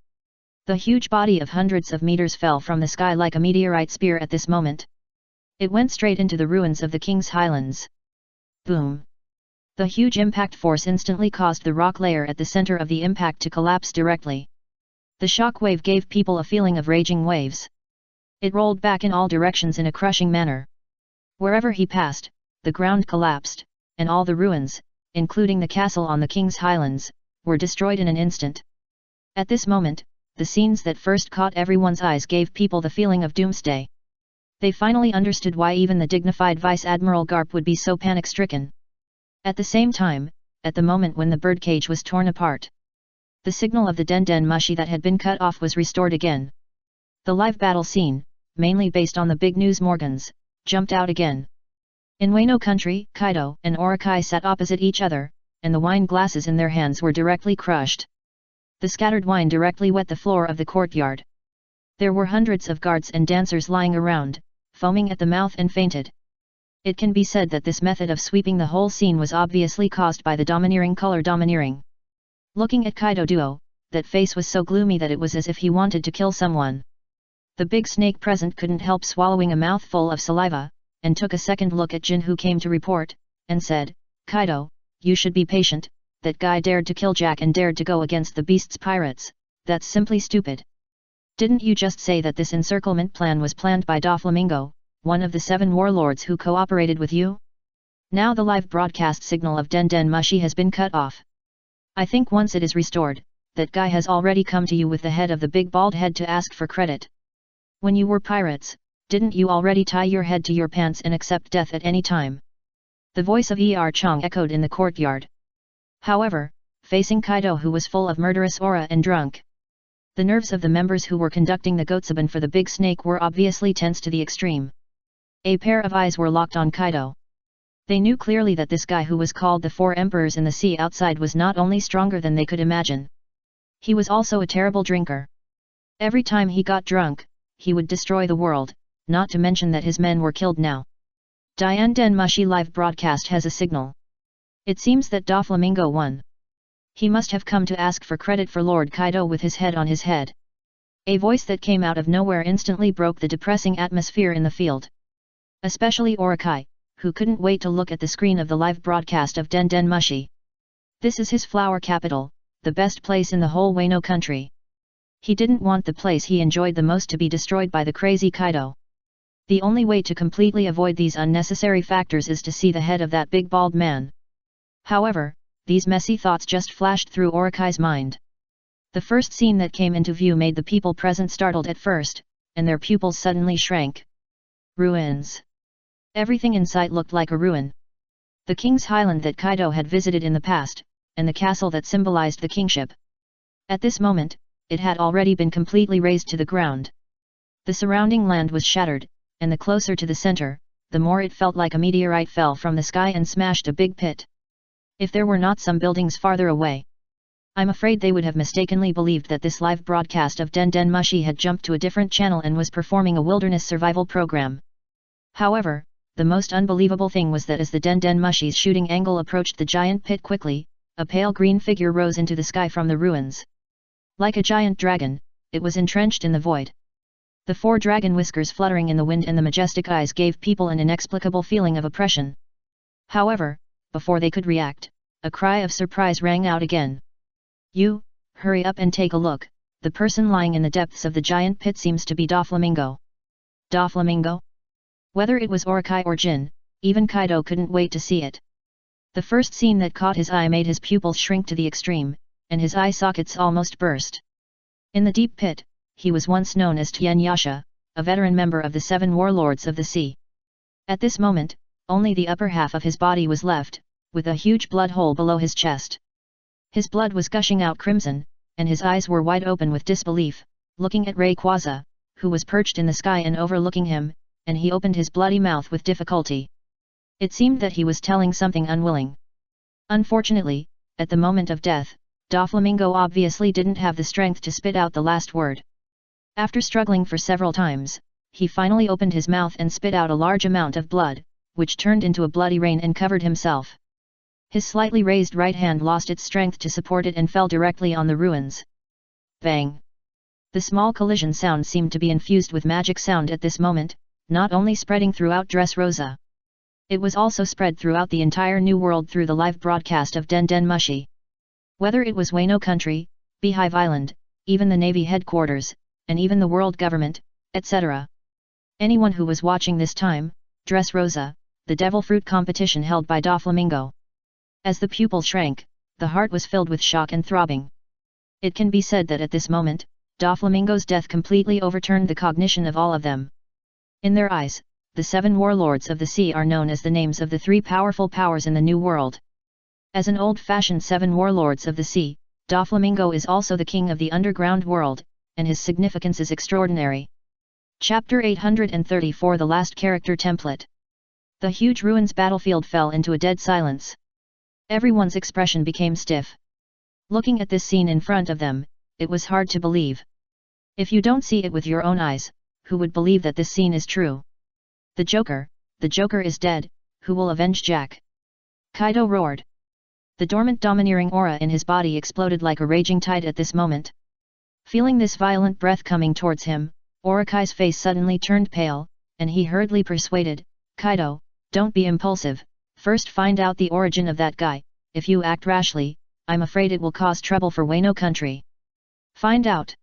The huge body of hundreds of meters fell from the sky like a meteorite spear at this moment. It went straight into the ruins of the King's Highlands. Boom! The huge impact force instantly caused the rock layer at the center of the impact to collapse directly. The shock wave gave people a feeling of raging waves. It rolled back in all directions in a crushing manner. Wherever he passed, the ground collapsed, and all the ruins, including the castle on the King's Highlands, were destroyed in an instant. At this moment, the scenes that first caught everyone's eyes gave people the feeling of doomsday. They finally understood why even the dignified Vice Admiral Garp would be so panic-stricken. At the same time, at the moment when the birdcage was torn apart, the signal of the Den Mushi that had been cut off was restored again. The live battle scene, mainly based on the big news Morgans, jumped out again. In Wano country, Kaido and Orakai sat opposite each other, and the wine glasses in their hands were directly crushed. The scattered wine directly wet the floor of the courtyard. There were hundreds of guards and dancers lying around, foaming at the mouth and fainted. It can be said that this method of sweeping the whole scene was obviously caused by the domineering color domineering. Looking at Kaido Duo, that face was so gloomy that it was as if he wanted to kill someone. The big snake present couldn't help swallowing a mouthful of saliva, and took a second look at Jin, who came to report, and said, "Kaido, you should be patient. That guy dared to kill Jack and dared to go against the beast's pirates. That's simply stupid. Didn't you just say that this encirclement plan was planned by Doflamingo, one of the 7 warlords who cooperated with you? Now the live broadcast signal of Den Mushi has been cut off. I think once it is restored, that guy has already come to you with the head of the big bald head to ask for credit. When you were pirates, didn't you already tie your head to your pants and accept death at any time?" The voice of Chong echoed in the courtyard. However, facing Kaido, who was full of murderous aura and drunk, the nerves of the members who were conducting the Gotsuban for the big snake were obviously tense to the extreme. A pair of eyes were locked on Kaido. They knew clearly that this guy who was called the 4 Emperors in the sea outside was not only stronger than they could imagine. He was also a terrible drinker. Every time he got drunk, he would destroy the world, not to mention that his men were killed now. Den Mushi live broadcast has a signal. It seems that Doflamingo won. He must have come to ask for credit for Lord Kaido with his head on his head. A voice that came out of nowhere instantly broke the depressing atmosphere in the field. Especially Orakai, who couldn't wait to look at the screen of the live broadcast of Den Mushi. This is his flower capital, the best place in the whole Wano country. He didn't want the place he enjoyed the most to be destroyed by the crazy Kaido. The only way to completely avoid these unnecessary factors is to see the head of that big bald man. However, these messy thoughts just flashed through Orakai's mind. The first scene that came into view made the people present startled at first, and their pupils suddenly shrank. Ruins. Everything in sight looked like a ruin. The King's Highland that Kaido had visited in the past, and the castle that symbolized the kingship. At this moment, it had already been completely razed to the ground. The surrounding land was shattered, and the closer to the center, the more it felt like a meteorite fell from the sky and smashed a big pit. If there were not some buildings farther away, I'm afraid they would have mistakenly believed that this live broadcast of Den Mushi had jumped to a different channel and was performing a wilderness survival program. However, the most unbelievable thing was that as the Den Mushi's shooting angle approached the giant pit quickly, a pale green figure rose into the sky from the ruins. Like a giant dragon, it was entrenched in the void. The 4 dragon whiskers fluttering in the wind and the majestic eyes gave people an inexplicable feeling of oppression. However, before they could react, a cry of surprise rang out again. "You, hurry up and take a look, the person lying in the depths of the giant pit seems to be Doflamingo." Doflamingo? Whether it was Orakai or Jin, even Kaido couldn't wait to see it. The first scene that caught his eye made his pupils shrink to the extreme, and his eye sockets almost burst. In the deep pit, he was once known as Tien Yasha, a veteran member of the 7 warlords of the sea. At this moment, only the upper half of his body was left, with a huge blood hole below his chest. His blood was gushing out crimson, and his eyes were wide open with disbelief, looking at Rayquaza, who was perched in the sky and overlooking him, and he opened his bloody mouth with difficulty. It seemed that he was telling something unwilling. Unfortunately, at the moment of death, Doflamingo obviously didn't have the strength to spit out the last word. After struggling for several times, he finally opened his mouth and spit out a large amount of blood, which turned into a bloody rain and covered himself. His slightly raised right hand lost its strength to support it and fell directly on the ruins. Bang! The small collision sound seemed to be infused with magic sound at this moment, not only spreading throughout Dressrosa. It was also spread throughout the entire New World through the live broadcast of Den Mushi. Whether it was Wano Country, Beehive Island, even the Navy headquarters, and even the world government, etc. Anyone who was watching this time, Dressrosa, the devil fruit competition held by Doflamingo. As the pupil shrank, the heart was filled with shock and throbbing. It can be said that at this moment, Doflamingo's death completely overturned the cognition of all of them. In their eyes, the 7 warlords of the sea are known as the names of the 3 powerful powers in the New World. As an old-fashioned 7 warlords of the sea, Doflamingo is also the king of the underground world, and his significance is extraordinary. Chapter 834 The Last Character Template. The huge ruins battlefield fell into a dead silence. Everyone's expression became stiff. Looking at this scene in front of them, it was hard to believe. If you don't see it with your own eyes, who would believe that this scene is true? The Joker is dead, who will avenge Jack? Kaido roared. The dormant domineering aura in his body exploded like a raging tide at this moment. Feeling this violent breath coming towards him, Urukai's face suddenly turned pale, and he hurriedly persuaded, Kaido, don't be impulsive, first find out the origin of that guy. If you act rashly, I'm afraid it will cause trouble for Wano country. Find out.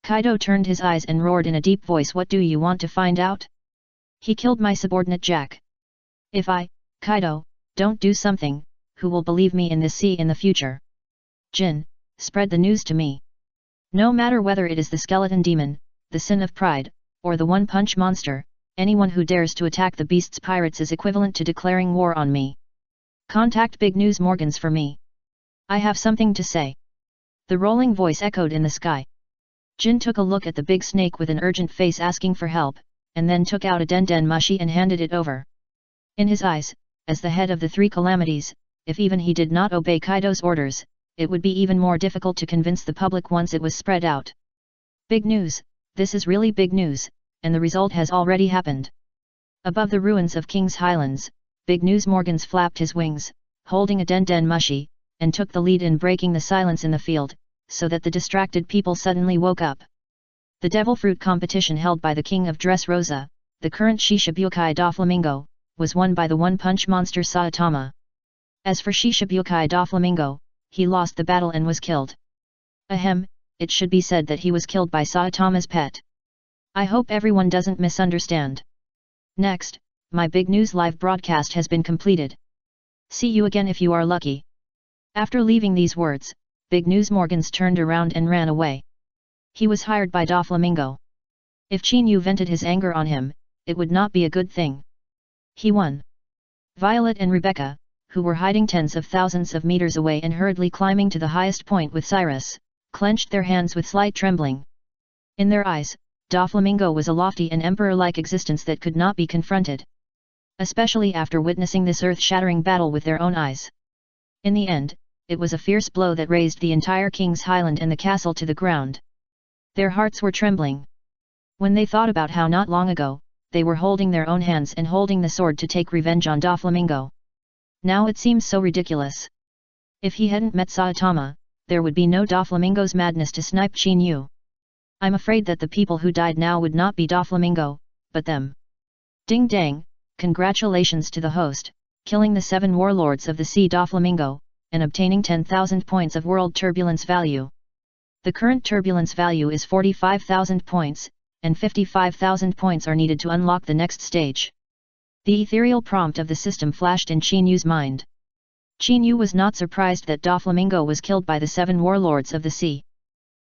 Kaido turned his eyes and roared in a deep voice, what do you want to find out? He killed my subordinate Jack. If I, Kaido, don't do something, who will believe me in this sea in the future? Jin, spread the news to me. No matter whether it is the skeleton demon, the sin of pride, or the one-punch monster, anyone who dares to attack the beast's pirates is equivalent to declaring war on me. Contact Big News Morgans for me. I have something to say. The rolling voice echoed in the sky. Jin took a look at the big snake with an urgent face asking for help, and then took out a den mushi and handed it over. In his eyes, as the head of the 3 calamities, if even he did not obey Kaido's orders, it would be even more difficult to convince the public once it was spread out. Big news, this is really big news, and the result has already happened. Above the ruins of King's Highlands, Big News Morgans flapped his wings, holding a den mushi, and took the lead in breaking the silence in the field, so that the distracted people suddenly woke up. The devil fruit competition held by the king of Dressrosa, the current Shishibukai Doflamingo, was won by the one-punch monster Saitama. As for Shishibukai Doflamingo, he lost the battle and was killed. Ahem, it should be said that he was killed by Saitama's pet. I hope everyone doesn't misunderstand. Next, my big news live broadcast has been completed. See you again if you are lucky. After leaving these words, Big News Morgans turned around and ran away. He was hired by Doflamingo. If Chinyu vented his anger on him, it would not be a good thing. He won. Violet and Rebecca, who were hiding tens of thousands of meters away and hurriedly climbing to the highest point with Cyrus, clenched their hands with slight trembling. In their eyes, Doflamingo was a lofty and emperor-like existence that could not be confronted. Especially after witnessing this earth-shattering battle with their own eyes. In the end, it was a fierce blow that razed the entire King's Highland and the castle to the ground. Their hearts were trembling. When they thought about how not long ago, they were holding their own hands and holding the sword to take revenge on Doflamingo. Now it seems so ridiculous. If he hadn't met Saitama, there would be no Doflamingo's madness to snipe Chinyu. I'm afraid that the people who died now would not be Doflamingo, but them. Ding dang, congratulations to the host, killing the 7 warlords of the sea Doflamingo, and obtaining 10,000 points of world turbulence value. The current turbulence value is 45,000 points, and 55,000 points are needed to unlock the next stage. The ethereal prompt of the system flashed in Chinyu's mind. Chinyu was not surprised that Doflamingo was killed by the 7 warlords of the sea.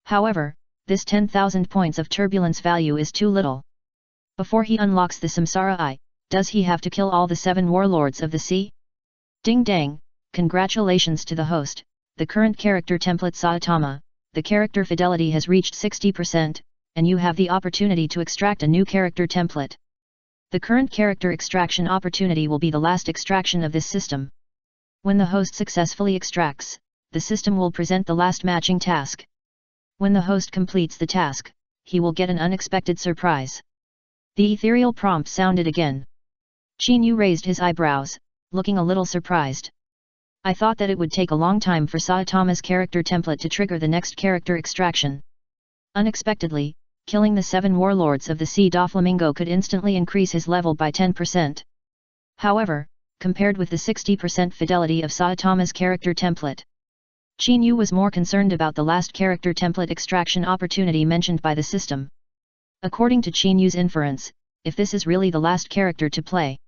However, this 10,000 points of turbulence value is too little. Before he unlocks the Samsara Eye, does he have to kill all the 7 warlords of the sea? Ding dang, congratulations to the host, the current character template Saitama, the character fidelity has reached 60%, and you have the opportunity to extract a new character template. The current character extraction opportunity will be the last extraction of this system. When the host successfully extracts, the system will present the last matching task. When the host completes the task, he will get an unexpected surprise. The ethereal prompt sounded again. Chinyu raised his eyebrows, looking a little surprised. I thought that it would take a long time for Saitama's character template to trigger the next character extraction. Unexpectedly, killing the 7 warlords of the sea Doflamingo could instantly increase his level by 10%. However, compared with the 60% fidelity of Saitama's character template, Chinyu was more concerned about the last character template extraction opportunity mentioned by the system. According to Chinyu's inference, if this is really the last character to play,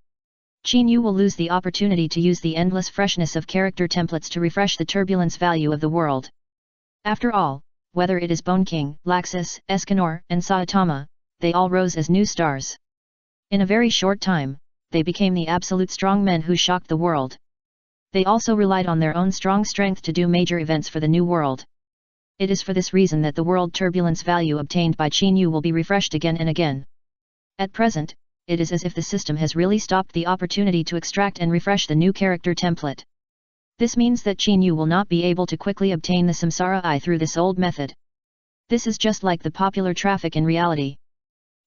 Qin Yu will lose the opportunity to use the endless freshness of character templates to refresh the turbulence value of the world. After all, whether it is Bone King, Laxus, Escanor, and Saitama, they all rose as new stars. In a very short time, they became the absolute strong men who shocked the world. They also relied on their own strong strength to do major events for the new world. It is for this reason that the world turbulence value obtained by Qin Yu will be refreshed again and again. At present, it is as if the system has really stopped the opportunity to extract and refresh the new character template. This means that Qin Yu will not be able to quickly obtain the Samsara Eye through this old method. This is just like the popular traffic in reality.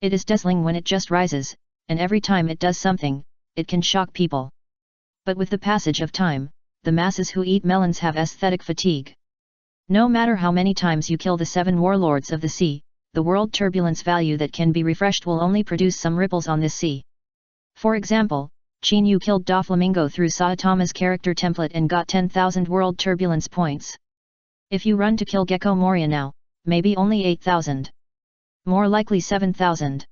It is dazzling when it just rises, and every time it does something, it can shock people. But with the passage of time, the masses who eat melons have aesthetic fatigue. No matter how many times you kill the 7 warlords of the sea, the world turbulence value that can be refreshed will only produce some ripples on this sea. For example, Qin Yu killed Doflamingo through Saitama's character template and got 10,000 world turbulence points. If you run to kill Gecko Moria now, maybe only 8,000. More likely 7,000.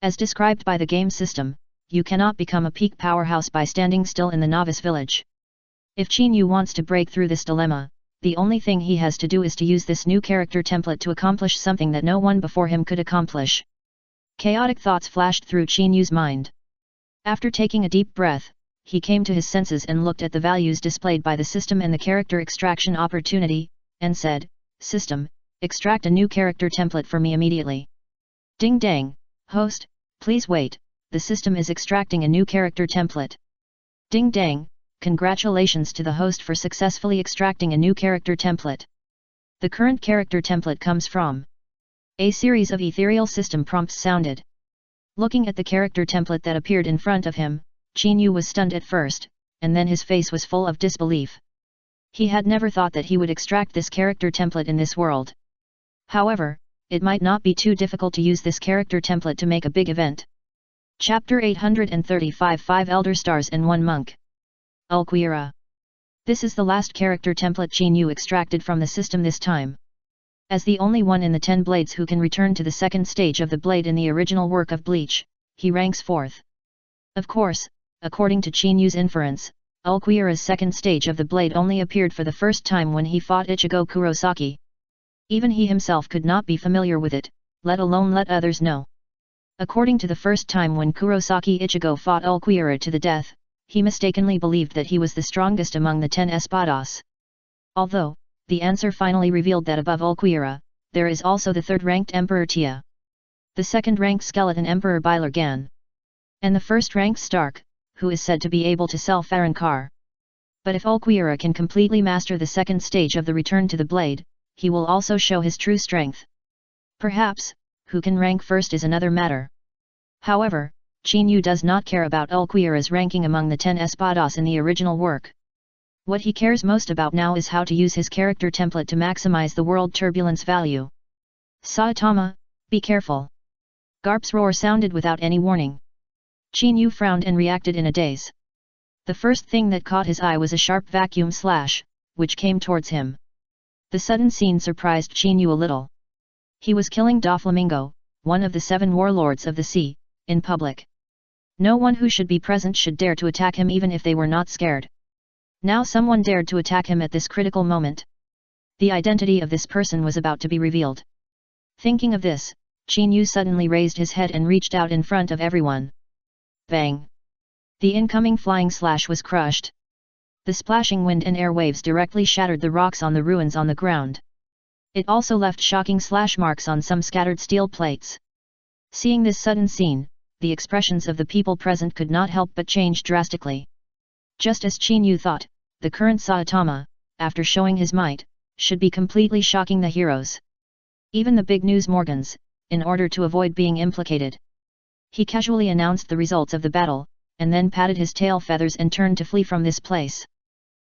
As described by the game system, you cannot become a peak powerhouse by standing still in the novice village. If Qin Yu wants to break through this dilemma, the only thing he has to do is to use this new character template to accomplish something that no one before him could accomplish. Chaotic thoughts flashed through Qin Yu's mind. After taking a deep breath, he came to his senses and looked at the values displayed by the system and the character extraction opportunity, and said, "System, extract a new character template for me immediately." Ding dang, host, please wait, the system is extracting a new character template. Ding dang, congratulations to the host for successfully extracting a new character template. The current character template comes from. A series of ethereal system prompts sounded. Looking at the character template that appeared in front of him, Qin Yu was stunned at first, and then his face was full of disbelief. He had never thought that he would extract this character template in this world. However, it might not be too difficult to use this character template to make a big event. Chapter 835 5 Elder Stars and 1 Monk. Ulquiera. This is the last character template Qin Yu extracted from the system this time. As the only one in the 10 blades who can return to the second stage of the blade in the original work of Bleach, he ranks 4th. Of course, according to Qin Yu's inference, Ulquiera's second stage of the blade only appeared for the first time when he fought Ichigo Kurosaki. Even he himself could not be familiar with it, let alone let others know. According to the first time when Kurosaki Ichigo fought Ulquiera to the death, he mistakenly believed that he was the strongest among the 10 espadas. Although, the answer finally revealed that above Ulquiera, there is also the 3rd-ranked Emperor Tia, the 2nd-ranked skeleton Emperor Byler Gan, and the 1st-ranked Stark, who is said to be able to sell Farankar. But if Ulquiera can completely master the second stage of the return to the blade, he will also show his true strength. Perhaps, who can rank first is another matter. However, Qin Yu does not care about Ulquiera's ranking among the 10 espadas in the original work. What he cares most about now is how to use his character template to maximize the world turbulence value. Saitama, be careful. Garp's roar sounded without any warning. Qin Yu frowned and reacted in a daze. The first thing that caught his eye was a sharp vacuum slash, which came towards him. The sudden scene surprised Qin Yu a little. He was killing Doflamingo, one of the 7 warlords of the sea, in public. No one who should be present should dare to attack him even if they were not scared. Now someone dared to attack him at this critical moment. The identity of this person was about to be revealed. Thinking of this, Qin Yu suddenly raised his head and reached out in front of everyone. Bang! The incoming flying slash was crushed. The splashing wind and air waves directly shattered the rocks on the ruins on the ground. It also left shocking slash marks on some scattered steel plates. Seeing this sudden scene, the expressions of the people present could not help but change drastically. Just as Qin Yu thought, the current Saitama, after showing his might, should be completely shocking the heroes. Even the big news Morgans, in order to avoid being implicated. He casually announced the results of the battle, and then patted his tail feathers and turned to flee from this place.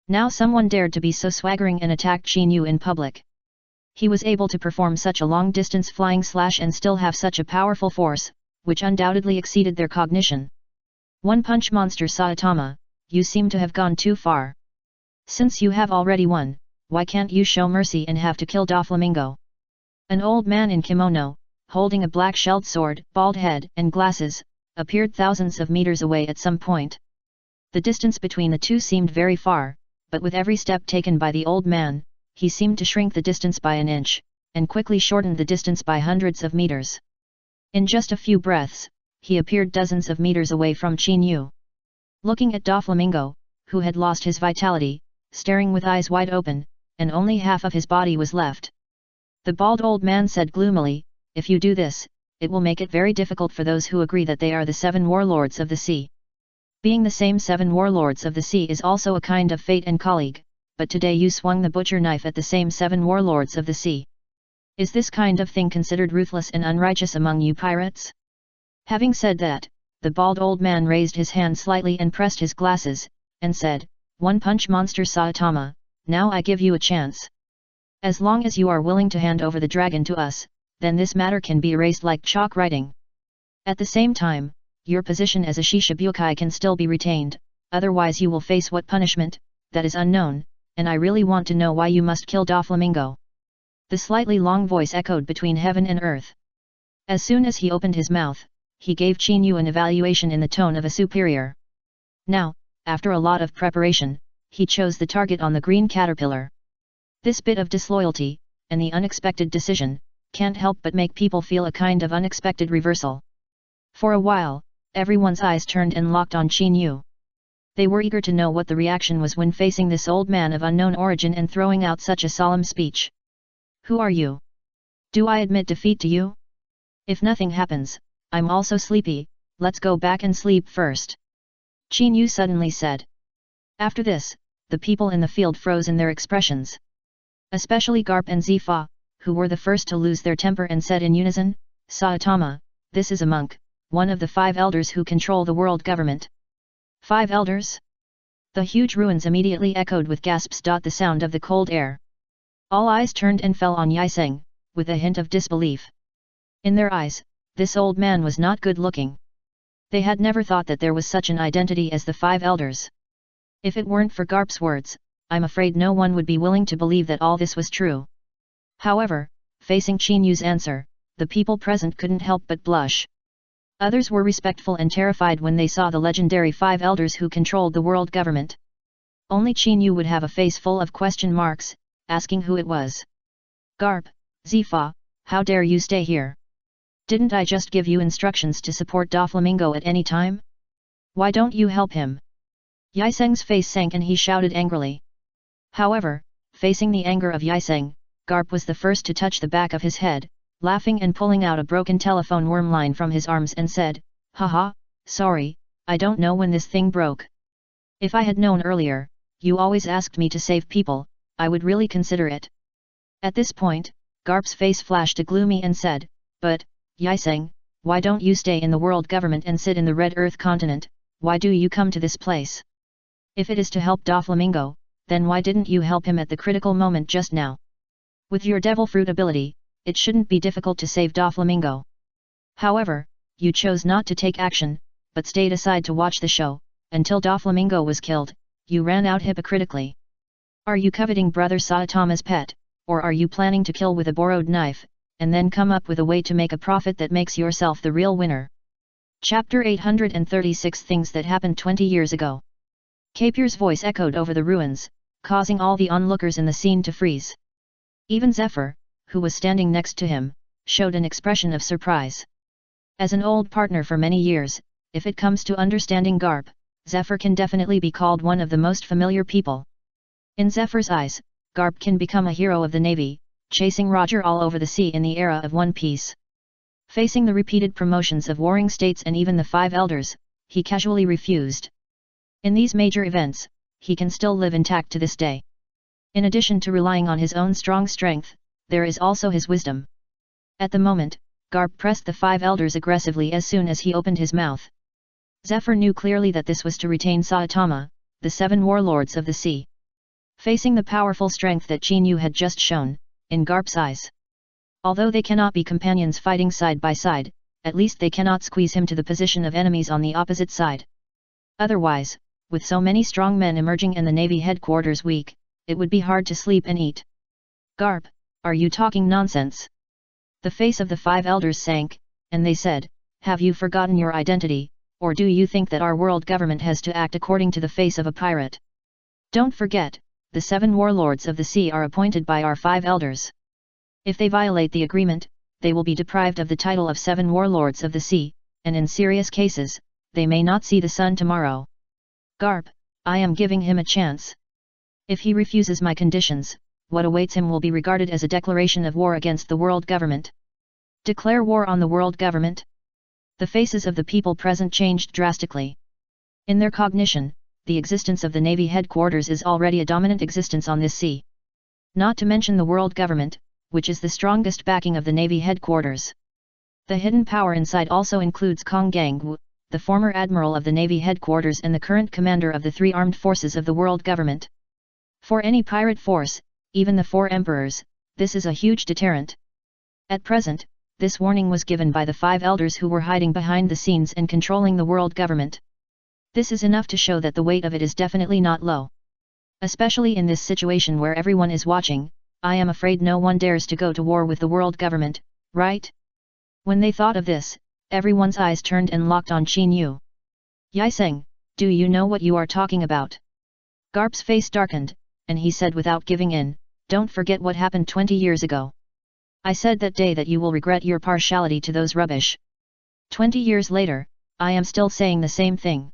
Now someone dared to be so swaggering and attacked Qin Yu in public. He was able to perform such a long-distance flying slash and still have such a powerful force, which undoubtedly exceeded their cognition. One-punch monster Saitama, you seem to have gone too far. Since you have already won, why can't you show mercy and have to kill Doflamingo? An old man in kimono, holding a black shelled sword, bald head and glasses, appeared thousands of meters away at some point. The distance between the two seemed very far, but with every step taken by the old man, he seemed to shrink the distance by an inch, and quickly shortened the distance by hundreds of meters. In just a few breaths, he appeared dozens of meters away from Qin Yu. Looking at Doflamingo, who had lost his vitality, staring with eyes wide open, and only half of his body was left. The bald old man said gloomily, "If you do this, it will make it very difficult for those who agree that they are the 7 warlords of the sea. Being the same 7 warlords of the sea is also a kind of fate and colleague, but today you swung the butcher knife at the same 7 warlords of the sea. Is this kind of thing considered ruthless and unrighteous among you pirates?" Having said that, the bald old man raised his hand slightly and pressed his glasses, and said, "One punch monster Saitama, now I give you a chance. As long as you are willing to hand over the dragon to us, then this matter can be erased like chalk writing. At the same time, your position as a Shishibukai can still be retained, otherwise you will face what punishment, that is unknown, and I really want to know why you must kill Doflamingo." The slightly long voice echoed between heaven and earth. As soon as he opened his mouth, he gave Qin Yu an evaluation in the tone of a superior. Now, after a lot of preparation, he chose the target on the green caterpillar. This bit of disloyalty, and the unexpected decision, can't help but make people feel a kind of unexpected reversal. For a while, everyone's eyes turned and locked on Qin Yu. They were eager to know what the reaction was when facing this old man of unknown origin and throwing out such a solemn speech. "Who are you? Do I admit defeat to you? If nothing happens, I'm also sleepy, let's go back and sleep first," Qin Yu suddenly said. After this, the people in the field froze in their expressions. Especially Garp and Zifa, who were the first to lose their temper and said in unison, "Saitama, this is a monk, one of the 5 elders who control the world government." 5 elders? The huge ruins immediately echoed with gasps. The sound of the cold air. All eyes turned and fell on Yiseng, with a hint of disbelief. In their eyes, this old man was not good looking. They had never thought that there was such an identity as the 5 elders. If it weren't for Garp's words, I'm afraid no one would be willing to believe that all this was true. However, facing Qin Yu's answer, the people present couldn't help but blush. Others were respectful and terrified when they saw the legendary 5 elders who controlled the world government. Only Qin Yu would have a face full of question marks, asking who it was. "Garp, Zifa, how dare you stay here? Didn't I just give you instructions to support Doflamingo at any time? Why don't you help him?" Yiseng's face sank and he shouted angrily. However, facing the anger of Yiseng, Garp was the first to touch the back of his head, laughing and pulling out a broken telephone worm line from his arms and said, "Haha, sorry, I don't know when this thing broke. If I had known earlier, you always asked me to save people, I would really consider it." At this point, Garp's face flashed a gloomy and said, "But, Yiseng, why don't you stay in the world government and sit in the Red Earth continent, why do you come to this place? If it is to help Doflamingo, then why didn't you help him at the critical moment just now? With your devil fruit ability, it shouldn't be difficult to save Doflamingo. However, you chose not to take action, but stayed aside to watch the show, until Doflamingo was killed, you ran out hypocritically. Are you coveting Brother Saitama's pet, or are you planning to kill with a borrowed knife, and then come up with a way to make a profit that makes yourself the real winner?" Chapter 836 Things that happened 20 years ago. Capier's voice echoed over the ruins, causing all the onlookers in the scene to freeze. Even Zephyr, who was standing next to him, showed an expression of surprise. As an old partner for many years, if it comes to understanding Garp, Zephyr can definitely be called one of the most familiar people. In Zephyr's eyes, Garp can become a hero of the Navy, chasing Roger all over the sea in the era of One Piece. Facing the repeated promotions of warring states and even the 5 elders, he casually refused. In these major events, he can still live intact to this day. In addition to relying on his own strong strength, there is also his wisdom. At the moment, Garp pressed the 5 elders aggressively as soon as he opened his mouth. Zephyr knew clearly that this was to retain Saitama, the 7 warlords of the sea. Facing the powerful strength that Qin Yu had just shown, in Garp's eyes. Although they cannot be companions fighting side by side, at least they cannot squeeze him to the position of enemies on the opposite side. Otherwise, with so many strong men emerging and the Navy headquarters weak, it would be hard to sleep and eat. "Garp, are you talking nonsense?" The face of the 5 elders sank, and they said, "Have you forgotten your identity, Or do you think that our world government has to act according to the face of a pirate? Don't forget, the 7 warlords of the sea are appointed by our 5 elders. If they violate the agreement, they will be deprived of the title of 7 warlords of the sea, and in serious cases, they may not see the sun tomorrow. Garp, I am giving him a chance. If he refuses my conditions, what awaits him will be regarded as a declaration of war against the world government. Declare war on the world government? The faces of the people present changed drastically. In their cognition, the existence of the Navy headquarters is already a dominant existence on this sea. Not to mention the world government, which is the strongest backing of the Navy headquarters. The hidden power inside also includes Kong Gang, the former admiral of the Navy headquarters and the current commander of the 3 armed forces of the world government. For any pirate force, even the 4 emperors, this is a huge deterrent. At present, this warning was given by the 5 elders who were hiding behind the scenes and controlling the world government. This is enough to show that the weight of it is definitely not low. Especially in this situation where everyone is watching, I am afraid no one dares to go to war with the world government, right? When they thought of this, everyone's eyes turned and locked on Qin Yu. Yiseng, do you know what you are talking about? Garp's face darkened, and he said without giving in, don't forget what happened 20 years ago. I said that day that you will regret your partiality to those rubbish. 20 years later, I am still saying the same thing.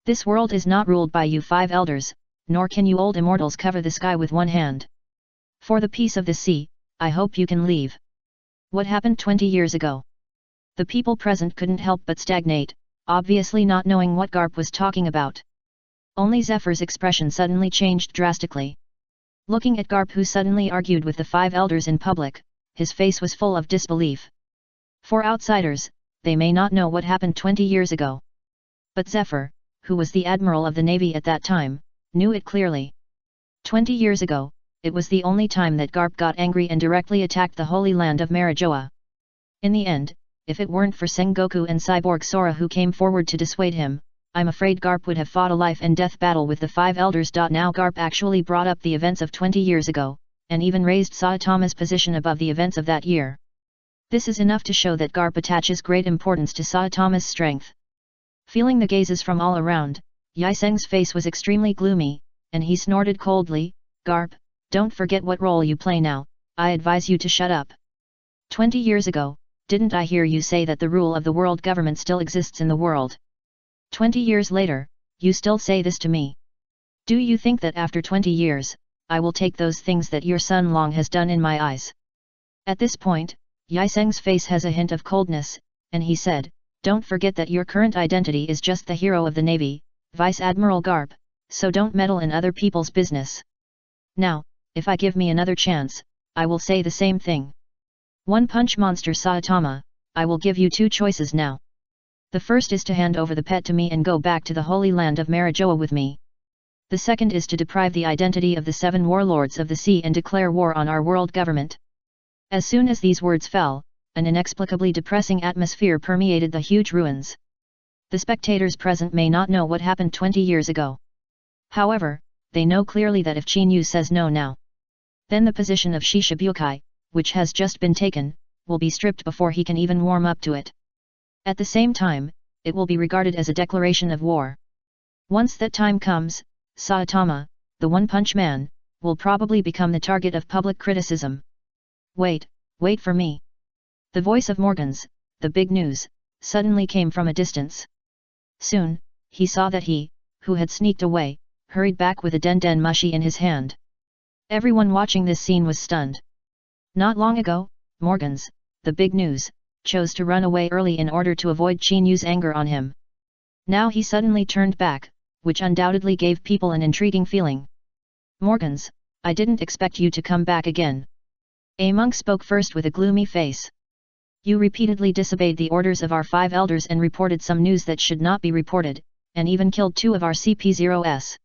This world is not ruled by you 5 elders, nor can you old immortals cover the sky with one hand. For the peace of the sea, I hope you can leave. What happened 20 years ago? The people present couldn't help but stagnate, obviously not knowing what Garp was talking about. Only Zephyr's expression suddenly changed drastically. Looking at Garp, who suddenly argued with the 5 elders in public, his face was full of disbelief. For outsiders, they may not know what happened 20 years ago. But Zephyr, who was the admiral of the Navy at that time, knew it clearly. 20 years ago, it was the only time that Garp got angry and directly attacked the Holy Land of Marijoa. In the end, if it weren't for Sengoku and Cyborg Sora who came forward to dissuade him, I'm afraid Garp would have fought a life and death battle with the 5 elders. Now Garp actually brought up the events of 20 years ago, and even raised Saitama's position above the events of that year. This is enough to show that Garp attaches great importance to Saitama's strength. Feeling the gazes from all around, Yiseng's face was extremely gloomy, and he snorted coldly, Garp, don't forget what role you play now, I advise you to shut up. 20 years ago, didn't I hear you say that the rule of the world government still exists in the world? 20 years later, you still say this to me. Do you think that after 20 years, I will take those things that your son Long has done in my eyes? At this point, Yiseng's face has a hint of coldness, and he said, don't forget that your current identity is just the hero of the Navy, Vice Admiral Garp, so don't meddle in other people's business. Now, if I give me another chance, I will say the same thing. One Punch Monster Saitama, I will give you 2 choices now. The first is to hand over the pet to me and go back to the Holy Land of Marijoa with me. The second is to deprive the identity of the 7 warlords of the sea and declare war on our world government. As soon as these words fell, an inexplicably depressing atmosphere permeated the huge ruins. The spectators present may not know what happened 20 years ago. However, they know clearly that if Qin Yu says no now, then the position of Shishibukai, which has just been taken, will be stripped before he can even warm up to it. At the same time, it will be regarded as a declaration of war. Once that time comes, Saitama, the One Punch Man, will probably become the target of public criticism. Wait for me. The voice of Morgans, the big news, suddenly came from a distance. Soon, he saw that he, who had sneaked away, hurried back with a den mushi in his hand. Everyone watching this scene was stunned. Not long ago, Morgans, the big news, chose to run away early in order to avoid Qin Yu's anger on him. Now he suddenly turned back, which undoubtedly gave people an intriguing feeling. Morgans, I didn't expect you to come back again. A monk spoke first with a gloomy face. You repeatedly disobeyed the orders of our 5 elders and reported some news that should not be reported, and even killed 2 of our CP0s.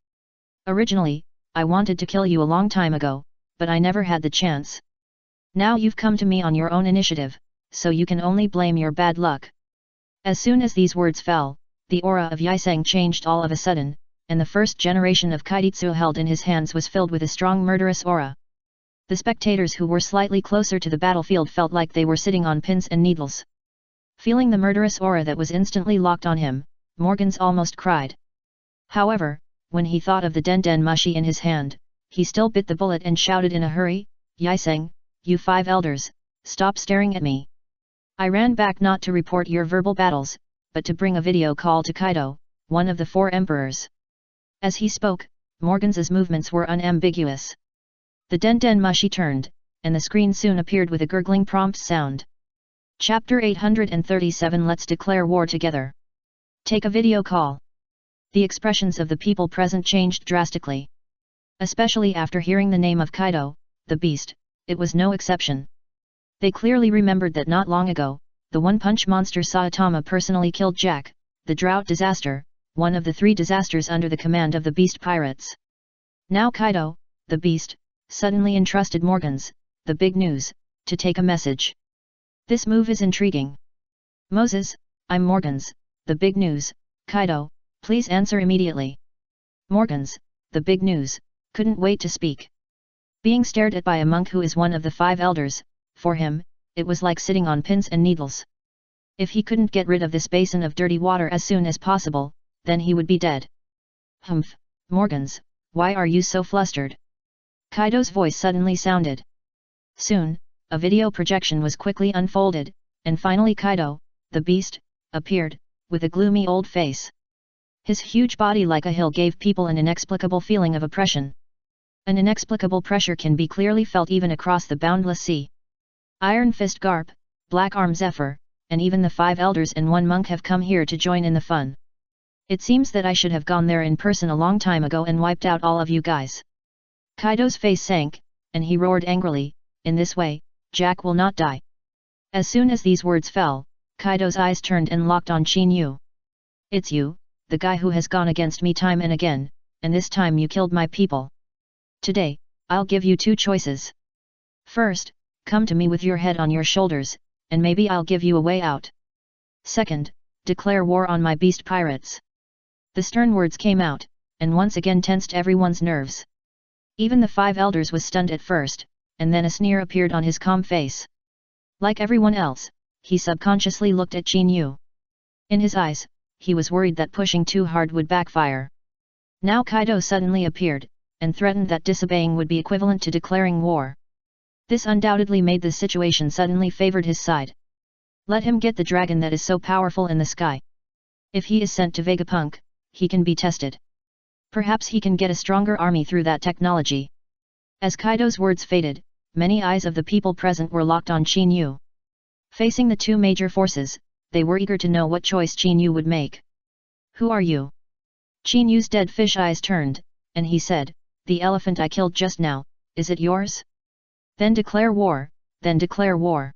Originally, I wanted to kill you a long time ago, but I never had the chance. Now you've come to me on your own initiative, so you can only blame your bad luck. As soon as these words fell, the aura of Yiseng changed all of a sudden, and the first generation of Kaiditsu held in his hands was filled with a strong murderous aura. The spectators who were slightly closer to the battlefield felt like they were sitting on pins and needles. Feeling the murderous aura that was instantly locked on him, Morgans almost cried. However, when he thought of the den mushi in his hand, he still bit the bullet and shouted in a hurry, "Yiseng, you 5 elders, stop staring at me. I ran back not to report your verbal battles, but to bring a video call to Kaido, one of the 4 emperors." As he spoke, Morgans's movements were unambiguous. The den mushi turned, and the screen soon appeared with a gurgling prompt sound. Chapter 837 Let's declare war together. Take a video call. The expressions of the people present changed drastically. Especially after hearing the name of Kaido, the beast, it was no exception. They clearly remembered that not long ago, the one-punch monster Saitama personally killed Jack, the drought disaster, one of the 3 disasters under the command of the beast pirates. Now Kaido, the beast, suddenly entrusted Morgans, the big news, to take a message. This move is intriguing. "Moses, I'm Morgans, the big news, Kaido, please answer immediately." Morgans, the big news, couldn't wait to speak. Being stared at by a monk who is one of the 5 elders, for him, it was like sitting on pins and needles. If he couldn't get rid of this basin of dirty water as soon as possible, then he would be dead. "Humph, Morgans, why are you so flustered?" Kaido's voice suddenly sounded. Soon, a video projection was quickly unfolded, and finally Kaido, the beast, appeared, with a gloomy old face. His huge body like a hill gave people an inexplicable feeling of oppression. An inexplicable pressure can be clearly felt even across the boundless sea. Iron Fist Garp, Black Arm Zephyr, and even the 5 elders and 1 monk have come here to join in the fun. It seems that I should have gone there in person a long time ago and wiped out all of you guys. Kaido's face sank, and he roared angrily, "In this way, Jack will not die." As soon as these words fell, Kaido's eyes turned and locked on Qin Yu. "It's you, the guy who has gone against me time and again, and this time you killed my people. Today, I'll give you 2 choices. First, come to me with your head on your shoulders, and maybe I'll give you a way out. Second, declare war on my beast pirates." The stern words came out, and once again tensed everyone's nerves. Even the 5 elders was stunned at first, and then a sneer appeared on his calm face. Like everyone else, he subconsciously looked at Qin Yu. In his eyes, he was worried that pushing too hard would backfire. Now Kaido suddenly appeared, and threatened that disobeying would be equivalent to declaring war. This undoubtedly made the situation suddenly favored his side. Let him get the dragon that is so powerful in the sky. If he is sent to Vegapunk, he can be tested. Perhaps he can get a stronger army through that technology. As Kaido's words faded, many eyes of the people present were locked on Qin Yu. Facing the 2 major forces, they were eager to know what choice Qin Yu would make. "Who are you?" Qin Yu's dead fish eyes turned, and he said, "The elephant I killed just now, is it yours? Then declare war, then declare war."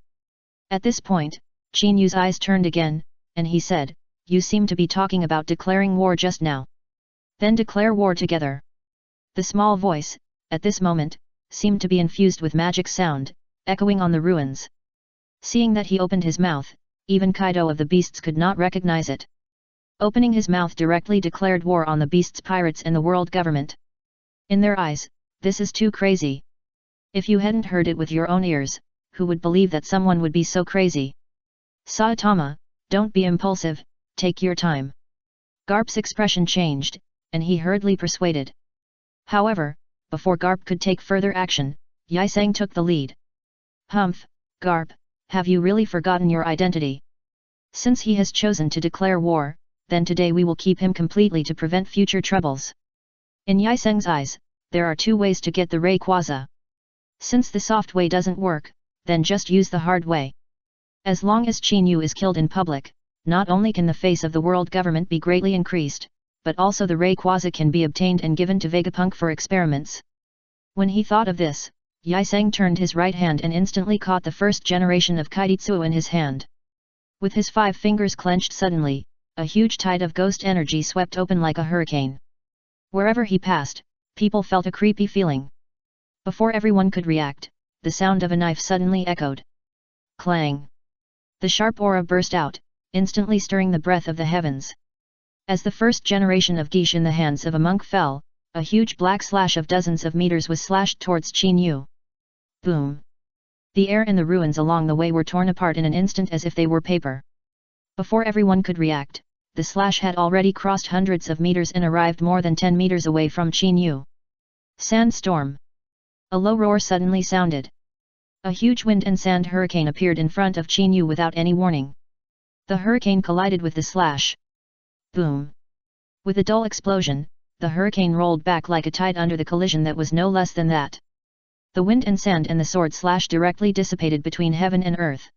At this point, Qin Yu's eyes turned again, and he said, "You seem to be talking about declaring war just now. Then declare war together." The small voice, at this moment, seemed to be infused with magic sound, echoing on the ruins. Seeing that he opened his mouth, even Kaido of the beasts could not recognize it. Opening his mouth directly declared war on the beasts' pirates and the world government. In their eyes, this is too crazy. If you hadn't heard it with your own ears, who would believe that someone would be so crazy? "Saitama, don't be impulsive, take your time." Garp's expression changed, and he hurriedly persuaded. However, before Garp could take further action, Yiseng took the lead. "Humph, Garp, have you really forgotten your identity? Since he has chosen to declare war, then today we will keep him completely to prevent future troubles." In Yiseng's eyes, there are 2 ways to get the Rayquaza. Since the soft way doesn't work, then just use the hard way. As long as Qin Yu is killed in public, not only can the face of the world government be greatly increased, but also the Rayquaza can be obtained and given to Vegapunk for experiments. When he thought of this, Yiseng turned his right hand and instantly caught the 1st generation of Kaiditsuo in his hand. With his 5 fingers clenched suddenly, a huge tide of ghost energy swept open like a hurricane. Wherever he passed, people felt a creepy feeling. Before everyone could react, the sound of a knife suddenly echoed. Clang! The sharp aura burst out, instantly stirring the breath of the heavens. As the 1st generation of Geesh in the hands of a monk fell, a huge black slash of dozens of meters was slashed towards Qin Yu. Boom! The air and the ruins along the way were torn apart in an instant as if they were paper. Before everyone could react, the slash had already crossed hundreds of meters and arrived more than 10 meters away from Qin Yu. Sandstorm. A low roar suddenly sounded. A huge wind and sand hurricane appeared in front of Qin Yu without any warning. The hurricane collided with the slash. Boom! With a dull explosion, the hurricane rolled back like a tide under the collision that was no less than that. The wind and sand and the sword slash directly dissipated between heaven and earth.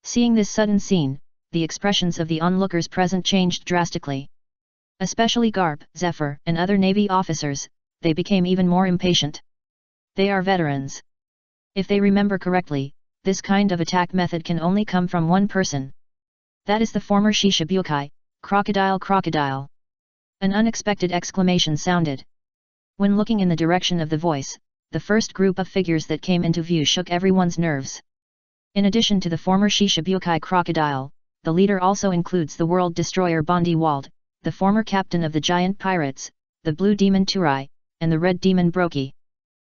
Seeing this sudden scene, the expressions of the onlookers present changed drastically. Especially Garp, Zephyr, and other Navy officers, they became even more impatient. They are veterans. If they remember correctly, this kind of attack method can only come from one person. That is the former Shishibukai, crocodile. An unexpected exclamation sounded. When looking in the direction of the voice, the first group of figures that came into view shook everyone's nerves. In addition to the former Shishibukai crocodile, the leader also includes the world destroyer Bondi Wald, the former captain of the giant pirates, the blue demon Turai, and the red demon Broki.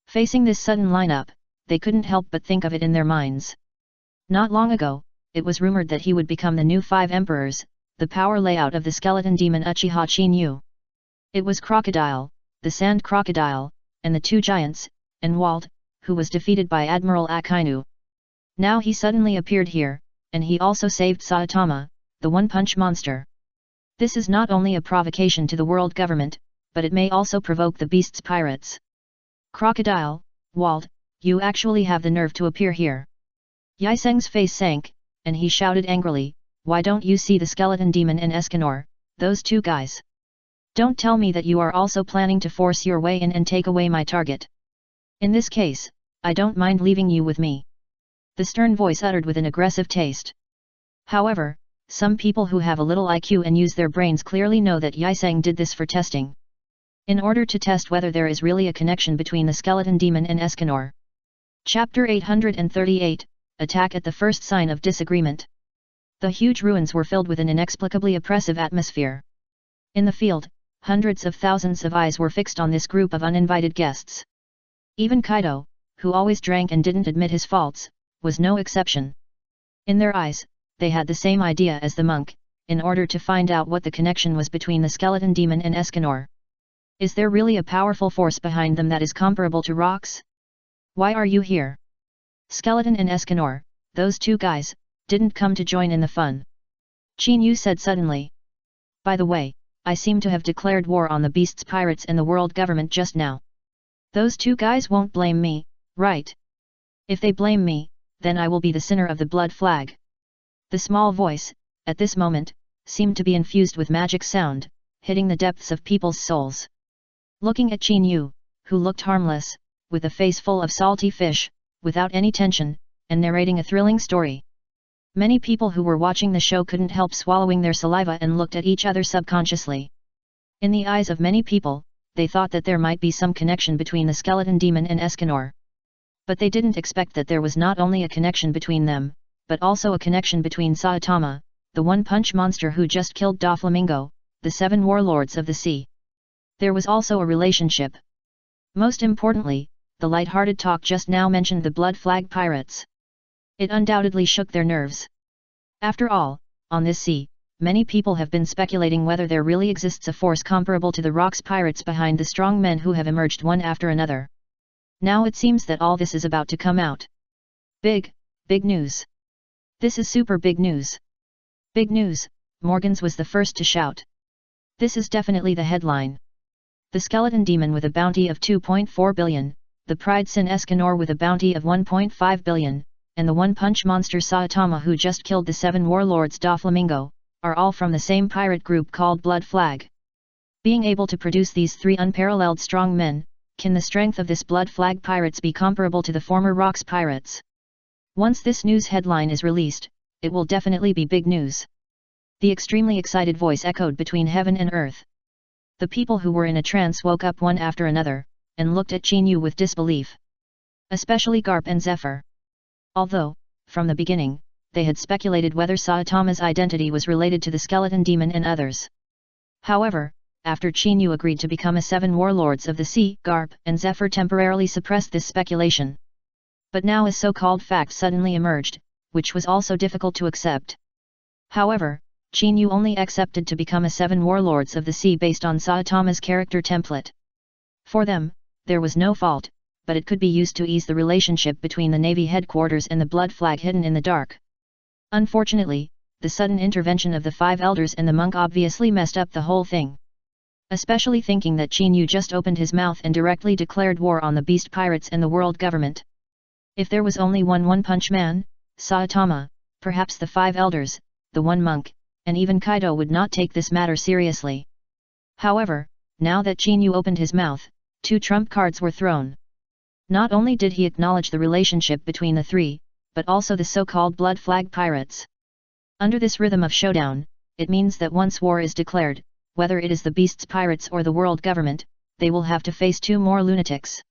Facing this sudden lineup, they couldn't help but think of it in their minds. Not long ago, it was rumored that he would become the new 5 emperors, the power layout of the skeleton demon Uchiha Qin Yu. It was Crocodile, the Sand Crocodile, and the 2 giants, and Wald, who was defeated by Admiral Akainu. Now he suddenly appeared here, and he also saved Saitama, the one-punch monster. This is not only a provocation to the world government, but it may also provoke the beast's pirates. Crocodile, Wald, you actually have the nerve to appear here. Yiseng's face sank, and he shouted angrily, why don't you see the skeleton demon and Escanor, those 2 guys? Don't tell me that you are also planning to force your way in and take away my target. In this case, I don't mind leaving you with me. The stern voice uttered with an aggressive taste. However, some people who have a little IQ and use their brains clearly know that Yiseng did this for testing. In order to test whether there is really a connection between the skeleton demon and Escanor. Chapter 838, Attack at the First Sign of Disagreement. The huge ruins were filled with an inexplicably oppressive atmosphere. In the field, hundreds of thousands of eyes were fixed on this group of uninvited guests. Even Kaido, who always drank and didn't admit his faults, was no exception. In their eyes, they had the same idea as the monk, in order to find out what the connection was between the skeleton demon and Escanor. Is there really a powerful force behind them that is comparable to rocks? Why are you here? Skeleton and Escanor, those 2 guys, didn't come to join in the fun. Qin Yu said suddenly. By the way, I seem to have declared war on the beast's pirates and the world government just now. Those 2 guys won't blame me, right? If they blame me, then I will be the sinner of the blood flag. The small voice, at this moment, seemed to be infused with magic sound, hitting the depths of people's souls. Looking at Qin Yu, who looked harmless, with a face full of salty fish, without any tension, and narrating a thrilling story. Many people who were watching the show couldn't help swallowing their saliva and looked at each other subconsciously. In the eyes of many people, they thought that there might be some connection between the skeleton demon and Escanor. But they didn't expect that there was not only a connection between them, but also a connection between Saitama, the one-punch monster who just killed Doflamingo, the 7 warlords of the sea. There was also a relationship. Most importantly, the light-hearted talk just now mentioned the Blood Flag pirates. It undoubtedly shook their nerves. After all, on this sea, many people have been speculating whether there really exists a force comparable to the Rocks pirates behind the strong men who have emerged one after another. Now it seems that all this is about to come out. Big news. This is super big news. Big news, Morgans was the first to shout. This is definitely the headline. The skeleton demon with a bounty of 2.4 billion, the Pride Sin Escanor with a bounty of 1.5 billion, and the one-punch monster Saitama who just killed the 7 warlords Doflamingo, are all from the same pirate group called Blood Flag. Being able to produce these 3 unparalleled strong men, can the strength of this Blood Flag pirates be comparable to the former Rocks pirates? Once this news headline is released, it will definitely be big news. The extremely excited voice echoed between heaven and earth. The people who were in a trance woke up one after another, and looked at Qin Yu with disbelief. Especially Garp and Zephyr. Although, from the beginning, they had speculated whether Saitama's identity was related to the skeleton demon and others. However, after Qin Yu agreed to become a 7 warlords of the sea, Garp and Zephyr temporarily suppressed this speculation. But now a so-called fact suddenly emerged, which was also difficult to accept. However, Chinyu only accepted to become a 7 warlords of the sea based on Saitama's character template. For them, there was no fault, but it could be used to ease the relationship between the Navy headquarters and the blood flag hidden in the dark. Unfortunately, the sudden intervention of the 5 elders and the monk obviously messed up the whole thing. Especially thinking that Chinyu just opened his mouth and directly declared war on the beast pirates and the world government. If there was only one Punch Man, Saitama, perhaps the 5 elders, the 1 monk, and even Kaido would not take this matter seriously. However, now that Chinyu opened his mouth, 2 trump cards were thrown. Not only did he acknowledge the relationship between the 3, but also the so-called blood flag pirates. Under this rhythm of showdown, it means that once war is declared, whether it is the beast's pirates or the world government, they will have to face 2 more lunatics.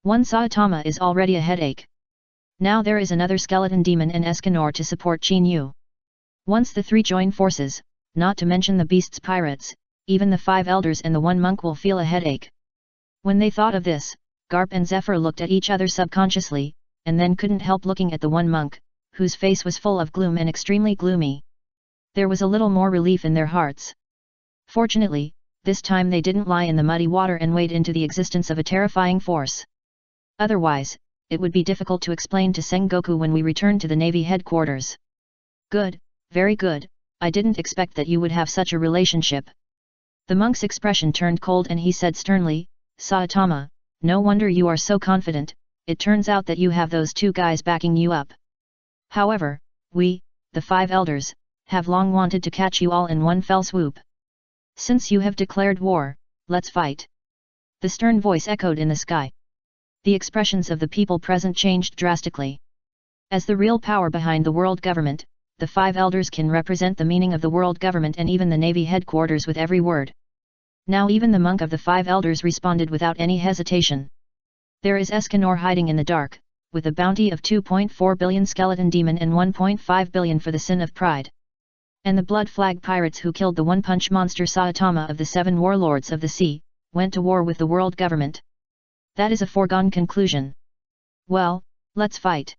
One Saitama is already a headache. Now there is another skeleton demon and Escanor to support Chinyu. Once the 3 join forces, not to mention the beast's pirates, even the 5 elders and the 1 monk will feel a headache. When they thought of this, Garp and Zephyr looked at each other subconsciously, and then couldn't help looking at the 1 monk, whose face was full of gloom and extremely gloomy. There was a little more relief in their hearts. Fortunately, this time they didn't lie in the muddy water and wade into the existence of a terrifying force. Otherwise, it would be difficult to explain to Sengoku when we return to the Navy headquarters. Good, very good, I didn't expect that you would have such a relationship. The monk's expression turned cold and he said sternly, Saitama, no wonder you are so confident, it turns out that you have those 2 guys backing you up. However, we, the 5 elders, have long wanted to catch you all in one fell swoop. Since you have declared war, let's fight. The stern voice echoed in the sky. The expressions of the people present changed drastically. As the real power behind the world government, the 5 elders can represent the meaning of the world government and even the Navy headquarters with every word. Now even the monk of the 5 elders responded without any hesitation. There is Escanor hiding in the dark, with a bounty of 2.4 billion skeleton demon and 1.5 billion for the sin of pride. And the blood flag pirates who killed the 1-punch monster Saitama of the 7 warlords of the sea, went to war with the world government. That is a foregone conclusion. Well, let's fight.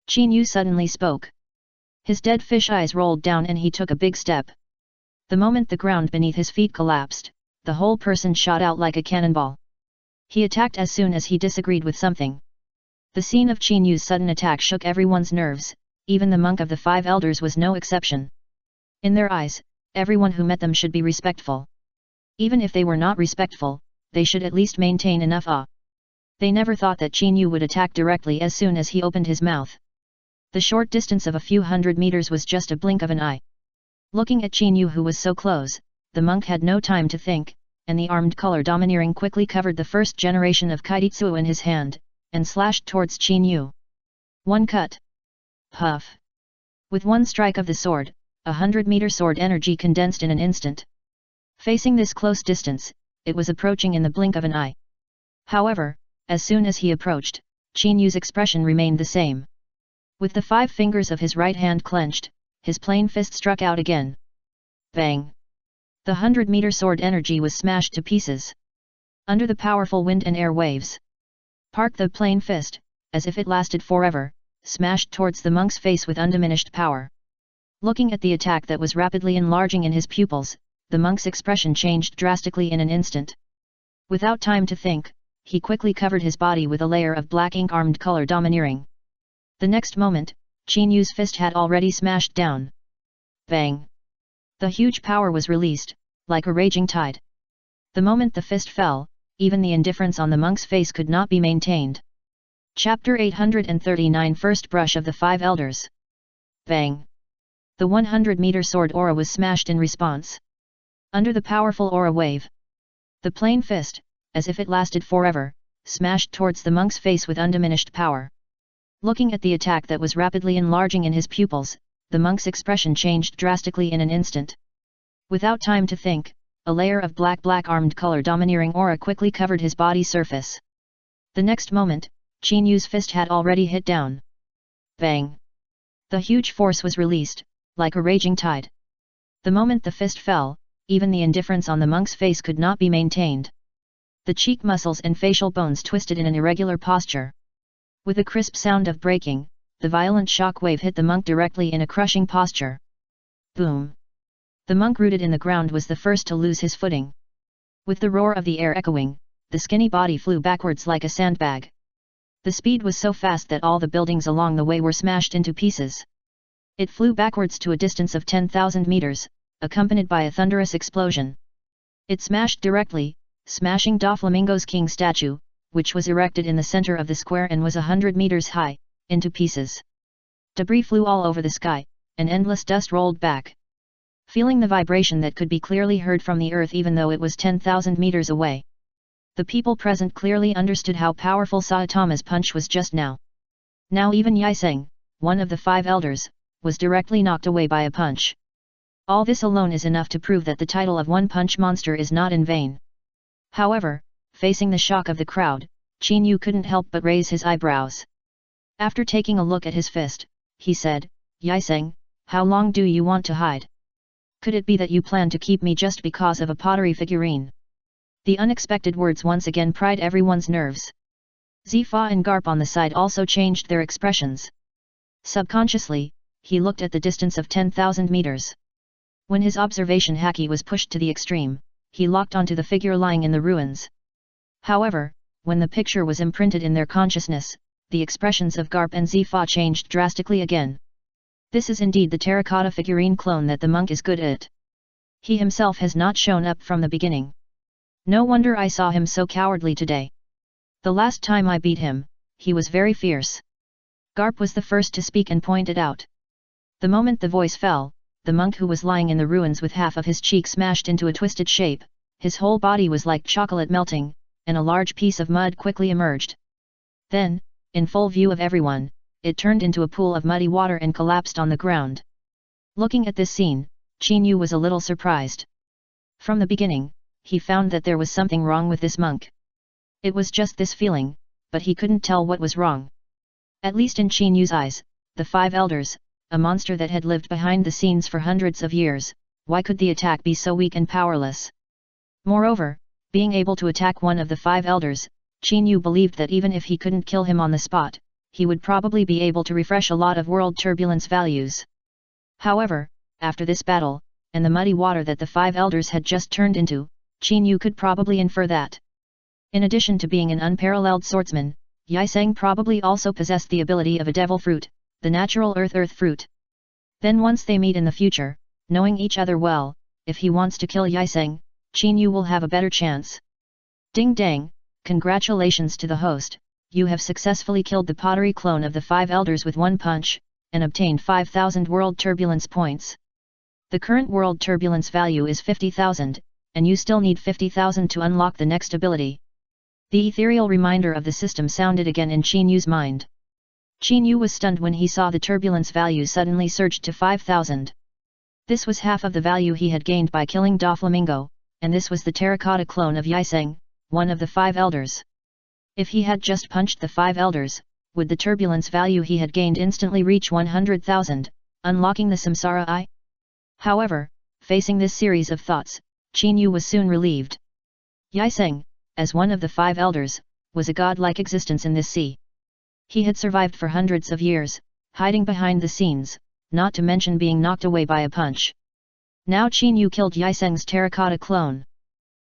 Chinyu suddenly spoke. His dead fish eyes rolled down and he took a big step. The moment the ground beneath his feet collapsed, the whole person shot out like a cannonball. He attacked as soon as he disagreed with something. The scene of Chinyu's sudden attack shook everyone's nerves, even the monk of the 5 elders was no exception. In their eyes, everyone who met them should be respectful. Even if they were not respectful, they should at least maintain enough awe. They never thought that Chinyu would attack directly as soon as he opened his mouth. The short distance of a few hundred meters was just a blink of an eye. Looking at Chinyu who was so close, the monk had no time to think, and the armed color domineering quickly covered the first generation of Kaititsu in his hand, and slashed towards Chinyu. One cut. Puff. With one strike of the sword, 100-meter sword energy condensed in an instant. Facing this close distance, it was approaching in the blink of an eye. However, as soon as he approached, Chinyu's expression remained the same. With the 5 fingers of his right hand clenched, his plain fist struck out again. Bang! The 100-meter sword energy was smashed to pieces. Under the powerful wind and air waves. Park the plain fist, as if it lasted forever, smashed towards the monk's face with undiminished power. Looking at the attack that was rapidly enlarging in his pupils, the monk's expression changed drastically in an instant. Without time to think, he quickly covered his body with a layer of black ink armed color domineering. The next moment, Chinyu's fist had already smashed down. Bang! The huge power was released, like a raging tide. The moment the fist fell, even the indifference on the monk's face could not be maintained. Chapter 839 First Brush of the 5 Elders. Bang! The 100-meter sword aura was smashed in response. Under the powerful aura wave. The plain fist, as if it lasted forever, smashed towards the monk's face with undiminished power. Looking at the attack that was rapidly enlarging in his pupils, the monk's expression changed drastically in an instant. Without time to think, a layer of black armed color domineering aura quickly covered his body surface. The next moment, Chinyu's fist had already hit down. Bang! The huge force was released, like a raging tide. The moment the fist fell, even the indifference on the monk's face could not be maintained. The cheek muscles and facial bones twisted in an irregular posture. With a crisp sound of breaking, the violent shock wave hit the monk directly in a crushing posture. Boom! The monk rooted in the ground was the first to lose his footing. With the roar of the air echoing, the skinny body flew backwards like a sandbag. The speed was so fast that all the buildings along the way were smashed into pieces. It flew backwards to a distance of 10,000 meters, accompanied by a thunderous explosion. It smashed directly, smashing Doflamingo's king statue, which was erected in the center of the square and was 100 meters high, into pieces. Debris flew all over the sky, and endless dust rolled back. Feeling the vibration that could be clearly heard from the earth even though it was 10,000 meters away. The people present clearly understood how powerful Saitama's punch was just now. Now even Yaiseng, one of the 5 elders, was directly knocked away by a punch. All this alone is enough to prove that the title of one-punch monster is not in vain. However, facing the shock of the crowd, Qin Yu couldn't help but raise his eyebrows. After taking a look at his fist, he said, "Yaiseng, how long do you want to hide? Could it be that you plan to keep me just because of a pottery figurine?" The unexpected words once again pried everyone's nerves. Zifa and Garp on the side also changed their expressions. Subconsciously, he looked at the distance of 10,000 meters. When his observation haki was pushed to the extreme, he locked onto the figure lying in the ruins. However, when the picture was imprinted in their consciousness, the expressions of Garp and Zifa changed drastically again. This is indeed the terracotta figurine clone that the monk is good at. He himself has not shown up from the beginning. No wonder I saw him so cowardly today. The last time I beat him, he was very fierce. Garp was the first to speak and pointed out. The moment the voice fell, the monk who was lying in the ruins with half of his cheek smashed into a twisted shape, his whole body was like chocolate melting, and a large piece of mud quickly emerged. Then, in full view of everyone, it turned into a pool of muddy water and collapsed on the ground. Looking at this scene, Qin Yu was a little surprised. From the beginning, he found that there was something wrong with this monk. It was just this feeling, but he couldn't tell what was wrong. At least in Qin Yu's eyes, the 5 elders, a monster that had lived behind the scenes for hundreds of years, why could the attack be so weak and powerless? Moreover, being able to attack one of the 5 elders, Qin Yu believed that even if he couldn't kill him on the spot, he would probably be able to refresh a lot of world turbulence values. However, after this battle, and the muddy water that the 5 elders had just turned into, Qin Yu could probably infer that. In addition to being an unparalleled swordsman, Yaiseng probably also possessed the ability of a devil fruit, the natural earth fruit. Then once they meet in the future, knowing each other well, if he wants to kill Yaiseng, Qin Yu will have a better chance. Ding dang, congratulations to the host, you have successfully killed the pottery clone of the 5 elders with one punch, and obtained 5,000 world turbulence points. The current world turbulence value is 50,000, and you still need 50,000 to unlock the next ability. The ethereal reminder of the system sounded again in Qin Yu's mind. Qin Yu was stunned when he saw the turbulence value suddenly surged to 5,000. This was half of the value he had gained by killing Doflamingo, and this was the terracotta clone of Yaiseng, one of the 5 elders. If he had just punched the 5 elders, would the turbulence value he had gained instantly reach 100,000, unlocking the Samsara Eye? However, facing this series of thoughts, Qin Yu was soon relieved. Yaiseng, as one of the 5 elders, was a godlike existence in this sea. He had survived for hundreds of years, hiding behind the scenes, not to mention being knocked away by a punch. Now Qin Yu killed Yaiseng's terracotta clone.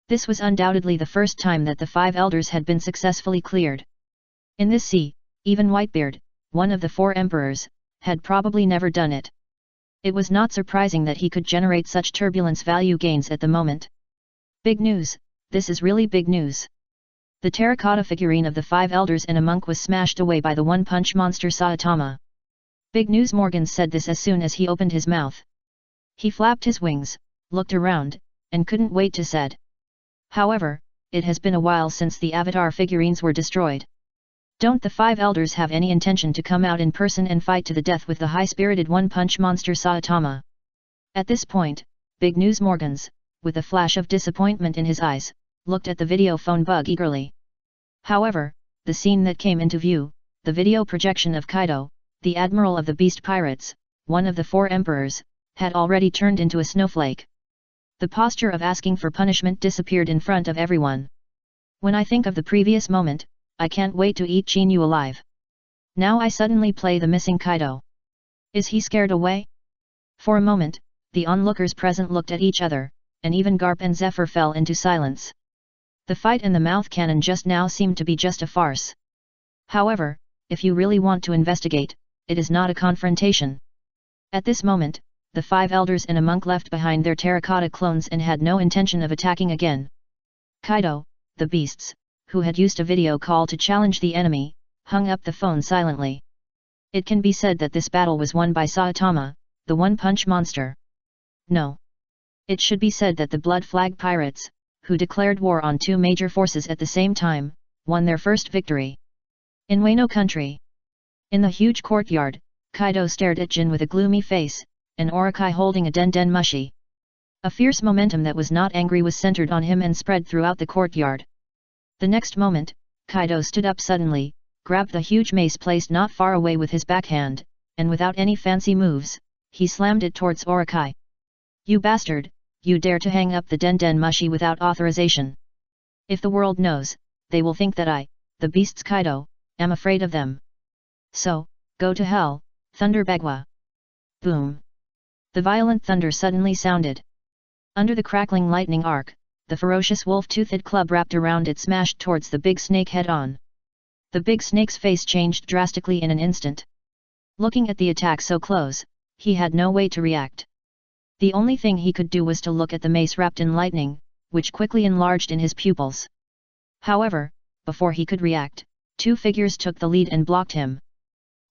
This was undoubtedly the first time that the 5 elders had been successfully cleared. In this sea, even Whitebeard, one of the 4 emperors, had probably never done it. It was not surprising that he could generate such turbulence value gains at the moment. Big news, this is really big news. The terracotta figurine of the 5 elders and a monk was smashed away by the one-punch monster Saitama. Big news. Morgan said this as soon as he opened his mouth. He flapped his wings, looked around, and couldn't wait to said. However, it has been a while since the avatar figurines were destroyed. Don't the 5 elders have any intention to come out in person and fight to the death with the high-spirited one-punch monster Saitama? At this point, Big News Morgans, with a flash of disappointment in his eyes, looked at the video phone bug eagerly. However, the scene that came into view, the video projection of Kaido, the admiral of the beast pirates, one of the 4 emperors, had already turned into a snowflake. The posture of asking for punishment disappeared in front of everyone. When I think of the previous moment, I can't wait to eat Qin Yu alive. Now I suddenly play the missing Kaido. Is he scared away? For a moment, The onlookers present looked at each other, and even Garp and Zephyr fell into silence. The fight and the mouth cannon just now seemed to be just a farce. However, if you really want to investigate, it is not a confrontation. At this moment, the 5 elders and a monk left behind their terracotta clones and had no intention of attacking again. Kaido, the beasts, who had used a video call to challenge the enemy, hung up the phone silently. It can be said that this battle was won by Saitama, the one-punch monster. No. It should be said that the Blood Flag Pirates, who declared war on 2 major forces at the same time, won their first victory. In Wano country. In the huge courtyard, Kaido stared at Jin with a gloomy face, and Orokai holding a den mushi. A fierce momentum that was not angry was centered on him and spread throughout the courtyard. The next moment, Kaido stood up suddenly, grabbed the huge mace placed not far away with his backhand, and without any fancy moves, he slammed it towards Orokai. You bastard, you dare to hang up the den mushi without authorization. If the world knows, they will think that I, the beasts Kaido, am afraid of them. So, go to hell, Thunder Bagua. Boom. The violent thunder suddenly sounded. Under the crackling lightning arc, the ferocious wolf-toothed club wrapped around it smashed towards the big snake head-on. The big snake's face changed drastically in an instant. Looking at the attack so close, he had no way to react. The only thing he could do was to look at the mace wrapped in lightning, which quickly enlarged in his pupils. However, before he could react, 2 figures took the lead and blocked him.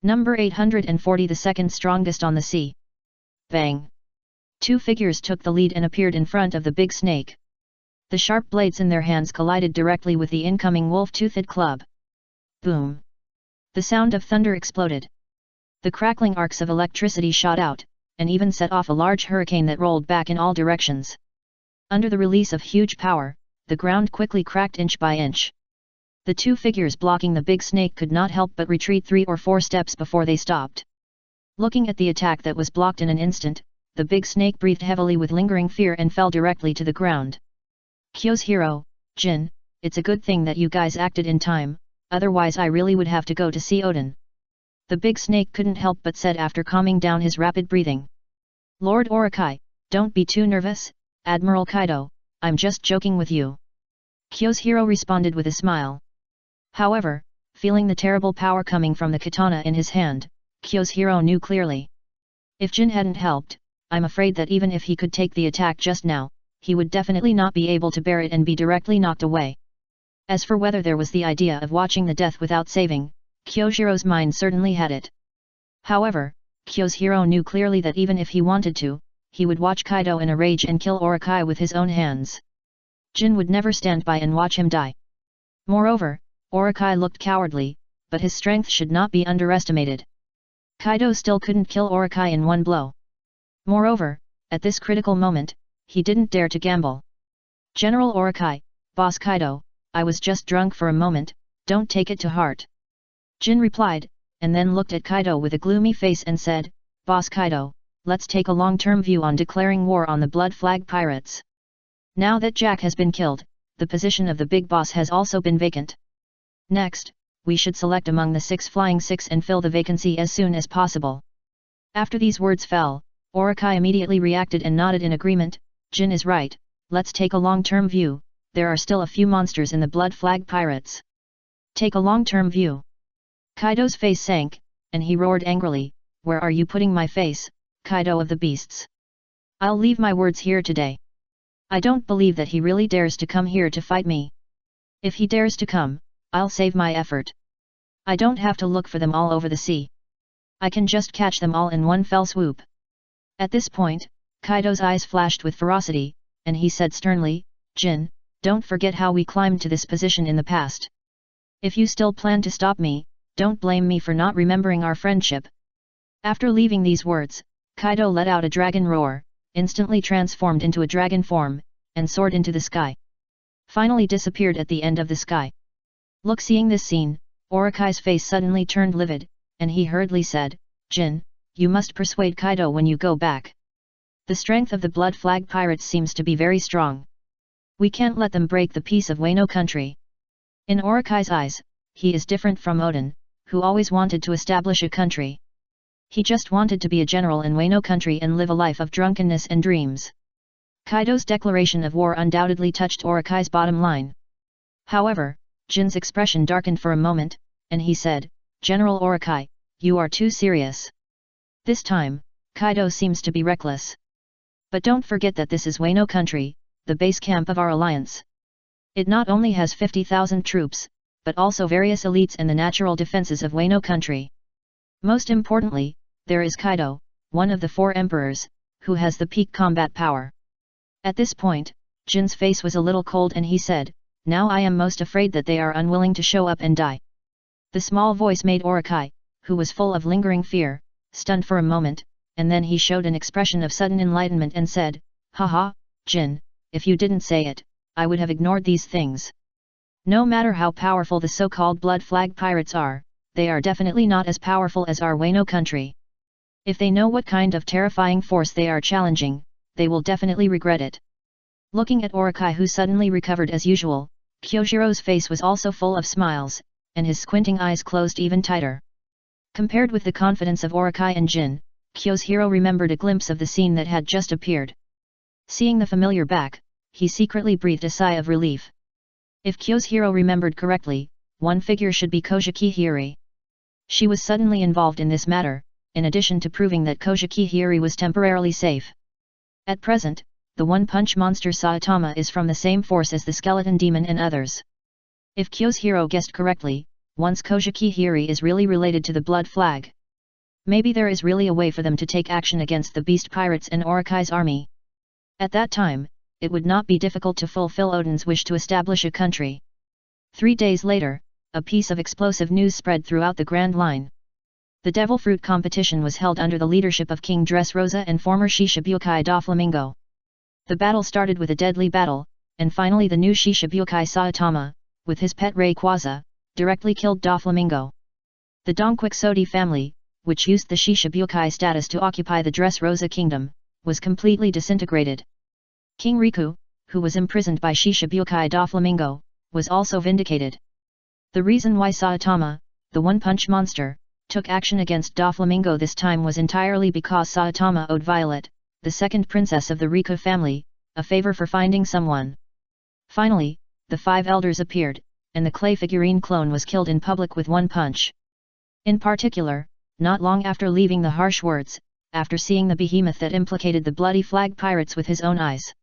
Number 840, the second strongest on the sea. Bang! 2 figures took the lead and appeared in front of the big snake. The sharp blades in their hands collided directly with the incoming wolf-toothed club. Boom! The sound of thunder exploded. The crackling arcs of electricity shot out, and even set off a large hurricane that rolled back in all directions. Under the release of huge power, the ground quickly cracked inch by inch. The 2 figures blocking the big snake could not help but retreat 3 or 4 steps before they stopped. Looking at the attack that was blocked in an instant, the big snake breathed heavily with lingering fear and fell directly to the ground. Kyo's hero, Jin, it's a good thing that you guys acted in time, otherwise I really would have to go to see Odin. The big snake couldn't help but said after calming down his rapid breathing. Lord Orokai, don't be too nervous, Admiral Kaido, I'm just joking with you. Kyo's hero responded with a smile. However, feeling the terrible power coming from the katana in his hand, Kyo's hero knew clearly. If Jin hadn't helped, I'm afraid that even if he could take the attack just now, he would definitely not be able to bear it and be directly knocked away. As for whether there was the idea of watching the death without saving, Kyojiro's mind certainly had it. However, Kyo's hero knew clearly that even if he wanted to, he would watch Kaido in a rage and kill Orokai with his own hands. Jin would never stand by and watch him die. Moreover, Orokai looked cowardly, but his strength should not be underestimated. Kaido still couldn't kill Orokai in one blow. Moreover, at this critical moment, he didn't dare to gamble. General Orokai, Boss Kaido, I was just drunk for a moment, don't take it to heart. Jin replied, and then looked at Kaido with a gloomy face and said, Boss Kaido, let's take a long-term view on declaring war on the Blood Flag Pirates. Now that Jack has been killed, the position of the big boss has also been vacant. Next, we should select among the 6 flying 6 and fill the vacancy as soon as possible. After these words fell, Orokai immediately reacted and nodded in agreement. Jin is right, let's take a long-term view, there are still a few monsters in the Blood Flag Pirates. Take a long-term view. Kaido's face sank, and he roared angrily, where are you putting my face, Kaido of the beasts? I'll leave my words here today. I don't believe that he really dares to come here to fight me. If he dares to come, I'll save my effort. I don't have to look for them all over the sea. I can just catch them all in one fell swoop. At this point, Kaido's eyes flashed with ferocity, and he said sternly, Jin, don't forget how we climbed to this position in the past. If you still plan to stop me, don't blame me for not remembering our friendship. After leaving these words, Kaido let out a dragon roar, instantly transformed into a dragon form, and soared into the sky. Finally disappeared at the end of the sky. Seeing this scene, Orokai's face suddenly turned livid, and he hurriedly said, Jin, you must persuade Kaido when you go back. The strength of the Blood Flag Pirates seems to be very strong. We can't let them break the peace of Wano country. In Orokai's eyes, he is different from Odin, who always wanted to establish a country. He just wanted to be a general in Wano country and live a life of drunkenness and dreams. Kaido's declaration of war undoubtedly touched Orikai's bottom line. However, Jin's expression darkened for a moment, and he said, "General Orikai, you are too serious. This time, Kaido seems to be reckless. But don't forget that this is Wano country, the base camp of our alliance. It not only has 50,000 troops, but also various elites and the natural defenses of Wano country. Most importantly, there is Kaido, one of the 4 emperors, who has the peak combat power." At this point, Jin's face was a little cold and he said, "Now I am most afraid that they are unwilling to show up and die." The small voice made Orikai, who was full of lingering fear, stunned for a moment, and then he showed an expression of sudden enlightenment and said, "Haha, Jin, if you didn't say it, I would have ignored these things. No matter how powerful the so-called blood flag pirates are, they are definitely not as powerful as our Wano country. If they know what kind of terrifying force they are challenging, they will definitely regret it." Looking at Orikai, who suddenly recovered as usual, Kyojiro's face was also full of smiles, and his squinting eyes closed even tighter. Compared with the confidence of Orikai and Jin, Kyoshiro remembered a glimpse of the scene that had just appeared. Seeing the familiar back, he secretly breathed a sigh of relief. If Kyoshiro remembered correctly, one figure should be Kojiki Hiri. She was suddenly involved in this matter, in addition to proving that Kojiki Hiri was temporarily safe. At present, the one-punch monster Saitama is from the same force as the skeleton demon and others. If Kyoshiro guessed correctly, once Kojiki Hiri is really related to the blood flag. Maybe there is really a way for them to take action against the beast pirates and Orikai's army. At that time, it would not be difficult to fulfill Odin's wish to establish a country. 3 days later, a piece of explosive news spread throughout the Grand Line. The Devil Fruit competition was held under the leadership of King Dressrosa and former Shishibukai Doflamingo. The battle started with a deadly battle, and finally the new Shishibukai Saitama, with his pet Rayquaza, directly killed Doflamingo. The Donquixote family, which used the Shishibukai status to occupy the Dressrosa kingdom, was completely disintegrated. King Riku, who was imprisoned by Shishibukai Doflamingo, was also vindicated. The reason why Saitama, the one-punch monster, took action against Doflamingo this time was entirely because Saitama owed Violet, the second princess of the Riku family, a favor for finding someone. Finally, the 5 elders appeared, and the clay figurine clone was killed in public with one punch. In particular, not long after leaving the harsh words, after seeing the behemoth that implicated the bloody flag pirates with his own eyes.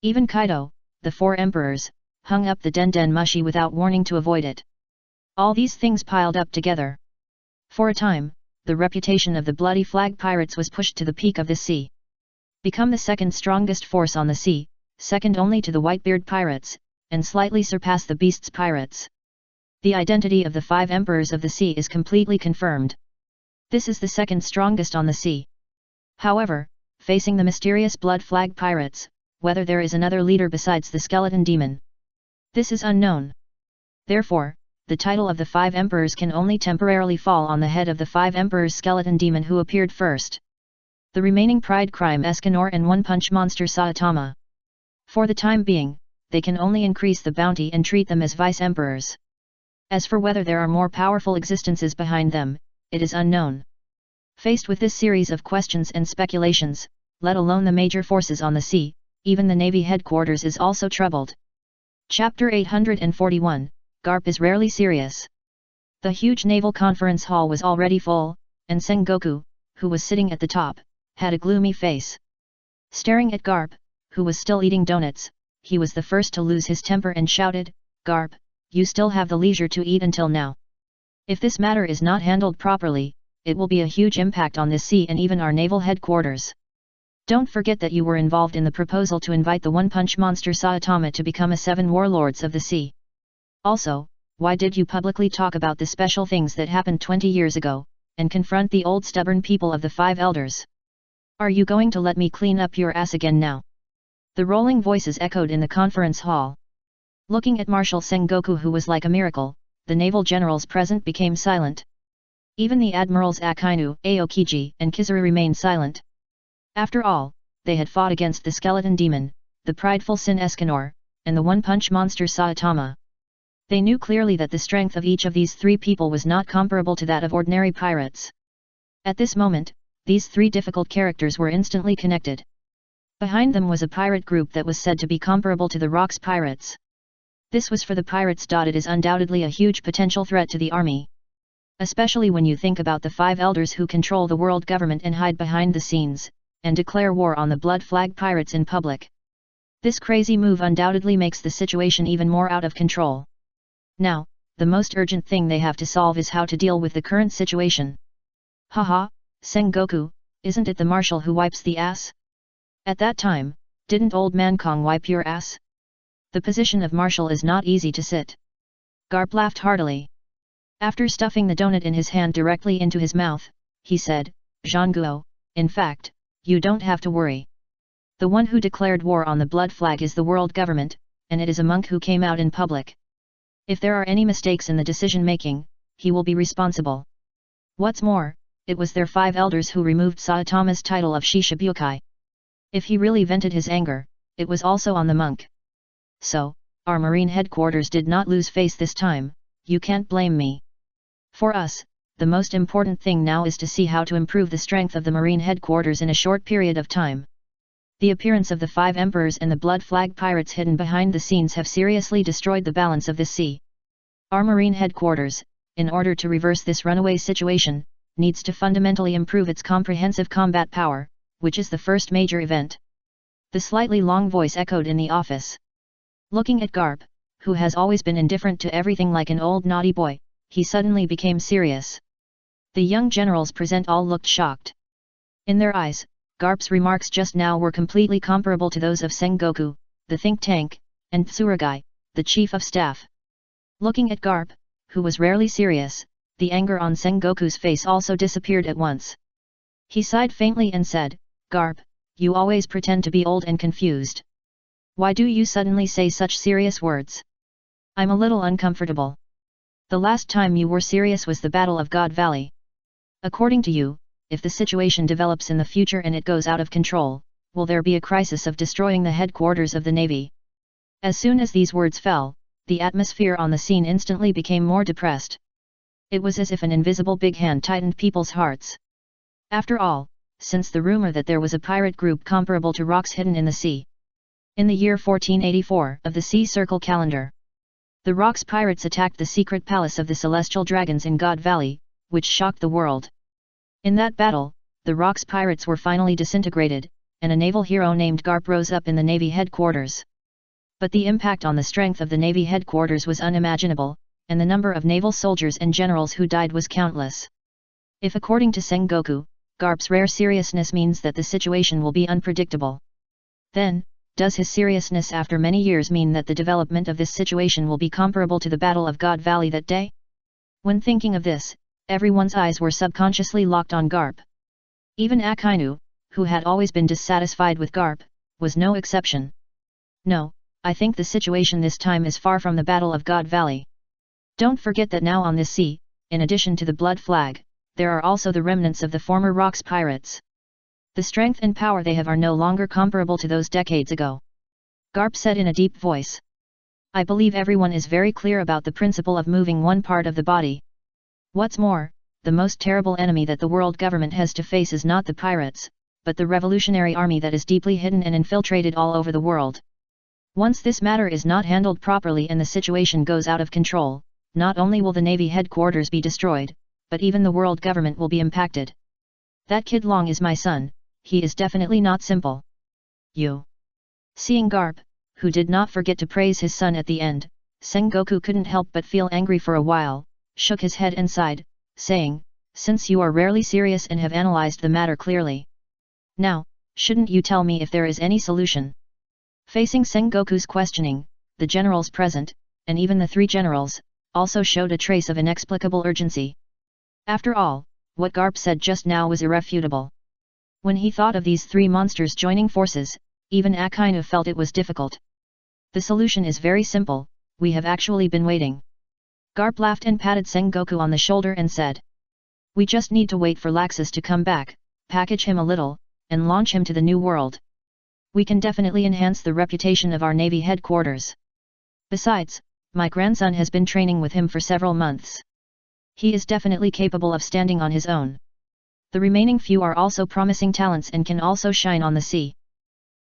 Even Kaido, the 4 emperors, hung up the Den Mushi without warning to avoid it. All these things piled up together. For a time, the reputation of the bloody flag pirates was pushed to the peak of the sea. Become the second strongest force on the sea, second only to the Whitebeard pirates, and slightly surpass the Beasts pirates. The identity of the 5 emperors of the sea is completely confirmed. This is the second strongest on the sea. However, facing the mysterious blood flag pirates, whether there is another leader besides the skeleton demon, this is unknown. Therefore, the title of the 5 emperors can only temporarily fall on the head of the 5 emperors skeleton demon who appeared first. The remaining pride crime Escanor and one-punch monster Saitama. For the time being, they can only increase the bounty and treat them as vice-emperors. As for whether there are more powerful existences behind them, it is unknown. Faced with this series of questions and speculations, let alone the major forces on the sea, even the Navy headquarters is also troubled. Chapter 841, Garp is rarely serious. The huge naval conference hall was already full, and Sengoku, who was sitting at the top, had a gloomy face. Staring at Garp, who was still eating donuts, he was the first to lose his temper and shouted, "Garp, you still have the leisure to eat until now. If this matter is not handled properly, it will be a huge impact on this sea and even our naval headquarters. Don't forget that you were involved in the proposal to invite the one-punch monster Saitama to become a 7 warlords of the sea. Also, why did you publicly talk about the special things that happened 20 years ago, and confront the old stubborn people of the 5 elders? Are you going to let me clean up your ass again now?" The rolling voices echoed in the conference hall. Looking at Marshal Sengoku, who was like a miracle, the naval generals present became silent. Even the admirals Akainu, Aokiji, and Kizaru remained silent. After all, they had fought against the skeleton demon, the prideful Sin Escanor, and the one-punch monster Saitama. They knew clearly that the strength of each of these 3 people was not comparable to that of ordinary pirates. At this moment, these three difficult characters were instantly connected. Behind them was a pirate group that was said to be comparable to the Rocks pirates. This was for the pirates. It is undoubtedly a huge potential threat to the army. Especially when you think about the 5 elders who control the world government and hide behind the scenes, and declare war on the Blood Flag pirates in public. This crazy move undoubtedly makes the situation even more out of control. Now, the most urgent thing they have to solve is how to deal with the current situation. Haha, Sengoku, isn't it the marshal who wipes the ass? At that time, didn't old man Kong wipe your ass? The position of marshal is not easy to sit. Garp laughed heartily. After stuffing the donut in his hand directly into his mouth, he said, Zhangguo, in fact, you don't have to worry. The one who declared war on the Blood Flag is the world government, and it is a monk who came out in public. If there are any mistakes in the decision-making, he will be responsible. What's more, it was their 5 elders who removed Saitama's title of Shishibukai. If he really vented his anger, it was also on the monk. So, our marine headquarters did not lose face this time, you can't blame me. For us, the most important thing now is to see how to improve the strength of the marine headquarters in a short period of time. The appearance of the 5 emperors and the Blood Flag pirates hidden behind the scenes have seriously destroyed the balance of this sea. Our marine headquarters, in order to reverse this runaway situation, needs to fundamentally improve its comprehensive combat power, which is the first major event. The slightly long voice echoed in the office. Looking at Garp, who has always been indifferent to everything like an old naughty boy, he suddenly became serious. The young generals present all looked shocked. In their eyes, Garp's remarks just now were completely comparable to those of Sengoku, the think tank, and Tsurugi, the chief of staff. Looking at Garp, who was rarely serious, the anger on Sengoku's face also disappeared at once. He sighed faintly and said, Garp, you always pretend to be old and confused. Why do you suddenly say such serious words? I'm a little uncomfortable. The last time you were serious was the Battle of God Valley. According to you, if the situation develops in the future and it goes out of control, will there be a crisis of destroying the headquarters of the Navy? As soon as these words fell, the atmosphere on the scene instantly became more depressed. It was as if an invisible big hand tightened people's hearts. After all, since the rumor that there was a pirate group comparable to rocks hidden in the sea. In the year 1484 of the Sea Circle calendar, the Rocks pirates attacked the secret palace of the Celestial Dragons in God Valley, which shocked the world. In that battle, the Rocks pirates were finally disintegrated, and a naval hero named Garp rose up in the Navy headquarters. But the impact on the strength of the Navy headquarters was unimaginable, and the number of naval soldiers and generals who died was countless. If according to Sengoku, Garp's rare seriousness means that the situation will be unpredictable, then, does his seriousness after many years mean that the development of this situation will be comparable to the Battle of God Valley that day? When thinking of this, everyone's eyes were subconsciously locked on Garp. Even Akainu, who had always been dissatisfied with Garp, was no exception. No, I think the situation this time is far from the Battle of God Valley. Don't forget that now on this sea, in addition to the Blood Flag, there are also the remnants of the former Rocks pirates. The strength and power they have are no longer comparable to those decades ago. Garp said in a deep voice. I believe everyone is very clear about the principle of moving one part of the body. What's more, the most terrible enemy that the world government has to face is not the pirates, but the revolutionary army that is deeply hidden and infiltrated all over the world. Once this matter is not handled properly and the situation goes out of control, not only will the Navy headquarters be destroyed, but even the world government will be impacted. That kid Long is my son. He is definitely not simple. You. Seeing Garp, who did not forget to praise his son at the end, Sengoku couldn't help but feel angry for a while, shook his head and sighed, saying, since you are rarely serious and have analyzed the matter clearly. Now, shouldn't you tell me if there is any solution? Facing Sengoku's questioning, the generals present, and even the 3 generals, also showed a trace of inexplicable urgency. After all, what Garp said just now was irrefutable. When he thought of these 3 monsters joining forces, even Akainu felt it was difficult. The solution is very simple, we have actually been waiting. Garp laughed and patted Sengoku on the shoulder and said. We just need to wait for Laxus to come back, package him a little, and launch him to the new world. We can definitely enhance the reputation of our Navy headquarters. Besides, my grandson has been training with him for several months. He is definitely capable of standing on his own. The remaining few are also promising talents and can also shine on the sea.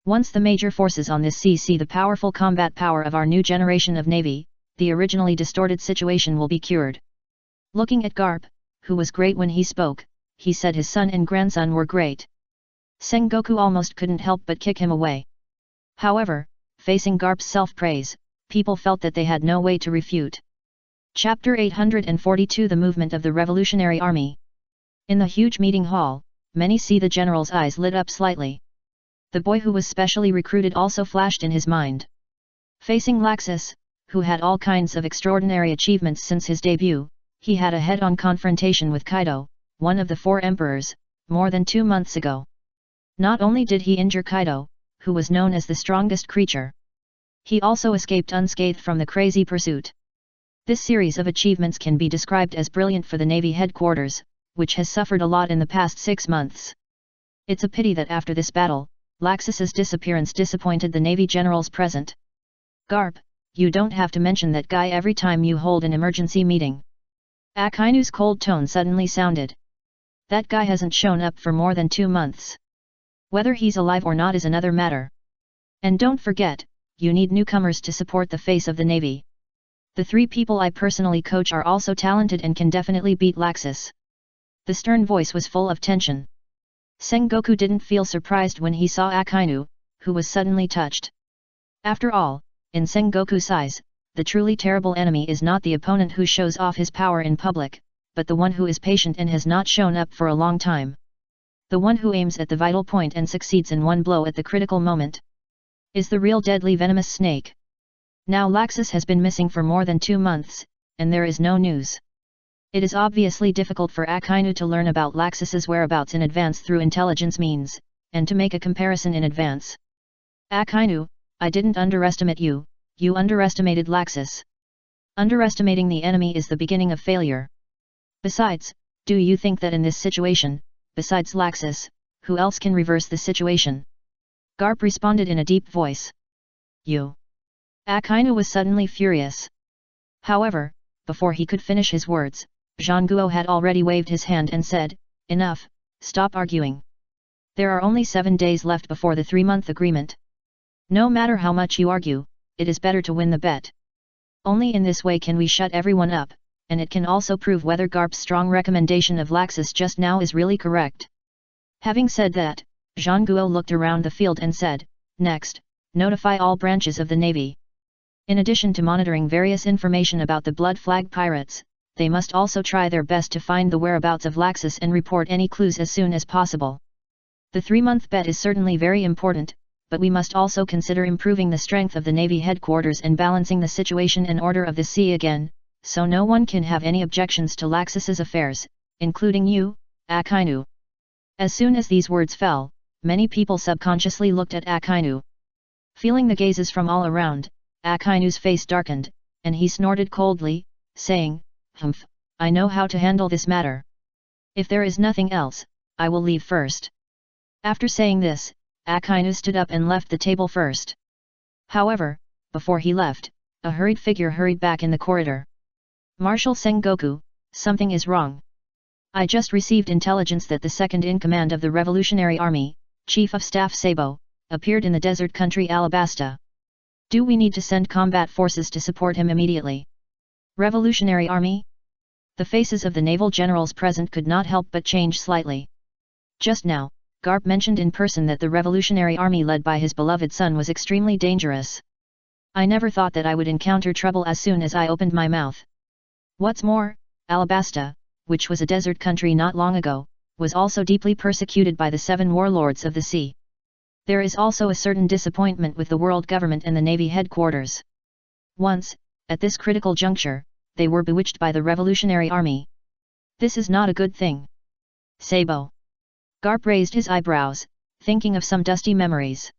Once the major forces on this sea see the powerful combat power of our new generation of navy, the originally distorted situation will be cured. Looking at Garp, who was great when he spoke, he said his son and grandson were great. Sengoku almost couldn't help but kick him away. However, facing Garp's self-praise, people felt that they had no way to refute. Chapter 842 The Movement of the Revolutionary Army. In the huge meeting hall, many see the general's eyes lit up slightly. The boy who was specially recruited also flashed in his mind. Facing Laxus, who had all kinds of extraordinary achievements since his debut, he had a head-on confrontation with Kaido, one of the 4 emperors, more than 2 months ago. Not only did he injure Kaido, who was known as the strongest creature, he also escaped unscathed from the crazy pursuit. This series of achievements can be described as brilliant for the Navy headquarters, which has suffered a lot in the past 6 months. It's a pity that after this battle, Laxus's disappearance disappointed the Navy generals present. Garp, you don't have to mention that guy every time you hold an emergency meeting. Akainu's cold tone suddenly sounded. That guy hasn't shown up for more than 2 months. Whether he's alive or not is another matter. And don't forget, you need newcomers to support the face of the Navy. The 3 people I personally coach are also talented and can definitely beat Laxus. The stern voice was full of tension. Sengoku didn't feel surprised when he saw Akainu, who was suddenly touched. After all, in Sengoku's eyes, the truly terrible enemy is not the opponent who shows off his power in public, but the one who is patient and has not shown up for a long time. The one who aims at the vital point and succeeds in one blow at the critical moment is the real deadly venomous snake. Now Laxus has been missing for more than 2 months, and there is no news. It is obviously difficult for Akainu to learn about Laxus's whereabouts in advance through intelligence means, and to make a comparison in advance. Akainu, I didn't underestimate you, you underestimated Laxus. Underestimating the enemy is the beginning of failure. Besides, do you think that in this situation, besides Laxus, who else can reverse the situation? Garp responded in a deep voice. You. Akainu was suddenly furious. However, before he could finish his words, Zhangguo had already waved his hand and said, Enough, stop arguing. There are only 7 days left before the 3-month agreement. No matter how much you argue, it is better to win the bet. Only in this way can we shut everyone up, and it can also prove whether Garp's strong recommendation of Laxus just now is really correct. Having said that, Zhangguo looked around the field and said, Next, notify all branches of the Navy. In addition to monitoring various information about the Blood Flag pirates, they must also try their best to find the whereabouts of Laxus and report any clues as soon as possible. The 3-month bet is certainly very important, but we must also consider improving the strength of the Navy headquarters and balancing the situation and order of the sea again, so no one can have any objections to Laxus's affairs, including you, Akainu. As soon as these words fell, many people subconsciously looked at Akainu. Feeling the gazes from all around, Akainu's face darkened, and he snorted coldly, saying, Humph, I know how to handle this matter. If there is nothing else, I will leave first. After saying this, Akainu stood up and left the table first. However, before he left, a hurried figure hurried back in the corridor. Marshal Sengoku, something is wrong. I just received intelligence that the second-in-command of the Revolutionary Army, Chief of Staff Sabo, appeared in the desert country Alabasta. Do we need to send combat forces to support him immediately? Revolutionary Army? The faces of the naval generals present could not help but change slightly. Just now, Garp mentioned in person that the Revolutionary Army led by his beloved son was extremely dangerous. I never thought that I would encounter trouble as soon as I opened my mouth. What's more, Alabasta, which was a desert country not long ago, was also deeply persecuted by the 7 warlords of the sea. There is also a certain disappointment with the world government and the Navy headquarters. Once, at this critical juncture, they were bewitched by the Revolutionary Army. This is not a good thing. Sabo. Garp raised his eyebrows, thinking of some dusty memories.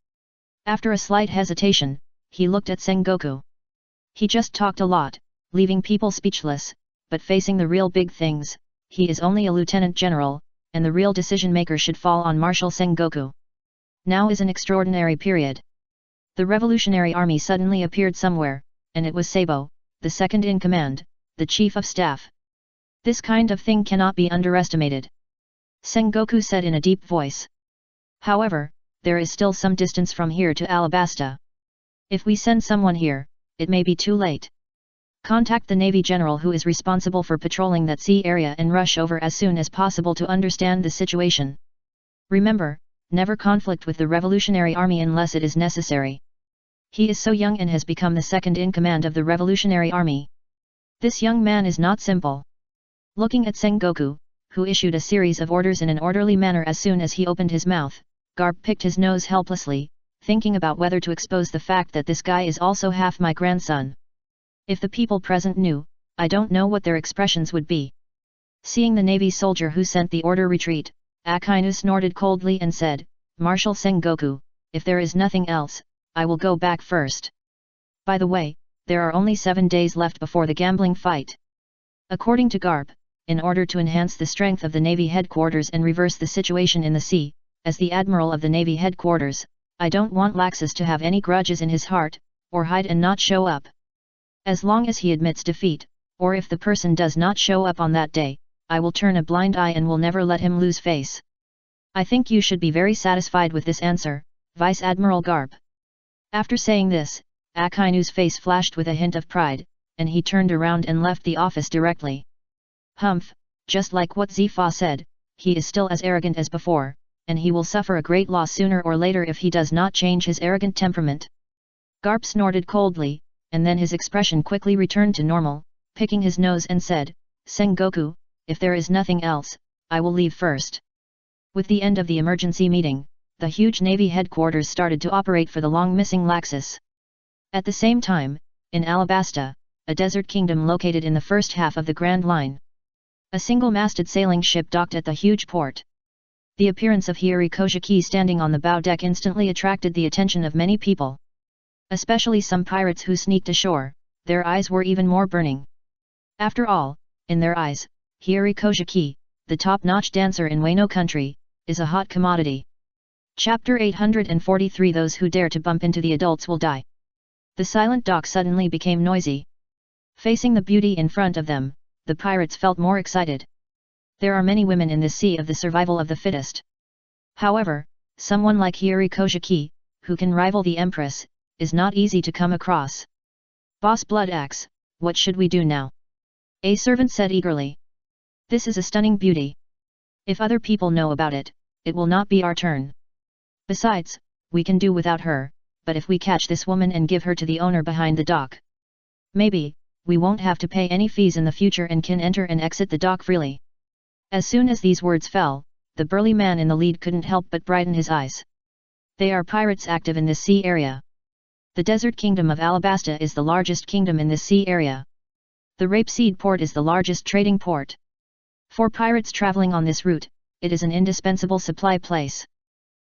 After a slight hesitation, he looked at Sengoku. He just talked a lot, leaving people speechless, but facing the real big things, he is only a lieutenant general, and the real decision-maker should fall on Marshal Sengoku. Now is an extraordinary period. The Revolutionary Army suddenly appeared somewhere, and it was Sabo, the second-in-command, the Chief of Staff. This kind of thing cannot be underestimated. Sengoku said in a deep voice. However, there is still some distance from here to Alabasta. If we send someone here, it may be too late. Contact the Navy General who is responsible for patrolling that sea area and rush over as soon as possible to understand the situation. Remember, never conflict with the Revolutionary Army unless it is necessary. He is so young and has become the second in command of the Revolutionary Army. This young man is not simple. Looking at Sengoku, who issued a series of orders in an orderly manner as soon as he opened his mouth, Garp picked his nose helplessly, thinking about whether to expose the fact that this guy is also half my grandson. If the people present knew, I don't know what their expressions would be. Seeing the Navy soldier who sent the order retreat, Akainu snorted coldly and said, Marshal Sengoku, if there is nothing else, I will go back first. By the way, there are only 7 days left before the gambling fight. According to Garp, in order to enhance the strength of the Navy headquarters and reverse the situation in the sea, as the Admiral of the Navy headquarters, I don't want Laxus to have any grudges in his heart, or hide and not show up. As long as he admits defeat, or if the person does not show up on that day, I will turn a blind eye and will never let him lose face. I think you should be very satisfied with this answer, Vice Admiral Garp. After saying this, Akainu's face flashed with a hint of pride, and he turned around and left the office directly. Humph, just like what Zifa said, he is still as arrogant as before, and he will suffer a great loss sooner or later if he does not change his arrogant temperament. Garp snorted coldly, and then his expression quickly returned to normal, picking his nose and said, Sengoku, if there is nothing else, I will leave first. With the end of the emergency meeting, the huge Navy headquarters started to operate for the long-missing Laxus. At the same time, in Alabasta, a desert kingdom located in the first half of the Grand Line. A single-masted sailing ship docked at the huge port. The appearance of Hiyori Kojiki standing on the bow deck instantly attracted the attention of many people. Especially some pirates who sneaked ashore, their eyes were even more burning. After all, in their eyes, Hiyori Kojiki, the top-notch dancer in Wano country, is a hot commodity. Chapter 843 Those who dare to bump into the adults will die. The silent dock suddenly became noisy. Facing the beauty in front of them, the pirates felt more excited. There are many women in this sea of the survival of the fittest. However, someone like Hiyori Kojiki, who can rival the Empress, is not easy to come across. Boss Blood Axe, what should we do now? A servant said eagerly. This is a stunning beauty. If other people know about it, it will not be our turn. Besides, we can do without her, but if we catch this woman and give her to the owner behind the dock, maybe, we won't have to pay any fees in the future and can enter and exit the dock freely. As soon as these words fell, the burly man in the lead couldn't help but brighten his eyes. They are pirates active in this sea area. The desert kingdom of Alabasta is the largest kingdom in this sea area. The Rapeseed port is the largest trading port. For pirates traveling on this route, it is an indispensable supply place.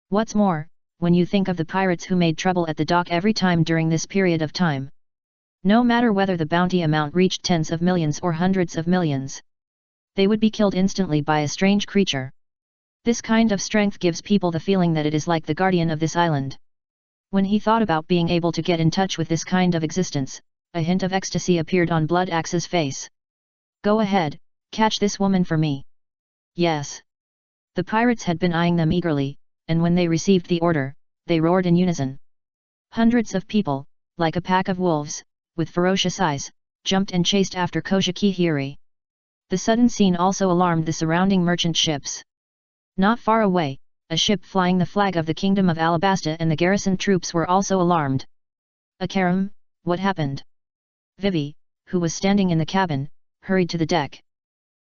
What's more, when you think of the pirates who made trouble at the dock every time during this period of time, no matter whether the bounty amount reached tens of millions or hundreds of millions, they would be killed instantly by a strange creature. This kind of strength gives people the feeling that it is like the guardian of this island. When he thought about being able to get in touch with this kind of existence, a hint of ecstasy appeared on Blood Axe's face. Go ahead, catch this woman for me. Yes. The pirates had been eyeing them eagerly, and when they received the order, they roared in unison. Hundreds of people, like a pack of wolves, with ferocious eyes, jumped and chased after Kojiki Hiyori. The sudden scene also alarmed the surrounding merchant ships. Not far away, a ship flying the flag of the Kingdom of Alabasta and the garrison troops were also alarmed. Akaram, what happened? Vivi, who was standing in the cabin, hurried to the deck.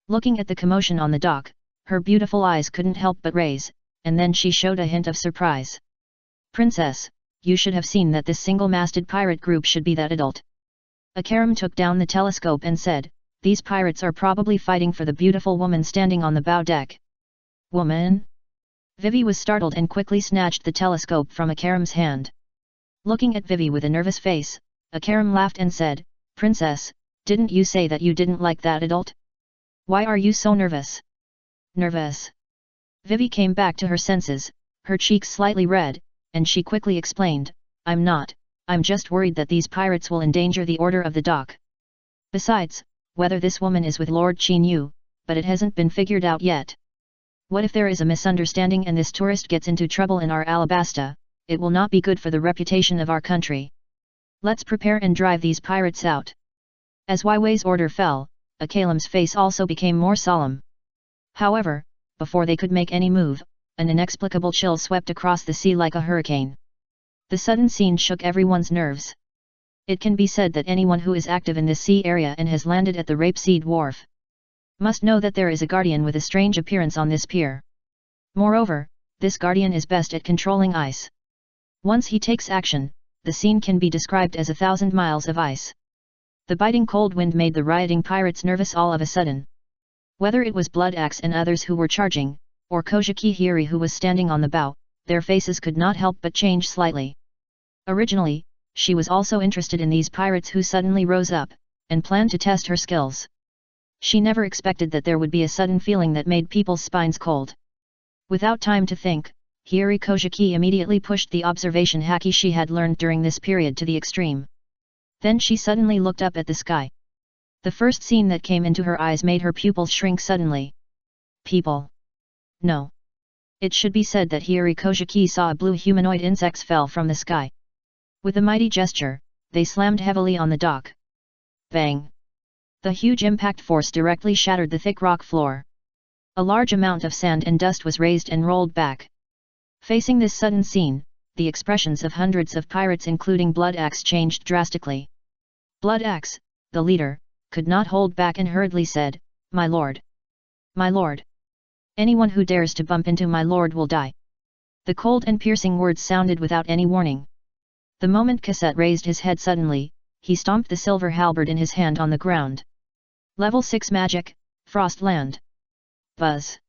Looking at the commotion on the dock, her beautiful eyes couldn't help but raise, and then she showed a hint of surprise. Princess, you should have seen that this single-masted pirate group should be that adult. Akaram took down the telescope and said, these pirates are probably fighting for the beautiful woman standing on the bow deck. Woman? Vivi was startled and quickly snatched the telescope from Akaram's hand. Looking at Vivi with a nervous face, Akaram laughed and said, Princess, didn't you say that you didn't like that adult? Why are you so nervous? Nervous? Vivi came back to her senses, her cheeks slightly red, and she quickly explained, I'm not, I'm just worried that these pirates will endanger the order of the dock. Besides, whether this woman is with Lord Qin Yu, but it hasn't been figured out yet. What if there is a misunderstanding and this tourist gets into trouble in our Alabasta? It will not be good for the reputation of our country. Let's prepare and drive these pirates out. As Waiwei's order fell, Akalam's face also became more solemn. However, before they could make any move, an inexplicable chill swept across the sea like a hurricane. The sudden scene shook everyone's nerves. It can be said that anyone who is active in this sea area and has landed at the Rapeseed Wharf must know that there is a guardian with a strange appearance on this pier. Moreover, this guardian is best at controlling ice. Once he takes action, the scene can be described as 1,000 miles of ice. The biting cold wind made the rioting pirates nervous all of a sudden. Whether it was Blood Axe and others who were charging, or Kojiki Hiri who was standing on the bow, their faces could not help but change slightly. Originally, she was also interested in these pirates who suddenly rose up, and planned to test her skills. She never expected that there would be a sudden feeling that made people's spines cold. Without time to think, Hiri Kojiki immediately pushed the observation haki she had learned during this period to the extreme. Then she suddenly looked up at the sky. The first scene that came into her eyes made her pupils shrink suddenly. People. No. It should be said that Hiri Kojiki saw a blue humanoid insect fell from the sky. With a mighty gesture, they slammed heavily on the dock. Bang! The huge impact force directly shattered the thick rock floor. A large amount of sand and dust was raised and rolled back. Facing this sudden scene, the expressions of hundreds of pirates including Blood Axe changed drastically. Blood Axe, the leader, could not hold back and hurriedly said, "My lord! My lord! Anyone who dares to bump into my lord will die." The cold and piercing words sounded without any warning. The moment Cassette raised his head suddenly, he stomped the silver halberd in his hand on the ground. Level 6 Magic, Frost Land. Buzz.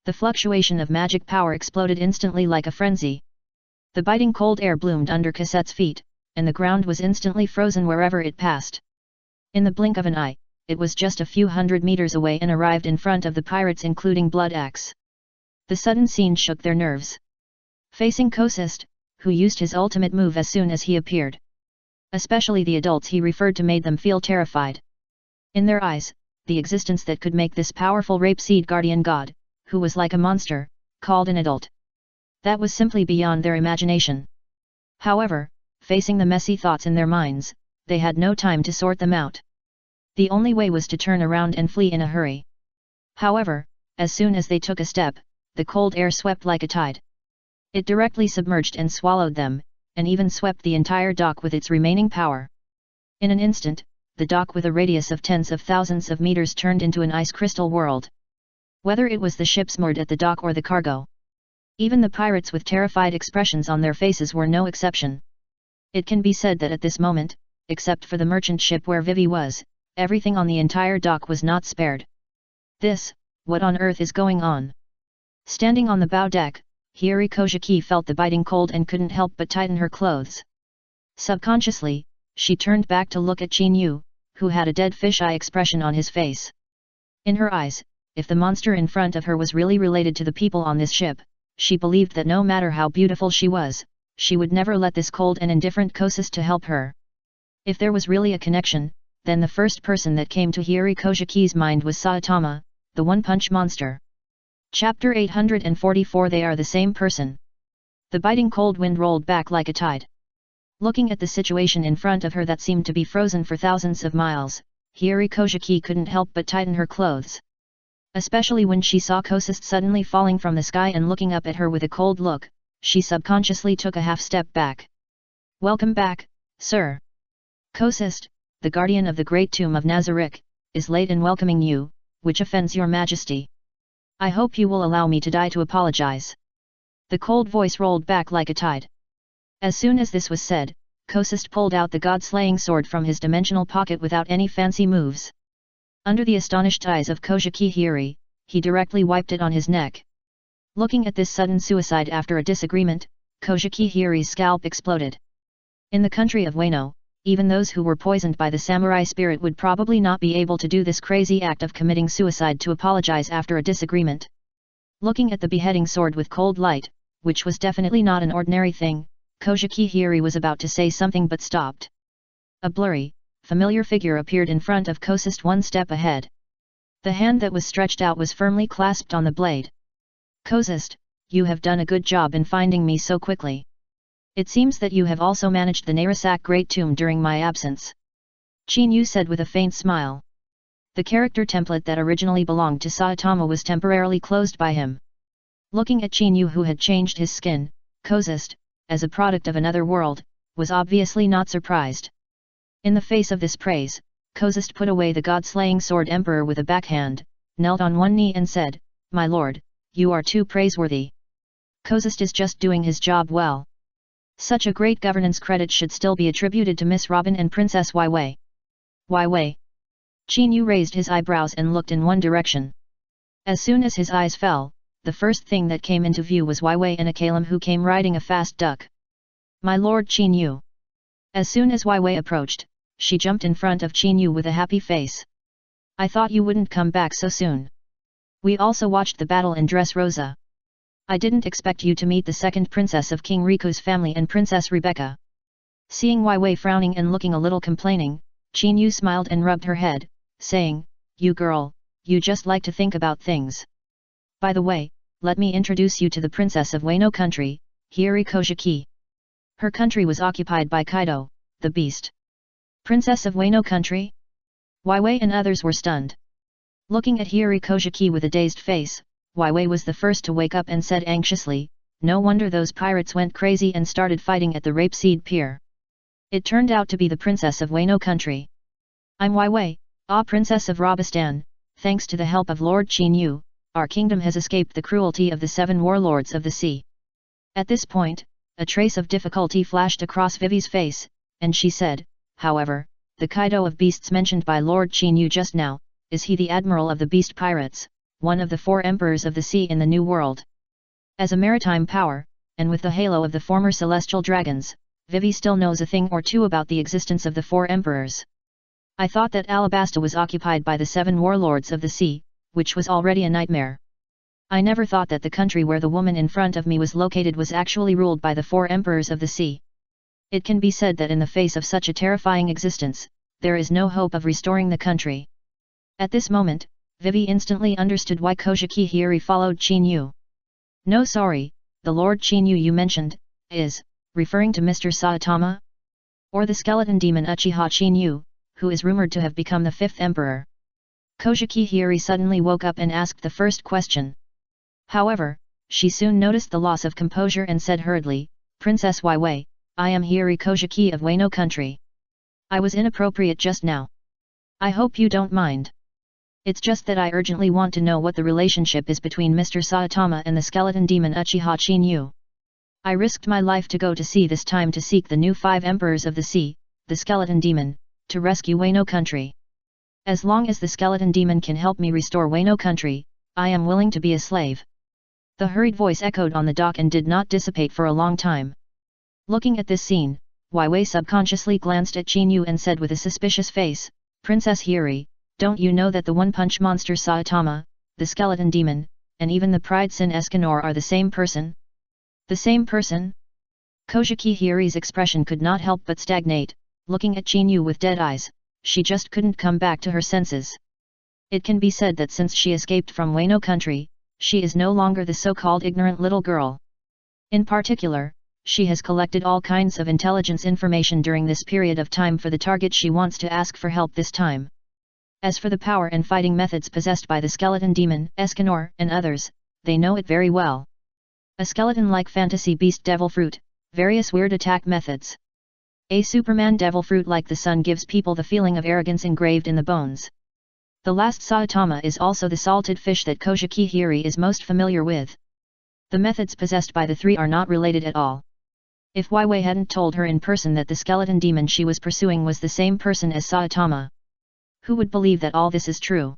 The fluctuation of magic power exploded instantly like a frenzy. The biting cold air bloomed under Cassette's feet, and the ground was instantly frozen wherever it passed. In the blink of an eye, it was just a few hundred meters away and arrived in front of the pirates including Blood Axe. The sudden scene shook their nerves. Facing Kosist, who used his ultimate move as soon as he appeared. Especially the adults he referred to made them feel terrified. In their eyes, the existence that could make this powerful rapeseed guardian god, who was like a monster, called an adult. That was simply beyond their imagination. However, facing the messy thoughts in their minds, they had no time to sort them out. The only way was to turn around and flee in a hurry. However, as soon as they took a step, the cold air swept like a tide. It directly submerged and swallowed them, and even swept the entire dock with its remaining power. In an instant, the dock with a radius of tens of thousands of meters turned into an ice crystal world. Whether it was the ships moored at the dock or the cargo. Even the pirates with terrified expressions on their faces were no exception. It can be said that at this moment, except for the merchant ship where Vivi was, everything on the entire dock was not spared. What on earth is going on? Standing on the bow deck, Hiri Kojiki felt the biting cold and couldn't help but tighten her clothes. Subconsciously, she turned back to look at Qin Yu, who had a dead fish-eye expression on his face. In her eyes, if the monster in front of her was really related to the people on this ship, she believed that no matter how beautiful she was, she would never let this cold and indifferent Kosist to help her. If there was really a connection, then the first person that came to Hiri Kojiki's mind was Saitama, the one-punch monster. Chapter 844 They are the same person. The biting cold wind rolled back like a tide. Looking at the situation in front of her that seemed to be frozen for thousands of miles, Hiri Kojiki couldn't help but tighten her clothes. Especially when she saw Kosist suddenly falling from the sky and looking up at her with a cold look, she subconsciously took a half-step back. "Welcome back, sir. Kosist, the guardian of the great tomb of Nazarick, is late in welcoming you, which offends your majesty. I hope you will allow me to die to apologize." The cold voice rolled back like a tide. As soon as this was said, Kosist pulled out the god-slaying sword from his dimensional pocket without any fancy moves. Under the astonished eyes of Kojiki Hiri, he directly wiped it on his neck. Looking at this sudden suicide after a disagreement, Kojiki Hiri's scalp exploded. In the country of Wano, even those who were poisoned by the samurai spirit would probably not be able to do this crazy act of committing suicide to apologize after a disagreement. Looking at the beheading sword with cold light, which was definitely not an ordinary thing, Kojiki Hiri was about to say something but stopped. A blurry, familiar figure appeared in front of Kosist one step ahead. The hand that was stretched out was firmly clasped on the blade. Kozist, you have done a good job in finding me so quickly. It seems that you have also managed the Narasak Great Tomb during my absence. Qin Yu said with a faint smile. The character template that originally belonged to Saitama was temporarily closed by him. Looking at Qin Yu, who had changed his skin, Kozist, as a product of another world, was obviously not surprised. In the face of this praise, Kozist put away the god-slaying sword emperor with a backhand, knelt on one knee and said, "My lord, you are too praiseworthy. Kozist is just doing his job well. Such a great governance credit should still be attributed to Miss Robin and Princess Wei. Wei? Qin Yu raised his eyebrows and looked in one direction. As soon as his eyes fell, the first thing that came into view was Wei and a Kalim who came riding a fast duck. My lord Qin Yu. As soon as Wei approached, she jumped in front of Qin Yu with a happy face. I thought you wouldn't come back so soon. We also watched the battle in Dressrosa. I didn't expect you to meet the second princess of King Riku's family and Princess Rebecca. Seeing Wei frowning and looking a little complaining, Qin Yu smiled and rubbed her head, saying, You girl, you just like to think about things. By the way, let me introduce you to the princess of Wano country, Hiri Kojiki. Her country was occupied by Kaido, the beast. Princess of Wano country? Wei and others were stunned. Looking at Hiri Kojiki with a dazed face, Wei was the first to wake up and said anxiously, No wonder those pirates went crazy and started fighting at the Rapeseed Pier. It turned out to be the princess of Wano country. I'm Wei, princess of Robistan. Thanks to the help of Lord Qin Yu, our kingdom has escaped the cruelty of the 7 warlords of the sea. At this point, a trace of difficulty flashed across Vivi's face, and she said, However, the Kaido of beasts mentioned by Lord Qin Yu just now, is he the admiral of the beast pirates, one of the 4 emperors of the sea in the New World? As a maritime power, and with the halo of the former celestial dragons, Vivi still knows a thing or two about the existence of the 4 emperors. I thought that Alabasta was occupied by the 7 warlords of the sea, which was already a nightmare. I never thought that the country where the woman in front of me was located was actually ruled by the 4 emperors of the sea. It can be said that in the face of such a terrifying existence, there is no hope of restoring the country. At this moment, Vivi instantly understood why Kojiki Hiri followed Qin Yu. No, sorry, the Lord Qin Yu you mentioned, is, referring to Mr. Saitama? Or the skeleton demon Uchiha Qin Yu, who is rumored to have become the 5th emperor? Kojiki Hiri suddenly woke up and asked the first question. However, she soon noticed the loss of composure and said hurriedly, Princess Wei, I am Hiri Kojiki of Wano country. I was inappropriate just now. I hope you don't mind. It's just that I urgently want to know what the relationship is between Mr. Saitama and the skeleton demon Uchiha Qin Yu. I risked my life to go to sea this time to seek the new 5 emperors of the sea, the skeleton demon, to rescue Wano country. As long as the skeleton demon can help me restore Wano country, I am willing to be a slave. The hurried voice echoed on the dock and did not dissipate for a long time. Looking at this scene, Wei subconsciously glanced at Qin Yu and said with a suspicious face, Princess Hiri, don't you know that the one-punch monster Saitama, the skeleton demon, and even the Pride Sin Escanor are the same person? The same person? Kojiki Hiri's expression could not help but stagnate, looking at Qin Yu with dead eyes, she just couldn't come back to her senses. It can be said that since she escaped from Wano country, she is no longer the so-called ignorant little girl. In particular, she has collected all kinds of intelligence information during this period of time for the target she wants to ask for help this time. As for the power and fighting methods possessed by the skeleton demon, Escanor, and others, they know it very well. A skeleton-like fantasy beast devil fruit, various weird attack methods. A Superman devil fruit like the sun gives people the feeling of arrogance engraved in the bones. The last Saitama is also the salted fish that Kojiki Hiri is most familiar with. The methods possessed by the 3 are not related at all. If Wei hadn't told her in person that the skeleton demon she was pursuing was the same person as Saitama, who would believe that all this is true?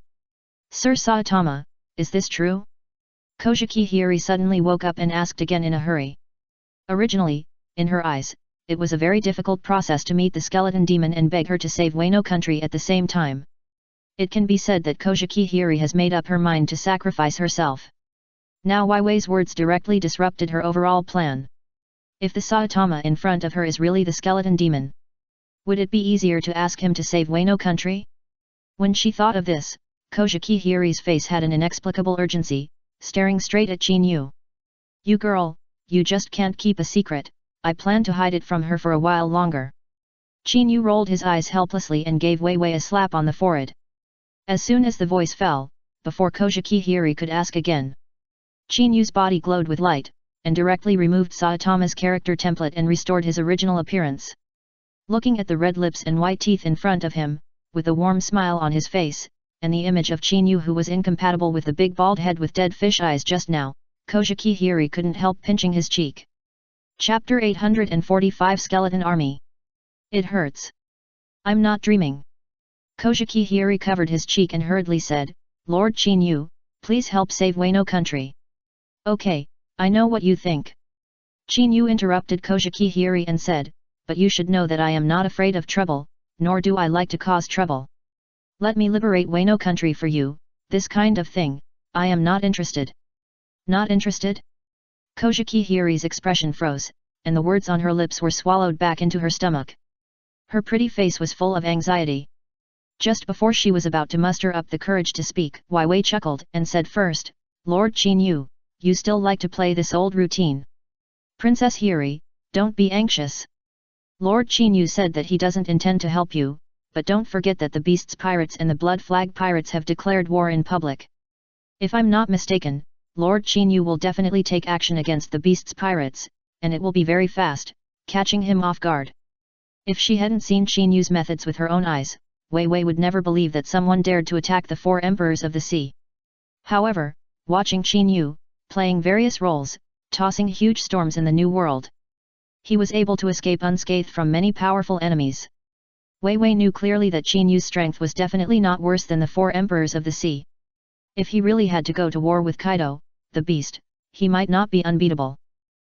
Sir Saitama, is this true? Kojiki Hiri suddenly woke up and asked again in a hurry. Originally, in her eyes, it was a very difficult process to meet the skeleton demon and beg her to save Wano country at the same time. It can be said that Kojiki Hiri has made up her mind to sacrifice herself. Now Wei's words directly disrupted her overall plan. If the Saitama in front of her is really the skeleton demon, would it be easier to ask him to save Wano country? When she thought of this, Kojiki Hiri's face had an inexplicable urgency, staring straight at Qin Yu. "You girl, you just can't keep a secret, I plan to hide it from her for a while longer." Qin Yu rolled his eyes helplessly and gave Wei Wei a slap on the forehead. As soon as the voice fell, before Kojiki Hiri could ask again, Qin Yu's body glowed with light, and directly removed Saitama's character template and restored his original appearance. Looking at the red lips and white teeth in front of him, with a warm smile on his face, and the image of Qin Yu who was incompatible with the big bald head with dead fish eyes just now, Kojiki Hiri couldn't help pinching his cheek. Chapter 845 Skeleton Army. It hurts. I'm not dreaming. Kojiki Hiri covered his cheek and hurriedly said, "Lord Qin Yu, please help save Wano country." "Okay, I know what you think." Qin Yu interrupted Kojiki Hiri and said, "But you should know that I am not afraid of trouble, nor do I like to cause trouble. Let me liberate Wano country for you, this kind of thing, I am not interested." "Not interested?" Kojiki Hiri's expression froze, and the words on her lips were swallowed back into her stomach. Her pretty face was full of anxiety. Just before she was about to muster up the courage to speak, Wei Wei chuckled and said first, "Lord Qin Yu, you still like to play this old routine. Princess Hiri, don't be anxious. Lord Qin Yu said that he doesn't intend to help you, but don't forget that the Beasts Pirates and the Blood Flag Pirates have declared war in public. If I'm not mistaken, Lord Qin Yu will definitely take action against the Beasts Pirates, and it will be very fast, catching him off guard." If she hadn't seen Qin Yu's methods with her own eyes, Wei Wei would never believe that someone dared to attack the four emperors of the sea. However, watching Qin Yu, playing various roles, tossing huge storms in the new world, he was able to escape unscathed from many powerful enemies. Wei Wei knew clearly that Qin Yu's strength was definitely not worse than the four emperors of the sea. If he really had to go to war with Kaido, the beast, he might not be unbeatable.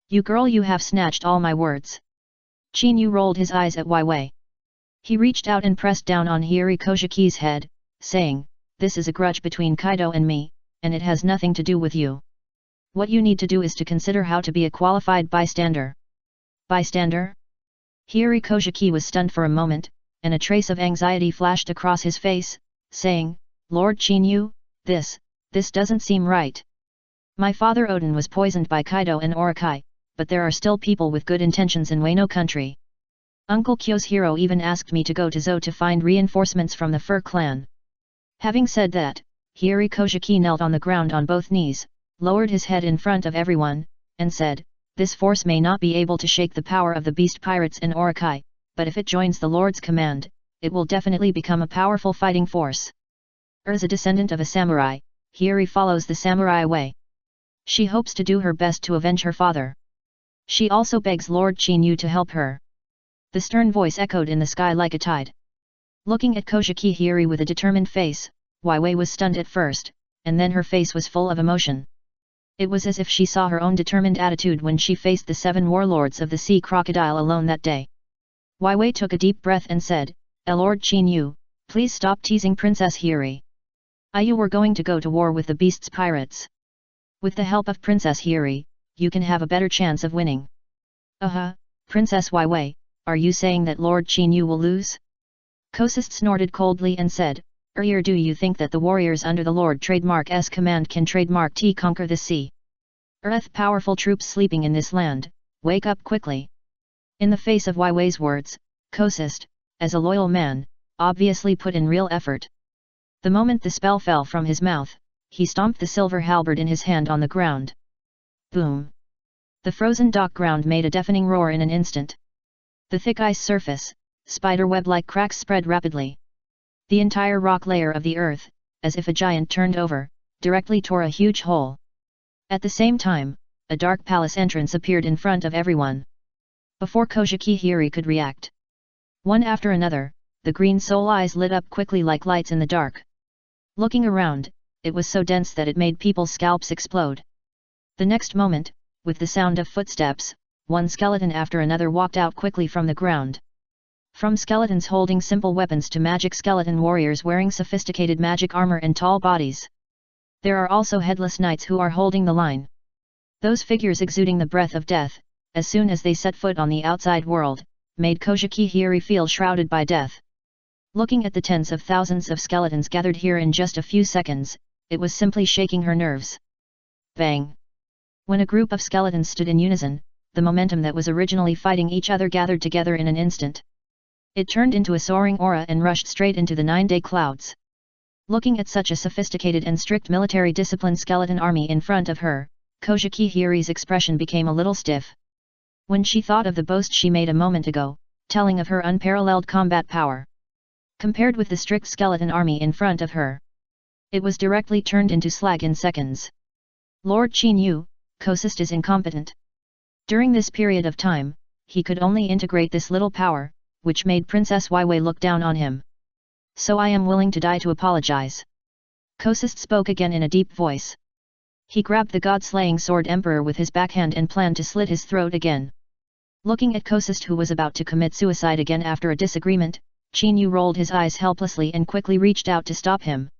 "You girl, you have snatched all my words." Qin Yu rolled his eyes at Wei Wei. He reached out and pressed down on Hiri Kojiki's head, saying, "This is a grudge between Kaido and me, and it has nothing to do with you. What you need to do is to consider how to be a qualified bystander." "Bystander?" Hiri Kojiki was stunned for a moment, and a trace of anxiety flashed across his face, saying, "Lord Qin Yu, this doesn't seem right. My father Odin was poisoned by Kaido and Orokai, but there are still people with good intentions in Wano country. Uncle Kyo's hero even asked me to go to Zou to find reinforcements from the Fur clan." Having said that, Hiri Kojiki knelt on the ground on both knees, lowered his head in front of everyone, and said, "This force may not be able to shake the power of the Beast Pirates and Orokai, but if it joins the Lord's command, it will definitely become a powerful fighting force." As a descendant of a samurai, Hiri follows the samurai way. She hopes to do her best to avenge her father. She also begs Lord Qin Yu to help her. The stern voice echoed in the sky like a tide. Looking at Kojiki Hiri with a determined face, Wei Wei was stunned at first, and then her face was full of emotion. It was as if she saw her own determined attitude when she faced the 7 warlords of the sea crocodile alone that day. Wei Wei took a deep breath and said, "Lord Qin Yu, please stop teasing Princess Hiri. You were going to go to war with the Beasts Pirates. With the help of Princess Hiri, you can have a better chance of winning." Princess Wei Wei, are you saying that Lord Qin Yu will lose?" Kosist snorted coldly and said, "Do you think that the warriors under the Lord Trademark's command can trademark T conquer the sea? Powerful troops sleeping in this land, wake up quickly." In the face of Wei Wei's words, Kosist, as a loyal man, obviously put in real effort. The moment the spell fell from his mouth, he stomped the silver halberd in his hand on the ground. Boom! The frozen dock ground made a deafening roar in an instant. The thick ice surface, spider-web-like cracks spread rapidly. The entire rock layer of the earth, as if a giant turned over, directly tore a huge hole. At the same time, a dark palace entrance appeared in front of everyone. Before Kojiki Hiri could react, one after another, the green soul eyes lit up quickly like lights in the dark. Looking around, it was so dense that it made people's scalps explode. The next moment, with the sound of footsteps, one skeleton after another walked out quickly from the ground. From skeletons holding simple weapons to magic skeleton warriors wearing sophisticated magic armor and tall bodies. There are also headless knights who are holding the line. Those figures exuding the breath of death, as soon as they set foot on the outside world, made Kojiki Hiri feel shrouded by death. Looking at the tens of thousands of skeletons gathered here in just a few seconds, it was simply shaking her nerves. Bang! When a group of skeletons stood in unison, the momentum that was originally fighting each other gathered together in an instant. It turned into a soaring aura and rushed straight into the 9-day clouds. Looking at such a sophisticated and strict military discipline skeleton army in front of her, Kojiki Hiri's expression became a little stiff. When she thought of the boast she made a moment ago, telling of her unparalleled combat power, compared with the strict skeleton army in front of her, it was directly turned into slag in seconds. Lord Qinyu, Kosist is incompetent. During this period of time, he could only integrate this little power, which made Princess Weiwei look down on him. So I am willing to die to apologize. Kosist spoke again in a deep voice. He grabbed the god-slaying sword emperor with his backhand and planned to slit his throat again. Looking at Kosist, who was about to commit suicide again after a disagreement, Qinyu rolled his eyes helplessly and quickly reached out to stop him.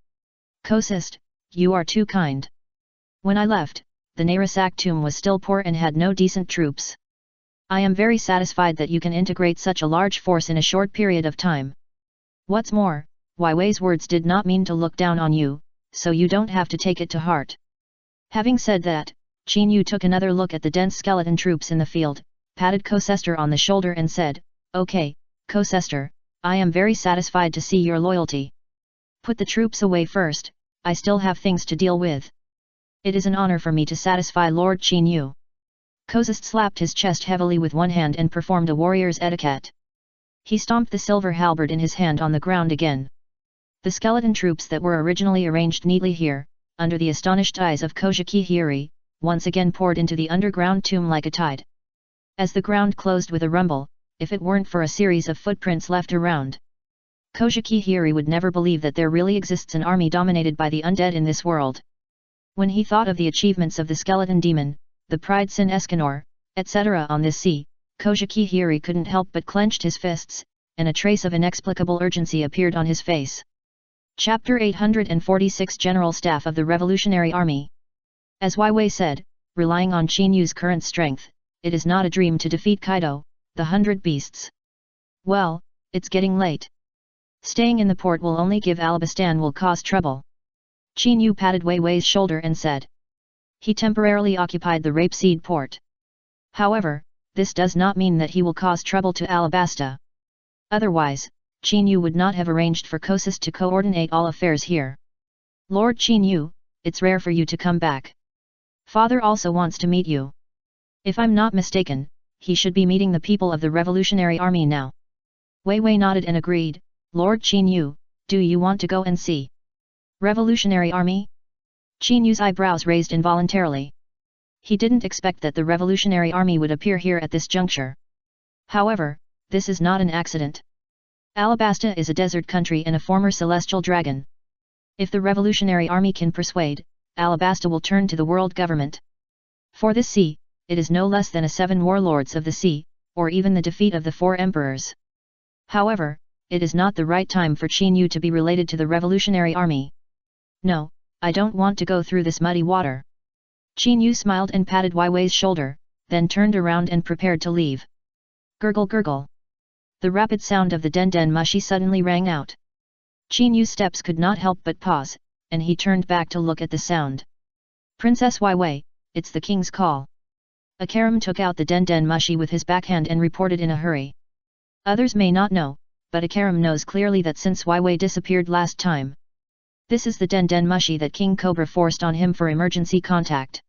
Kosist, you are too kind. When I left, the Narasak tomb was still poor and had no decent troops. I am very satisfied that you can integrate such a large force in a short period of time. What's more, Weiwei's words did not mean to look down on you, so you don't have to take it to heart. Having said that, Qinyu took another look at the dense skeleton troops in the field, patted Kosester on the shoulder and said, "Okay, Kosester, I am very satisfied to see your loyalty. Put the troops away first, I still have things to deal with. It is an honor for me to satisfy Lord Qinyu." Kosist slapped his chest heavily with one hand and performed a warrior's etiquette. He stomped the silver halberd in his hand on the ground again. The skeleton troops that were originally arranged neatly here, under the astonished eyes of Kojiki Hiri, once again poured into the underground tomb like a tide. As the ground closed with a rumble, if it weren't for a series of footprints left around, Kojiki Hiri would never believe that there really exists an army dominated by the undead in this world. When he thought of the achievements of the skeleton demon, the pride Sin Escanor, etc. on this sea, Kojiki Hiri couldn't help but clenched his fists, and a trace of inexplicable urgency appeared on his face. Chapter 846 General Staff of the Revolutionary Army. As Weiwei said, relying on Qinyu's current strength, it is not a dream to defeat Kaido, the 100 Beasts. Well, it's getting late. Staying in the port will only give Alabastan will cause trouble. Qinyu patted Weiwei's shoulder and said. He temporarily occupied the rapeseed port. However, this does not mean that he will cause trouble to Alabasta. Otherwise, Qinyu would not have arranged for Kosist to coordinate all affairs here. Lord Qinyu, it's rare for you to come back. Father also wants to meet you. If I'm not mistaken, he should be meeting the people of the Revolutionary Army now. Weiwei nodded and agreed. Lord Qinyu, do you want to go and see? Revolutionary Army? Qinyu's eyebrows raised involuntarily. He didn't expect that the Revolutionary Army would appear here at this juncture. However, this is not an accident. Alabasta is a desert country and a former celestial dragon. If the Revolutionary Army can persuade, Alabasta will turn to the world government. For this sea, it is no less than a 7 warlords of the sea, or even the defeat of the 4 emperors. However, it is not the right time for Qinyu to be related to the Revolutionary Army. No, I don't want to go through this muddy water. Qinyu smiled and patted Weiwei's shoulder, then turned around and prepared to leave. Gurgle gurgle. The rapid sound of the den mushi suddenly rang out. Qinyu's steps could not help but pause, and he turned back to look at the sound. Princess Weiwei, it's the king's call. Akaram took out the den mushi with his backhand and reported in a hurry. Others may not know, but Akaram knows clearly that since Weiwei disappeared last time, this is the den mushi that King Cobra forced on him for emergency contact.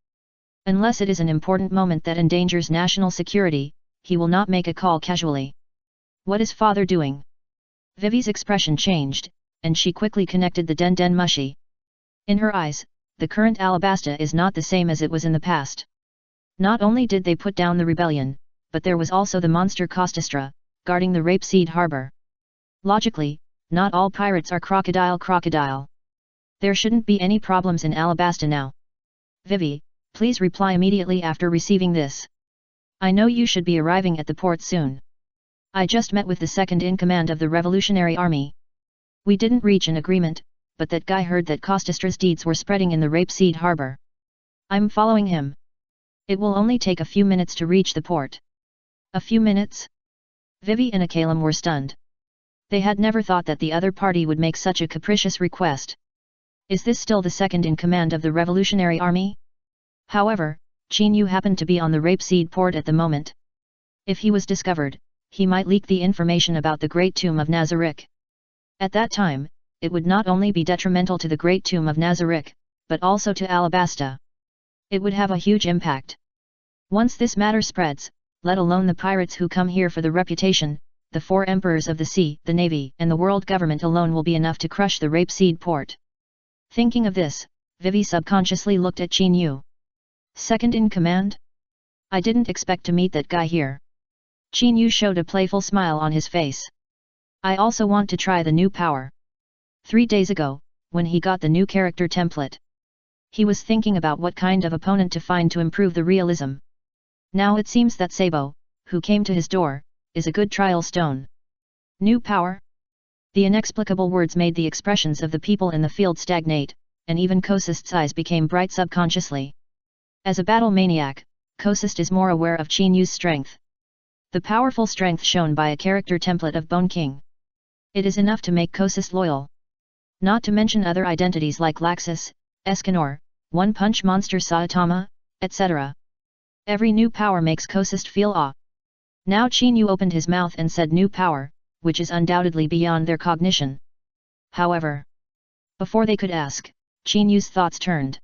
Unless it is an important moment that endangers national security, he will not make a call casually. What is father doing? Vivi's expression changed, and she quickly connected the den mushi. In her eyes, the current Alabasta is not the same as it was in the past. Not only did they put down the rebellion, but there was also the monster Costistra, guarding the rapeseed harbor. Logically, not all pirates are crocodile. There shouldn't be any problems in Alabasta now. Vivi, please reply immediately after receiving this. I know you should be arriving at the port soon. I just met with the second in command of the Revolutionary Army. We didn't reach an agreement, but that guy heard that Costistra's deeds were spreading in the rapeseed harbor. I'm following him. It will only take a few minutes to reach the port. A few minutes? Vivi and Akalam were stunned. They had never thought that the other party would make such a capricious request. Is this still the second in command of the Revolutionary Army? However, Qin Yu happened to be on the rapeseed port at the moment. If he was discovered, he might leak the information about the Great Tomb of Nazarick. At that time, it would not only be detrimental to the Great Tomb of Nazarick, but also to Alabasta. It would have a huge impact. Once this matter spreads, let alone the pirates who come here for the reputation, the 4 emperors of the sea, the navy, and the world government alone will be enough to crush the rapeseed port. Thinking of this, Vivi subconsciously looked at Qin Yu. Second in command? I didn't expect to meet that guy here. Qin Yu showed a playful smile on his face. I also want to try the new power. 3 days ago, when he got the new character template, he was thinking about what kind of opponent to find to improve the realism. Now it seems that Sabo, who came to his door, is a good trial stone. New power? The inexplicable words made the expressions of the people in the field stagnate, and even Kosist's eyes became bright subconsciously. As a battle maniac, Kosist is more aware of Qin Yu's strength. The powerful strength shown by a character template of Bone King. It is enough to make Kosist loyal. Not to mention other identities like Laxus, Escanor, One Punch Monster Saitama, etc. Every new power makes Kosist feel awe. Now Qin Yu opened his mouth and said new power, which is undoubtedly beyond their cognition. However, before they could ask, Qin Yu's thoughts turned.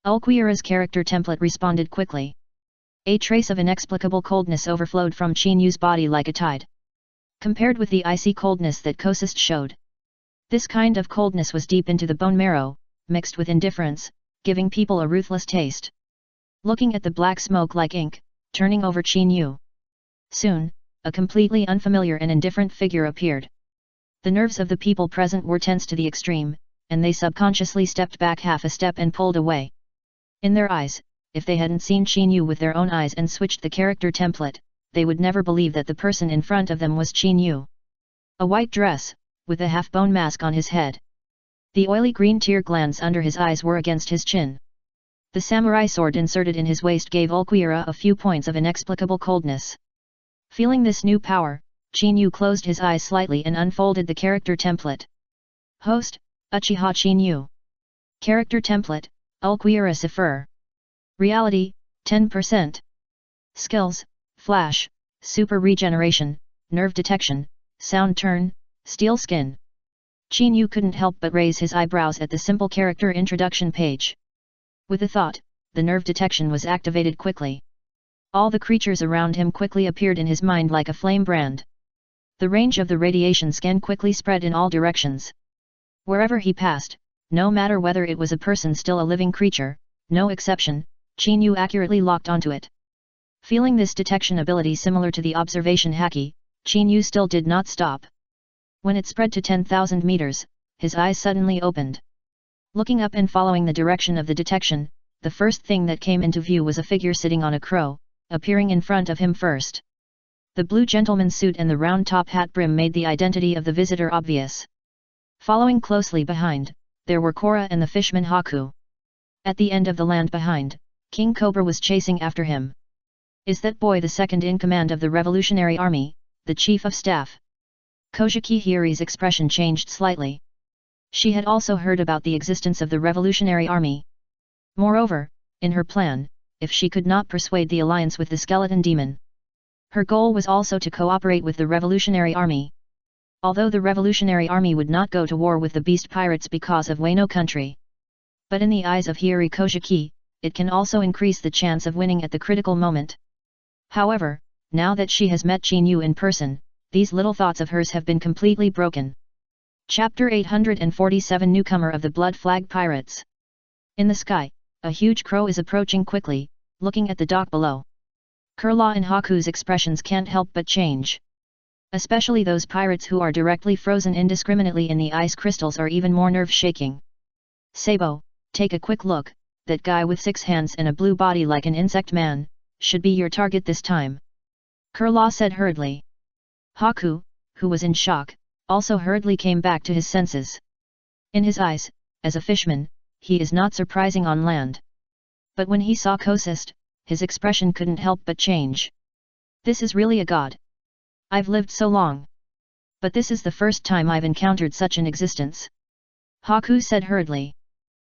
Ulquiorra's character template responded quickly. A trace of inexplicable coldness overflowed from Qin Yu's body like a tide. Compared with the icy coldness that Kosist showed, this kind of coldness was deep into the bone marrow, mixed with indifference, giving people a ruthless taste. Looking at the black smoke like ink, turning over Qin Yu. Soon, a completely unfamiliar and indifferent figure appeared. The nerves of the people present were tense to the extreme, and they subconsciously stepped back half a step and pulled away. In their eyes, if they hadn't seen Qin Yu with their own eyes and switched the character template, they would never believe that the person in front of them was Qin Yu. A white dress, with a half-bone mask on his head. The oily green tear glands under his eyes were against his chin. The samurai sword inserted in his waist gave Ulquiorra a few points of inexplicable coldness. Feeling this new power, Qin Yu closed his eyes slightly and unfolded the character template. Host, Uchiha Qin Yu. Character template, Ulquiorra Sefer. Reality, 10%. Skills, Flash, Super Regeneration, Nerve Detection, Sound Turn, Steel Skin. Qin Yu couldn't help but raise his eyebrows at the simple character introduction page. With a thought, the nerve detection was activated quickly. All the creatures around him quickly appeared in his mind like a flame brand. The range of the radiation scan quickly spread in all directions. Wherever he passed, no matter whether it was a person still a living creature, no exception, Qin Yu accurately locked onto it. Feeling this detection ability similar to the observation haki, Qin Yu still did not stop. When it spread to 10,000 meters, his eyes suddenly opened. Looking up and following the direction of the detection, the first thing that came into view was a figure sitting on a crow, appearing in front of him first. The blue gentleman's suit and the round top hat brim made the identity of the visitor obvious. Following closely behind, there were Korra and the fishman Haku. At the end of the land behind, King Cobra was chasing after him. Is that boy the second in command of the Revolutionary Army, the chief of staff? Kojiki Hiri's expression changed slightly. She had also heard about the existence of the Revolutionary Army. Moreover, in her plan, if she could not persuade the alliance with the skeleton demon, her goal was also to cooperate with the Revolutionary Army. Although the Revolutionary Army would not go to war with the beast pirates because of Wano country. But in the eyes of Hiri Kojiki, it can also increase the chance of winning at the critical moment. However, now that she has met Qin Yu in person, these little thoughts of hers have been completely broken. Chapter 847 Newcomer of the Blood Flag Pirates. In the sky, a huge crow is approaching quickly, looking at the dock below. Kurla and Haku's expressions can't help but change. Especially those pirates who are directly frozen indiscriminately in the ice crystals are even more nerve-shaking. Sabo, take a quick look, that guy with 6 hands and a blue body like an insect man, should be your target this time. Kurla said hurriedly. Haku, who was in shock, also hurriedly came back to his senses. In his eyes, as a fishman, he is not surprising on land. But when he saw Kosist, his expression couldn't help but change. This is really a god. I've lived so long. But this is the first time I've encountered such an existence. Haku said hurriedly.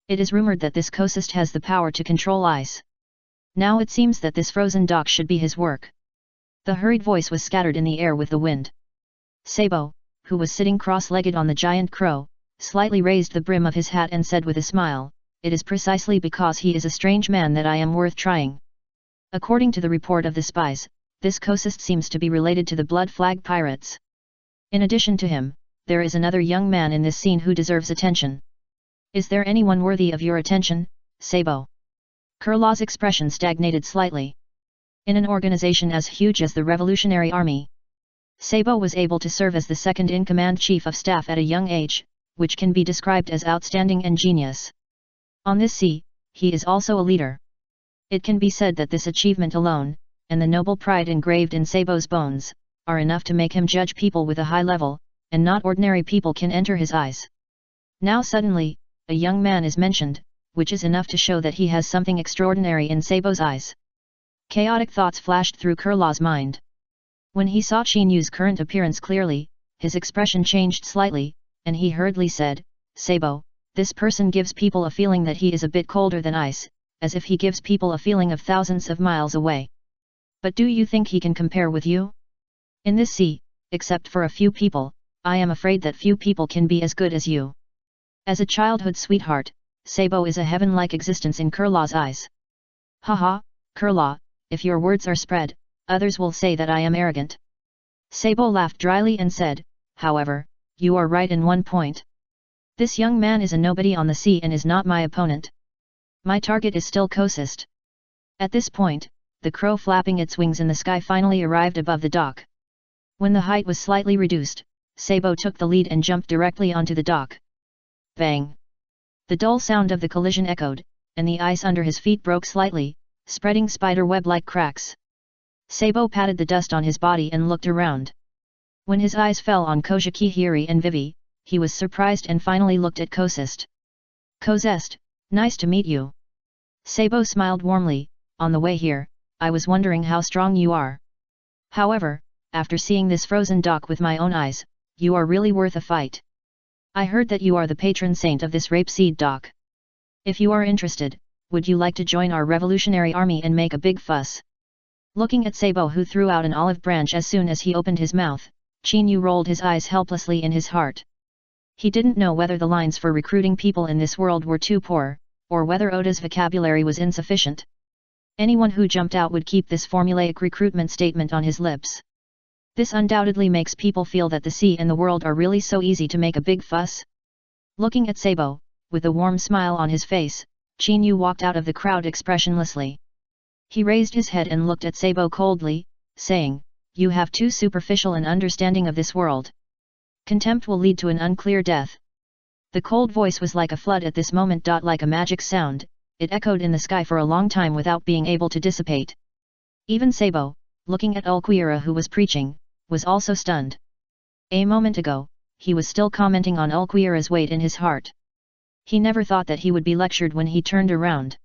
It is rumored that this Kosist has the power to control ice. Now it seems that this frozen dock should be his work. The hurried voice was scattered in the air with the wind. Sabo, who was sitting cross-legged on the giant crow, slightly raised the brim of his hat and said with a smile, "It is precisely because he is a strange man that I am worth trying." According to the report of the spies, this coast seems to be related to the Blood Flag pirates. In addition to him, there is another young man in this scene who deserves attention. Is there anyone worthy of your attention, Sabo? Kurlaw's expression stagnated slightly. In an organization as huge as the Revolutionary Army, Sabo was able to serve as the second-in-command chief of staff at a young age, which can be described as outstanding and genius. On this sea, he is also a leader. It can be said that this achievement alone, and the noble pride engraved in Sabo's bones, are enough to make him judge people with a high level, and not ordinary people can enter his eyes. Now suddenly, a young man is mentioned, which is enough to show that he has something extraordinary in Sabo's eyes. Chaotic thoughts flashed through Kurlaw's mind. When he saw Chinyu's current appearance clearly, his expression changed slightly, and he hurriedly said, "Sabo, this person gives people a feeling that he is a bit colder than ice, as if he gives people a feeling of thousands of miles away. But do you think he can compare with you? In this sea, except for a few people, I am afraid that few people can be as good as you." As a childhood sweetheart, Sabo is a heaven-like existence in Kurlaw's eyes. "Haha, Kurlaw, if your words are spread, others will say that I am arrogant." Sabo laughed dryly and said, "However, you are right in one point. This young man is a nobody on the sea and is not my opponent. My target is still coast." At this point, the crow flapping its wings in the sky finally arrived above the dock. When the height was slightly reduced, Sabo took the lead and jumped directly onto the dock. Bang! The dull sound of the collision echoed, and the ice under his feet broke slightly, spreading spider-web-like cracks. Sabo patted the dust on his body and looked around. When his eyes fell on Kojiki Hiri and Vivi, he was surprised and finally looked at Kosest. "Kosest, nice to meet you." Sabo smiled warmly, "On the way here, I was wondering how strong you are. However, after seeing this frozen dock with my own eyes, you are really worth a fight. I heard that you are the patron saint of this rapeseed dock. If you are interested, would you like to join our revolutionary army and make a big fuss?" Looking at Sabo, who threw out an olive branch as soon as he opened his mouth, Chinyu rolled his eyes helplessly in his heart. He didn't know whether the lines for recruiting people in this world were too poor, or whether Oda's vocabulary was insufficient. Anyone who jumped out would keep this formulaic recruitment statement on his lips. This undoubtedly makes people feel that the sea and the world are really so easy to make a big fuss. Looking at Sabo, with a warm smile on his face, Chinyu walked out of the crowd expressionlessly. He raised his head and looked at Sabo coldly, saying, "You have too superficial an understanding of this world. Contempt will lead to an unclear death." The cold voice was like a flood at this moment. Like a magic sound, it echoed in the sky for a long time without being able to dissipate. Even Sabo, looking at Ulquiera who was preaching, was also stunned. A moment ago, he was still commenting on Ulquiera's weight in his heart. He never thought that he would be lectured when he turned around.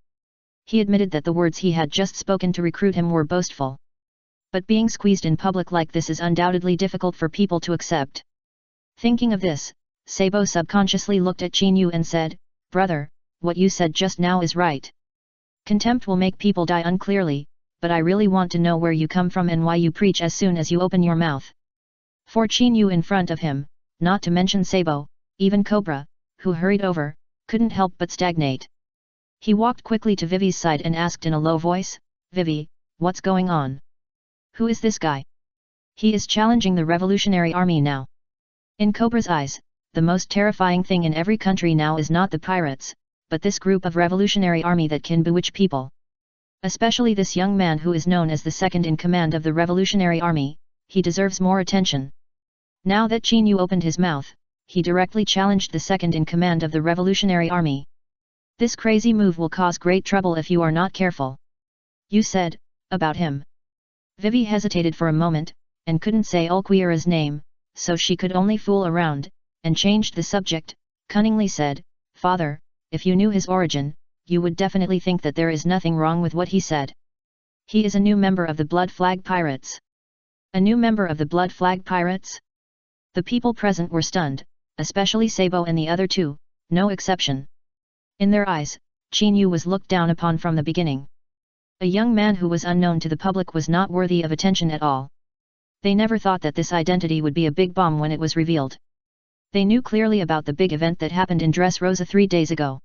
He admitted that the words he had just spoken to recruit him were boastful. But being squeezed in public like this is undoubtedly difficult for people to accept. Thinking of this, Sabo subconsciously looked at Chinyu and said, "Brother, what you said just now is right. Contempt will make people die unclearly, but I really want to know where you come from and why you preach as soon as you open your mouth." For Chinyu in front of him, not to mention Sabo, even Cobra, who hurried over, couldn't help but stagnate. He walked quickly to Vivi's side and asked in a low voice, "Vivi, what's going on? Who is this guy? He is challenging the revolutionary army now." In Cobra's eyes, the most terrifying thing in every country now is not the pirates, but this group of revolutionary army that can bewitch people. Especially this young man who is known as the second in command of the revolutionary army, he deserves more attention. Now that Chinyu opened his mouth, he directly challenged the second in command of the revolutionary army. This crazy move will cause great trouble if you are not careful. "You said, about him." Vivi hesitated for a moment, and couldn't say Ulquiera's name, so she could only fool around, and changed the subject, cunningly said, "Father, if you knew his origin, you would definitely think that there is nothing wrong with what he said. He is a new member of the Blood Flag Pirates." "A new member of the Blood Flag Pirates?" The people present were stunned, especially Sabo and the other two, no exception. In their eyes, Chinyu was looked down upon from the beginning. A young man who was unknown to the public was not worthy of attention at all. They never thought that this identity would be a big bomb when it was revealed. They knew clearly about the big event that happened in Dressrosa 3 days ago.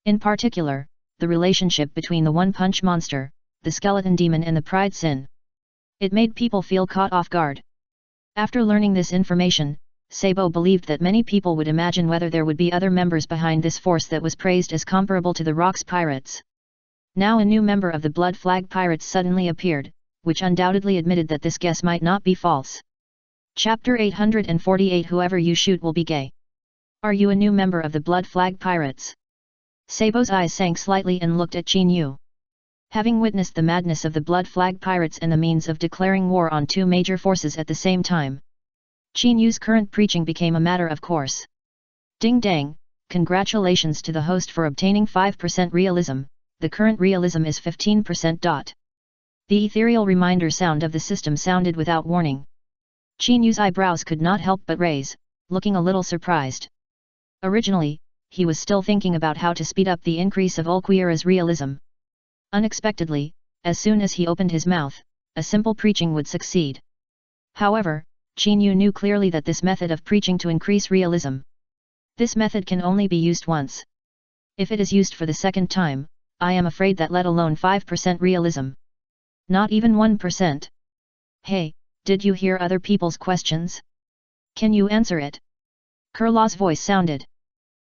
In particular, the relationship between the One-Punch Monster, the Skeleton Demon and the Pride Sin. It made people feel caught off guard. After learning this information, Sabo believed that many people would imagine whether there would be other members behind this force that was praised as comparable to the Rocks Pirates. Now a new member of the Blood Flag Pirates suddenly appeared, which undoubtedly admitted that this guess might not be false. Chapter 848 Whoever you shoot will be gay. Are you a new member of the Blood Flag Pirates? Sabo's eyes sank slightly and looked at Qin Yu. Having witnessed the madness of the Blood Flag Pirates and the means of declaring war on two major forces at the same time, Qin Yu's current preaching became a matter of course. Ding dang, congratulations to the host for obtaining 5% realism, the current realism is 15%. The ethereal reminder sound of the system sounded without warning. Qin Yu's eyebrows could not help but raise, looking a little surprised. Originally, he was still thinking about how to speed up the increase of Ulquiorra's realism. Unexpectedly, as soon as he opened his mouth, a simple preaching would succeed. However, Qin Yu knew clearly that this method of preaching to increase realism. This method can only be used once. If it is used for the second time, I am afraid that let alone 5% realism. Not even 1%. Hey, did you hear other people's questions? Can you answer it? Kurla's voice sounded.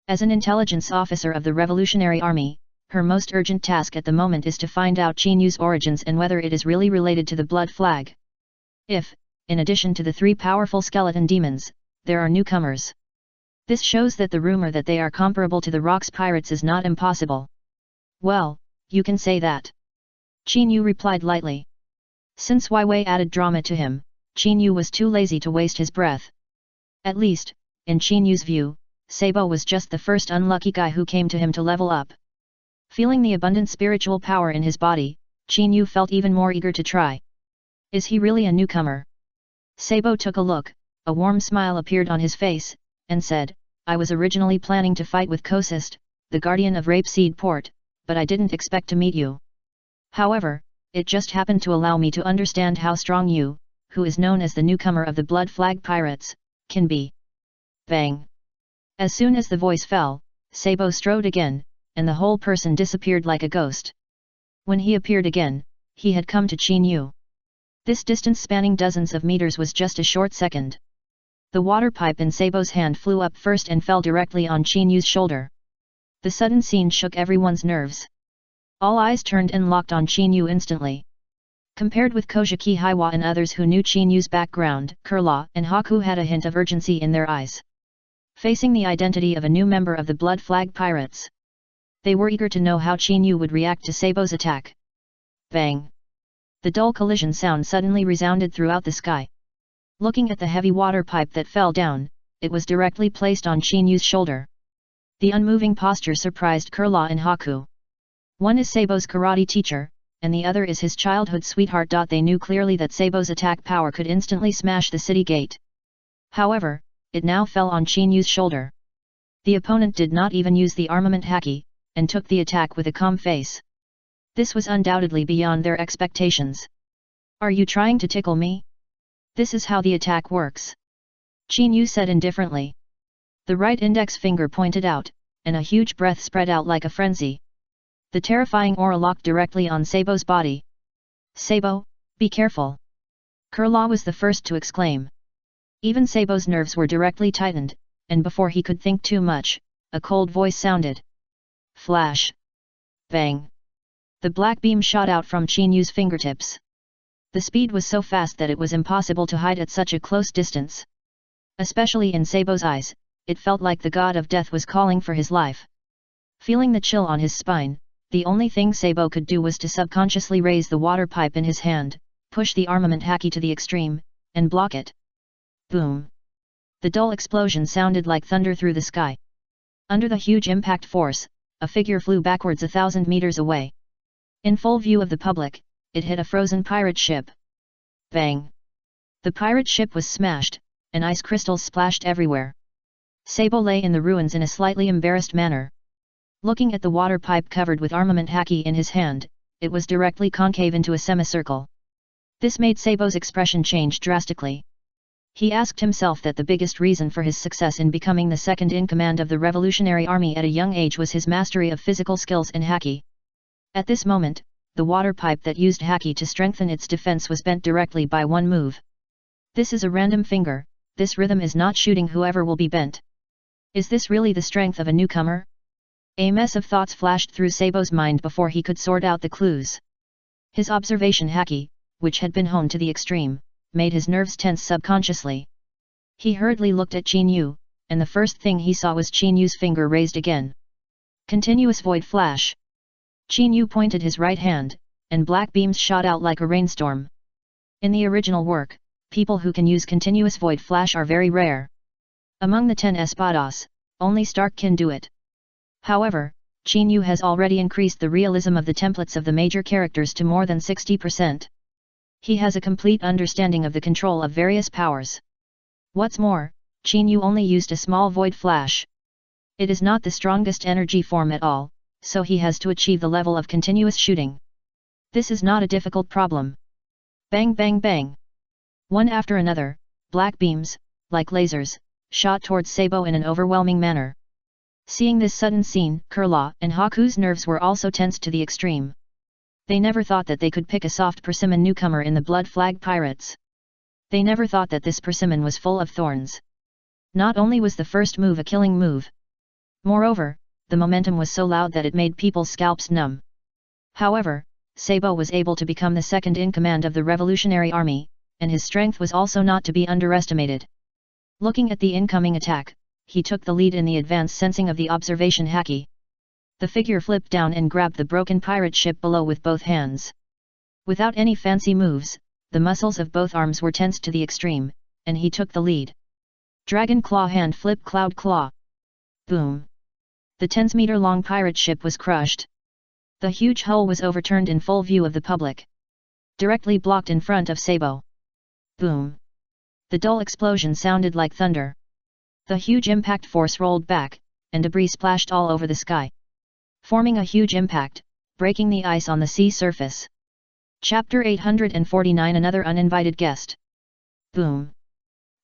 As an intelligence officer of the Revolutionary Army, her most urgent task at the moment is to find out Qin Yu's origins and whether it is really related to the Blood Flag. If, in addition to the 3 powerful skeleton demons, there are newcomers. This shows that the rumor that they are comparable to the Rocks Pirates is not impossible. Well, you can say that. Qin Yu replied lightly. Since Wei added drama to him, Qin Yu was too lazy to waste his breath. At least, in Qin Yu's view, Sabo was just the first unlucky guy who came to him to level up. Feeling the abundant spiritual power in his body, Qin Yu felt even more eager to try. Is he really a newcomer? Sabo took a look, a warm smile appeared on his face, and said, I was originally planning to fight with Kosist, the guardian of Rapeseed Port, but I didn't expect to meet you. However, it just happened to allow me to understand how strong you, who is known as the newcomer of the Blood Flag Pirates, can be. Bang! As soon as the voice fell, Sabo strode again, and the whole person disappeared like a ghost. When he appeared again, he had come to Qin Yu. This distance spanning dozens of meters was just a short second. The water pipe in Sabo's hand flew up first and fell directly on Qin Yu's shoulder. The sudden scene shook everyone's nerves. All eyes turned and locked on Qin Yu instantly. Compared with Kojiki Haiwa and others who knew Qin Yu's background, Kurla and Haku had a hint of urgency in their eyes. Facing the identity of a new member of the Blood Flag Pirates, they were eager to know how Qin Yu would react to Sabo's attack. Bang! The dull collision sound suddenly resounded throughout the sky. Looking at the heavy water pipe that fell down, it was directly placed on Qin Yu's shoulder. The unmoving posture surprised Kurla and Haku. One is Sabo's karate teacher, and the other is his childhood sweetheart. They knew clearly that Sabo's attack power could instantly smash the city gate. However, it now fell on Qin Yu's shoulder. The opponent did not even use the armament haki, and took the attack with a calm face. This was undoubtedly beyond their expectations. Are you trying to tickle me? This is how the attack works. Qin Yu said indifferently. The right index finger pointed out, and a huge breath spread out like a frenzy. The terrifying aura locked directly on Sabo's body. Sabo, be careful! Kurla was the first to exclaim. Even Sabo's nerves were directly tightened, and before he could think too much, a cold voice sounded. Flash! Bang! The black beam shot out from Qin Yu's fingertips. The speed was so fast that it was impossible to hide at such a close distance. Especially in Sabo's eyes, it felt like the god of death was calling for his life. Feeling the chill on his spine, the only thing Sabo could do was to subconsciously raise the water pipe in his hand, push the armament haki to the extreme, and block it. Boom! The dull explosion sounded like thunder through the sky. Under the huge impact force, a figure flew backwards 1,000 meters away. In full view of the public, it hit a frozen pirate ship. Bang! The pirate ship was smashed, and ice crystals splashed everywhere. Sabo lay in the ruins in a slightly embarrassed manner. Looking at the water pipe covered with armament haki in his hand, it was directly concave into a semicircle. This made Sabo's expression change drastically. He asked himself that the biggest reason for his success in becoming the second in command of the Revolutionary Army at a young age was his mastery of physical skills and haki. At this moment, the water pipe that used haki to strengthen its defense was bent directly by one move. This is a random finger, this rhythm is not shooting whoever will be bent. Is this really the strength of a newcomer? A mess of thoughts flashed through Sabo's mind before he could sort out the clues. His observation haki, which had been honed to the extreme, made his nerves tense subconsciously. He hurriedly looked at Qin Yu, and the first thing he saw was Qin Yu's finger raised again. Continuous void flash. Qin Yu pointed his right hand, and black beams shot out like a rainstorm. In the original work, people who can use continuous void flash are very rare. Among the 10 espadas, only Stark can do it. However, Qin Yu has already increased the realism of the templates of the major characters to more than 60%. He has a complete understanding of the control of various powers. What's more, Qin Yu only used a small void flash. It is not the strongest energy form at all, so he has to achieve the level of continuous shooting. This is not a difficult problem. Bang bang bang. One after another, black beams, like lasers, shot towards Sabo in an overwhelming manner. Seeing this sudden scene, Kurla and Haku's nerves were also tensed to the extreme. They never thought that they could pick a soft persimmon newcomer in the Blood Flag Pirates. They never thought that this persimmon was full of thorns. Not only was the first move a killing move. Moreover, the momentum was so loud that it made people's scalps numb. However, Sabo was able to become the second in command of the Revolutionary Army, and his strength was also not to be underestimated. Looking at the incoming attack, he took the lead in the advanced sensing of the observation haki. The figure flipped down and grabbed the broken pirate ship below with both hands. Without any fancy moves, the muscles of both arms were tensed to the extreme, and he took the lead. Dragon Claw Hand Flip Cloud Claw. Boom! The 10-meter-long pirate ship was crushed. The huge hull was overturned in full view of the public. Directly blocked in front of Sabo. Boom! The dull explosion sounded like thunder. The huge impact force rolled back, and debris splashed all over the sky, forming a huge impact, breaking the ice on the sea surface. Chapter 849 Another Uninvited Guest. Boom!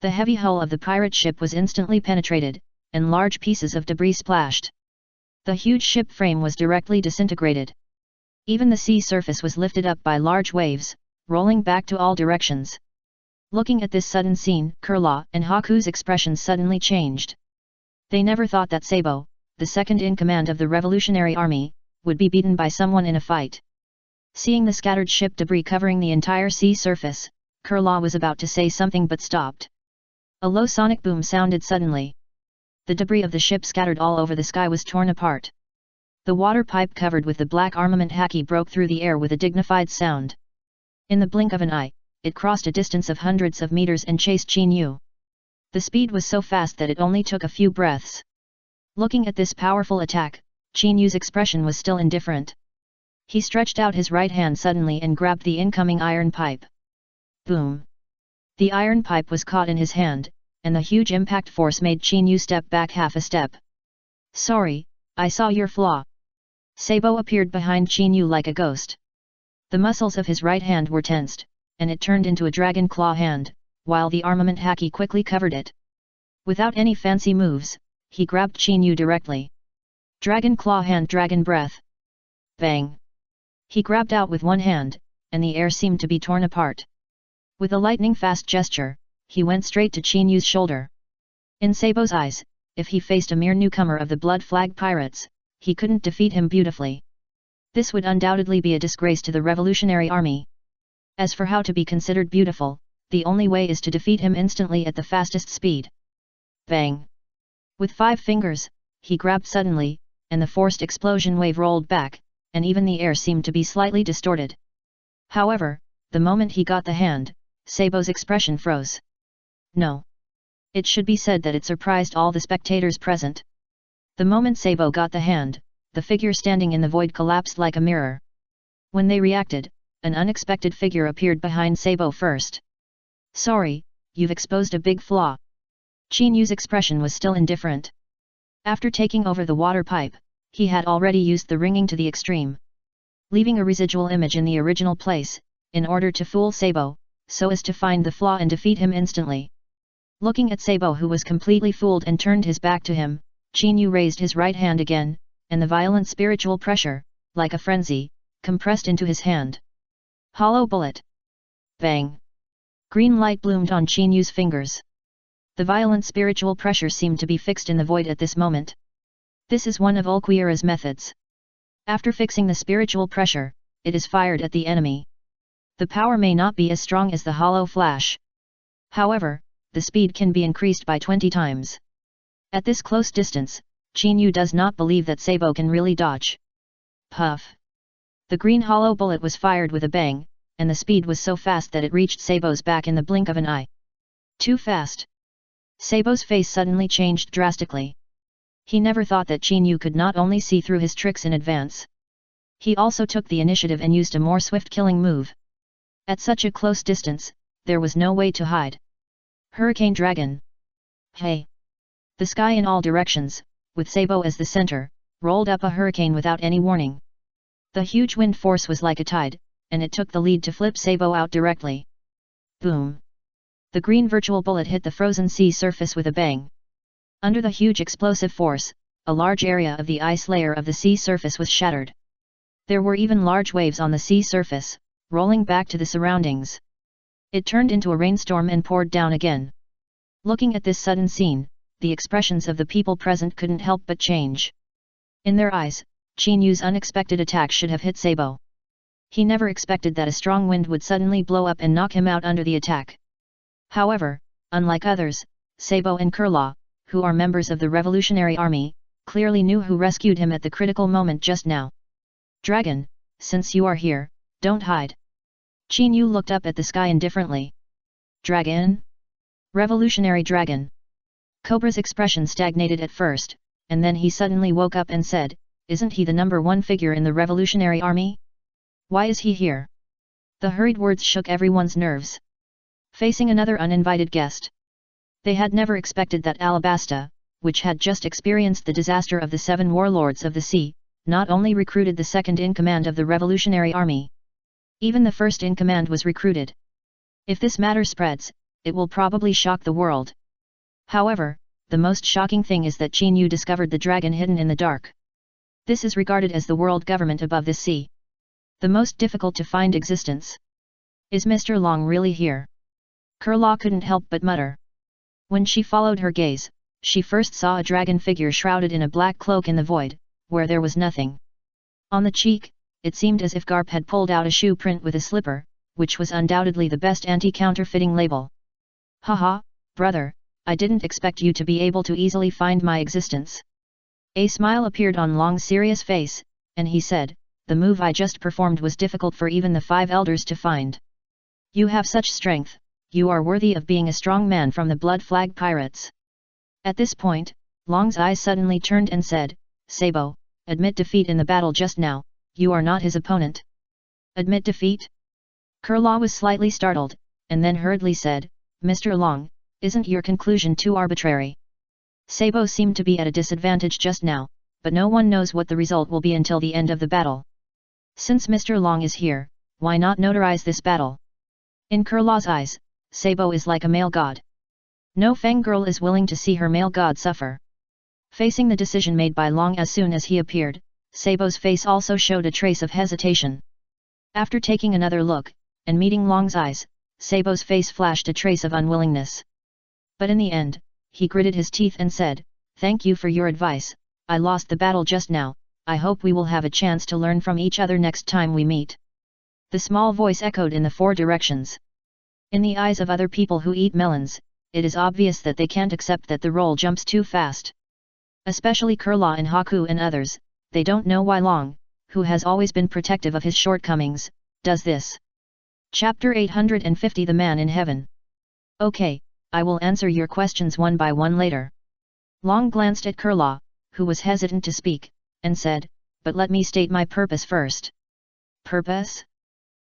The heavy hull of the pirate ship was instantly penetrated, and large pieces of debris splashed. The huge ship frame was directly disintegrated. Even the sea surface was lifted up by large waves, rolling back to all directions. Looking at this sudden scene, Kurla and Haku's expressions suddenly changed. They never thought that Sabo, the second in command of the Revolutionary Army, would be beaten by someone in a fight. Seeing the scattered ship debris covering the entire sea surface, Kurla was about to say something but stopped. A low sonic boom sounded suddenly. The debris of the ship scattered all over the sky was torn apart. The water pipe covered with the black armament haki broke through the air with a dignified sound. In the blink of an eye, it crossed a distance of hundreds of meters and chased Qin Yu. The speed was so fast that it only took a few breaths. Looking at this powerful attack, Qin Yu's expression was still indifferent. He stretched out his right hand suddenly and grabbed the incoming iron pipe. Boom! The iron pipe was caught in his hand, and the huge impact force made Qin Yu step back half a step. Sorry, I saw your flaw. Sabo appeared behind Qin Yu like a ghost. The muscles of his right hand were tensed, and it turned into a dragon claw hand, while the armament haki quickly covered it. Without any fancy moves, he grabbed Qin Yu directly. Dragon claw hand dragon breath. Bang! He grabbed out with one hand, and the air seemed to be torn apart. With a lightning-fast gesture, he went straight to Qin Yu's shoulder. In Sabo's eyes, if he faced a mere newcomer of the Blood Flag Pirates, he couldn't defeat him beautifully. This would undoubtedly be a disgrace to the Revolutionary Army. As for how to be considered beautiful, the only way is to defeat him instantly at the fastest speed. Bang! With 5 fingers, he grabbed suddenly, and the forced explosion wave rolled back, and even the air seemed to be slightly distorted. However, the moment he got the hand, Sabo's expression froze. No. It should be said that it surprised all the spectators present. The moment Sabo got the hand, the figure standing in the void collapsed like a mirror. When they reacted, an unexpected figure appeared behind Sabo first. Sorry, you've exposed a big flaw. Qin Yu's expression was still indifferent. After taking over the water pipe, he had already used the ringing to the extreme. leaving a residual image in the original place, in order to fool Sabo, so as to find the flaw and defeat him instantly. Looking at Sabo, who was completely fooled and turned his back to him, Chinyu raised his right hand again, and the violent spiritual pressure, like a frenzy, compressed into his hand. Hollow bullet. Bang! Green light bloomed on Chinyu's fingers. The violent spiritual pressure seemed to be fixed in the void at this moment. This is one of Ulquiera's methods. After fixing the spiritual pressure, it is fired at the enemy. The power may not be as strong as the hollow flash. However, the speed can be increased by 20 times. At this close distance, Chinyu does not believe that Sabo can really dodge. Puff! The green hollow bullet was fired with a bang, and the speed was so fast that it reached Sabo's back in the blink of an eye. Too fast. Sabo's face suddenly changed drastically. He never thought that Chinyu could not only see through his tricks in advance. He also took the initiative and used a more swift killing move. At such a close distance, there was no way to hide. Hurricane Dragon. Hey! The sky in all directions, with Sabo as the center, rolled up a hurricane without any warning. The huge wind force was like a tide, and it took the lead to flip Sabo out directly. Boom! The green virtual bullet hit the frozen sea surface with a bang. Under the huge explosive force, a large area of the ice layer of the sea surface was shattered. There were even large waves on the sea surface, rolling back to the surroundings. It turned into a rainstorm and poured down again. Looking at this sudden scene, the expressions of the people present couldn't help but change. In their eyes, Chinyu's unexpected attack should have hit Sabo. He never expected that a strong wind would suddenly blow up and knock him out under the attack. However, unlike others, Sabo and Kurlaw, who are members of the Revolutionary Army, clearly knew who rescued him at the critical moment just now. Dragon, since you are here, don't hide. Chinyu looked up at the sky indifferently. Dragon? Revolutionary Dragon. Cobra's expression stagnated at first, and then he suddenly woke up and said, "Isn't he the #1 figure in the Revolutionary Army? Why is he here?" The hurried words shook everyone's nerves. Facing another uninvited guest. They had never expected that Alabasta, which had just experienced the disaster of the 7 warlords of the sea, not only recruited the second-in-command of the Revolutionary Army. Even the first-in-command was recruited. If this matter spreads, it will probably shock the world. However, the most shocking thing is that Chinyu discovered the dragon hidden in the dark. This is regarded as the world government above the sea. The most difficult to find existence. Is Mr. Long really here? Kurlaw couldn't help but mutter. When she followed her gaze, she first saw a dragon figure shrouded in a black cloak in the void, where there was nothing. On the cheek, it seemed as if Garp had pulled out a shoe print with a slipper, which was undoubtedly the best anti-counterfeiting label. Haha, brother, I didn't expect you to be able to easily find my existence. A smile appeared on Long's serious face, and he said, "The move I just performed was difficult for even the 5 elders to find. You have such strength, you are worthy of being a strong man from the Blood Flag Pirates." At this point, Long's eyes suddenly turned and said, "Sabo, admit defeat in the battle just now, you are not his opponent." Admit defeat? Kurlaw was slightly startled, and then hurriedly said, "Mr. Long, isn't your conclusion too arbitrary? Sabo seemed to be at a disadvantage just now, but no one knows what the result will be until the end of the battle. Since Mr. Long is here, why not notarize this battle?" In Kurlaw's eyes, Sabo is like a male god. No fangirl is willing to see her male god suffer. Facing the decision made by Long as soon as he appeared, Sabo's face also showed a trace of hesitation. After taking another look, and meeting Long's eyes, Sabo's face flashed a trace of unwillingness. But in the end, he gritted his teeth and said, "Thank you for your advice, I lost the battle just now, I hope we will have a chance to learn from each other next time we meet." The small voice echoed in the 4 directions. In the eyes of other people who eat melons, it is obvious that they can't accept that the roll jumps too fast. Especially Kurlaw and Haku and others, they don't know why Long, who has always been protective of his shortcomings, does this. Chapter 850 The Man in Heaven. Okay, I will answer your questions one by one later. Long glanced at Kurlaw, who was hesitant to speak, and said, "But let me state my purpose first." Purpose?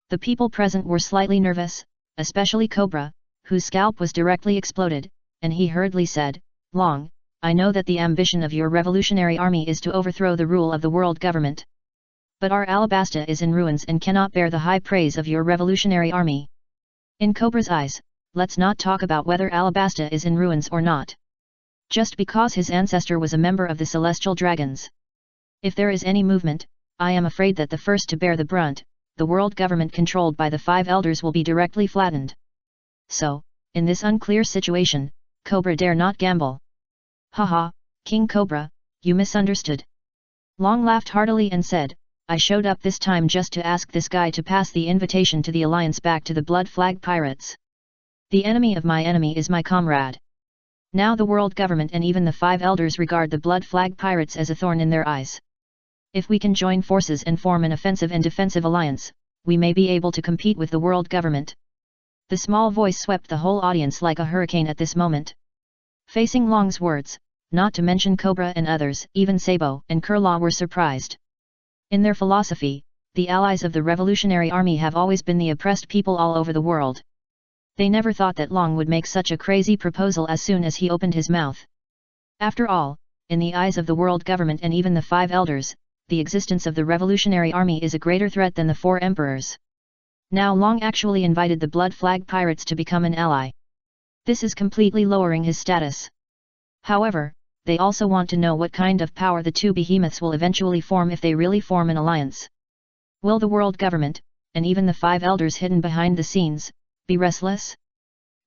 The people present were slightly nervous, especially Cobra, whose scalp was directly exploded, and he hurriedly said, "Long, I know that the ambition of your revolutionary army is to overthrow the rule of the world government. But our Alabasta is in ruins and cannot bear the high praise of your revolutionary army. In Cobra's eyes, let's not talk about whether Alabasta is in ruins or not. Just because his ancestor was a member of the Celestial Dragons. If there is any movement, I am afraid that the first to bear the brunt, the world government controlled by the 5 elders, will be directly flattened. So, in this unclear situation, Cobra dare not gamble. Haha, King Cobra, you misunderstood. Long laughed heartily and said, I showed up this time just to ask this guy to pass the invitation to the alliance back to the Blood Flag Pirates. The enemy of my enemy is my comrade. Now the world government and even the 5 elders regard the Blood Flag Pirates as a thorn in their eyes. If we can join forces and form an offensive and defensive alliance, we may be able to compete with the world government. The small voice swept the whole audience like a hurricane at this moment. Facing Long's words, not to mention Cobra and others, even Sabo and Kurlaw were surprised. In their philosophy, the allies of the Revolutionary Army have always been the oppressed people all over the world. They never thought that Long would make such a crazy proposal as soon as he opened his mouth. After all, in the eyes of the world government and even the 5 elders, the existence of the Revolutionary Army is a greater threat than the 4 emperors. Now Long actually invited the Blood Flag Pirates to become an ally. This is completely lowering his status. However, they also want to know what kind of power the 2 behemoths will eventually form if they really form an alliance. Will the world government, and even the 5 elders hidden behind the scenes, be restless?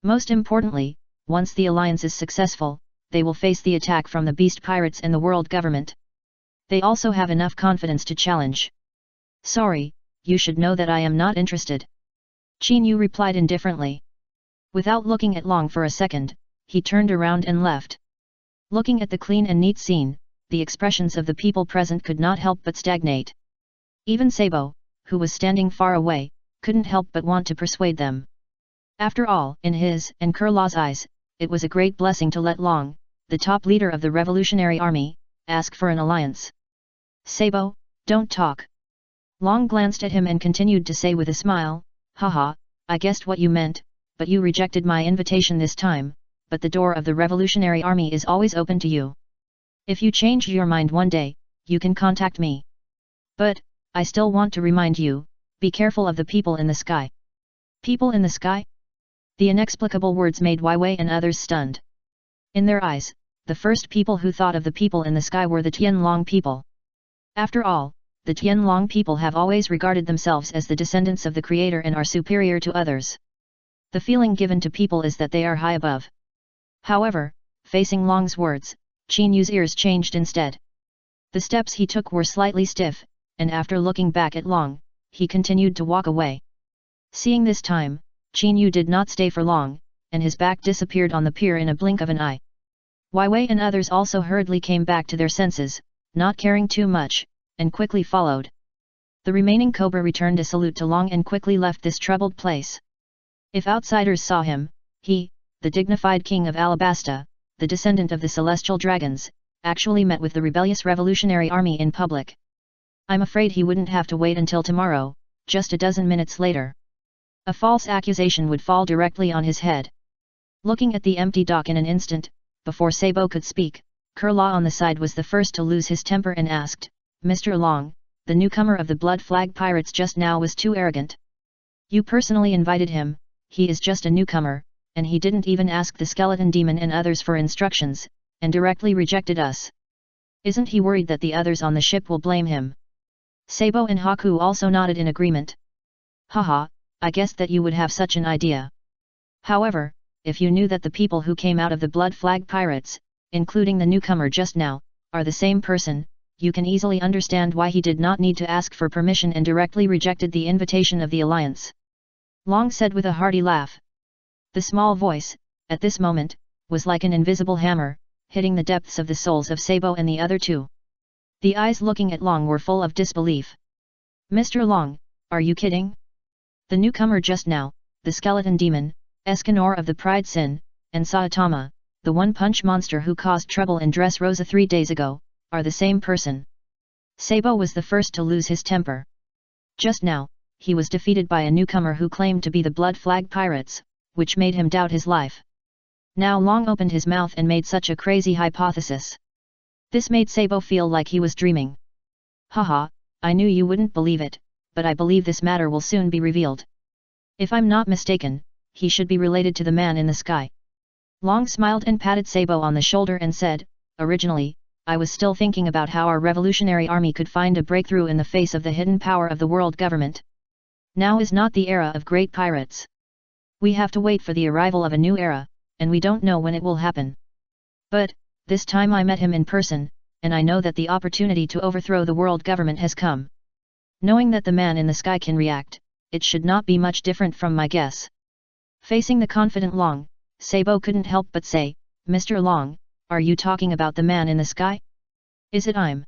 Most importantly, once the alliance is successful, they will face the attack from the beast pirates and the world government. They also have enough confidence to challenge. Sorry, you should know that I am not interested. Qin Yu replied indifferently. Without looking at Long for a second, he turned around and left. Looking at the clean and neat scene, the expressions of the people present could not help but stagnate. Even Sabo, who was standing far away, couldn't help but want to persuade them. After all, in his and Kurlaw's eyes, it was a great blessing to let Long, the top leader of the Revolutionary Army, ask for an alliance. Sabo, don't talk. Long glanced at him and continued to say with a smile, haha, I guessed what you meant, but you rejected my invitation this time, but the door of the Revolutionary Army is always open to you. If you change your mind one day, you can contact me. But, I still want to remind you, be careful of the people in the sky. People in the sky? The inexplicable words made Weiwei and others stunned. In their eyes, the first people who thought of the people in the sky were the Tianlong people. After all, the Tianlong people have always regarded themselves as the descendants of the Creator and are superior to others. The feeling given to people is that they are high above. However, facing Long's words, Qin Yu's ears changed instead. The steps he took were slightly stiff, and after looking back at Long, he continued to walk away. Seeing this time, Qin Yu did not stay for long, and his back disappeared on the pier in a blink of an eye. Weiwei and others also hurriedly came back to their senses, not caring too much, and quickly followed. The remaining Cobra returned a salute to Long and quickly left this troubled place. If outsiders saw him, he, the dignified king of Alabasta, the descendant of the Celestial Dragons, actually met with the rebellious Revolutionary Army in public. I'm afraid he wouldn't have to wait until tomorrow, just a dozen minutes later. A false accusation would fall directly on his head. Looking at the empty dock in an instant, before Sabo could speak, Kurlaw on the side was the first to lose his temper and asked, Mr. Long, the newcomer of the Blood Flag Pirates just now was too arrogant. You personally invited him, he is just a newcomer, and he didn't even ask the skeleton demon and others for instructions, and directly rejected us. Isn't he worried that the others on the ship will blame him? Sabo and Haku also nodded in agreement. Haha, I guessed that you would have such an idea. However, if you knew that the people who came out of the Blood Flag Pirates, including the newcomer just now, are the same person, you can easily understand why he did not need to ask for permission and directly rejected the invitation of the alliance. Long said with a hearty laugh. The small voice, at this moment, was like an invisible hammer, hitting the depths of the souls of Sabo and the other two. The eyes looking at Long were full of disbelief. Mr. Long, are you kidding? The newcomer just now, the skeleton demon, Escanor of the Pride Sin, and Saitama, the one-punch monster who caused trouble in Dressrosa 3 days ago, are the same person. Sabo was the first to lose his temper. Just now, he was defeated by a newcomer who claimed to be the Blood Flag Pirates, which made him doubt his life. Now Long opened his mouth and made such a crazy hypothesis. This made Sabo feel like he was dreaming. Haha, I knew you wouldn't believe it, but I believe this matter will soon be revealed. If I'm not mistaken, he should be related to the man in the sky. Long smiled and patted Sabo on the shoulder and said, originally, I was still thinking about how our revolutionary army could find a breakthrough in the face of the hidden power of the world government. Now is not the era of great pirates. We have to wait for the arrival of a new era, and we don't know when it will happen. But, this time I met him in person, and I know that the opportunity to overthrow the world government has come. Knowing that the man in the sky can react, it should not be much different from my guess. Facing the confident Long, Sabo couldn't help but say, Mr. Long, are you talking about the man in the sky? Is it I'm?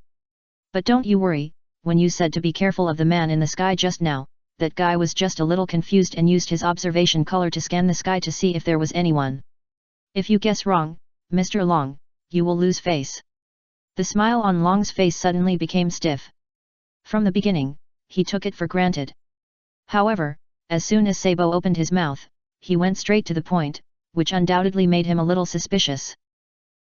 But don't you worry, when you said to be careful of the man in the sky just now, that guy was just a little confused and used his observation color to scan the sky to see if there was anyone. If you guess wrong, Mr. Long, you will lose face. The smile on Long's face suddenly became stiff. From the beginning, he took it for granted. However, as soon as Sabo opened his mouth, he went straight to the point, which undoubtedly made him a little suspicious.